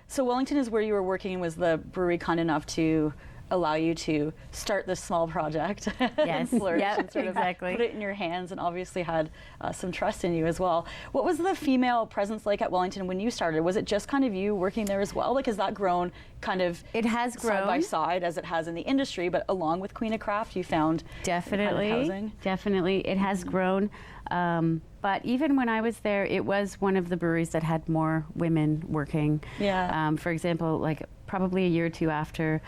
so Wellington is where you were working. Was the brewery kind enough to allow you to start this small project? Yes, and sort of exactly. Put it in your hands, and obviously had some trust in you as well. What was the female presence like at Wellington when you started? Was it just kind of you working there as well? Like, has that grown kind of it has grown side by side as it has in the industry, but along with Queen of Craft, you found definitely kind of housing? Definitely, it has grown. But even when I was there, it was one of the breweries that had more women working. Yeah. For example, like probably a year or two after,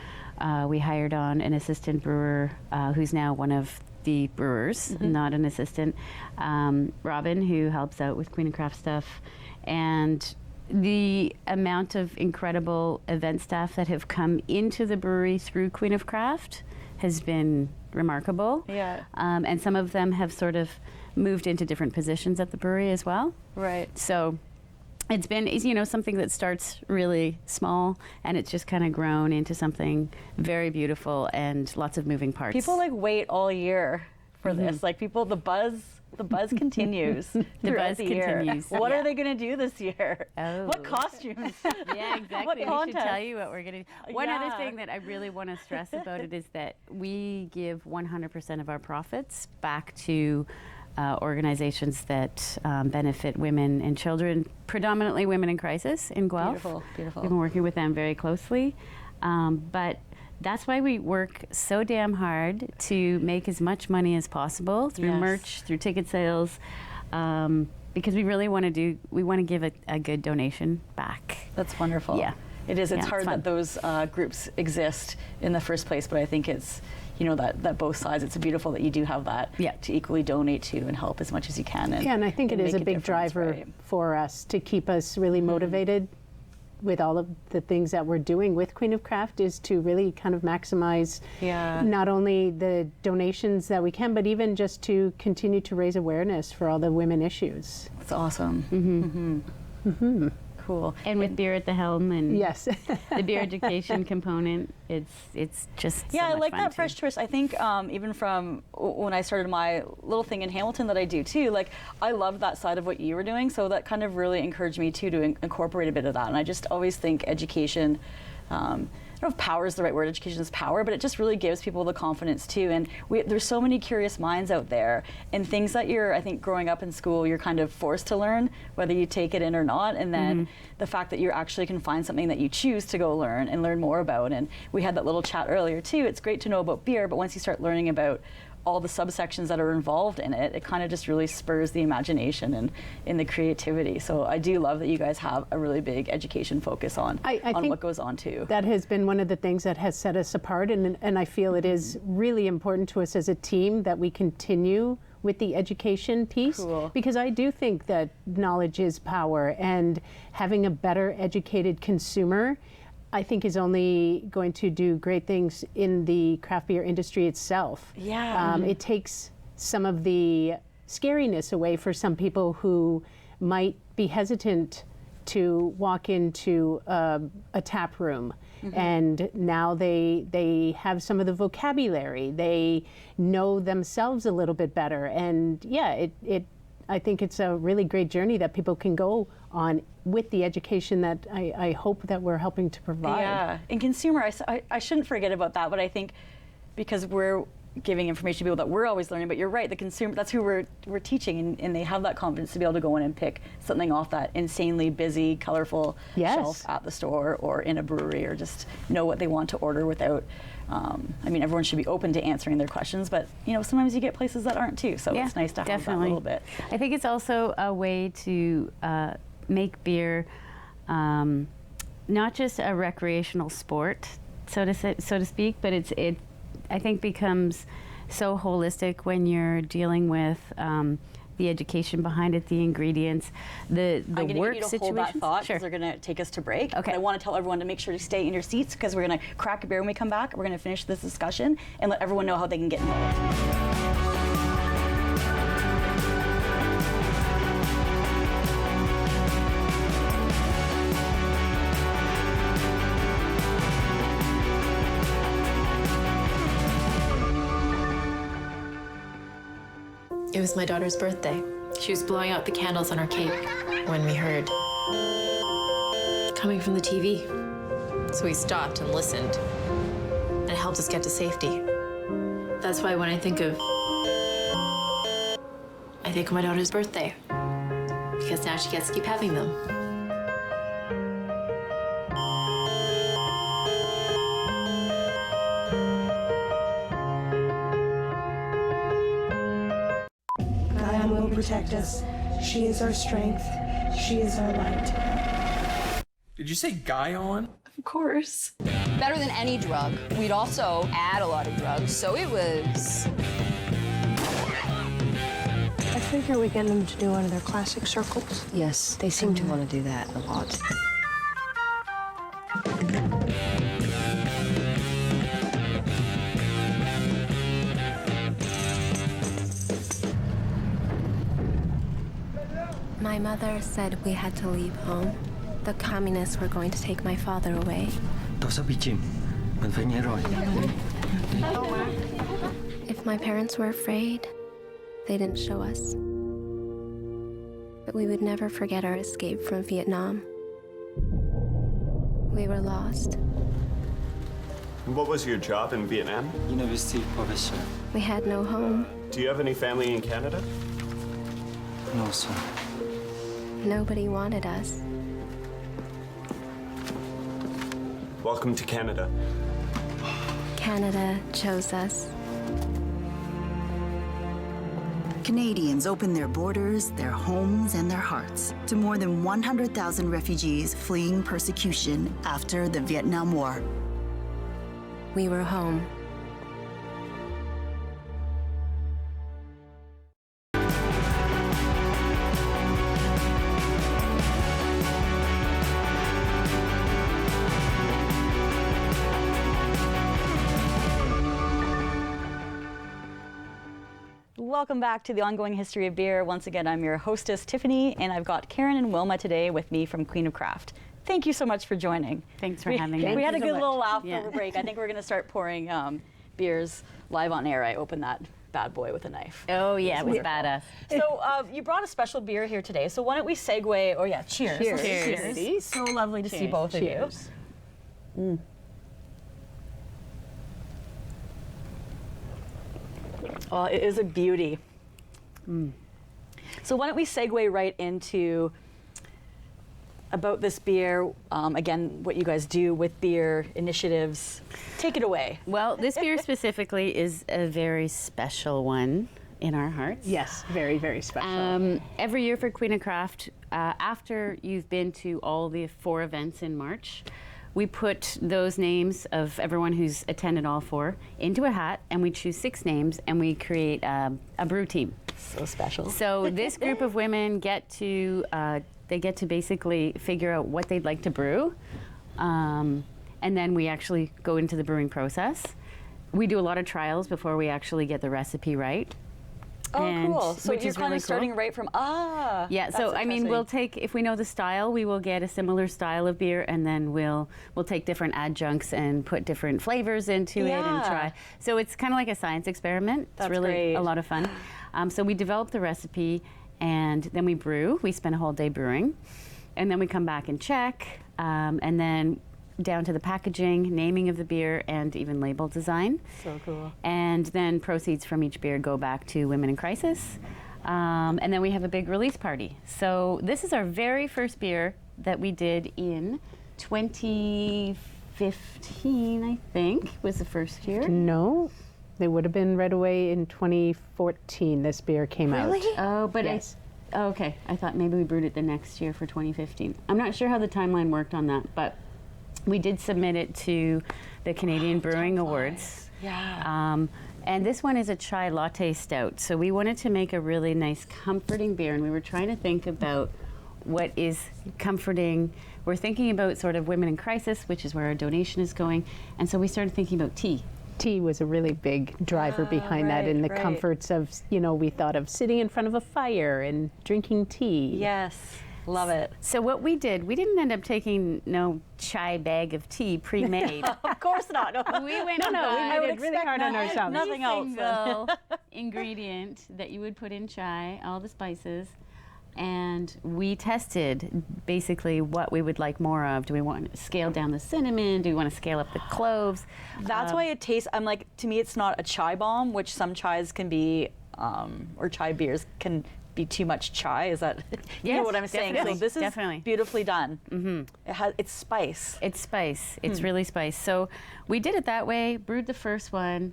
we hired on an assistant brewer who's now one of the brewers, not an assistant, Robin, who helps out with Queen of Craft stuff. And the amount of incredible event staff that have come into the brewery through Queen of Craft has been remarkable. Yeah. And some of them have sort of moved into different positions at the brewery as well. Right. So it's been, something that starts really small, and it's just kind of grown into something very beautiful and lots of moving parts. People wait all year for this. Like the buzz The buzz continues. The buzz continues. What are they going to do this year? Oh. What costumes? Yeah, exactly. What we contests? should tell you what we're going to do. One other thing that I really want to stress about it is that we give 100% of our profits back to organizations that benefit women and children, predominantly women in crisis in Guelph. Beautiful, beautiful. We've been working with them very closely. But that's why we work so damn hard to make as much money as possible through merch, through ticket sales, because we really want to give a good donation back. That's wonderful. Yeah. It is. It's Yeah, hard it's that those groups exist in the first place, but I think it's, that both sides, it's beautiful that you do have that to equally donate to and help as much as you can. And I think it is a big driver right? for us to keep us really motivated with all of the things that we're doing with Queen of Craft, is to really kind of maximize not only the donations that we can, but even just to continue to raise awareness for all the women issues. That's awesome. Cool. And with beer at the helm and yes, the beer education component, it's just so I much like fun that too. fresh twist. I think even from when I started my little thing in Hamilton that I do too, like I loved that side of what you were doing, so that kind of really encouraged me too to incorporate a bit of that. And I just always think education, I don't know if power is the right word, education is power, but it just really gives people the confidence too. And there's so many curious minds out there, and things that I think growing up in school, you're kind of forced to learn, whether you take it in or not. And then the fact that you actually can find something that you choose to go learn and learn more about. And we had that little chat earlier too. It's great to know about beer, but once you start learning about all the subsections that are involved in it, it kind of just really spurs the imagination and in the creativity. So I do love that you guys have a really big education focus on I think what goes on too. That has been one of the things that has set us apart, and I feel it is really important to us as a team that we continue with the education piece, because I do think that knowledge is power, and having a better educated consumer, I think, is only going to do great things in the craft beer industry itself. Yeah. It takes some of the scariness away for some people who might be hesitant to walk into a tap room. And now they have some of the vocabulary. They know themselves a little bit better. And I think it's a really great journey that people can go on with the education that I hope that we're helping to provide. Yeah, and consumer, I shouldn't forget about that, but I think because we're giving information to people that we're always learning, but you're right, the consumer, that's who we're teaching, and they have that confidence to be able to go in and pick something off that insanely busy, colorful shelf at the store or in a brewery, or just know what they want to order without, everyone should be open to answering their questions, but sometimes you get places that aren't too, so it's nice to have that a little bit. I think it's also a way to make beer not just a recreational sport, so to speak, but it I think becomes so holistic when you're dealing with the education behind it, the ingredients, the I'm gonna work get you to situation. hold that thought, because they're going to take us to break. Okay. But I want to tell everyone to make sure to stay in your seats, because we're going to crack a beer when we come back. We're going to finish this discussion and let everyone know how they can get involved. It was my daughter's birthday. She was blowing out the candles on her cake when we heard coming from the TV. So we stopped and listened, and it helped us get to safety. That's why when I think of my daughter's birthday, because now she gets to keep having them. Will protect us. She is our strength. She is our light. Did you say Guyon? Of course. Better than any drug. We'd also add a lot of drugs, so it was... I figure we get them to do one of their classic circles. Yes, they seem to want to do that a lot. My mother said we had to leave home. The communists were going to take my father away. If my parents were afraid, They didn't show us. But we would never forget our escape from Vietnam. We were lost. What was your job in Vietnam? University professor. We had no home. Do you have any family in Canada? No, sir. Nobody wanted us. Welcome to Canada. Canada chose us. Canadians opened their borders, their homes, and their hearts to more than 100,000 refugees fleeing persecution after the Vietnam War. We were home. Welcome back to the Ongoing History of Beer. Once again, I'm your hostess, Tiffany, and I've got Karen and Wilma today with me from Queen of Craft. Thank you so much for joining. Thanks for having me. We had a good little laugh Yeah. over break. I think we're going to start pouring beers live on air. I opened that bad boy with a knife. Oh yeah, it was badass. So you brought a special beer here today. So why don't we segue? Oh yeah, cheers. Cheers. Cheers. So lovely to see both of you. Mm. Oh, it is a beauty. Mm. So why don't we segue right into about this beer, again, what you guys do with beer initiatives. Take it away. Well, this beer specifically is a very special one in our hearts. Yes, very, very special. Every year for Queen of Craft, after you've been to all the 4 events in March, we put those names of everyone who's attended all 4 into a hat, and we choose 6 names, and we create a brew team. So special. So this group of women get to basically figure out what they'd like to brew, and then we actually go into the brewing process. We do a lot of trials before we actually get the recipe right. Oh, cool. So which you're is kind really of starting cool. right from, Yeah, so I mean, we'll take, if we know the style, we will get a similar style of beer, and then we'll take different adjuncts and put different flavors into it and try. So it's kind of like a science experiment. That's it's really great. a lot of fun. So we develop the recipe, and then we brew. We spend a whole day brewing, and then we come back and check, and then down to the packaging, naming of the beer, and even label design. So cool. And then proceeds from each beer go back to Women in Crisis. And then we have a big release party. So this is our very first beer that we did in 2015, I think, was the first year. No, they would have been right away in 2014. This beer came out. Really? Oh, but yes. Okay, I thought maybe we brewed it the next year for 2015. I'm not sure how the timeline worked on that, but we did submit it to the Canadian Brewing Awards. Yeah. And this one is a chai latte stout. So we wanted to make a really nice, comforting beer, and we were trying to think about what is comforting. We're thinking about sort of women in crisis, which is where our donation is going. And so we started thinking about tea. Tea was a really big driver behind that, and the comforts of, we thought of sitting in front of a fire and drinking tea. Yes. Love it. So what we did, we didn't end up taking no chai bag of tea pre-made. Of course not. No. We went we made it really hard on ourselves. Nothing else. Single ingredient that you would put in chai, all the spices, and we tested basically what we would like more of. Do we want to scale down the cinnamon? Do we want to scale up the cloves? That's why it tastes, I'm like, to me it's not a chai bomb, which some chais can be, or chai beers can be too much chai. Is that you know what I'm saying? So this is beautifully done. Mm-hmm. It's spice. It's spice. It's really spice. So we did it that way, brewed the first one,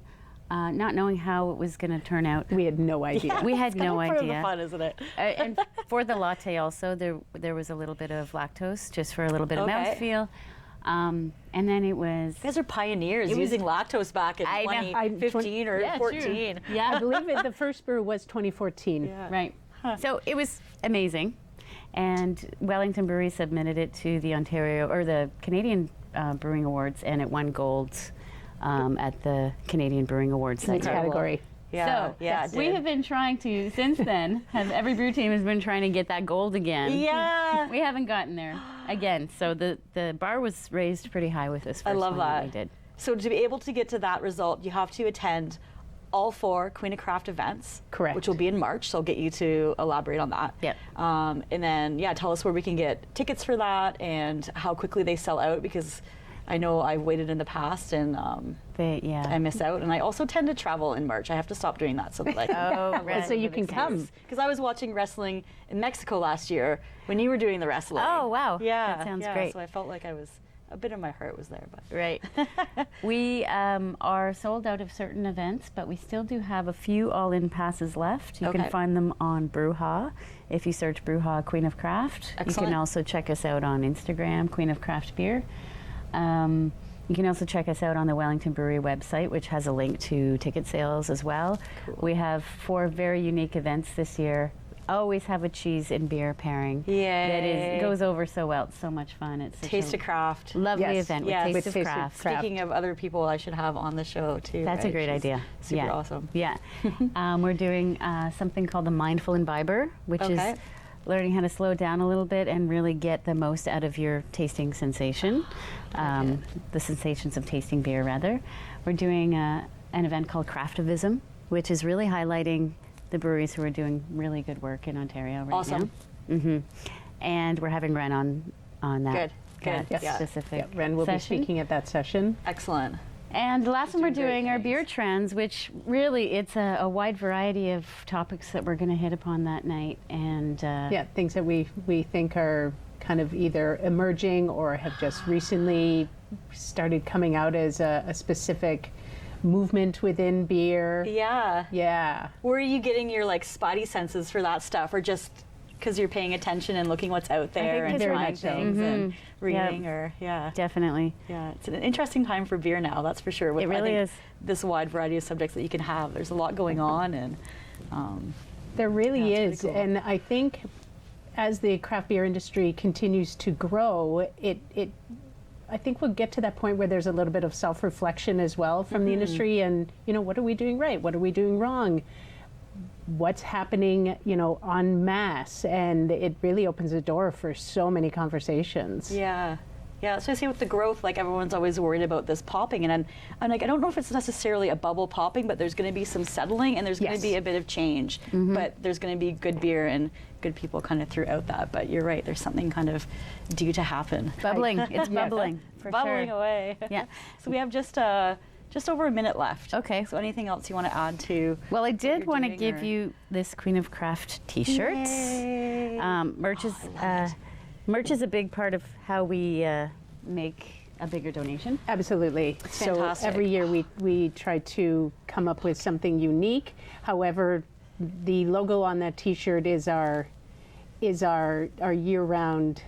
not knowing how it was going to turn out. We had no idea. We had no idea. Part of the fun, isn't it? And for the latte also, there was a little bit of lactose, just for a little bit of mouthfeel. And then it was... You guys are pioneers using lactose back in 2015 or 14. Yeah, I believe the first brew was 2014. Yeah. Right. So it was amazing, and Wellington Brewery submitted it to the Ontario or the Canadian Brewing Awards, and it won gold at the Canadian Brewing Awards category. Yeah, so we have been trying to since then. Every brew team has been trying to get that gold again. Yeah, we haven't gotten there again. So the bar was raised pretty high with this first I love one that we did. So to be able to get to that result, you have to attend all 4 Queen of Craft events. Correct. Which will be in March, so I'll get you to elaborate on that. Yep. And then, tell us where we can get tickets for that and how quickly they sell out, because I know I've waited in the past and I miss out. And I also tend to travel in March. I have to stop doing that so that I can so you can come. Because I was watching wrestling in Mexico last year when you were doing the wrestling. Oh, wow. Yeah. That sounds great. So I felt like a bit of my heart was there. But. Right. We are sold out of certain events, but we still do have a few all-in passes left. You can find them on Brewha. If you search Brewha Queen of Craft. Excellent. You can also check us out on Instagram, Queen of Craft Beer. You can also check us out on the Wellington Brewery website, which has a link to ticket sales as well. Cool. We have 4 very unique events this year. Always have a cheese and beer pairing. Yay. That goes over so well. It's so much fun. It's Taste of Craft. Lovely event with Taste of Craft. Speaking of other people I should have on the show too. That's a great idea. Super awesome. Yeah. We're doing something called the Mindful Imbiber, which is learning how to slow down a little bit and really get the most out of your tasting sensation, the sensations of tasting beer, rather. We're doing an event called Craftivism, which is really highlighting the breweries who are doing really good work in Ontario right now. Mm-hmm. And we're having Ren on that. Good. Specific Ren will be speaking at that session. Excellent. And the last one we're doing are beer trends, which really it's a wide variety of topics that we're going to hit upon that night. And things that we think are kind of either emerging or have just recently started coming out as a specific movement within beer. Yeah. Where are you getting your spidey senses for that stuff, or just because you're paying attention and looking what's out there and trying things and reading definitely. Yeah, it's an interesting time for beer now, that's for sure. With, it really is. This wide variety of subjects that you can have. There's a lot going on, and there really is. Really cool. And I think as the craft beer industry continues to grow, I think we'll get to that point where there's a little bit of self-reflection as well from the industry, and what are we doing right? What are we doing wrong? What's happening, en masse, and it really opens the door for so many conversations. Yeah, so I see with the growth, everyone's always worried about this popping, and I'm like, I don't know if it's necessarily a bubble popping, but there's going to be some settling, and there's going to be a bit of change, but there's going to be good beer and good people kind of throughout that. But you're right, there's something kind of due to happen. Bubbling, it's bubbling, for bubbling sure. Away. Yeah. So we have just over a minute left. Okay. So anything else you want to add to? Well, I did want to give you this Queen of Craft T-shirt. Merch is a big part of how we make a bigger donation. Absolutely. So every year we try to come up with something unique. However, the logo on that T-shirt is our year-round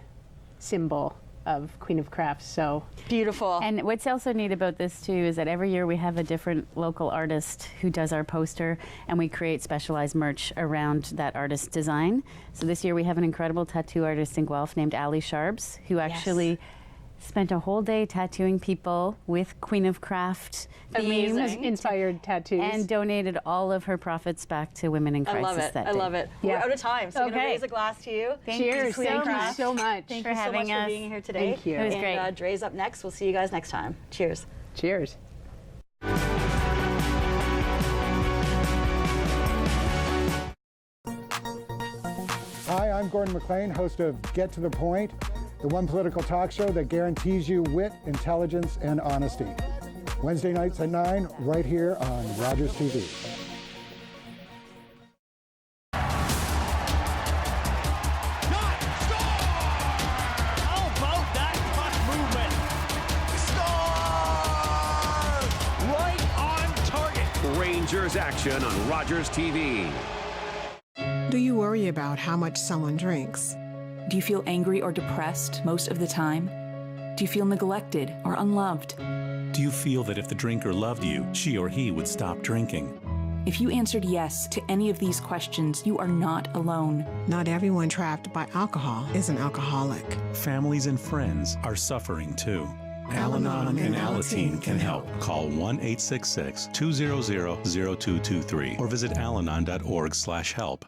symbol of Queen of Craft. So beautiful. And what's also neat about this too is that every year we have a different local artist who does our poster, and we create specialized merch around that artist's design. So this year we have an incredible tattoo artist in Guelph named Ali Sharbs, who actually spent a whole day tattooing people with Queen of Craft themes, inspired tattoos, and donated all of her profits back to women in crisis. I love it. We're out of time, so I'm going to raise a glass to you. Cheers. Thank you so much. Thank for you having so much us. for being here today. Thank you. It was and, great. Dre's up next. We'll see you guys next time. Cheers. Cheers. Hi, I'm Gordon McLean, host of Get to the Point, the one political talk show that guarantees you wit, intelligence, and honesty. Wednesday nights at 9, right here on Rogers TV. How about that puck movement? Score! Right on target. Rangers action on Rogers TV. Do you worry about how much someone drinks? Do you feel angry or depressed most of the time? Do you feel neglected or unloved? Do you feel that if the drinker loved you, she or he would stop drinking? If you answered yes to any of these questions, you are not alone. Not everyone trapped by alcohol is an alcoholic. Families and friends are suffering too. Al-Anon and Alateen can help. Call 1-866-200-0223 or visit alanon.org/help.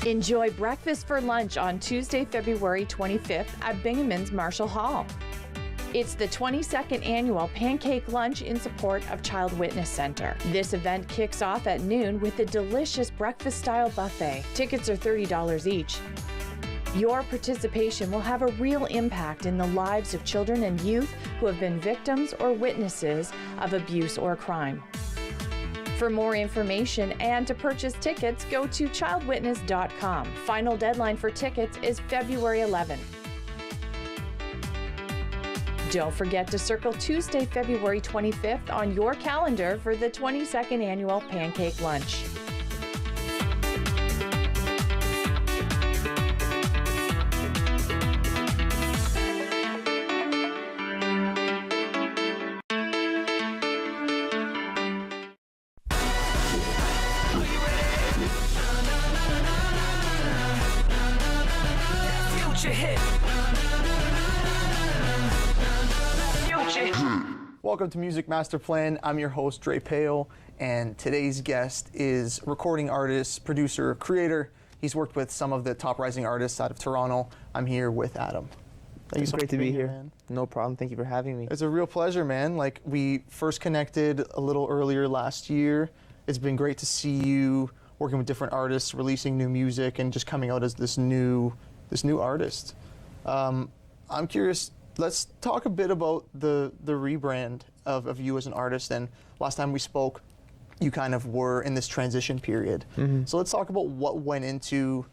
Enjoy breakfast for lunch on Tuesday, February 25th at Binghamton's Marshall Hall. It's the 22nd annual Pancake Lunch in support of Child Witness Center. This event kicks off at noon with a delicious breakfast-style buffet. Tickets are $30 each. Your participation will have a real impact in the lives of children and youth who have been victims or witnesses of abuse or crime. For more information and to purchase tickets, go to childwitness.com. Final deadline for tickets is February 11th. Don't forget to circle Tuesday, February 25th on your calendar for the 22nd annual Pancake Lunch. Welcome to Music Master Plan. I'm your host, Dre Pale, and today's guest is recording artist, producer, creator. He's worked with some of the top rising artists out of Toronto. I'm here with Adam. It's great to be here, man. No problem. Thank you for having me. It's a real pleasure, man. Like, we first connected a little earlier last year. It's been great to see you working with different artists, releasing new music, and just coming out as this new artist. I'm curious. Let's talk a bit about the rebrand of you as an artist. And last time we spoke, you kind of were in this transition period. Mm-hmm. So let's talk about what went into,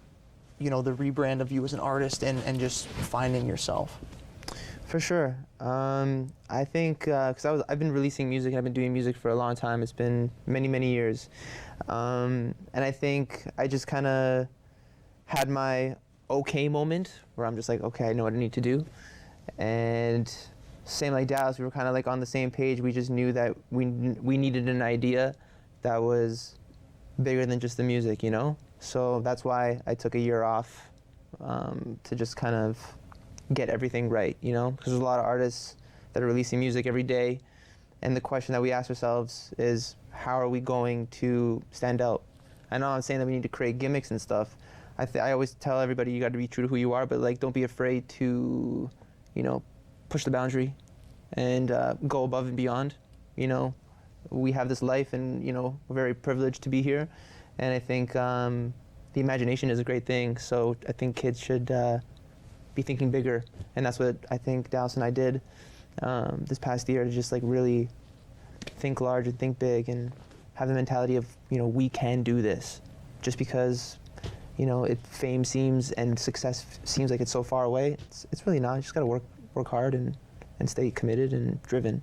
the rebrand of you as an artist and just finding yourself. For sure. I think because I've been releasing music and I've been doing music for a long time. It's been many, many years, and I think I just kind of had my okay moment where I'm just like, okay, I know what I need to do. And same like Dallas, we were kind of like on the same page. We just knew that we needed an idea that was bigger than just the music, So that's why I took a year off to just kind of get everything right, because there's a lot of artists that are releasing music every day, and the question that we ask ourselves is, how are we going to stand out? I know I'm saying that we need to create gimmicks and stuff. I always tell everybody you got to be true to who you are, but don't be afraid to push the boundary and go above and beyond. We have this life, and we're very privileged to be here, and I think the imagination is a great thing. So I think kids should be thinking bigger, and that's what I think Dallas and I did this past year, to just really think large and think big and have the mentality of we can do this. Just because fame seems and success seems like it's so far away, it's really not. You just got to work hard and stay committed and driven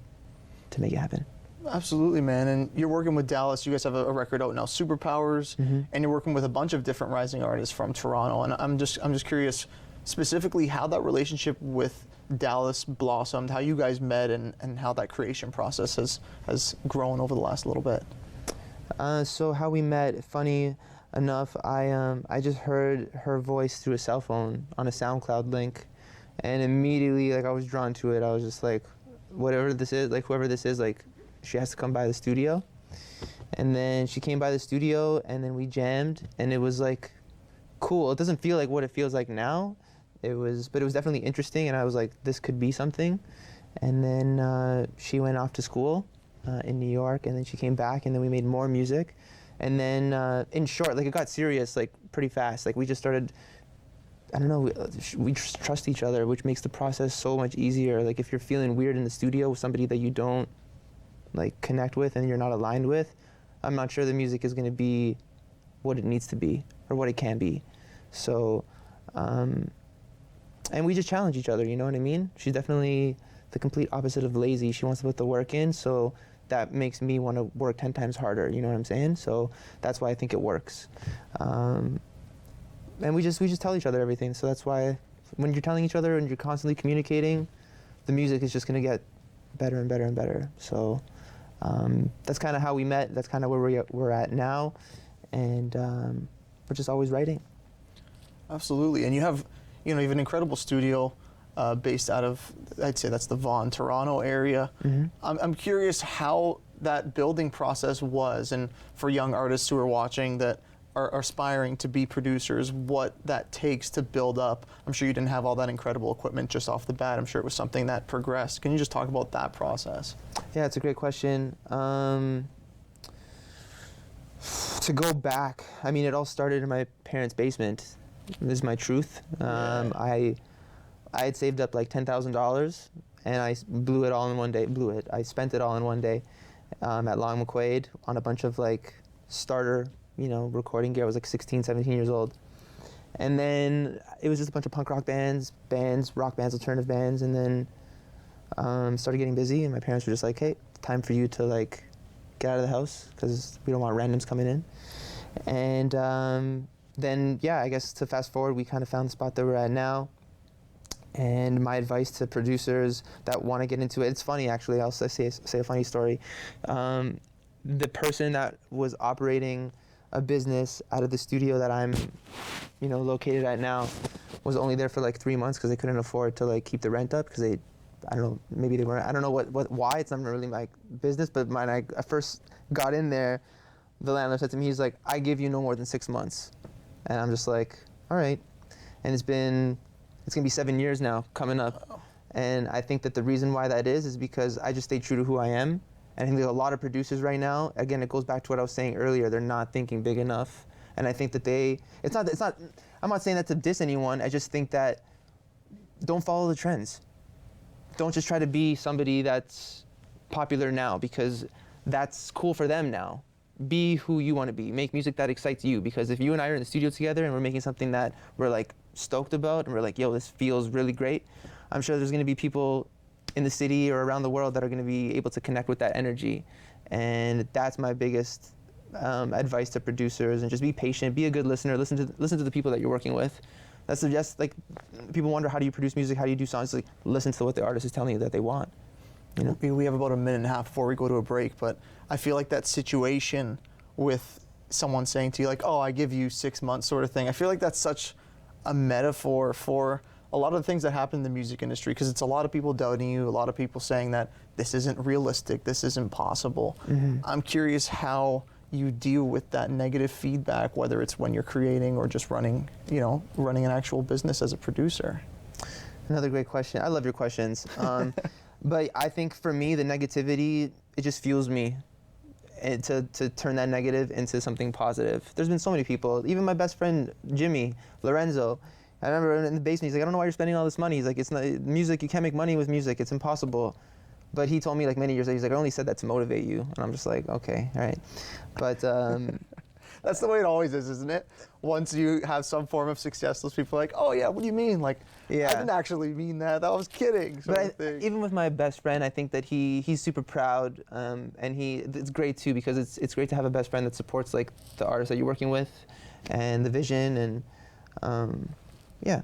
to make it happen. Absolutely, man. And you're working with Dallas. You guys have a record out now, Superpowers, mm-hmm. and you're working with a bunch of different rising artists from Toronto. And I'm just curious, specifically, how that relationship with Dallas blossomed, how you guys met, and how that creation process has grown over the last little bit. So how we met, funny enough, I just heard her voice through a cell phone on a SoundCloud link, and immediately I was drawn to it. I was just like, whatever this is, whoever this is, she has to come by the studio. And then she came by the studio, and then we jammed, and it was cool. It doesn't feel like what it feels like now. But it was definitely interesting, and I was like, this could be something. And then she went off to school in New York, and then she came back, and then we made more music. And then, in short, it got serious, pretty fast. We just started, I don't know, we just trust each other, which makes the process so much easier. If you're feeling weird in the studio with somebody that you don't, connect with and you're not aligned with, I'm not sure the music is going to be what it needs to be or what it can be. So, and we just challenge each other, you know what I mean? She's definitely the complete opposite of lazy. She wants to put the work in, so that makes me want to work 10 times harder, you know what I'm saying? So that's why I think it works. And we just tell each other everything. So that's why when you're telling each other and you're constantly communicating, the music is just going to get better and better and better. So that's kind of how we met. That's kind of where we're at now. And we're just always writing. Absolutely. And you have an incredible studio based out of, I'd say that's the Vaughan, Toronto area. Mm-hmm. I'm curious how that building process was, and for young artists who are watching that are aspiring to be producers, what that takes to build up. I'm sure you didn't have all that incredible equipment just off the bat. I'm sure it was something that progressed. Can you just talk about that process? Yeah, it's a great question. To go back, I mean, it all started in my parents' basement. This is my truth. I had saved up like $10,000, and I blew it all in one day. I spent it all in one day at Long McQuaid on a bunch of like starter, recording gear. I was like 16, 17 years old. And then it was just a bunch of punk rock bands, rock bands, alternative bands, and then started getting busy, and my parents were just like, hey, time for you to like get out of the house because we don't want randoms coming in. And then, yeah, I guess to fast forward, we kind of found the spot that we're at now. And my advice to producers that want to get into it, it's funny actually, I'll say a funny story. The person that was operating a business out of the studio that I'm, located at now was only there for like 3 months because they couldn't afford to like keep the rent up because I don't know, maybe they weren't, I don't know why, it's not really my business, but when I first got in there, the landlord said to me, he's like, I give you no more than 6 months. And I'm just like, all right. And it's gonna be 7 years now coming up. Oh. And I think that the reason why that is because I just stay true to who I am. And I think there's a lot of producers right now, again, it goes back to what I was saying earlier, they're not thinking big enough. And I think that I'm not saying that to diss anyone, I just think that don't follow the trends. Don't just try to be somebody that's popular now because that's cool for them now. Be who you want to be. Make music that excites you, because if you and I are in the studio together and we're making something that we're like stoked about and we're like, yo, this feels really great, I'm sure there's going to be people in the city or around the world that are going to be able to connect with that energy. And that's my biggest advice to producers, and just be patient, be a good listener, listen to the people that you're working with. That's just like, people wonder, how do you produce music, how do you do songs? Like, listen to what the artist is telling you that they want. We have about a minute and a half before we go to a break, but I feel like that situation with someone saying to you like, oh, I give you 6 months sort of thing, I feel like that's such a metaphor for a lot of the things that happen in the music industry, because it's a lot of people doubting you, a lot of people saying that this isn't realistic, this isn't possible. Mm-hmm. I'm curious how you deal with that negative feedback, whether it's when you're creating or just running an actual business as a producer. Another great question. I love your questions. But I think for me, the negativity, it just fuels me to turn that negative into something positive. There's been so many people, even my best friend, Jimmy, Lorenzo, I remember in the basement, he's like, I don't know why you're spending all this money. He's like, it's not music, you can't make money with music, it's impossible. But he told me like many years later, he's like, I only said that to motivate you. And I'm just like, okay, all right. But that's the way it always is, isn't it? Once you have some form of success, those people are like, oh yeah, what do you mean? Like, yeah. I didn't actually mean that, I was kidding. But even with my best friend, I think that he's super proud, and it's great too, because it's great to have a best friend that supports like the artist that you're working with and the vision, and yeah.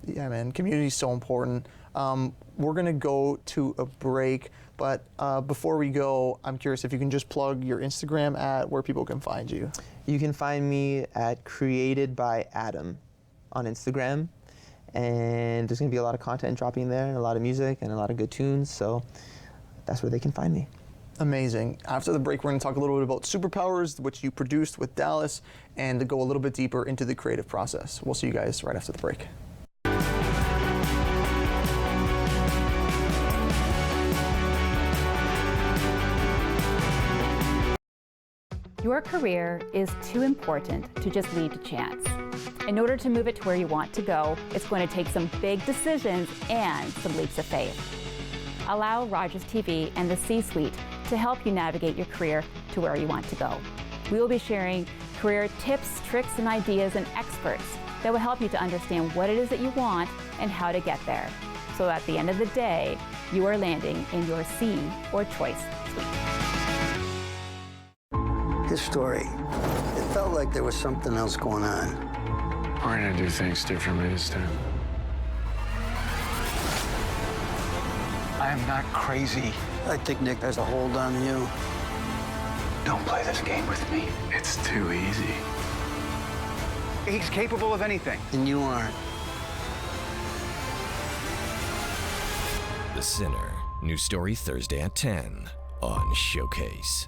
Yeah, man, community is so important. We're gonna go to a break, but before we go, I'm curious if you can just plug your Instagram at where people can find you. You can find me at Created by Adam on Instagram, and there's gonna be a lot of content dropping there, and a lot of music, and a lot of good tunes, so that's where they can find me. Amazing. After the break, we're going to talk a little bit about Superpowers, which you produced with Dallas, and to go a little bit deeper into the creative process. We'll see you guys right after the break. Your career is too important to just leave to chance. In order to move it to where you want to go, it's going to take some big decisions and some leaps of faith. Allow Rogers TV and the C-Suite to help you navigate your career to where you want to go. We will be sharing career tips, tricks, and ideas, and experts that will help you to understand what it is that you want and how to get there. So at the end of the day, you are landing in your C or choice suite. His story, it felt like there was something else going on. We're gonna do things differently this time. I am not crazy. I think Nick has a hold on you. Don't play this game with me. It's too easy. He's capable of anything. And you aren't. The Sinner. New story Thursday at 10 on Showcase.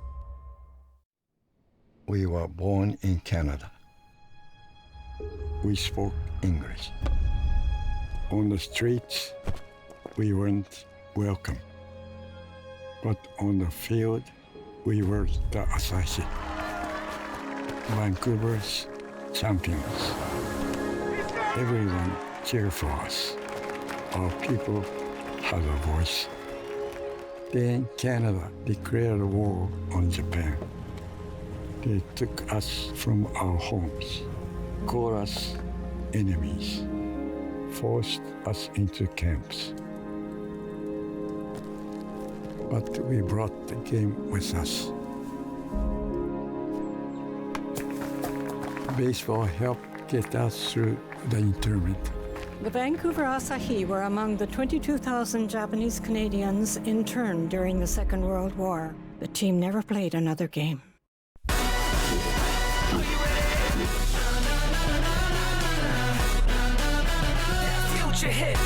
we were born in Canada. We spoke English. On the streets, we weren't welcome. But on the field, we were the Asahi. Vancouver's champions. Everyone cheered for us. Our people had a voice. Then Canada declared war on Japan. They took us from our homes, called us enemies, forced us into camps. But we brought the game with us. Baseball helped get us through the internment. The Vancouver Asahi were among the 22,000 Japanese Canadians interned during the Second World War. The team never played another game. Future hit.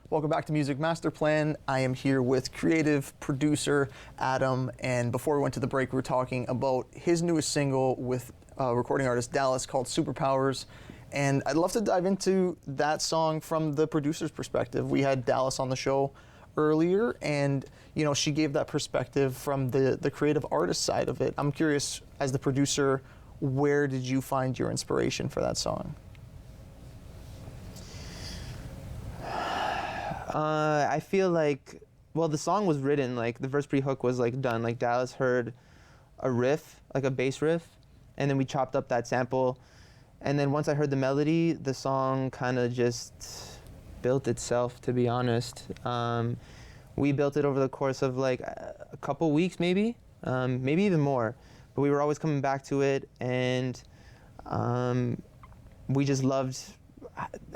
Welcome back to Music Master Plan. I am here with creative producer Adam, and before we went to the break, we were talking about his newest single with recording artist Dallas called Superpowers, and I'd love to dive into that song from the producer's perspective. We had Dallas on the show earlier, and she gave that perspective from the creative artist side of it. I'm curious, as the producer, where did you find your inspiration for that song? I feel like, well, the song was written, like the verse pre-hook was like done. Like Dallas heard a riff, like a bass riff, and then we chopped up that sample. And then once I heard the melody, the song kind of just built itself, to be honest. We built it over the course of like a couple weeks, maybe even more. But we were always coming back to it, and we just loved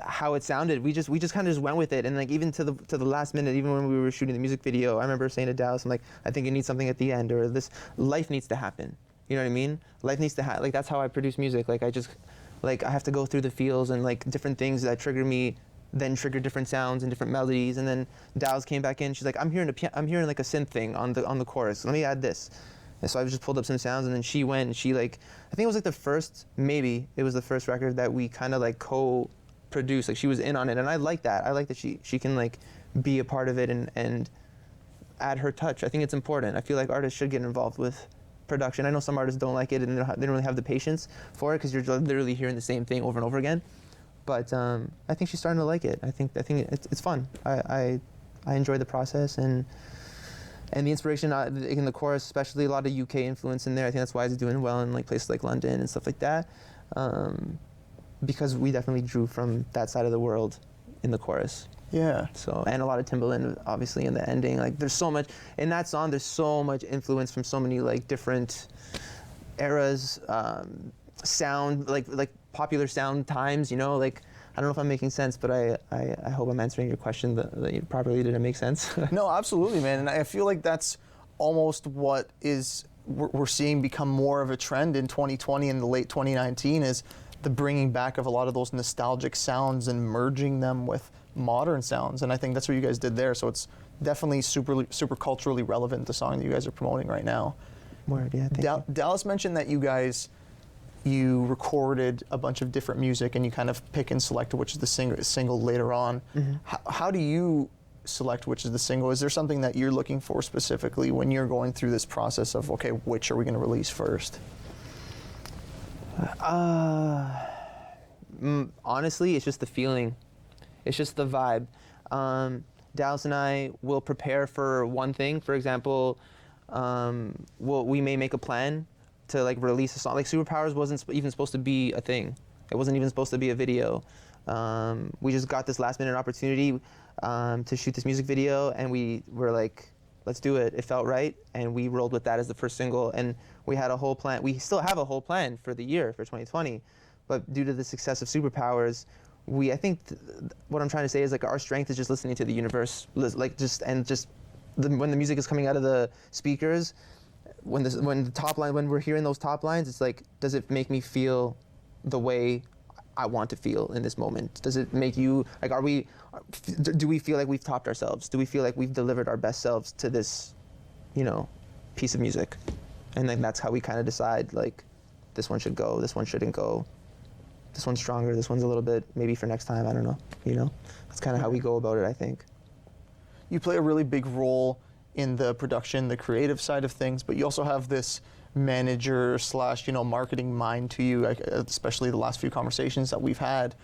how it sounded. We just kind of just went with it, and like even to the last minute, even when we were shooting the music video, I remember saying to Dallas, I'm like, I think it needs something at the end, or this life needs to happen. You know what I mean? Life needs to happen. Like that's how I produce music. Like I have to go through the feels and like different things that trigger me, then trigger different sounds and different melodies. And then Dallas came back in. She's like, I'm hearing like a synth thing on the chorus. Let me add this. And so I just pulled up some sounds, and then she went and she like, I think it was like the first record that we kind of like co-produced. Like she was in on it, and I like that. I like that she can like be a part of it and add her touch. I think it's important. I feel like artists should get involved with production. I know some artists don't like it and they don't really have the patience for it because you're literally hearing the same thing over and over again. But I think she's starting to like it. I think it's fun. I enjoy the process and the inspiration in the chorus, especially a lot of UK influence in there. I think that's why it's doing well in like places like London and stuff like that, because we definitely drew from that side of the world in the chorus. Yeah. So, and a lot of Timbaland, obviously, in the ending. Like, there's so much in that song. There's so much influence from so many like different eras, sound, like popular sound times. Like, I don't know if I'm making sense, but I hope I'm answering your question that properly. Did it make sense? No, absolutely, man. And I feel like that's almost what we're seeing become more of a trend in 2020 and the late 2019 is the bringing back of a lot of those nostalgic sounds and merging them with modern sounds. And I think that's what you guys did there. So it's definitely super culturally relevant, the song that you guys are promoting right now. Word, yeah, thank you. Dallas mentioned that you recorded a bunch of different music and you kind of pick and select which is the single later on. Mm-hmm. How do you select which is the single? Is there something that you're looking for specifically when you're going through this process of, okay, which are we going to release first? Honestly, it's just the feeling. It's just the vibe. Dallas and I will prepare for one thing. For example, we may make a plan to like release a song. Like Superpowers wasn't even supposed to be a thing. It wasn't even supposed to be a video. We just got this last minute opportunity to shoot this music video, and we were like, let's do it. It felt right, and we rolled with that as the first single. And we had a whole plan. We still have a whole plan for the year, for 2020. But due to the success of Superpowers, I think what I'm trying to say is like our strength is just listening to the universe, like when the music is coming out of the speakers, when we're hearing those top lines, it's like, does it make me feel the way I want to feel in this moment? Does it make you like? Do we feel like we've topped ourselves? Do we feel like we've delivered our best selves to this piece of music. And then that's how we kind of decide, like, this one should go, this one shouldn't go, this one's stronger, this one's a little bit, maybe for next time, I don't know, That's kind of how we go about it, I think. You play a really big role in the production, the creative side of things, but you also have this manager / marketing mind to you, especially the last few conversations that we've had.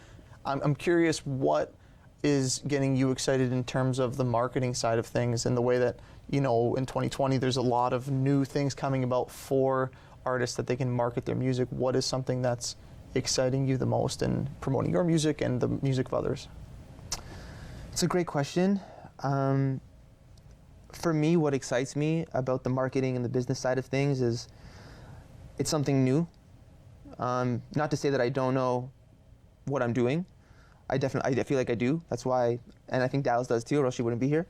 I'm curious, what is getting you excited in terms of the marketing side of things and the way that, in 2020, there's a lot of new things coming about for artists that they can market their music. What is something that's exciting you the most in promoting your music and the music of others? It's a great question. For me, what excites me about the marketing and the business side of things is it's something new. Not to say that I don't know what I'm doing. I feel like I do. That's why, and I think Dallas does too, or else she wouldn't be here.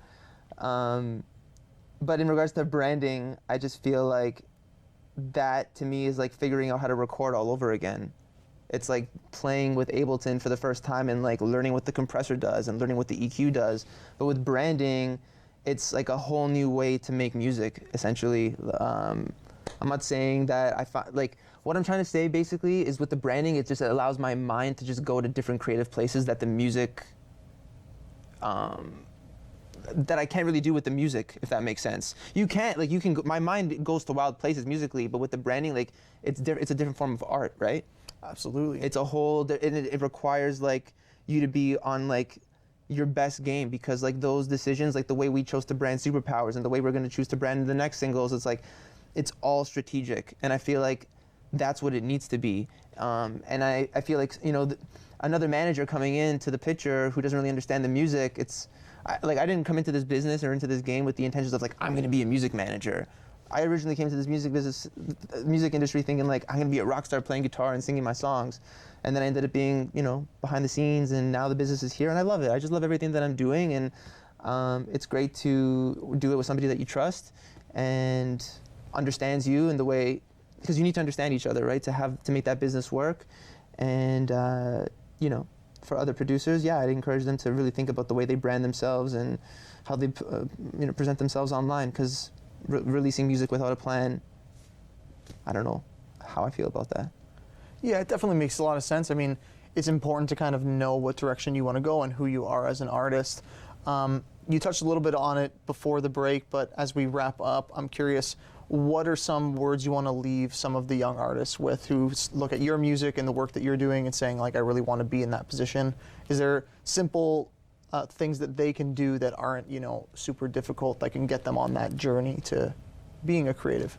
But in regards to branding, I just feel like that to me is like figuring out how to record all over again. It's like playing with Ableton for the first time and like learning what the compressor does and learning what the EQ does. But with branding, it's like a whole new way to make music, essentially. I'm not saying that what I'm trying to say basically is with the branding, it just allows my mind to just go to different creative places that the music, that I can't really do with the music, if that makes sense. My mind goes to wild places musically, but with the branding, it's a different form of art, right? Absolutely. It's a whole, it requires you to be on your best game, because those decisions, the way we chose to brand Superpowers and the way we're going to choose to brand the next singles, it's all strategic, and I feel like that's what it needs to be. And I feel like another manager coming into the picture who doesn't really understand the music, I didn't come into this business or into this game with the intentions of I'm going to be a music manager. I originally came to this music industry thinking I'm going to be a rock star playing guitar and singing my songs, and then I ended up being behind the scenes, and now the business is here and I love it. I just love everything that I'm doing, and it's great to do it with somebody that you trust and understands you in the way, because you need to understand each other, right, to make that business work. And for other producers, I'd encourage them to really think about the way they brand themselves and how they present themselves online, because releasing music without a plan, I don't know how I feel about that. Yeah, it definitely makes a lot of sense. I mean, it's important to kind of know what direction you want to go and who you are as an artist. You touched a little bit on it before the break, but as we wrap up, I'm curious, what are some words you want to leave some of the young artists with who look at your music and the work that you're doing and saying, I really want to be in that position? Is there simple things that they can do that aren't, super difficult, that can get them on that journey to being a creative?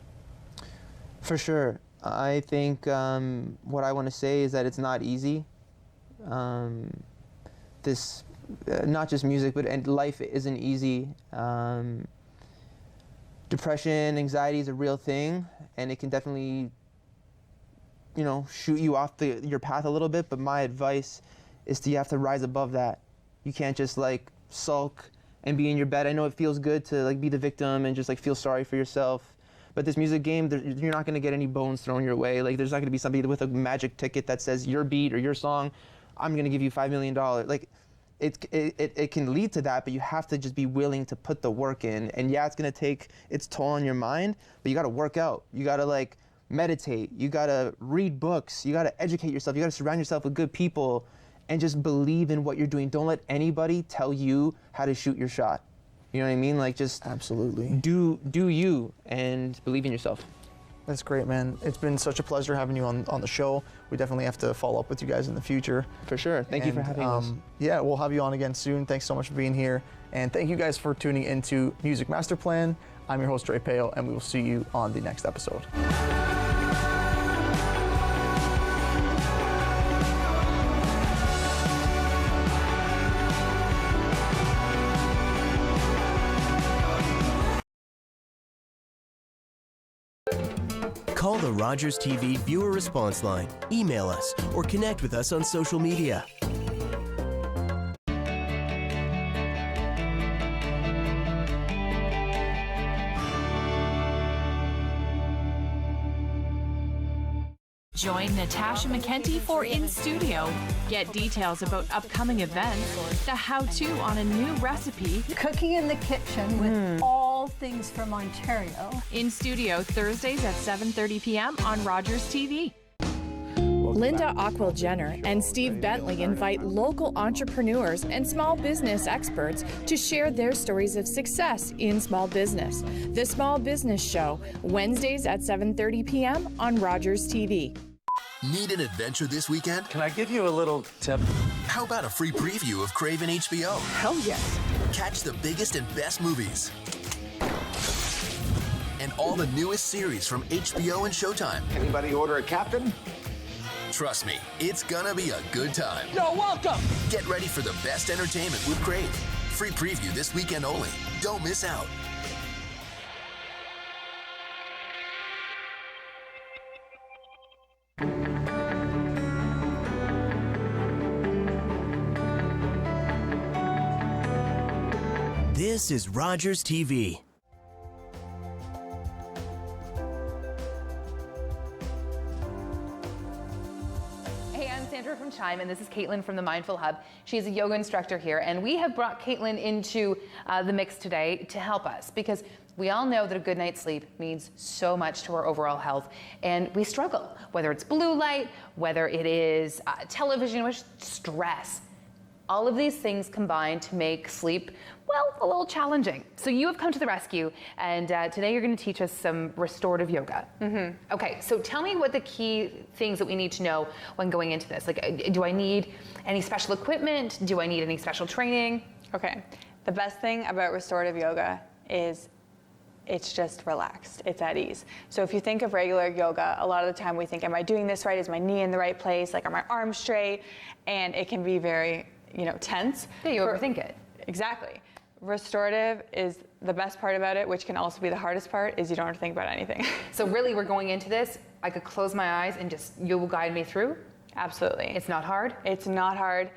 For sure. I think what I want to say is that it's not easy. Not just music, but life isn't easy. Depression, anxiety is a real thing, and it can definitely, shoot you off your path a little bit. But my advice is you have to rise above that. You can't just sulk and be in your bed. I know it feels good to be the victim and just feel sorry for yourself. But this music game, you're not going to get any bones thrown your way. There's not going to be somebody with a magic ticket that says your beat or your song, I'm going to give you $5 million. It can lead to that, but you have to just be willing to put the work in. And it's going to take its toll on your mind, but you got to work out. You got to meditate. You got to read books. You got to educate yourself. You got to surround yourself with good people and just believe in what you're doing. Don't let anybody tell you how to shoot your shot. You know what I mean? Just absolutely do you and believe in yourself. That's great, man. It's been such a pleasure having you on the show. We definitely have to follow up with you guys in the future. For sure. Thank you for having us. Yeah, we'll have you on again soon. Thanks so much for being here. And thank you guys for tuning into Music Master Plan. I'm your host, Dre Peo, and we will see you on the next episode. Call the Rogers TV viewer response line, email us, or connect with us on social media. Join Natasha McKenty for In Studio. Get details about upcoming events, the how-to on a new recipe, Cooking in the kitchen with all all things from Ontario. In studio Thursdays at 7:30 p.m. on Rogers TV. Linda Ockwell Jenner and Steve Bentley invite local entrepreneurs and small business experts to share their stories of success in small business. The Small Business Show, Wednesdays at 7:30 p.m. on Rogers TV. Need an adventure this weekend? Can I give you a little tip? How about a free preview of Crave and HBO? Hell yes. Catch the biggest and best movies. And all the newest series from HBO and Showtime. Anybody order a captain? Trust me, it's gonna be a good time. You're welcome. Get ready for the best entertainment with Crave. Free preview this weekend only. Don't miss out. This is Rogers TV. Hey, I'm Sandra from Chime, and this is Caitlin from the Mindful Hub. She's a yoga instructor here, and we have brought Caitlin into the mix today to help us, because we all know that a good night's sleep means so much to our overall health, and we struggle, whether it's blue light, whether it is television, or stress. All of these things combine to make sleep, well, a little challenging. So you have come to the rescue, and today you're going to teach us some restorative yoga. Okay, so tell me what the key things that we need to know when going into this. Like, do I need any special equipment? Do I need any special training? Okay, the best thing about restorative yoga is it's just relaxed, it's at ease. So if you think of regular yoga, a lot of the time we think, am I doing this right? Is my knee in the right place? Like, are my arms straight? And it can be very, tense. Yeah, you overthink it. Exactly. Restorative is the best part about it, which can also be the hardest part, is you don't have to think about anything. So really, we're going into this, I could close my eyes and you will guide me through? Absolutely. It's not hard? It's not hard.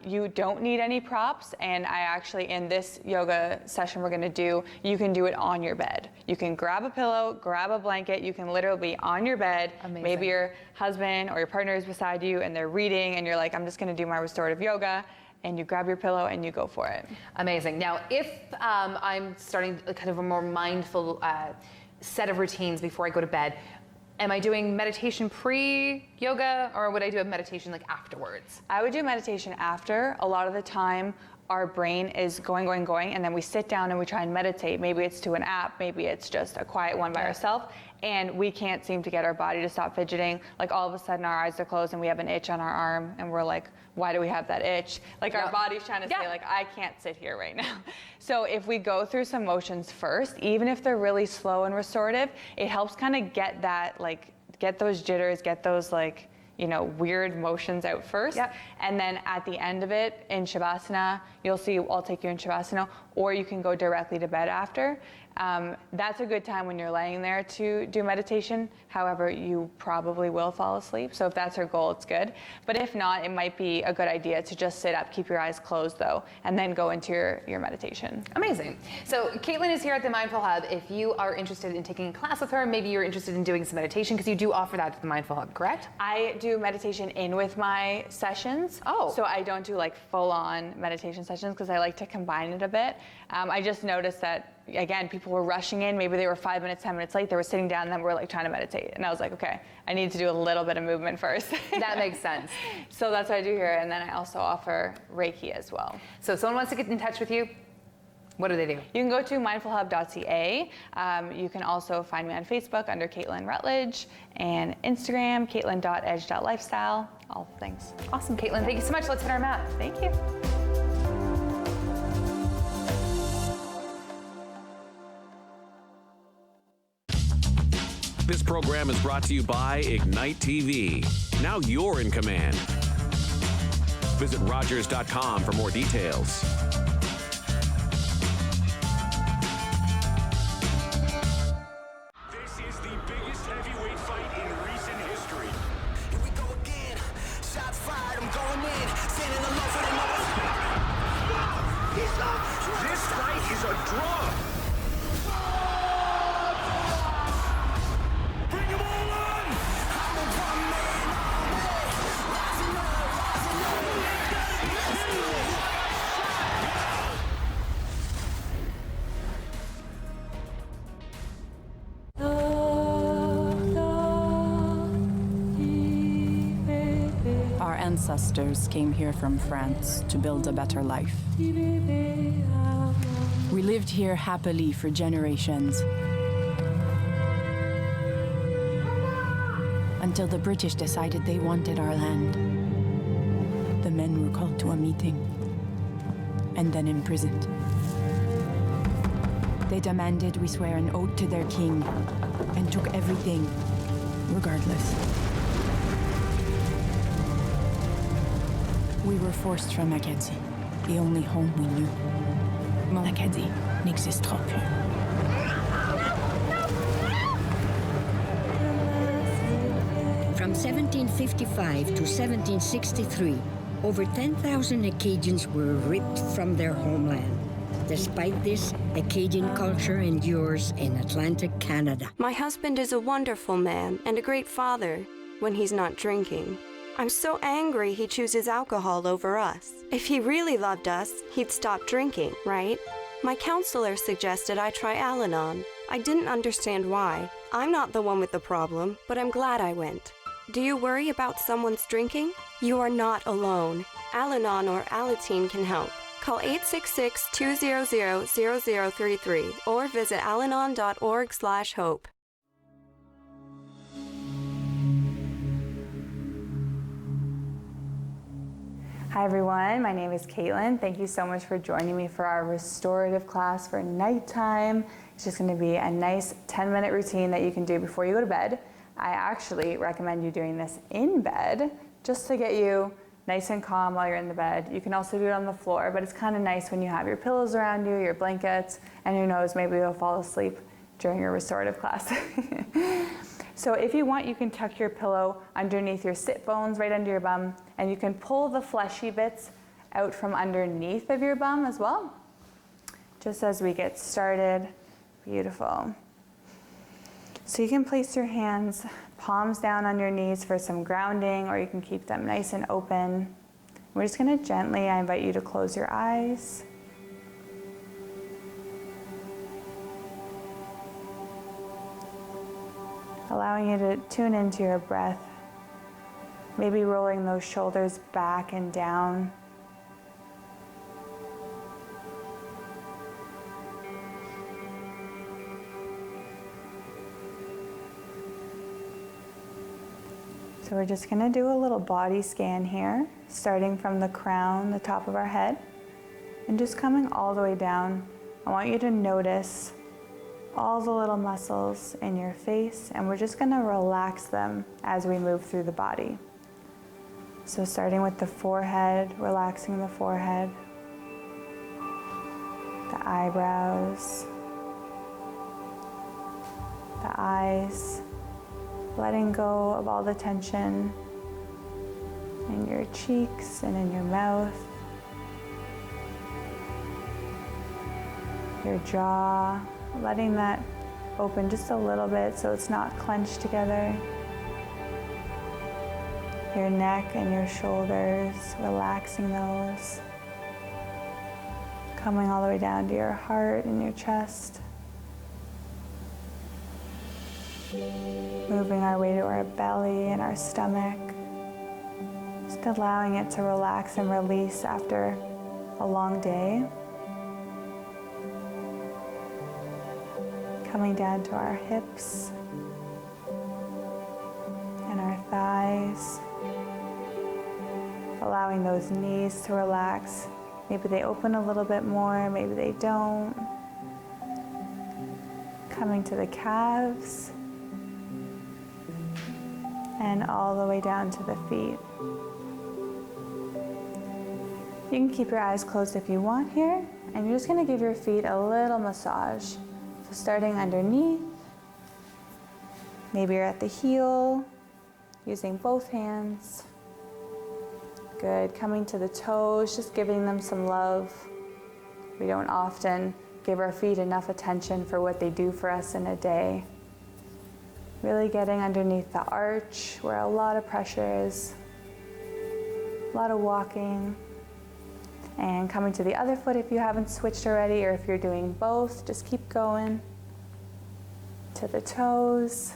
You don't need any props, and I actually, in this yoga session we're gonna do, you can do it on your bed. You can grab a pillow, grab a blanket, you can literally be on your bed. Amazing. Maybe your husband or your partner is beside you and they're reading and you're like, I'm just gonna do my restorative yoga, and you grab your pillow and you go for it. Amazing. Now, if I'm starting kind of a more mindful set of routines before I go to bed, am I doing meditation pre-yoga, or would I do a meditation like afterwards? I would do meditation after. A lot of the time, our brain is going, and then we sit down and we try and meditate. Maybe it's to an app, maybe it's just a quiet one by ourselves, and we can't seem to get our body to stop fidgeting. Like, all of a sudden our eyes are closed and we have an itch on our arm, and we're like, why do we have that itch? Like, our body's trying to say, like, I can't sit here right now. So if we go through some motions first, even if they're really slow and restorative, it helps kind of get that, like, get those jitters, get those, like, weird motions out first. And then at the end of it, in Shavasana, you'll see I'll take you in Shavasana, or you can go directly to bed after. That's a good time when you're laying there to do meditation. However, you probably will fall asleep. So if that's your goal, it's good. But if not, it might be a good idea to just sit up, keep your eyes closed though, and then go into your meditation. Amazing. So Caitlin is here at the Mindful Hub. If you are interested in taking a class with her, maybe you're interested in doing some meditation, because you do offer that at the Mindful Hub, correct? I do meditation in with my sessions. Oh. So I don't do like full-on meditation sessions, because I like to combine it a bit. I just noticed that, again, people were rushing in. Maybe they were 5 minutes, 10 minutes late. They were sitting down and then we're like trying to meditate. And I was like, okay, I need to do a little bit of movement first. That makes sense. So that's what I do here. And then I also offer Reiki as well. So if someone wants to get in touch with you, what do they do? You can go to mindfulhub.ca. You can also find me on Facebook under Caitlin Rutledge, and Instagram, caitlin.edge.lifestyle, all things. Awesome, Caitlin. Thank you so much. Let's hit our mat. Thank you. This program is brought to you by Ignite TV. Now you're in command. Visit Rogers.com for more details. This is the biggest heavyweight fight in recent history. Here we go again. Shots fired, I'm going in. Standing alone for the most. He's up. This fight is a draw. Bring them all on. I'm a one-man army. Rising up, rising up. ancestors came here from France to build a better life. We lived here happily for generations, until the British decided they wanted our land. The men were called to a meeting and then imprisoned. They demanded we swear an oath to their king and took everything, regardless. We were forced from Acadie, the only home we knew. Mon Acadie n'existera plus. From 1755 to 1763, over 10,000 Acadians were ripped from their homeland. Despite this, Acadian culture endures in Atlantic Canada. My husband is a wonderful man and a great father when he's not drinking. I'm so angry he chooses alcohol over us. If he really loved us, he'd stop drinking, right? My counselor suggested I try Al-Anon. I didn't understand why. I'm not the one with the problem, but I'm glad I went. Do you worry about someone's drinking? You are not alone. Al-Anon or Alateen can help. Call 866-200-0033 or visit alanon.org/hope. Hi everyone, my name is Caitlin. Thank you so much for joining me for our restorative class for nighttime. It's just gonna be a nice 10-minute routine that you can do before you go to bed. I actually recommend you doing this in bed just to get you nice and calm while you're in the bed. You can also do it on the floor, but it's kind of nice when you have your pillows around you, your blankets, and who knows, maybe you'll fall asleep during your restorative class. So if you want, you can tuck your pillow underneath your sit bones, right under your bum, and you can pull the fleshy bits out from underneath of your bum as well. Just as we get started. Beautiful. So you can place your hands, palms down on your knees for some grounding, or you can keep them nice and open. We're just gonna gently, I invite you to close your eyes. Allowing you to tune into your breath, maybe rolling those shoulders back and down. So we're just gonna do a little body scan here, starting from the crown, the top of our head, and just coming all the way down. I want you to notice all the little muscles in your face, and we're just gonna relax them as we move through the body. So starting with the forehead, relaxing the forehead, the eyebrows, the eyes, letting go of all the tension in your cheeks and in your mouth, your jaw, letting that open just a little bit so it's not clenched together. Your neck and your shoulders, relaxing those. Coming all the way down to your heart and your chest. Moving our way to our belly and our stomach. Just allowing it to relax and release after a long day. Coming down to our hips and our thighs. Allowing those knees to relax. Maybe they open a little bit more, maybe they don't. Coming to the calves. And all the way down to the feet. You can keep your eyes closed if you want here, and you're just gonna give your feet a little massage. So starting underneath, maybe you're at the heel, using both hands. Good, coming to the toes, just giving them some love. We don't often give our feet enough attention for what they do for us in a day. Really getting underneath the arch where a lot of pressure is. A lot of walking. And coming to the other foot if you haven't switched already, or if you're doing both, just keep going. To the toes.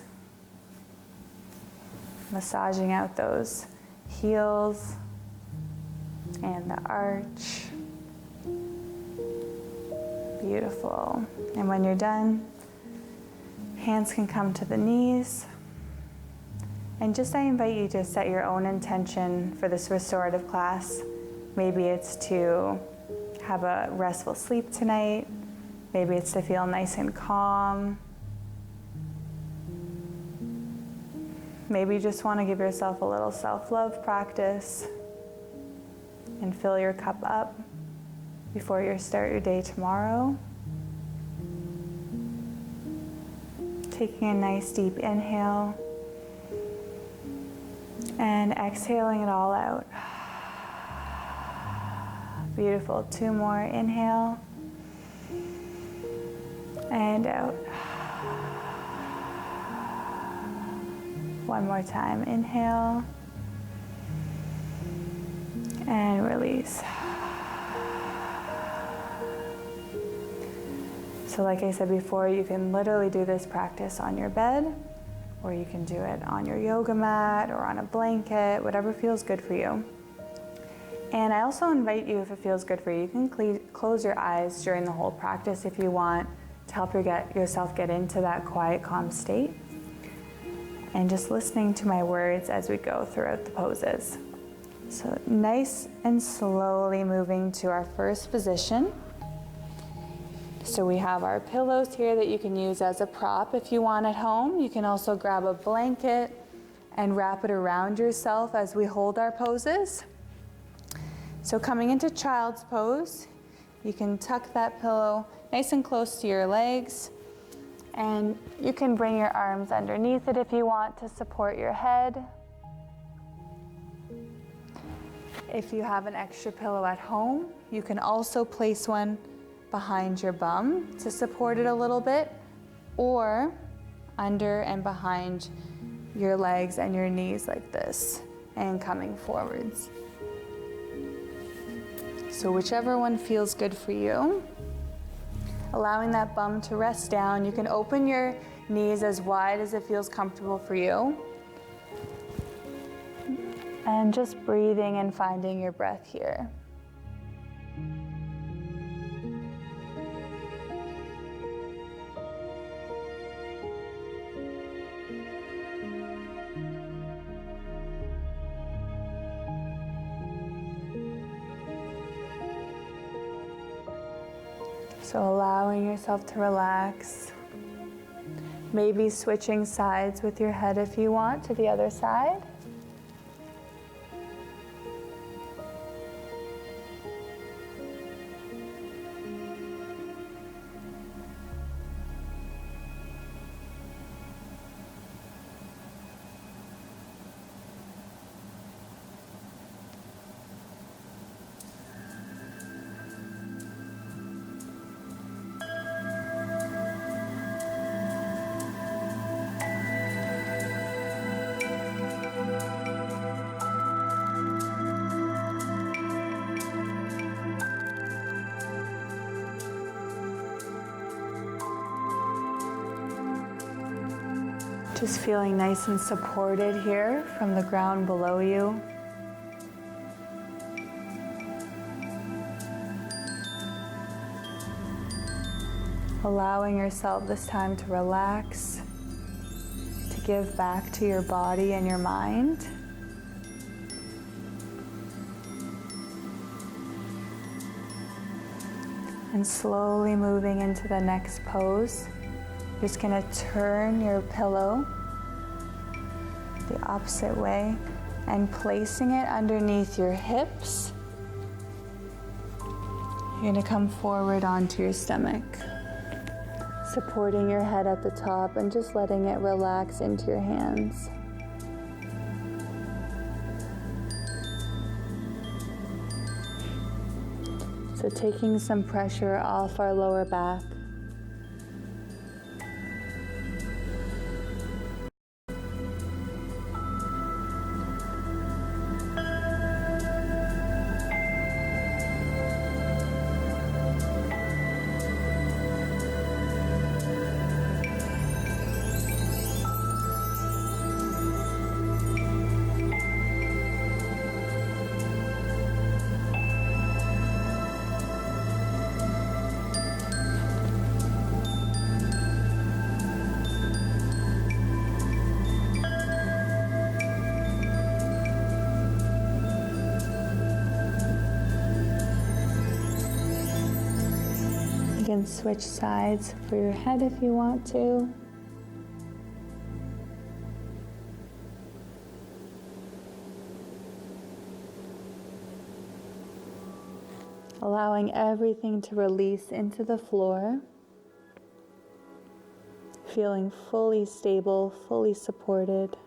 Massaging out those heels, and the arch. Beautiful. And when you're done, hands can come to the knees. And just I invite you to set your own intention for this restorative class. Maybe it's to have a restful sleep tonight. Maybe it's to feel nice and calm. Maybe you just want to give yourself a little self-love practice and fill your cup up before you start your day tomorrow. Taking a nice deep inhale and exhaling it all out. Beautiful. 2 more. Inhale and out. 1 more time. Inhale and release. So like I said before, you can literally do this practice on your bed, or you can do it on your yoga mat or on a blanket, whatever feels good for you. And I also invite you, if it feels good for you, you can close your eyes during the whole practice if you want, to help yourself get into that quiet, calm state. And just listening to my words as we go throughout the poses. So nice and slowly moving to our first position. So we have our pillows here that you can use as a prop if you want at home. You can also grab a blanket and wrap it around yourself as we hold our poses. So coming into child's pose, you can tuck that pillow nice and close to your legs, and you can bring your arms underneath it if you want to support your head. If you have an extra pillow at home, you can also place one behind your bum to support it a little bit, or under and behind your legs and your knees like this, and coming forwards. So whichever one feels good for you. Allowing that bum to rest down. You can open your knees as wide as it feels comfortable for you. And just breathing and finding your breath here. So allowing yourself to relax. Maybe switching sides with your head if you want to the other side. Just feeling nice and supported here from the ground below you. Allowing yourself this time to relax, to give back to your body and your mind. And slowly moving into the next pose. Just gonna turn your pillow the opposite way and placing it underneath your hips. You're gonna come forward onto your stomach, supporting your head at the top and just letting it relax into your hands. So taking some pressure off our lower back. can switch sides for your head if you want to. Allowing everything to release into the floor. Feeling fully stable, fully supported.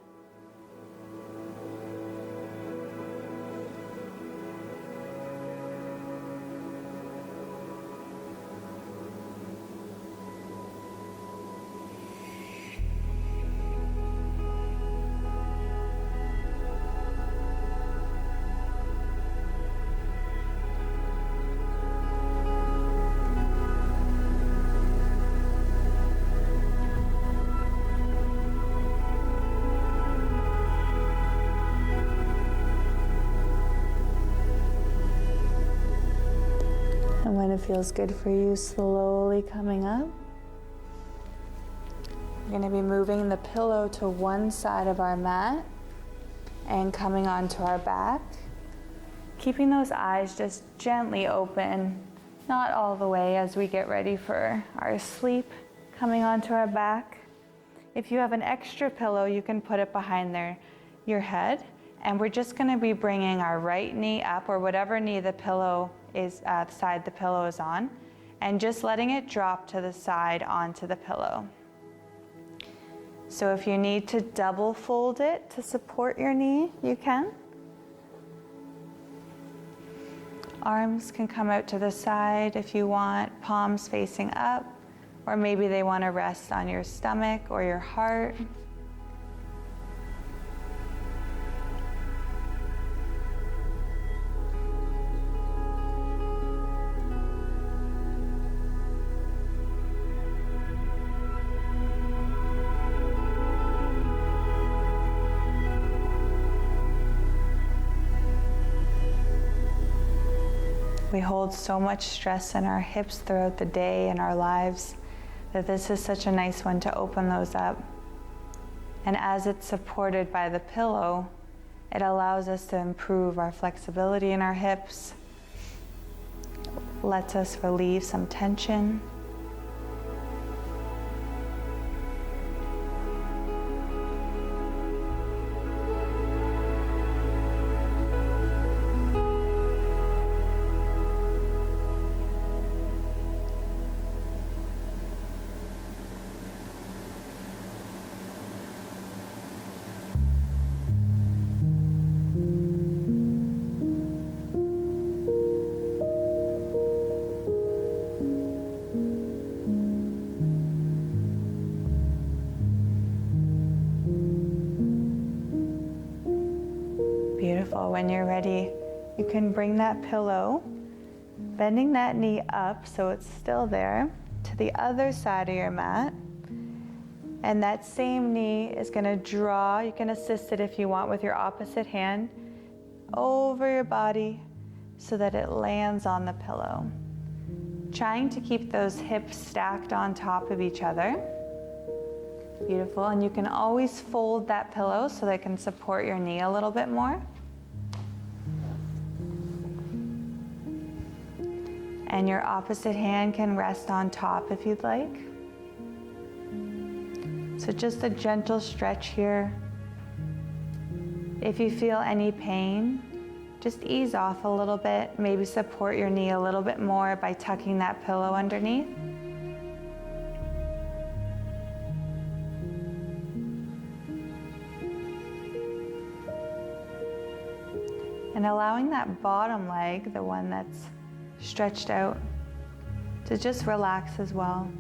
And when it feels good for you, slowly coming up. We're going to be moving the pillow to one side of our mat and coming onto our back. Keeping those eyes just gently open, not all the way as we get ready for our sleep. Coming onto our back. If you have an extra pillow, you can put it behind your head. And we're just going to be bringing our right knee up, or whatever knee the pillow is, side the pillow is on, and just letting it drop to the side onto the pillow. So if you need to double fold it to support your knee, you can. Arms can come out to the side if you want, palms facing up, or maybe they want to rest on your stomach or your heart. We hold so much stress in our hips throughout the day and our lives that this is such a nice one to open those up. And as it's supported by the pillow, it allows us to improve our flexibility in our hips, lets us relieve some tension. Beautiful. When you're ready, you can bring that pillow, bending that knee up so it's still there, to the other side of your mat. And that same knee is going to draw, you can assist it if you want with your opposite hand, over your body so that it lands on the pillow. Trying to keep those hips stacked on top of each other. Beautiful. And you can always fold that pillow so that it can support your knee a little bit more. And your opposite hand can rest on top if you'd like. So just a gentle stretch here. If you feel any pain, just ease off a little bit. Maybe support your knee a little bit more by tucking that pillow underneath. And allowing that bottom leg, the one that's stretched out, to just relax as well.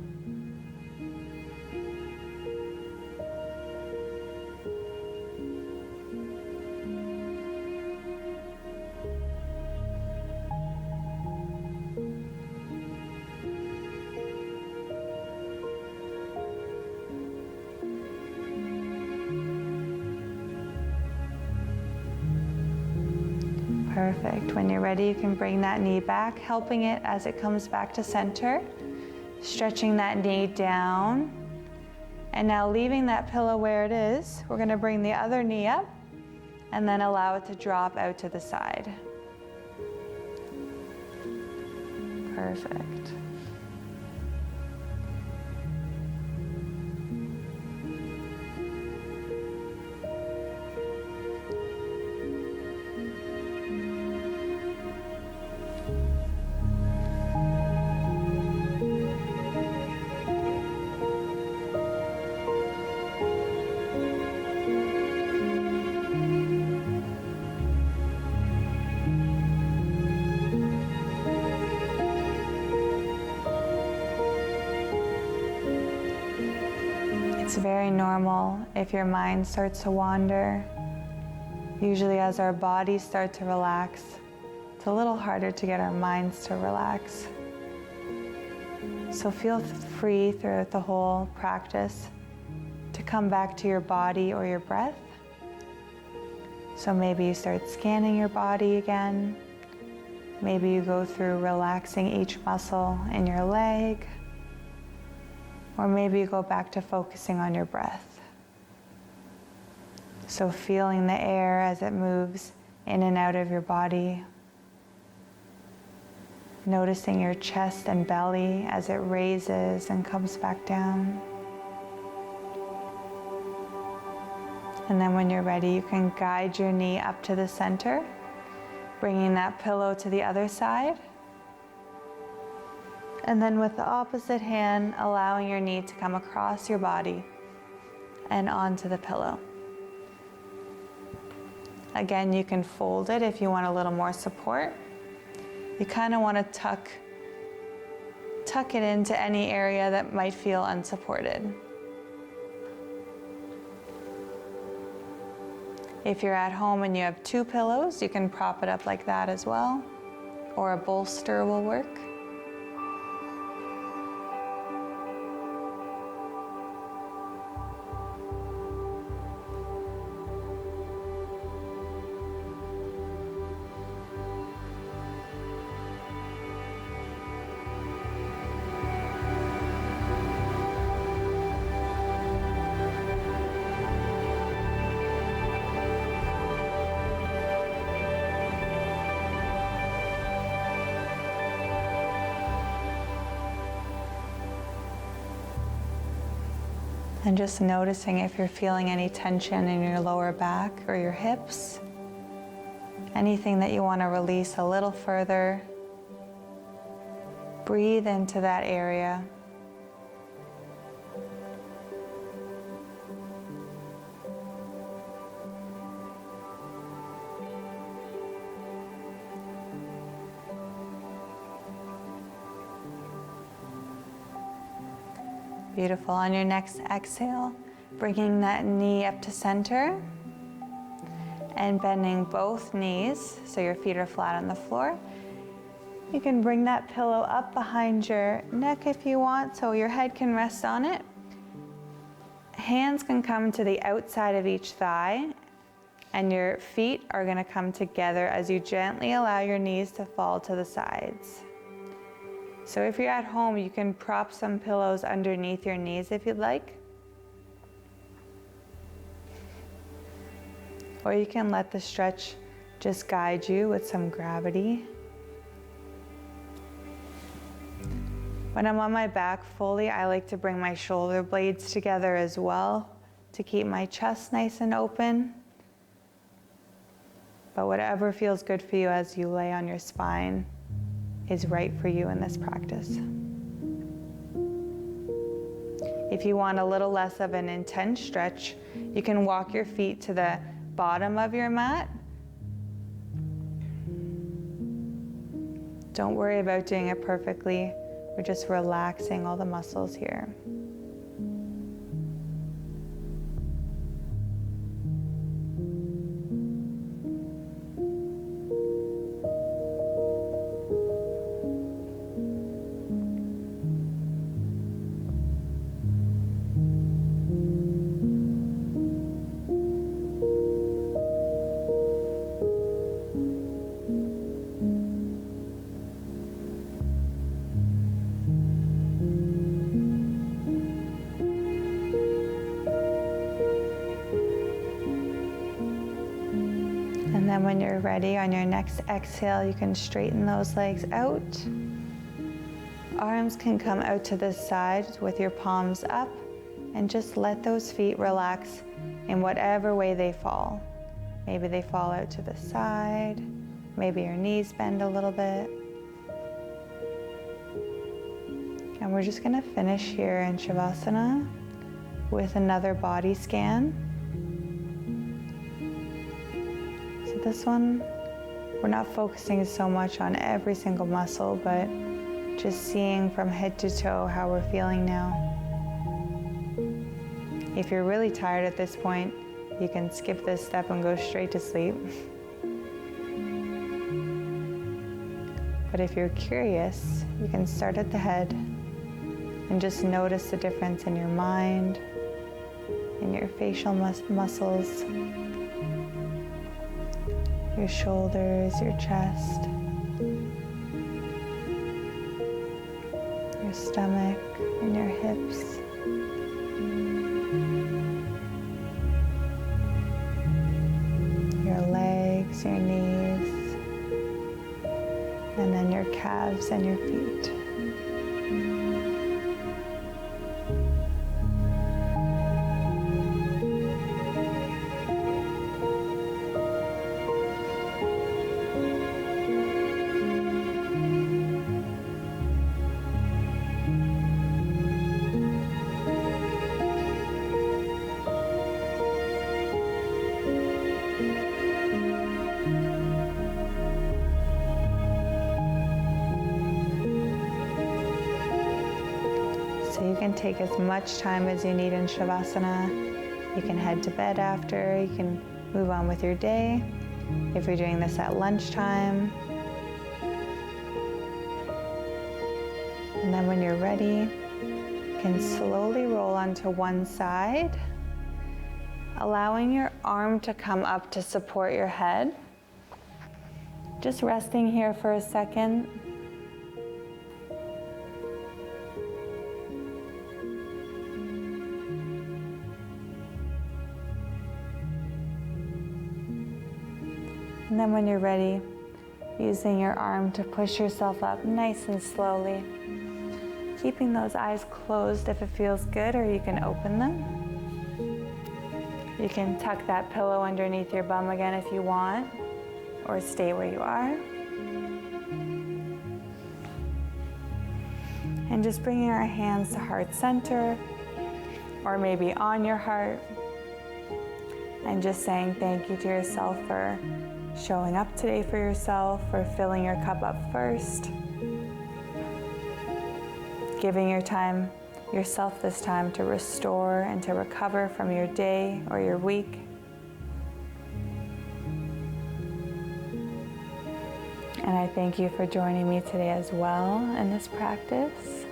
Perfect. When you're ready, you can bring that knee back, helping it as it comes back to center, stretching that knee down. And now leaving that pillow where it is, we're going to bring the other knee up and then allow it to drop out to the side. Perfect. It's very normal if your mind starts to wander. Usually as our bodies start to relax, it's a little harder to get our minds to relax. So feel free throughout the whole practice to come back to your body or your breath. So maybe you start scanning your body again. Maybe you go through relaxing each muscle in your leg. Or maybe you go back to focusing on your breath. So feeling the air as it moves in and out of your body. Noticing your chest and belly as it raises and comes back down. And then when you're ready, you can guide your knee up to the center, bringing that pillow to the other side. And then with the opposite hand, allowing your knee to come across your body and onto the pillow. Again, you can fold it if you want a little more support. You kind of want to tuck it into any area that might feel unsupported. If you're at home and you have 2 pillows, you can prop it up like that as well, or a bolster will work. And just noticing if you're feeling any tension in your lower back or your hips. Anything that you want to release a little further. Breathe into that area. Beautiful. On your next exhale, bringing that knee up to center and bending both knees so your feet are flat on the floor. You can bring that pillow up behind your neck if you want, so your head can rest on it. Hands can come to the outside of each thigh, and your feet are going to come together as you gently allow your knees to fall to the sides. So if you're at home, you can prop some pillows underneath your knees if you'd like. Or you can let the stretch just guide you with some gravity. When I'm on my back fully, I like to bring my shoulder blades together as well to keep my chest nice and open. But whatever feels good for you as you lay on your spine is right for you in this practice. If you want a little less of an intense stretch, you can walk your feet to the bottom of your mat. Don't worry about doing it perfectly. We're just relaxing all the muscles here. And then when you're ready, on your next exhale, you can straighten those legs out. Arms can come out to the side with your palms up, and just let those feet relax in whatever way they fall. Maybe they fall out to the side, maybe your knees bend a little bit. And we're just gonna finish here in Shavasana with another body scan. So this one, we're not focusing so much on every single muscle, but just seeing from head to toe how we're feeling now. If you're really tired at this point, you can skip this step and go straight to sleep. But if you're curious, you can start at the head and just notice the difference in your mind, in your facial muscles, your shoulders, your chest, your stomach, and your hips. Your legs, your knees, and then your calves and your feet. So you can take as much time as you need in Shavasana. You can head to bed after, you can move on with your day. If you're doing this at lunchtime. And then when you're ready, you can slowly roll onto one side, allowing your arm to come up to support your head. Just resting here for a second. And then when you're ready, using your arm to push yourself up nice and slowly. Keeping those eyes closed if it feels good, or you can open them. You can tuck that pillow underneath your bum again if you want, or stay where you are. And just bringing our hands to heart center, or maybe on your heart, and just saying thank you to yourself for showing up today for yourself, for filling your cup up first. Giving yourself this time to restore and to recover from your day or your week. And I thank you for joining me today as well in this practice.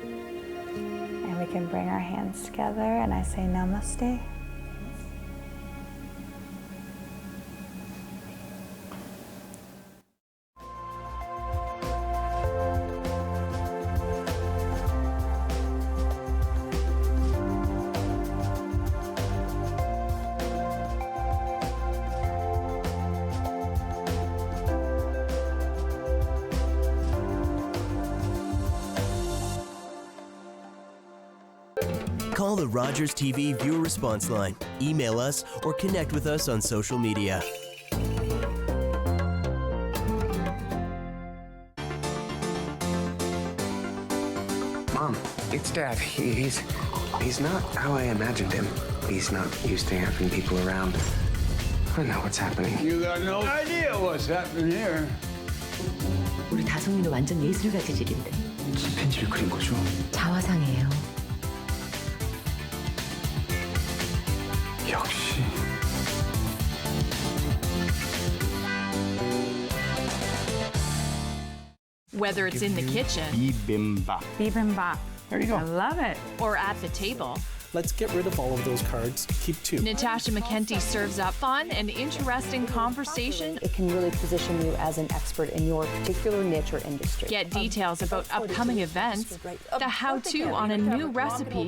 And we can bring our hands together and I say namaste. Call the Rogers TV viewer response line, email us, or connect with us on social media. Mom, it's Dad. He's not how I imagined him. He's not used to having people around. I know what's happening. You got no idea what's happening here. 우리 다솜이는 완전 예술가 재질인데. 침팬지를 그린 거죠? 자화상이에요. 역시. Whether it's in the kitchen, Bibimbap. There you go. I love it. Or at the table, Let's get rid of all of those cards. Keep two. Natasha McKenty serves up fun and interesting conversation. It can really position you as an expert in your particular niche or industry. Get details about upcoming events, the how-to on a new recipe